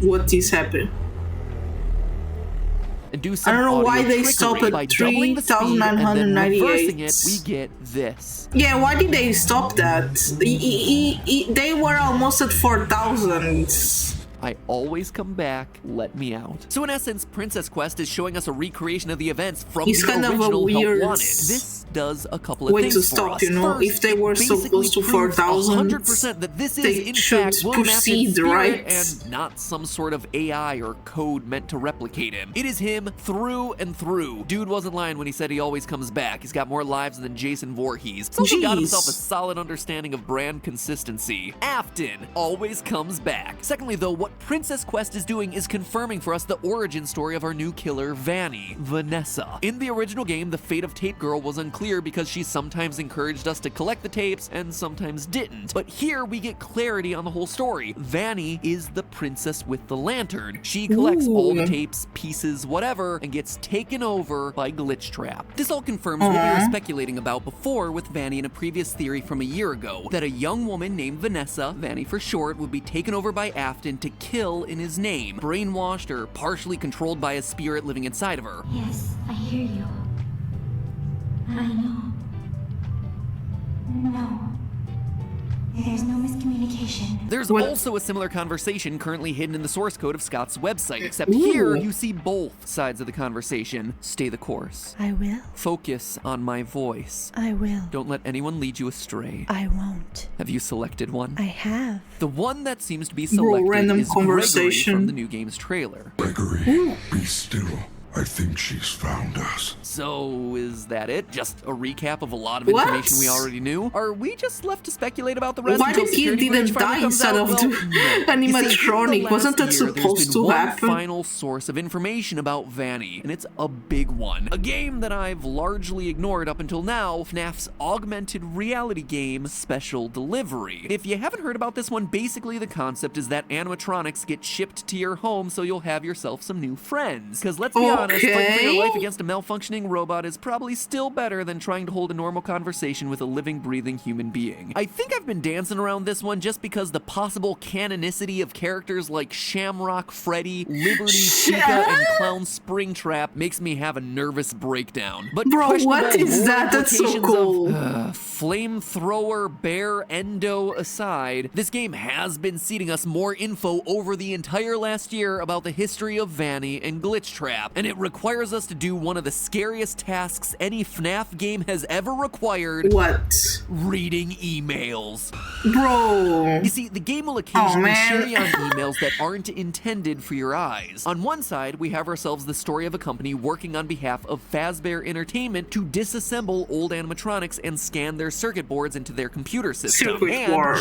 What is happening? And do some I don't know audio why they trickery. stop at By doubling the speed and then 3,998. reversing it, we get this. Yeah, why did they stop that? They were almost at 4,000. I always come back, let me out. So in essence, Princess Quest is showing us a recreation of the events from It's the kind of a original weird Help Wanted. This does a couple of way things to for stop, us. you know? First, If they were so basically close to proves 4,000, 100% that this is they in should fact William proceed, Afton's spirit right? and not some sort of AI or code meant to replicate him. It is him through and through. Dude wasn't lying when he said he always comes back. He's got more lives than Jason Voorhees. He's also got himself a Jeez. solid understanding of brand consistency. Afton always comes back. Secondly, though, what Princess Quest is doing is confirming for us the origin story of our new killer, Vanessa. In the original game, the fate of Tape Girl was unclear because she sometimes encouraged us to collect the tapes and sometimes didn't. But here we get clarity on the whole story. Vanny is the princess with the lantern. She collects all the tapes, pieces, whatever, and gets taken over by Glitch Trap. This all confirms what we were speculating about before with Vanny in a previous theory from a year ago, that a young woman named Vanessa, Vanny for short, would be taken over by Afton to kill in his name, brainwashed or partially controlled by a spirit living inside of her. Yes, I hear you. I know. No. There's no miscommunication. There's also a similar conversation currently hidden in the source code of Scott's website, except here you see both sides of the conversation. Stay the course. I will. Focus on my voice. I will. Don't let anyone lead you astray. I won't. Have you selected one? I have. The one that seems to be selected random is Gregory conversation. from the new game's trailer. Gregory, be still. I think she's found us. So, is that it? Just a recap of a lot of What? information we already knew? Are we just left to speculate about the rest Why until the kid security breach didn't finally die comes instead out? of Well, the no. You see, in the animatronic? last Wasn't that year, there's supposed been to one happen? final source of information about Vanny, and it's a big one. A game that I've largely ignored up until now, FNAF's augmented reality game, Special Delivery. If you haven't heard about this one, basically the concept is that animatronics get shipped to your home so you'll have yourself some new friends. Because let's be honest, honest, fighting for your life against a malfunctioning robot is probably still better than trying to hold a normal conversation with a living, breathing human being. I think I've been dancing around this one just because the possible canonicity of characters like Shamrock, Freddy, Liberty, Chica, and Clown Springtrap makes me have a nervous breakdown. But bro, what is that? That's so cool. Flamethrower, Bear, Endo aside, this game has been seeding us more info over the entire last year about the history of Vanny and Glitchtrap, and it requires us to do one of the scariest tasks any FNAF game has ever required. What? Reading emails. Bro. You see, the game will occasionally show you on emails that aren't intended for your eyes. On one side, we have ourselves the story of a company working on behalf of Fazbear Entertainment to disassemble old animatronics and scan their circuit boards into their computer system.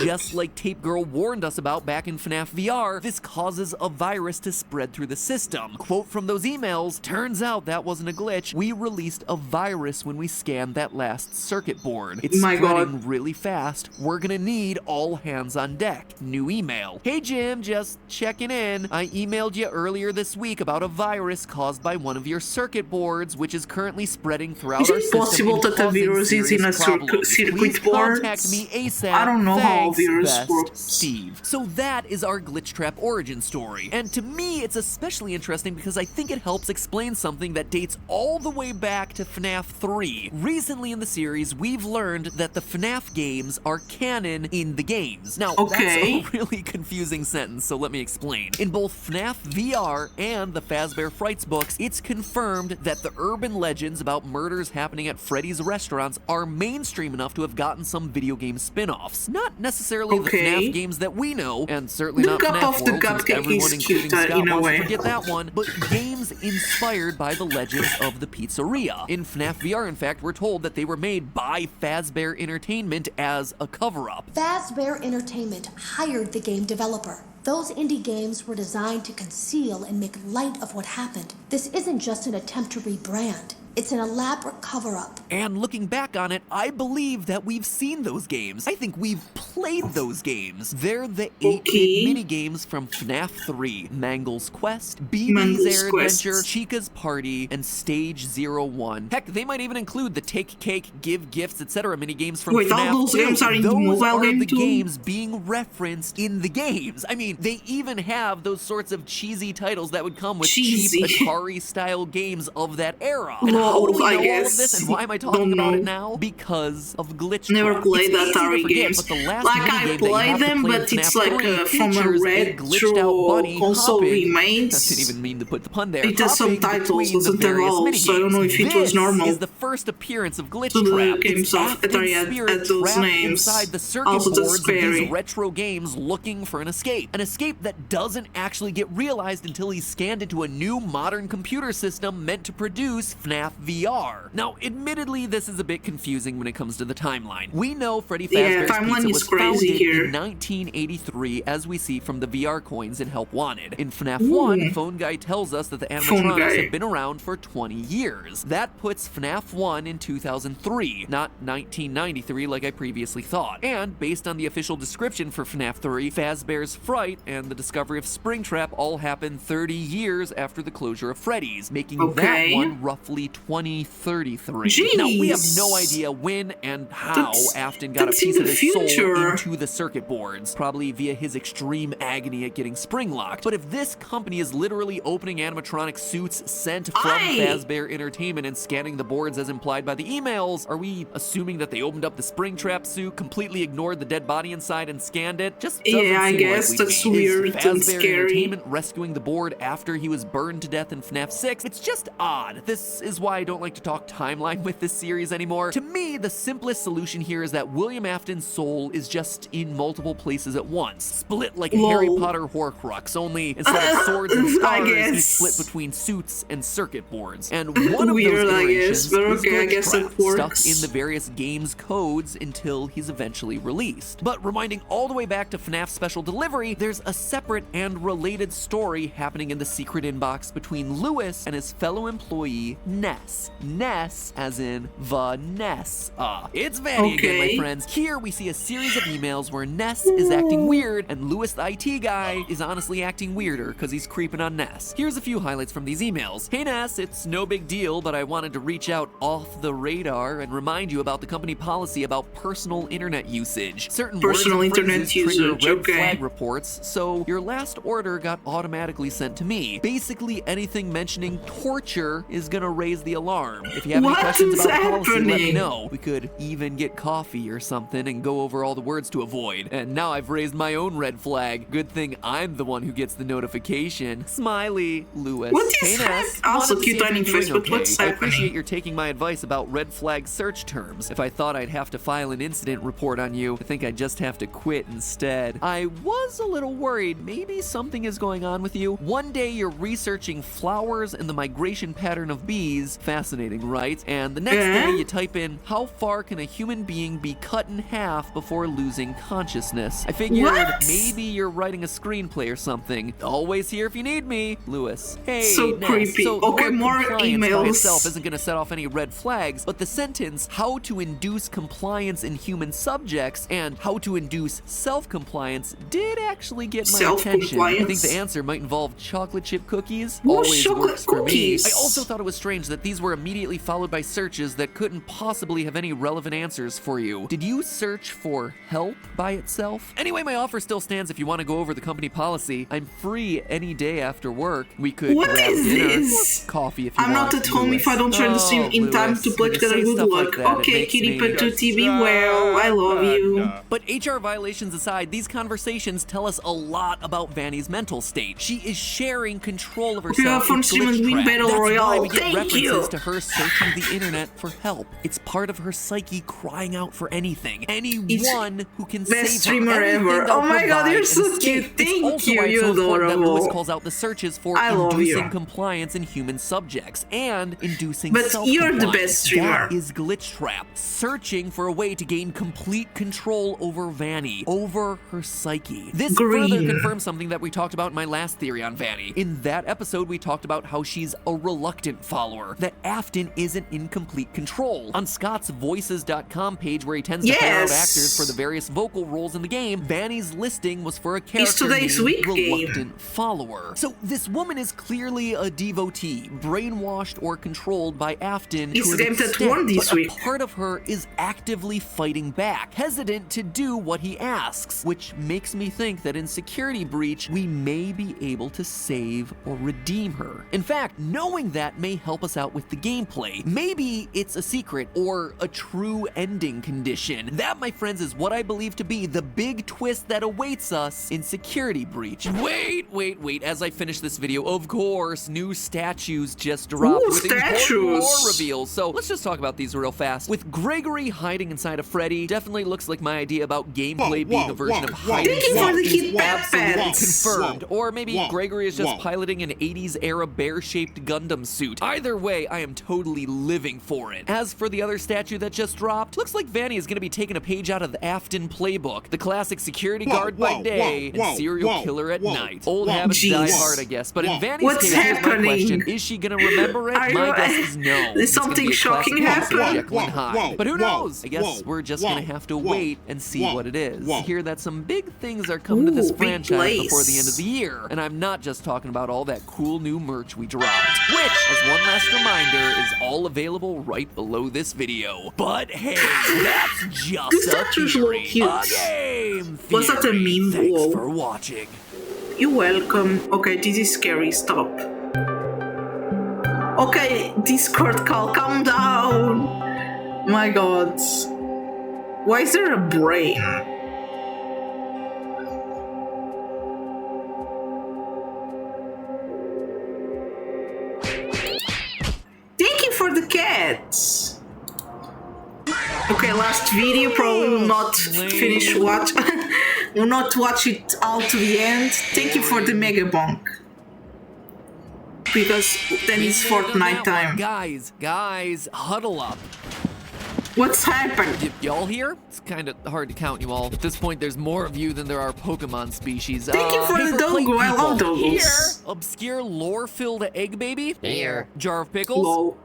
Just like Tape Girl warned us about back in FNAF VR, this causes a virus to spread through the system. Quote from those emails, "Turns out that wasn't a glitch. We released a virus when we scanned that last circuit board. It's spreading really fast. We're gonna need all hands on deck." New email. "Hey Jim, just checking in. I emailed you earlier this week about a virus caused by one of your circuit boards, which is currently spreading throughout our system. Is it possible that the virus is in a circuit board? Contact me ASAP. I don't know how Thanks, virus best, works. Steve." So that is our Glitchtrap origin story. And to me, it's especially interesting because I think it helps explain something that dates all the way back to FNAF 3. Recently in the series, we've learned that the FNAF games are canon in the games. Now, that's a really confusing sentence, so let me explain. In both FNAF VR and the Fazbear Frights books, it's confirmed that the urban legends about murders happening at Freddy's restaurants are mainstream enough to have gotten some video game spin-offs. Not necessarily the FNAF games that we know, and certainly not FNAF World, since everyone, including Scott, wants to forget that one, but games inspired by the legends of the pizzeria. In FNAF VR, in fact, we're told that they were made by Fazbear Entertainment as a cover-up. Fazbear Entertainment hired the game developer. Those indie games were designed to conceal and make light of what happened. This isn't just an attempt to rebrand. It's an elaborate cover-up. And looking back on it, I believe that we've seen those games. I think we've played those games. They're the 8-bit mini-games from FNAF 3. Mangle's Quest, BB's Air Adventure, Chica's Party, and Stage 01. Heck, they might even include the Take Cake, Give Gifts, etc. mini-games from FNAF 2. All those games are in the mobile game the too? games being referenced in the games. I mean, they even have those sorts of cheesy titles that would come with cheap Atari-style games of that era. How do we know all of this, and why am I talking about it now? Because of Glitchtrap. Never played it's Atari games. But the last like I played them, but it's like from a retro console remains. I didn't even mean to put the pun there. It has some titles, doesn't have all, so I don't know if it was normal. This is the first appearance of Glitchtrap. So the games of Atari had those names. Inside the circuit boards of these retro games looking for an escape. An escape that doesn't actually get realized until he's scanned into a new modern computer system meant to produce FNAF VR. Now, admittedly, this is a bit confusing when it comes to the timeline. We know Freddy Fazbear's Pizza was founded in 1983, as we see from the VR coins in Help Wanted. In FNAF 1, Phone Guy tells us that the animatronics have been around for 20 years. That puts FNAF 1 in 2003, not 1993 like I previously thought. And based on the official description for FNAF 3, Fazbear's Fright and the discovery of Springtrap all happened 30 years after the closure of Freddy's, making that one roughly 2033. Jeez. Now, we have no idea when and how Afton got a piece of his soul into the circuit boards, probably via his extreme agony at getting spring-locked. But if this company is literally opening animatronic suits sent from Fazbear Entertainment and scanning the boards as implied by the emails, are we assuming that they opened up the Springtrap suit, completely ignored the dead body inside, and scanned it? Just doesn't seem I guess that's weird and scary. Entertainment rescuing the board after he was burned to death in FNAF 6? It's just odd. This is why I don't like to talk timeline with this series anymore. To me, the simplest solution here is that William Afton's soul is just in multiple places at once, split like a Harry Potter Horcrux, only instead of swords and scars, he's split between suits and circuit boards. And one of those iterations is Glitchtrap, stuck in the various games codes until he's eventually released. But reminding all the way back to FNAF Special Delivery, there's a separate and related story happening in the secret inbox between Lewis and his fellow employee, Ness. Ness, as in Vanessa. It's Vanny again, my friends. Here we see a series of of emails where Ness is acting weird, and Lewis the IT guy is honestly acting weirder because he's creeping on Ness. Here's a few highlights from these emails. Hey Ness, it's no big deal, but I wanted to reach out off the radar and remind you about the company policy about personal internet usage. Certain Personal words and internet phrases trigger usage, red okay. flag reports, so your last order got automatically sent to me. Basically, anything mentioning torture is gonna raise the alarm. If you have any What questions is about the policy, let me happening? know. We could even get coffee or something and go over all the words to avoid. And now I've raised my own red flag. Good thing I'm the one who gets the notification. Smiley, Lewis. What is Hey, Ness. that? Also Wanted to see cute if you're on doing face, but okay. what's I happening? appreciate your taking my advice about red flag search terms. If I thought I'd have to file an incident report on you, I think I'd just have to quit instead. I was a little worried maybe something is going on with you. One day you're researching flowers and the migration pattern of bees. Fascinating, right? And the next day you type in, how far can a human being be cut in half before losing consciousness? I figured What? maybe you're writing a screenplay or something. Always here if you need me, Lewis. Hey, So Ness. creepy. So the Okay, word more compliance by emails. itself isn't going to set off any red flags, but the sentence, how to induce compliance in human subjects and how to induce self-compliance did actually get my attention. I think the answer might involve chocolate chip cookies. What Always chocolate works for cookies? me. I also thought it was strange that these were immediately followed by searches that couldn't possibly have any relevant answers for you. Did you search for help by itself? Anyway, my offer still stands if you want to go over the company policy. I'm free any day after work. We could What grab is dinner, this? coffee if you I'm want. not at home if I don't try to stream in Lewis, time to play when you together. say Good stuff like luck. that, it Okay, makes Kitty me- Patootie, be well. I love you. But HR violations aside, these conversations tell us a lot about Vanny's mental state. She is sharing control of You have herself fun with streaming Glitch Win Trap. Battle That's why Royale. we get Thank references you. to her searching the internet for help. It's part of her psyche crying out for anything. Anyone who can best save streamer her. Anything ever. that'll Oh my god, provide you're an so escape. cute. It's Thank also you. why it's You're so important that Lewis adorable. calls out the searches for I love inducing you. compliance in human subjects and inducing But you're the self-compliance. best streamer. That is Glitch Trap, searching for a way to gain complete control over Vanny, over her psyche. This further Green. confirms something that we talked about in my last theory on Vanny. In that episode, we talked about how she's a reluctant follower, that Afton isn't in complete control. On Scott's Voices.com page, where he tends to hire out Yes. actors for the various vocal roles in the game, Vanny's listing was for a character today's named week game. Reluctant Follower. So this woman is clearly a devotee, brainwashed or controlled by Afton It's to an game that extent, won this but week. a part of her is actively fighting back, hesitant to do what he asks, which makes me think that in Security Breach, we may be able to save or redeem her. In fact, knowing that may help us out with the gameplay. Maybe it's a secret or a true ending condition. That, my friends, is what I believe to be the big twist that awaits us in Security Breach. Wait, as I finish this video, of course, new statues just dropped Ooh, with important statues. lore reveals. So let's just talk about these real fast. With Gregory hiding inside of Freddy, definitely looks like my idea about gameplay being a version of hide and Thank you for the seek kid is Pat absolutely Pats. confirmed. Or maybe Gregory is just piloting an 80s era bear-shaped Gundam suit. Either way, I am totally living for it. As for the other statue that just dropped, looks like Vanny is going to be taking a page out of the Afton playbook. The classic security guard by day and serial killer at night. Old habits die hard, I guess. But in Vanny's What's case, here's my happening? question. Is she going to remember it? My guess is no. Did It's gonna something be a shocking classic case of happen? Jekyll and Hyde. But who knows? I guess we're just going to have to wait and see what it is. I hear that some big things are coming to this Ooh, big franchise before the place. end of the year. And I'm not just talking about all that cool new merch we dropped, which, as one last reminder, is all available right below this video. But hey, that's just This a statue's so theory. cute. A game Was that a theory. meme? Thanks Whoa. for watching. You're welcome. Okay, this is scary. Stop. Okay, Discord call. Calm down. My god. Why is there a brain? Thank you for the cats. Okay, last video. Probably will not finish watch. Will not watch it all to the end. Thank you for the mega bonk. Because then it's Fortnite time. Guys, huddle up. What's happened? Y'all here? It's kind of hard to count you all. At this point, there's more of you than there are Pokemon species. Thank you for the paper plate doggo. I love people. doggos. Here. Obscure lore-filled egg baby. Here. Jar of pickles. Lol.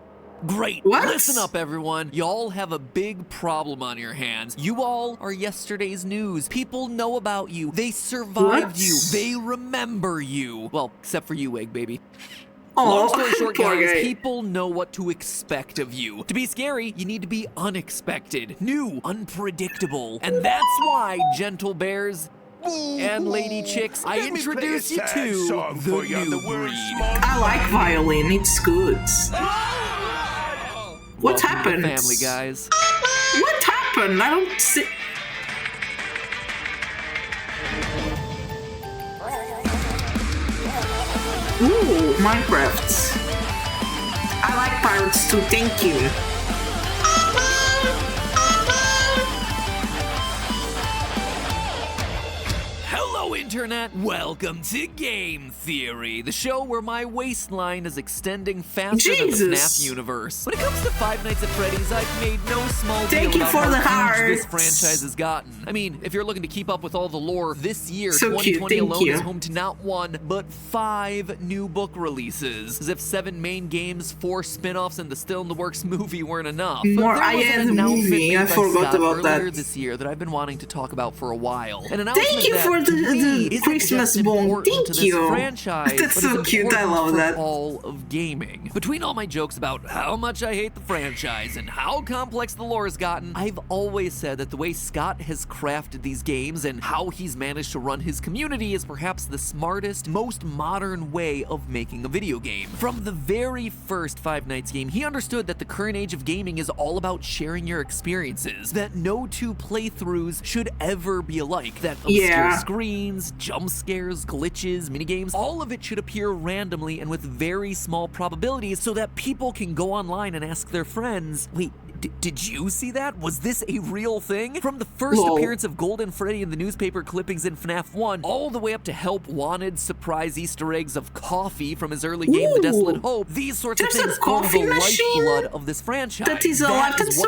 Great. What? Listen up, everyone. Y'all have a big problem on your hands. You all are yesterday's news. People know about you. They survived you. They remember you. Well, except for you, Egg Baby. Long story short, guys, people know what to expect of you. To be scary, you need to be unexpected, new, unpredictable. And that's why, gentle bears and lady chicks, I introduce you to the new breed. I like violin, it's good. What happened? Family, guys. What happened? I don't see... Ooh, Minecraft. I like pirates too, thank you. Hello, Internet! Welcome to Game Theory, the show where my waistline is extending faster than the FNAF universe. When it comes to Five Nights at Freddy's, I've made no small deal about how huge this franchise has gotten. I mean, if you're looking to keep up with all the lore, this year, 2020 alone is home to not one, but 5 new book releases. As if 7 main games, 4 spin-offs, and the Still in the Works movie weren't enough. More, I had the movie, I forgot about that. This year that I've been wanting to talk about for a while. Thank you for the Christmas bomb. Thank you. Franchise, That's so cute. I love that. All of gaming. Between all my jokes about how much I hate the franchise and how complex the lore has gotten, I've always said that the way Scott has crafted these games and how he's managed to run his community is perhaps the smartest, most modern way of making a video game. From the very first Five Nights game, he understood that the current age of gaming is all about sharing your experiences, that no 2 playthroughs should ever be alike, that obscure screens, jump scares, glitches, minigames, all of it should appear randomly and with very small probabilities so that people can go online and ask their friends, wait, did you see that? Was this a real thing? From the first appearance of Golden Freddy in the newspaper clippings in FNAF 1, all the way up to Help Wanted surprise Easter eggs of coffee from his early game, The Desolate Hope, these sorts of things form the lifeblood of this franchise. That is what gets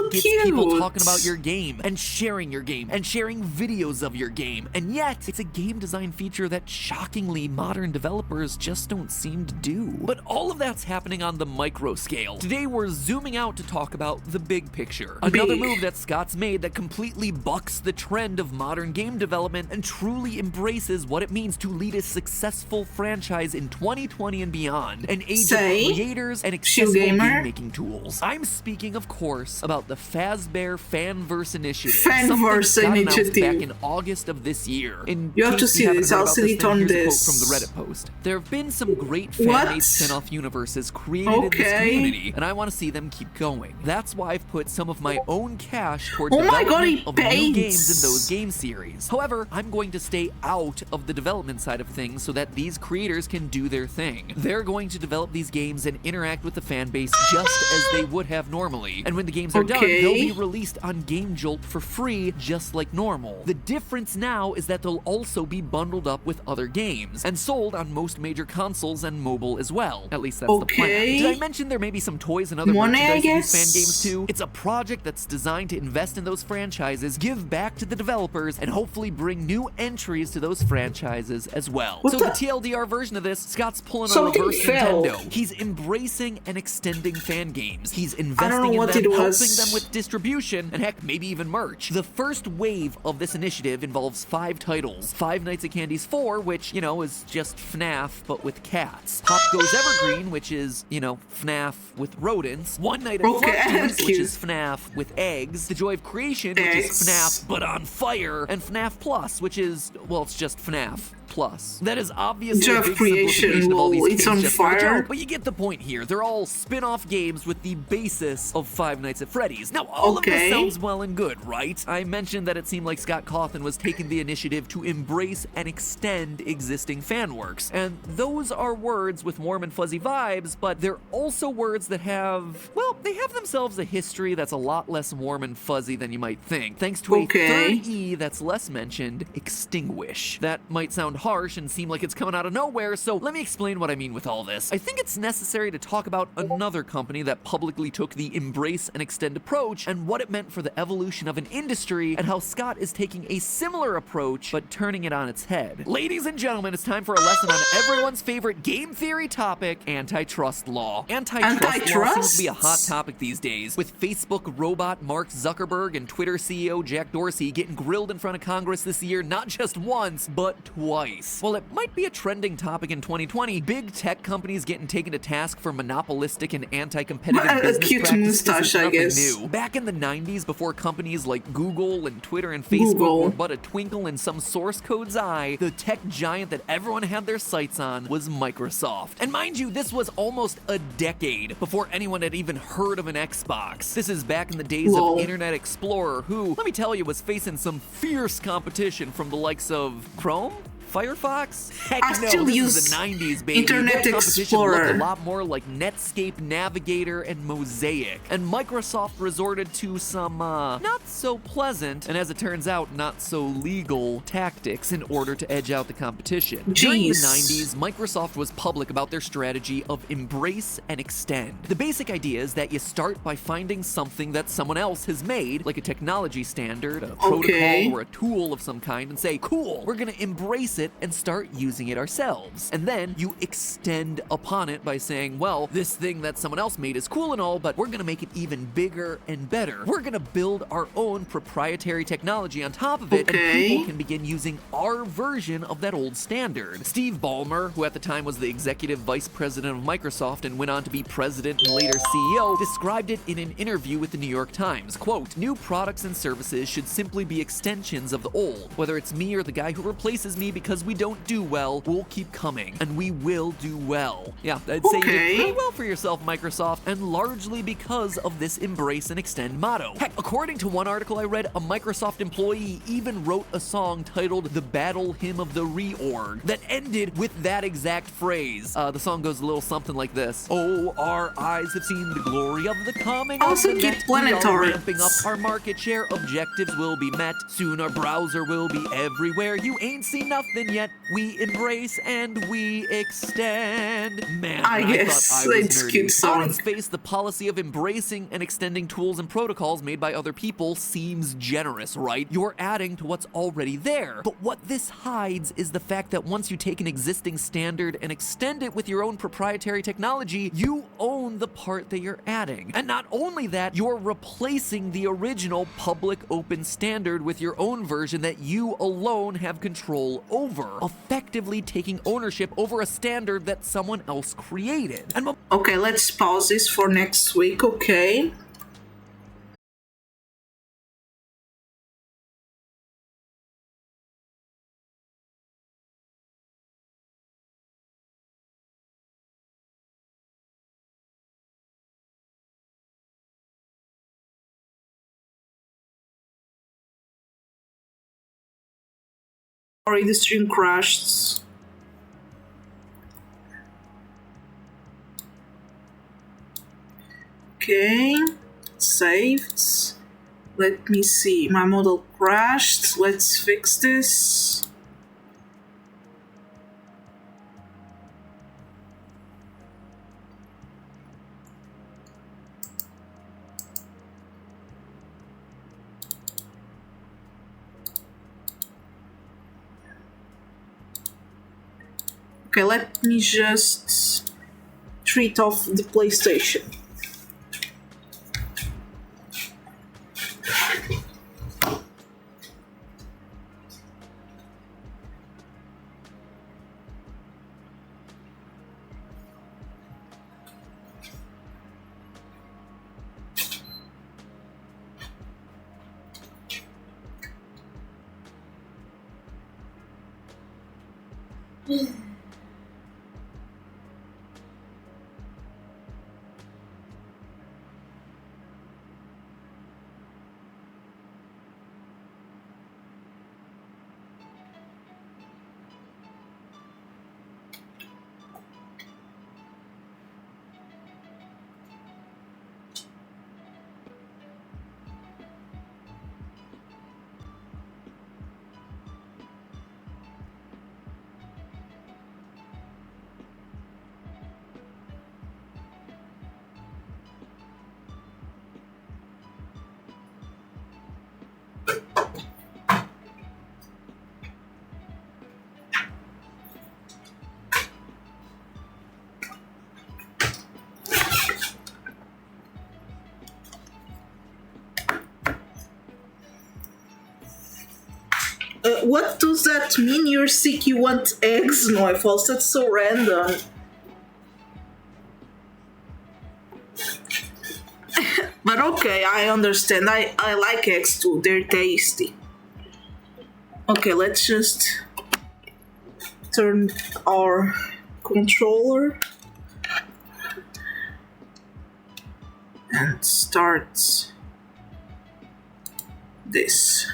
people talking about your game and sharing videos of your game. And yet, it's a game design feature that shockingly modern developers just don't seem to do. But all of that's happening on the micro scale. Today, we're zooming out to talk about the big picture. Another move that Scott's made that completely bucks the trend of modern game development and truly embraces what it means to lead a successful franchise in 2020 and beyond. An age of creators and accessible game-making tools. I'm speaking, of course, about the Fazbear Fanverse Initiative. Fanverse Initiative. Back in August of this year. You have to see this. I'll see it on this. From the Reddit post. There have been some great fan-made spin-off universes created in this community, and I want to see them keep going. That's why I've put some of my own cash towards development of new games in those game series. However, I'm going to stay out of the development side of things so that these creators can do their thing. They're going to develop these games and interact with the fan base just as they would have normally. And when the games are done, they'll be released on Game Jolt for free, just like normal. The difference now is that they'll also be bundled up with other games and sold on most major consoles and mobile as well. At least that's the plan. Did I mention there may be some toys and other merchandise in these fan games too? It's a project that's designed to invest in those franchises, give back to the developers, and hopefully bring new entries to those franchises as well. So the TLDR version of this, Scott's pulling a reverse Nintendo. He's embracing and extending fan games. He's investing in them, helping them with distribution, and heck, maybe even merch. The first wave of this initiative involves 5 titles. Five Nights at Candy's 4, which, you know, is just FNAF, but with cats. Pop Goes Evergreen, which is, you know, FNAF with rodents. One Night at Freddy's, which is FNAF with eggs. The Joy of Creation, which is FNAF but on fire. And FNAF Plus, which is, well, it's just FNAF Plus. That is obviously a big simplification of all these games just for a joke, but you get the point here. They're all spin-off games with the basis of Five Nights at Freddy's. Now, all of this sounds well and good, right? I mentioned that it seemed like Scott Cawthon was taking the initiative to embrace and extend existing fan works. And those are words with warm and fuzzy vibes, but they're also words that have, well, they have themselves a history that's a lot less warm and fuzzy than you might think. Thanks to a third E that's less mentioned, extinguish. That might sound harsh and seem like it's coming out of nowhere, so let me explain what I mean with all this. I think it's necessary to talk about another company that publicly took the embrace and extend approach and what it meant for the evolution of an industry and how Scott is taking a similar approach but turning it on its head. Ladies and gentlemen, it's time for a lesson on everyone's favorite game theory topic, antitrust law. Antitrust law seems to be a hot topic these days, with Facebook robot Mark Zuckerberg and Twitter CEO Jack Dorsey getting grilled in front of Congress this year not just once, but twice. While it might be a trending topic in 2020, big tech companies getting taken to task for monopolistic and anti-competitive business practices is nothing new. Back in the 90s, before companies like Google and Twitter and Facebook were but a twinkle in some source code's eye, the tech giant that everyone had their sights on was Microsoft. And mind you, this was almost a decade before anyone had even heard of an Xbox. This is back in the days of Internet Explorer, who, let me tell you, was facing some fierce competition from the likes of Chrome? Firefox? Heck I no, still this use is the 90s, baby. Internet That competition Explorer. looked a lot more like Netscape Navigator and Mosaic. And Microsoft resorted to some, not so pleasant, and as it turns out, not so legal tactics in order to edge out the competition. During the 90s, Microsoft was public about their strategy of embrace and extend. The basic idea is that you start by finding something that someone else has made, like a technology standard, a protocol, or a tool of some kind, and say, cool, we're gonna embrace it and start using it ourselves. And then you extend upon it by saying, well, this thing that someone else made is cool and all, but we're gonna make it even bigger and better. We're gonna build our own proprietary technology on top of it, and people can begin using our version of that old standard. Steve Ballmer, who at the time was the executive vice president of Microsoft and went on to be president and later CEO, described it in an interview with the New York Times. Quote, new products and services should simply be extensions of the old. Whether it's me or the guy who replaces me because we don't do well, we'll keep coming, and we will do well. Yeah, I'd say you did pretty well for yourself, Microsoft, and largely because of this embrace and extend motto. Heck, according to one article I read, a Microsoft employee even wrote a song titled The Battle Hymn of the Reorg that ended with that exact phrase. The song goes a little something like this. Oh, our eyes have seen the glory of the coming of the net. We are ramping up our market share. Objectives will be met. Soon our browser will be everywhere. You ain't seen nothing yet. We embrace and we extend. Man, I guess thought I was it's nerdy. cute song. On its face, the policy of embracing and extending tools and protocols made by other people seems generous, right? You're adding to what's already there. But what this hides is the fact that once you take an existing standard and extend it with your own proprietary technology, you own the part that you're adding. And not only that, you're replacing the original public open standard with your own version that you alone have control over, effectively taking ownership over a standard that someone else created. And okay, let's pause this for next week, okay? Sorry, the stream crashed. Okay, saved. Let me see, my model crashed. Let's fix this. Okay, let me just treat off the PlayStation. What does that mean? You're sick, you want eggs, Neufels? That's so random. But okay, I understand. I like eggs too. They're tasty. Okay, let's just turn our controller and start this.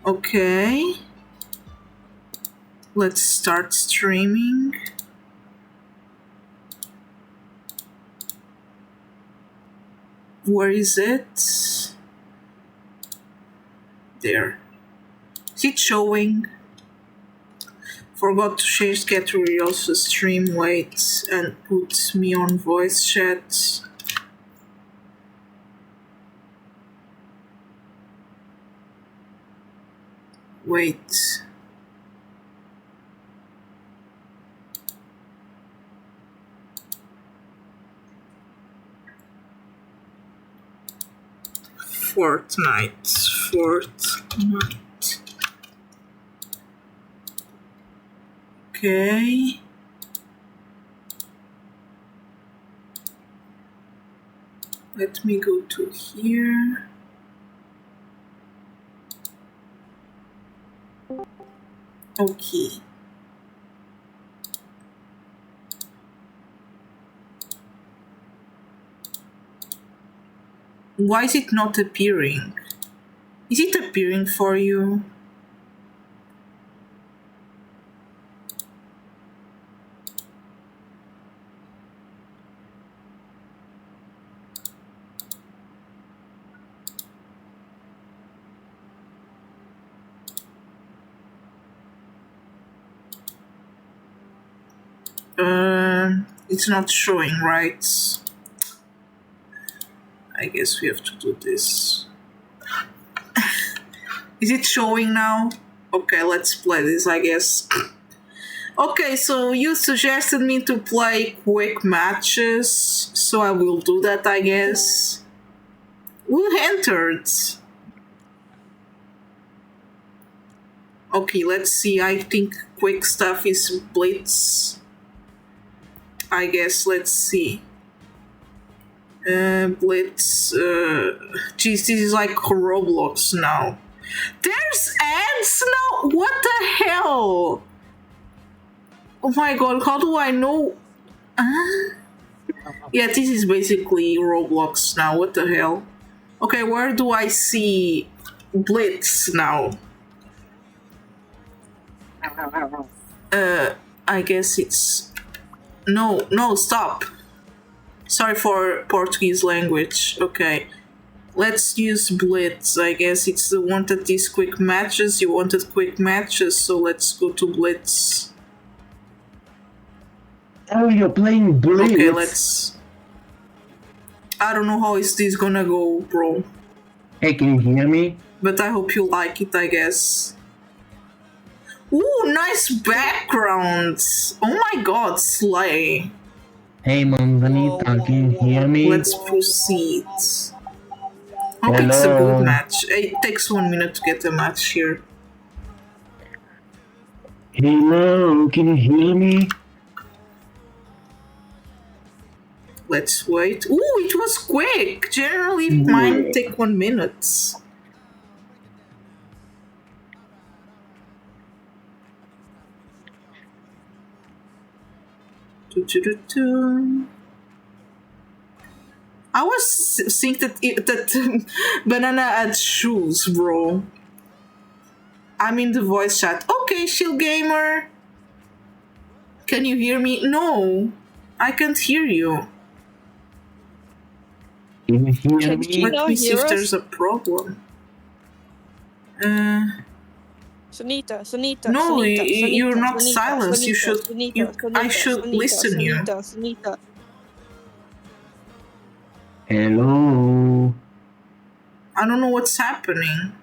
Okay. Let's start streaming. Where is it? There. Is it showing? Forgot to change category of the stream. Wait, and put me on voice chat. Wait. Fortnite. Okay. Let me go to here. Okay. Why is it not appearing? Is it appearing for you? It's not showing, right? I guess we have to do this. Is it showing now? Okay, let's play this, I guess. Okay, so you suggested me to play quick matches, so I will do that, I guess. Who entered? Okay, let's see. I think quick stuff is Blitz. I guess, let's see. Blitz. Geez, this is like Roblox now. There's ads now? What the hell? Oh my god, how do I know? Yeah, this is basically Roblox now. What the hell? Okay, where do I see Blitz now? I guess it's... No, stop. Sorry for Portuguese language. Okay. Let's use Blitz. I guess it's the one that is quick matches. You wanted quick matches, so let's go to Blitz. Oh, you're playing Blitz. Okay, let's... I don't know how is this gonna go, bro. Hey, can you hear me? But I hope you like it, I guess. Ooh, nice background. Oh my god, slay. Hey, Manzanita, can you hear me? Let's proceed. Okay, it's a good match. It takes 1 minute to get a match here. Hello, can you hear me? Let's wait. Ooh, it was quick. Generally, mine take 1 minute. I was thinking that Banana had shoes, bro. I'm in the voice chat. Okay, Shield Gamer. Can you hear me? No, I can't hear you. Can you hear me? Let me see if there's a problem. Sunita. No, Sunita, you're not Sunita, silenced. Sunita, You should. Sunita, I should Sunita, listen you. Sunita. Hello. I don't know what's happening.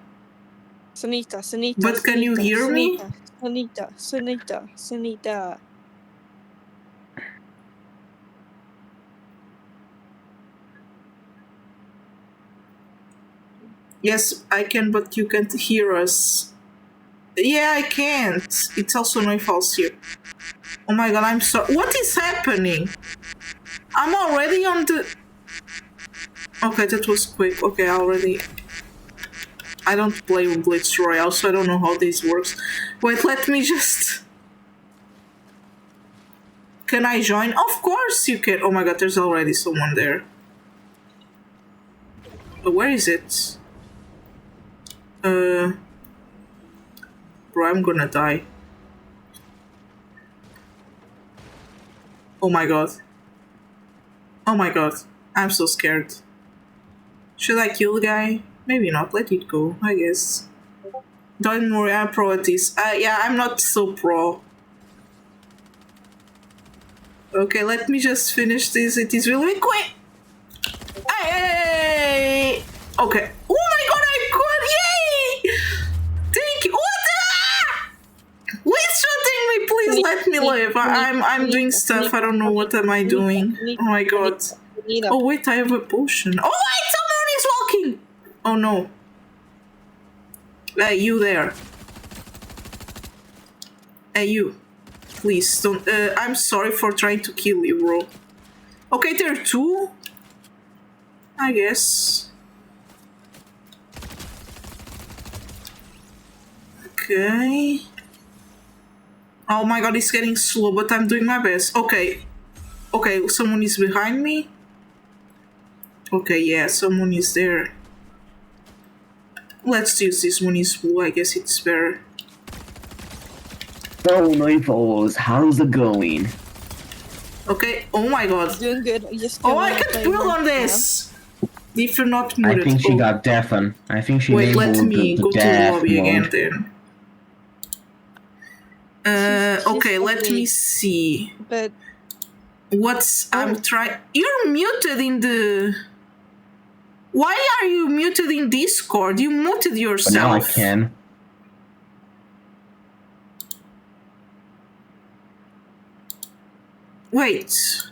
Sunita. But can you hear me? Sunita. Yes, I can, but you can't hear us. Yeah, I can't. It's also no false here. Oh my god, I'm so. What is happening? I'm already on the. Okay, that was quick. Okay, already. I don't play with Blitz Royale, so I don't know how this works. Wait, let me just. Can I join? Of course you can. Oh my god, there's already someone there. Where is it? Bro, I'm gonna die. Oh my god. Oh my god. I'm so scared. Should I kill the guy? Maybe not. Let it go, I guess. Don't worry, I'm pro at this. Yeah, I'm not so pro. Okay, let me just finish this. It is really quick. Hey! Okay. Oh my god, I could! Yay! Thank you. What the? Who is shooting me? Please let me live. I'm doing stuff. I don't know what am I doing. Oh my god. Oh wait, I have a potion. Oh wait, someone is walking. Oh no. Hey, you there. Hey, you. Please don't. I'm sorry for trying to kill you, bro. Okay, there are two. I guess. Okay. Oh my god, it's getting slow, but I'm doing my best. Okay. Okay, someone is behind me. Okay, yeah, someone is there. Let's use this one is blue. I guess it's better. So, Noivos, how's it going? Okay, oh my god. Doing good. Oh, I can build on this! If you're not muted. I think she got deafened. I think she Wait, let enabled me the go to the deaf lobby again mode. then. She's Okay, let me lovely. see. But What's I'm trying. You're muted in the. Why are you muted in Discord? You muted yourself. But now I can. Wait.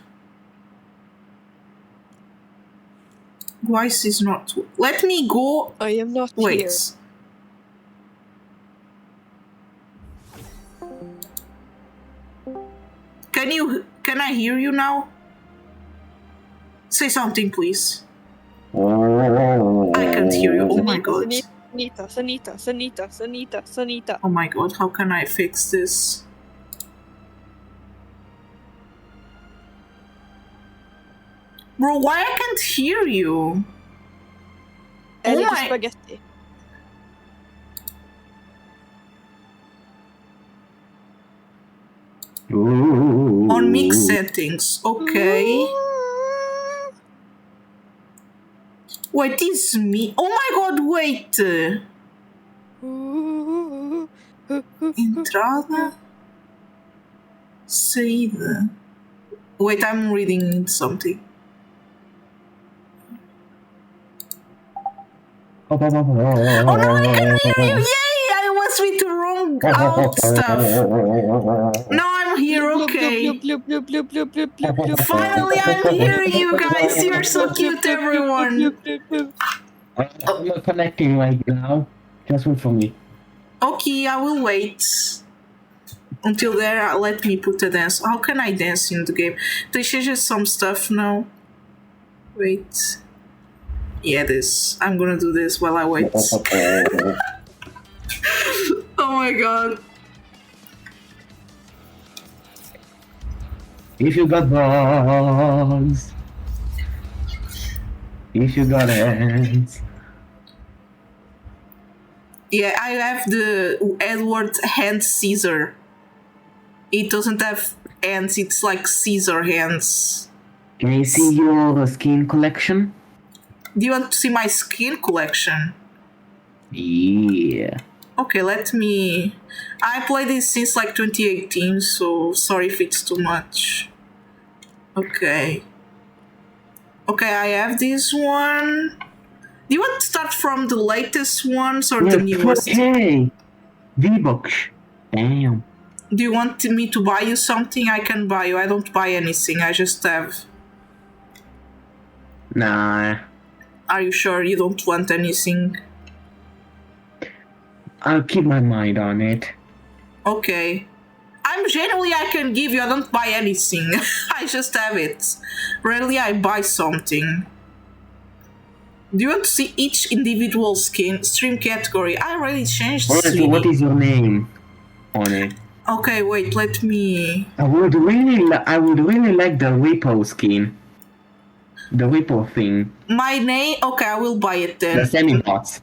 Why is this not? Let me go. I am not Wait. here. Can I hear you now? Say something, please. I can't hear you. Oh my god. Sanita. Oh my god, how can I fix this? Bro, why I can't hear you? Oh my spaghetti. On mix settings, okay. Wait, it's me. Oh my god, wait. Entrada. Saída. Wait, I'm reading something. Oh no, I can hear you! Yay! I was with the wrong out stuff. Now I'm here, okay. Finally, I'm hearing you guys. You're so cute, everyone. I'm not connecting right now. Just wait for me. Okay, I will wait. Until there, let me put a dance. How can I dance in the game? They changed some stuff now. Wait. Yeah, this. I'm gonna do this while I wait. Oh my god. If you got bugs. If you got hands. Yeah, I have the Edward hand Caesar. It doesn't have hands, it's like Caesar hands. Can you see your skin collection? Do you want to see my skin collection? Yeah. Okay, let me... I played this since like 2018, so sorry if it's too much. Okay. Okay, I have this one. Do you want to start from the latest ones or the newest? Hey! V-Box. Damn. Do you want me to buy you something? I can buy you. I don't buy anything. I just have. Nah. Are you sure you don't want anything? I'll keep my mind on it. Okay. I'm generally I can give you. I don't buy anything. I just have it. Rarely I buy something. Do you want to see each individual stream category? I already changed. So what is your name on it? Okay, wait. Let me. I would really like the repo skin. The repo thing. My name. Okay, I will buy it then. The semi-bots.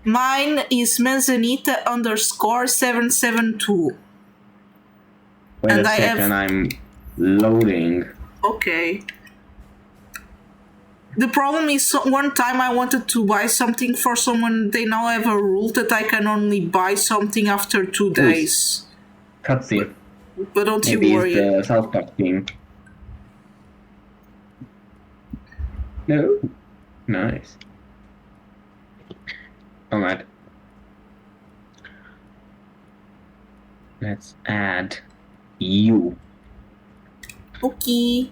Mine is Manzanita _772. Wait a second, I'm loading. Okay. The problem is one time I wanted to buy something for someone. They now have a rule that I can only buy something after 2 days. Cutscene. But don't Maybe you worry. It's the South Park thing. No. Nice. Alright. Let's add you. Okay.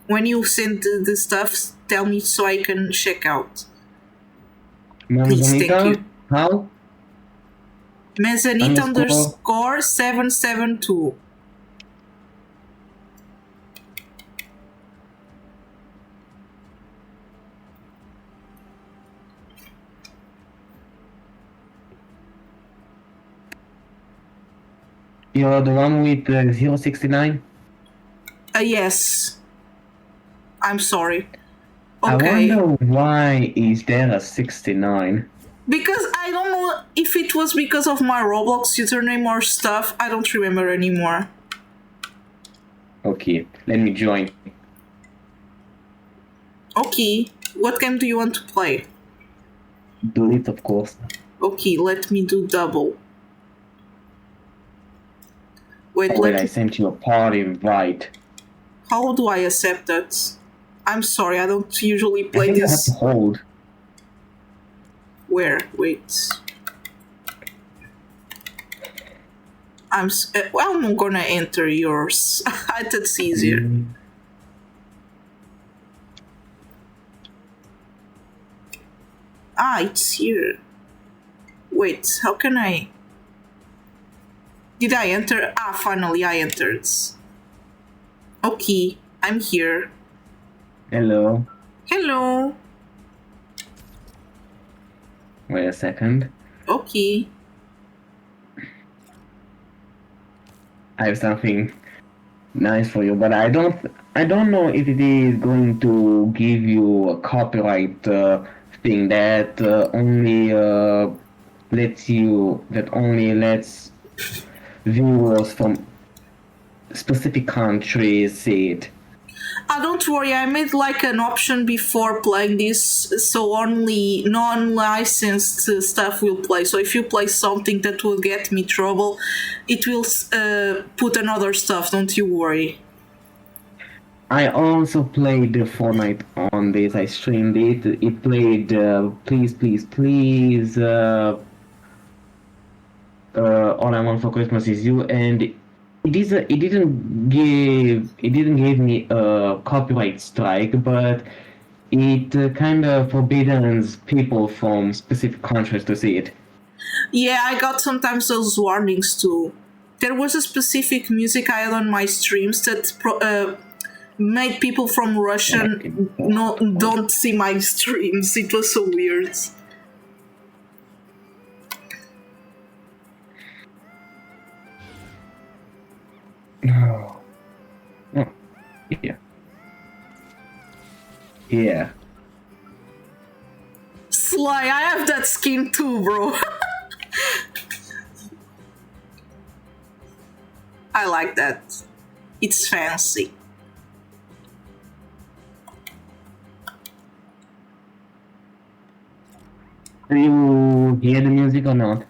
When you send the stuff, tell me so I can check out. Please, thank you. How? Mezzanite _772. You're the one with 069? Yes. I'm sorry. Okay. I wonder why is there a 69? Because I don't know if it was because of my Roblox username or stuff. I don't remember anymore. Okay, let me join. Okay, what game do you want to play? Delete, of course. Okay, let me do double. Wait, I sent you a party invite. How do I accept that? I'm sorry, I don't usually play this. You have to hold. Where? Wait. I'm gonna enter yours. That's easier. Ah, it's here. Wait, how can I? Did I enter? Ah, finally I entered. Okay, I'm here. Hello. Hello. Wait a second. Okay. I have something nice for you, but I don't know if it is going to give you a copyright thing that only lets viewers from specific countries see it. Don't worry, I made like an option before playing this, so only non-licensed stuff will play. So if you play something that will get me trouble, it will put another stuff, don't you worry. I also played Fortnite on this, I streamed it. It played Please Please Please, All I Want for Christmas Is You, and it didn't give me a copyright strike, but it kind of forbids people from specific countries to see it. Yeah, I got sometimes those warnings too. There was a specific music I had on my streams that made people from Russia don't see my streams. It was so weird. No. Oh, yeah. Yeah. Sly, I have that skin too, bro. I like that. It's fancy. Do you hear the music or not?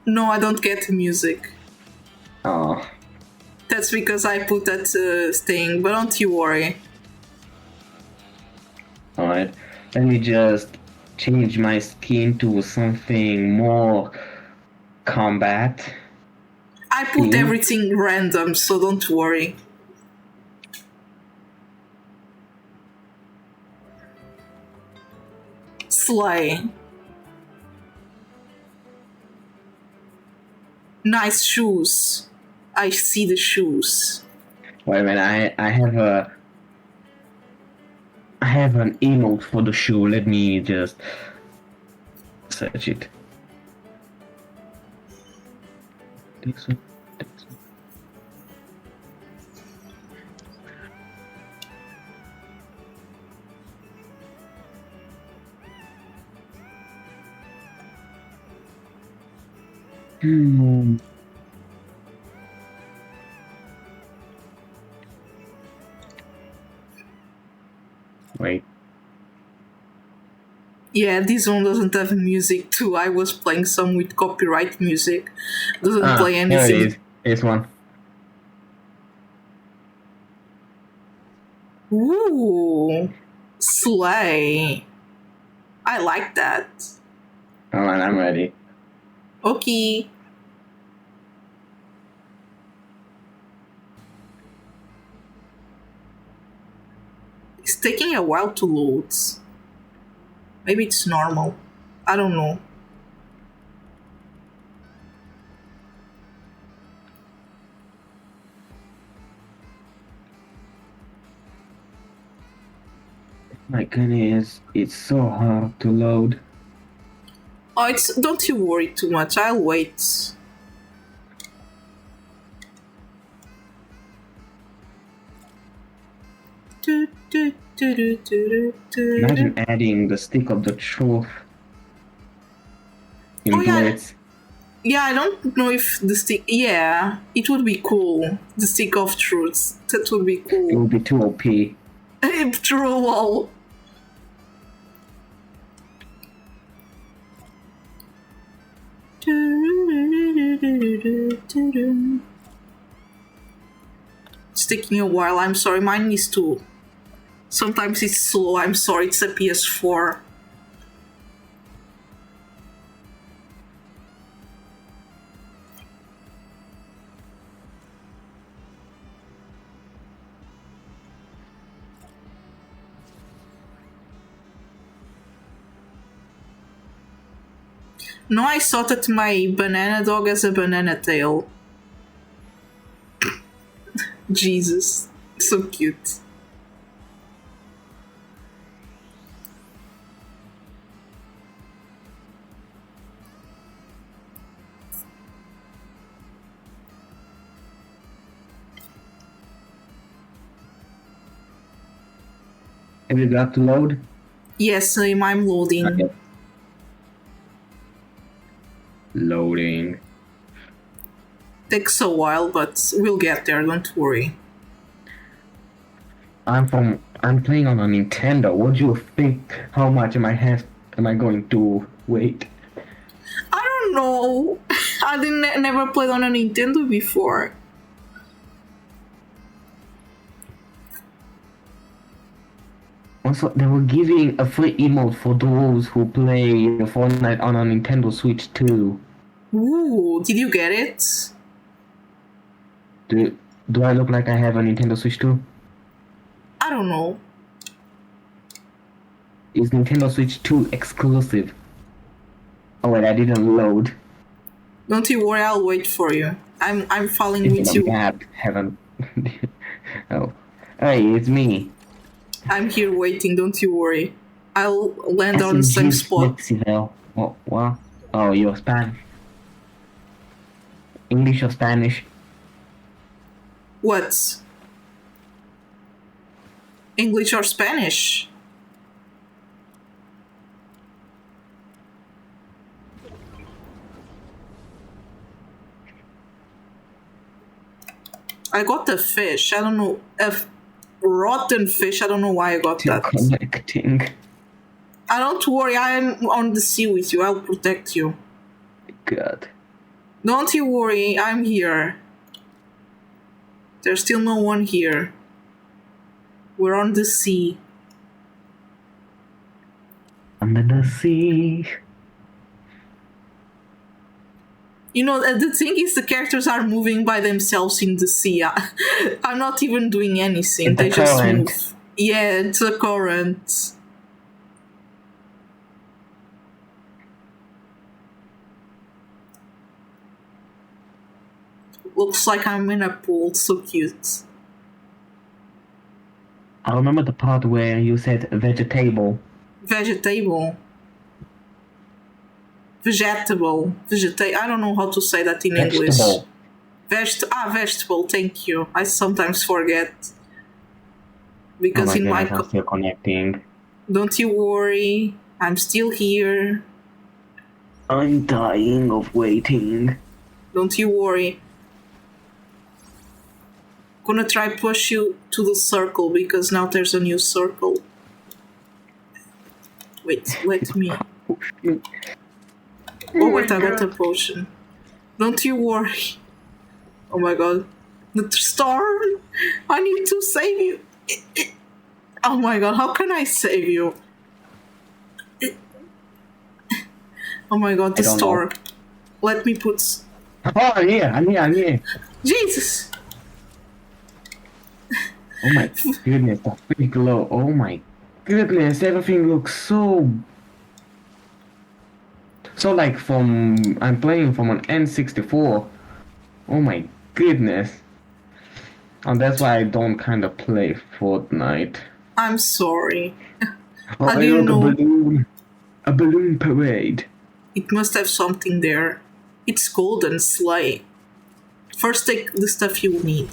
No, I don't get music. Oh. That's because I put that thing, but don't you worry. Alright. Let me just change my skin to something more combat. I put everything random, so don't worry. Slay. Nice shoes. I see the shoes. Wait a minute, I have an emote for the shoe. Let me just search it. This one. Wait. Yeah, this one doesn't have music too. I was playing some with copyright music. Doesn't play anything. There it is. This one. Ooh, slay. I like that. Hold on, I'm ready. Okay. It's taking a while to load. Maybe it's normal. I don't know. My goodness, it's so hard to load. Oh, it's don't you worry too much. I'll wait. Imagine adding the stick of the truth into it. Yeah, I don't know if the stick. Yeah, it would be cool. The stick of truth. That would be cool. It would be too OP. True, lol. It's taking a while. I'm sorry. Mine is too. Sometimes it's slow. I'm sorry. It's a PS4. No, I thought that my banana dog has a banana tail. Jesus. So cute. Have you got to load? Yes, I'm loading. Okay. Loading. Takes a while, but we'll get there, don't worry. I'm playing on a Nintendo. What do you think? How much am I going to wait? I don't know. I never played on a Nintendo before. Also, they were giving a free emote for those who play Fortnite on a Nintendo Switch too. Ooh, did you get it? Do I look like I have a Nintendo Switch too? I don't know. Is Nintendo Switch 2 exclusive? Oh wait, I didn't load. Don't you worry, I'll wait for you. I'm following with you. Haven't. Oh, hey, it's me. I'm here waiting. Don't you worry. I'll land on the same spot. What? Oh, you're Spanish. English or Spanish? What? English or Spanish? I got a fish. I don't know. A rotten fish. I don't know why I got that. Connecting. Don't worry. I am on the sea with you. I'll protect you. God. Don't you worry. I'm here. There's still no one here. We're on the sea. under the sea. You know, the thing is, the characters are moving by themselves in the sea. I'm not even doing anything. It's the They just current. move. Yeah, it's a current. Looks like I'm in a pool. So cute. I remember the part where you said vegetable. Vegetable. Vegetable. I don't know how to say that in English. Vegetable. Thank you. I sometimes forget. Oh Because my in my... goodness, I'm still connecting. Don't you worry. I'm still here. I'm dying of waiting. Don't you worry. Gonna try push you to the circle because now there's a new circle. Wait, let me. Oh wait, I got a potion. Don't you worry. Oh my god. The storm! I need to save you. Oh my god, how can I save you? Oh my god, the storm. Let me put... Oh, I'm here. Jesus! Oh my goodness, the big glow. Oh my goodness, everything looks so like I'm playing from an N64. Oh my goodness. And that's why I don't kind of play Fortnite. I'm sorry. Oh, How do you know? A balloon parade. It must have something there. It's golden sleigh. First take the stuff you need.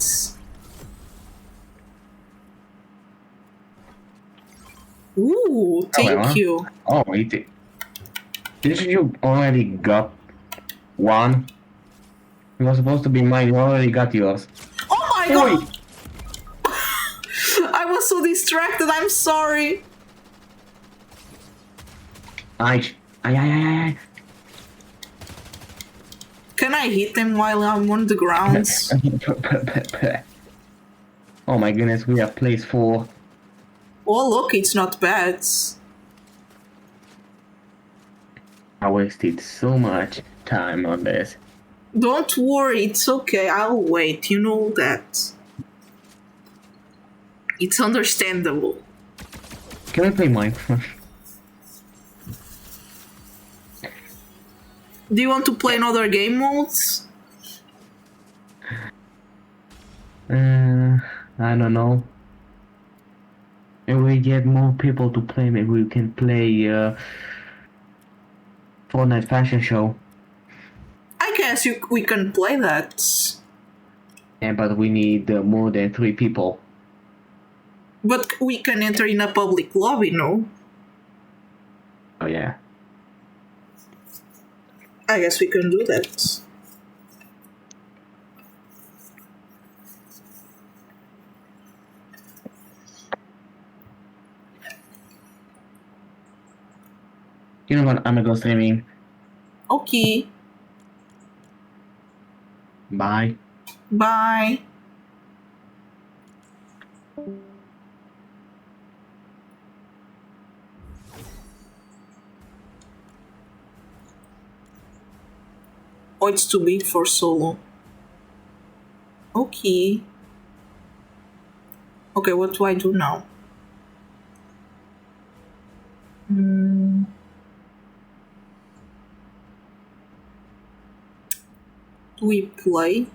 Ooh, thank you. Oh, wait. Didn't you already got one? It was supposed to be mine. You already got yours. Oh my god! I was so distracted. I'm sorry. Ay. Can I hit them while I'm on the grounds? Oh my goodness, we have place 4. Oh look, it's not bad. I wasted so much time on this. Don't worry, it's okay. I'll wait. You know that. It's understandable. Can I play Minecraft? Do you want to play another game modes? I don't know. If we get more people to play, maybe we can play Fortnite fashion show. I guess we can play that. Yeah, but we need more than 3 people. But we can enter in a public lobby, no? Oh yeah. I guess we can do that. You know what? I'm gonna go streaming. Okay. Bye. Bye. Oh, it's too big for solo. Okay. Okay, what do I do now? Do we play?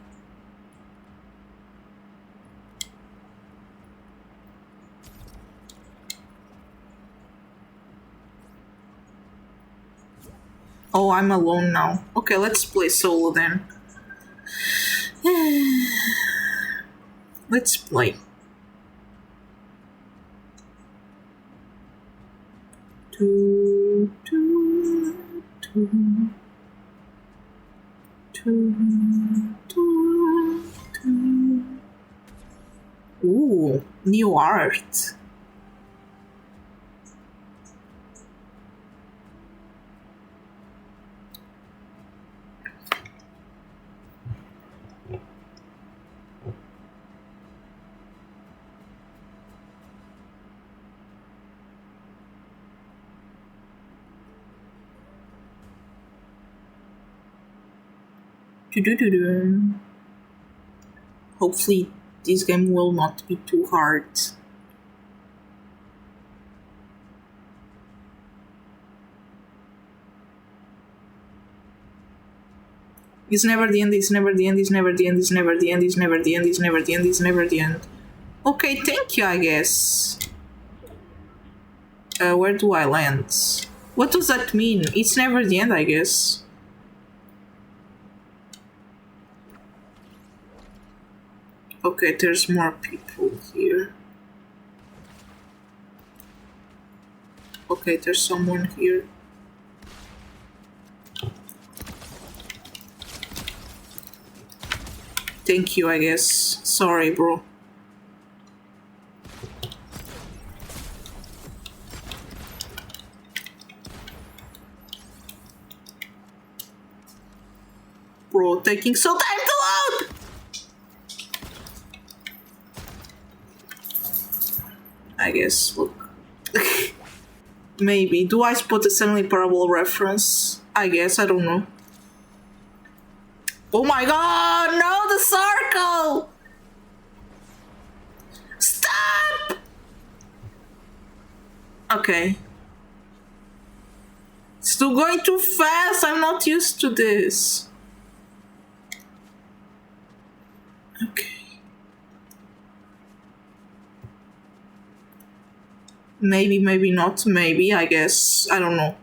Oh, I'm alone now. Okay, let's play solo then. Let's play. Ooh, new art. Do-do-do-do. Hopefully this game will not be too hard. It's never the end, it's never the end, it's never the end, it's never the end, it's never the end, it's never the end, it's never the end. Okay, thank you, I guess. Where do I land? What does that mean? It's never the end, I guess. Okay, there's more people here. Okay, there's someone here. Thank you, I guess. Sorry, bro. Bro, taking so time to load! I guess, look. Maybe. Do I spot a Stanley Parable reference? I guess, I don't know. Oh my god, no, the circle! Stop! Okay. It's still going too fast, I'm not used to this. Okay. Maybe, maybe not, maybe, I guess. I don't know.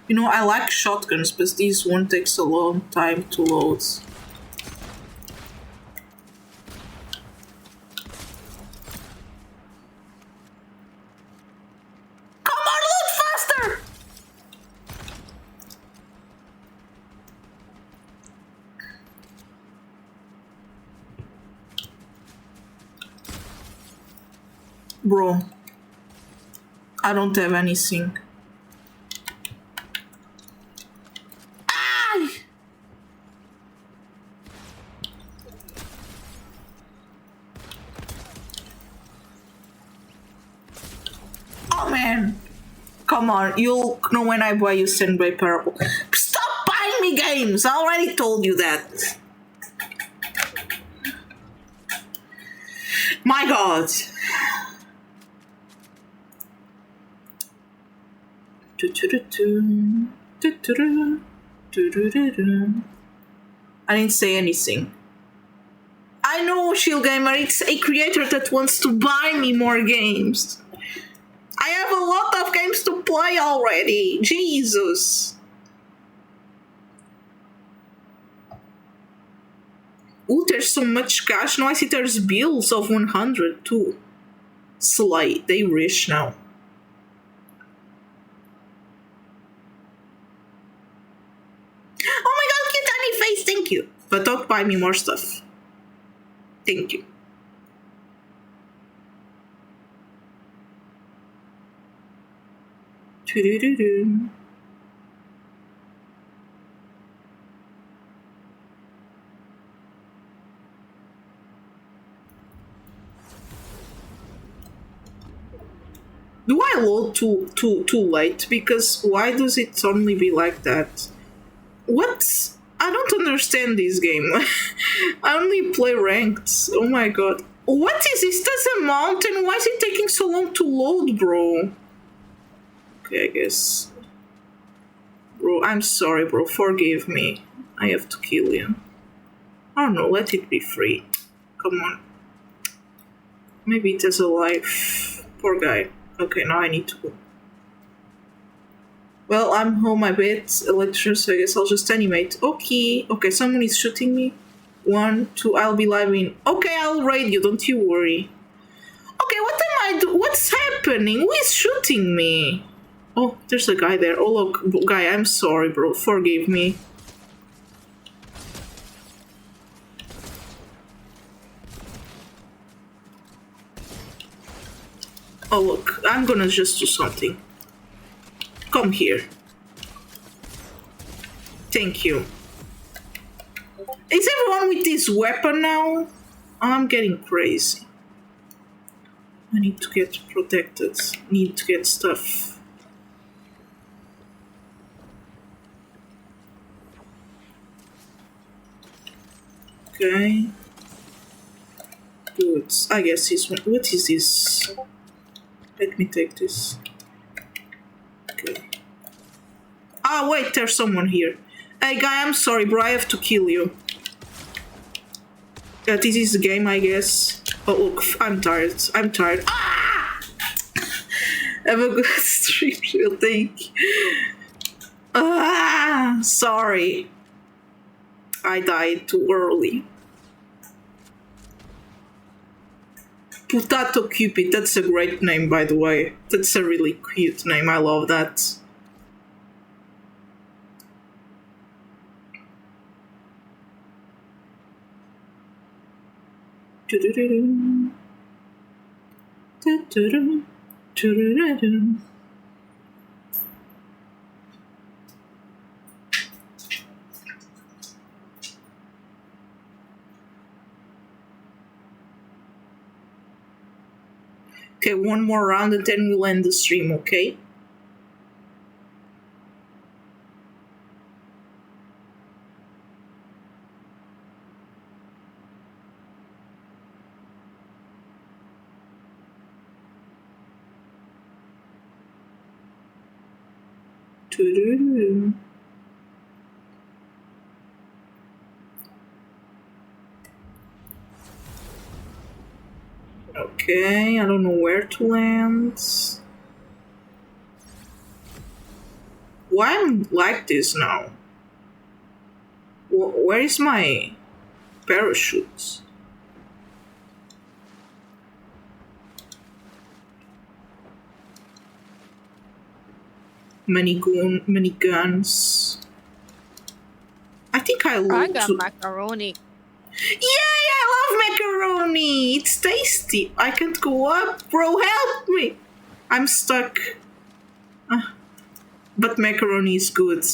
You know, I like shotguns, but this one takes a long time to load. Come on, load faster! Bro, I don't have anything. Oh man, come on, you'll know when I buy you Stanley Parable. Stop buying me games, I already told you that. My god. I didn't say anything. I know, Shield Gamer, it's a creator that wants to buy me more games. I have a lot of games to play already. Jesus. Ooh, there's so much cash. Now I see there's bills of 100 too. Slay, they rich now. Oh my god, cute tiny face, thank you. But don't buy me more stuff. Thank you. Doo-doo-doo-doo. Do I load too late? Because why does it suddenly be like that? What? I don't understand this game. I only play ranked. Oh my god. What is this? There's a mountain. Why is it taking so long to load, bro? Okay, I guess. Bro, I'm sorry, bro. Forgive me. I have to kill you. I don't know. Let it be free. Come on. Maybe it has a life. Poor guy. Okay, now I need to go. Well, I'm home, I bet. Electrician, so I guess I'll just animate. Okay. Okay, someone is shooting me. 1, 2, I'll be live in. Okay, I'll raid you, don't you worry. Okay, what am I doing? What's happening? Who is shooting me? Oh, there's a guy there. Oh, look, guy, I'm sorry, bro. Forgive me. Oh, look, I'm gonna just do something. Come here. Thank you. Is everyone with this weapon now? I'm getting crazy. I need to get protected. Need to get stuff. Okay. Good. I guess this one. What is this? Let me take this. Okay. Ah, wait, there's someone here. Hey, guy, I'm sorry, bro. I have to kill you. This is the game, I guess. Oh, look, I'm tired. I'm tired. Ah! Have a good stream, real thing. Ah, sorry. I died too early. Potato Cupid, that's a great name, by the way. That's a really cute name. I love that. Okay, one more round and then we'll end the stream, okay? Okay, I don't know where to land. Why am I like this now? Where is my parachute? Many guns. I think I got macaroni. Yay, I love macaroni! It's tasty. I can't go up. Bro, help me! I'm stuck. But macaroni is good.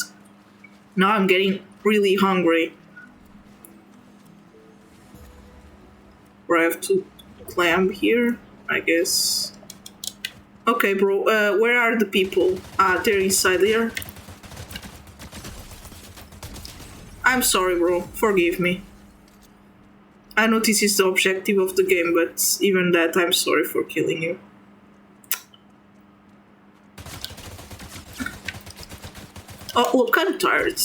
Now I'm getting really hungry. Bro, I have to climb here, I guess. Okay, bro, where are the people? Ah, they're inside there. I'm sorry, bro. Forgive me. I know this is the objective of the game, but even that, I'm sorry for killing you. Oh, look, I'm tired.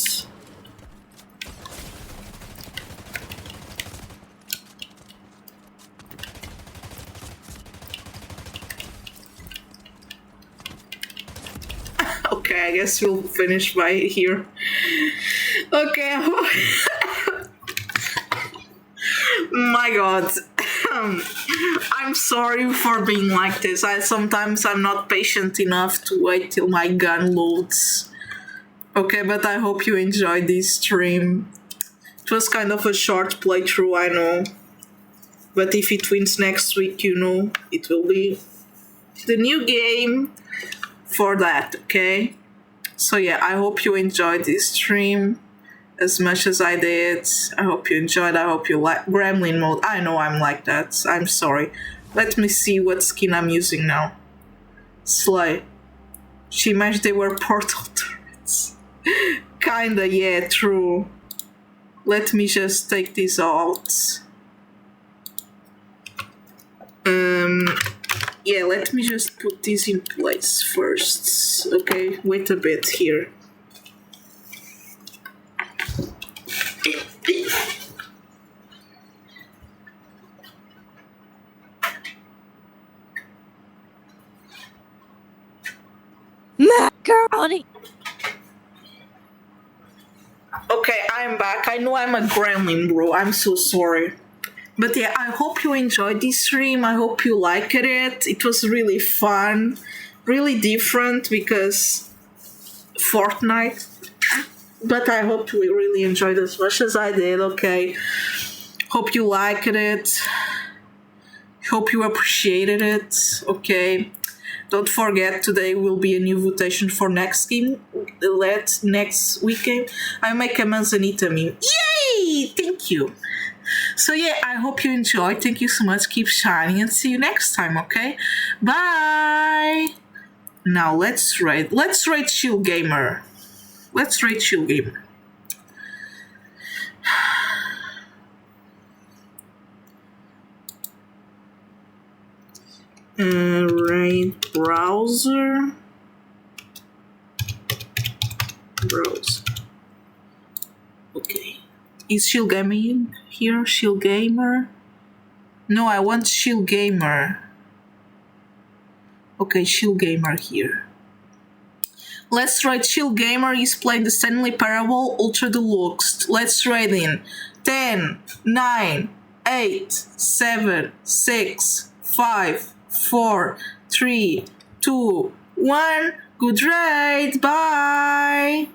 Okay, I guess we'll finish by here. Okay. My god. I'm sorry for being like this. Sometimes I'm not patient enough to wait till my gun loads. Okay, but I hope you enjoyed this stream. It was kind of a short playthrough, I know. But if it wins next week, you know, it will be the new game for that, okay? So yeah, I hope you enjoyed this stream as much as I did. I hope you enjoyed. I hope you like Gremlin mode. I know I'm like that. I'm sorry. Let me see what skin I'm using now. Slay. She imagined they were portal turrets. Kinda, yeah, true. Let me just take this out. Yeah, let me just put this in place first. Okay, wait a bit here. Macaroni! Okay, I'm back. I know I'm a gremlin, bro. I'm so sorry. But yeah, I hope you enjoyed this stream. I hope you liked it. It was really fun. Really different because Fortnite. But I hope you really enjoyed as much as I did, okay? Hope you liked it. Hope you appreciated it, okay? Don't forget, today will be a new votation for next game. Next weekend, I make a manzanita meme. Yay! Thank you. So yeah, I hope you enjoyed. Thank you so much. Keep shining and see you next time, okay? Bye! Now let's rate. Let's rate Chill Gamer. Let's rate Chill Gamer. Right, browser. Browse. Okay. Is Shield Gaming here? Shield Gamer? No, I want Shield Gamer. Okay, Shield Gamer here. Let's try Shield Gamer is playing the Stanley Parable Ultra Deluxe. Let's trade in 10, 9, 8, 7, 6, 5, 4, 3, 2, 1. Good ride. Bye.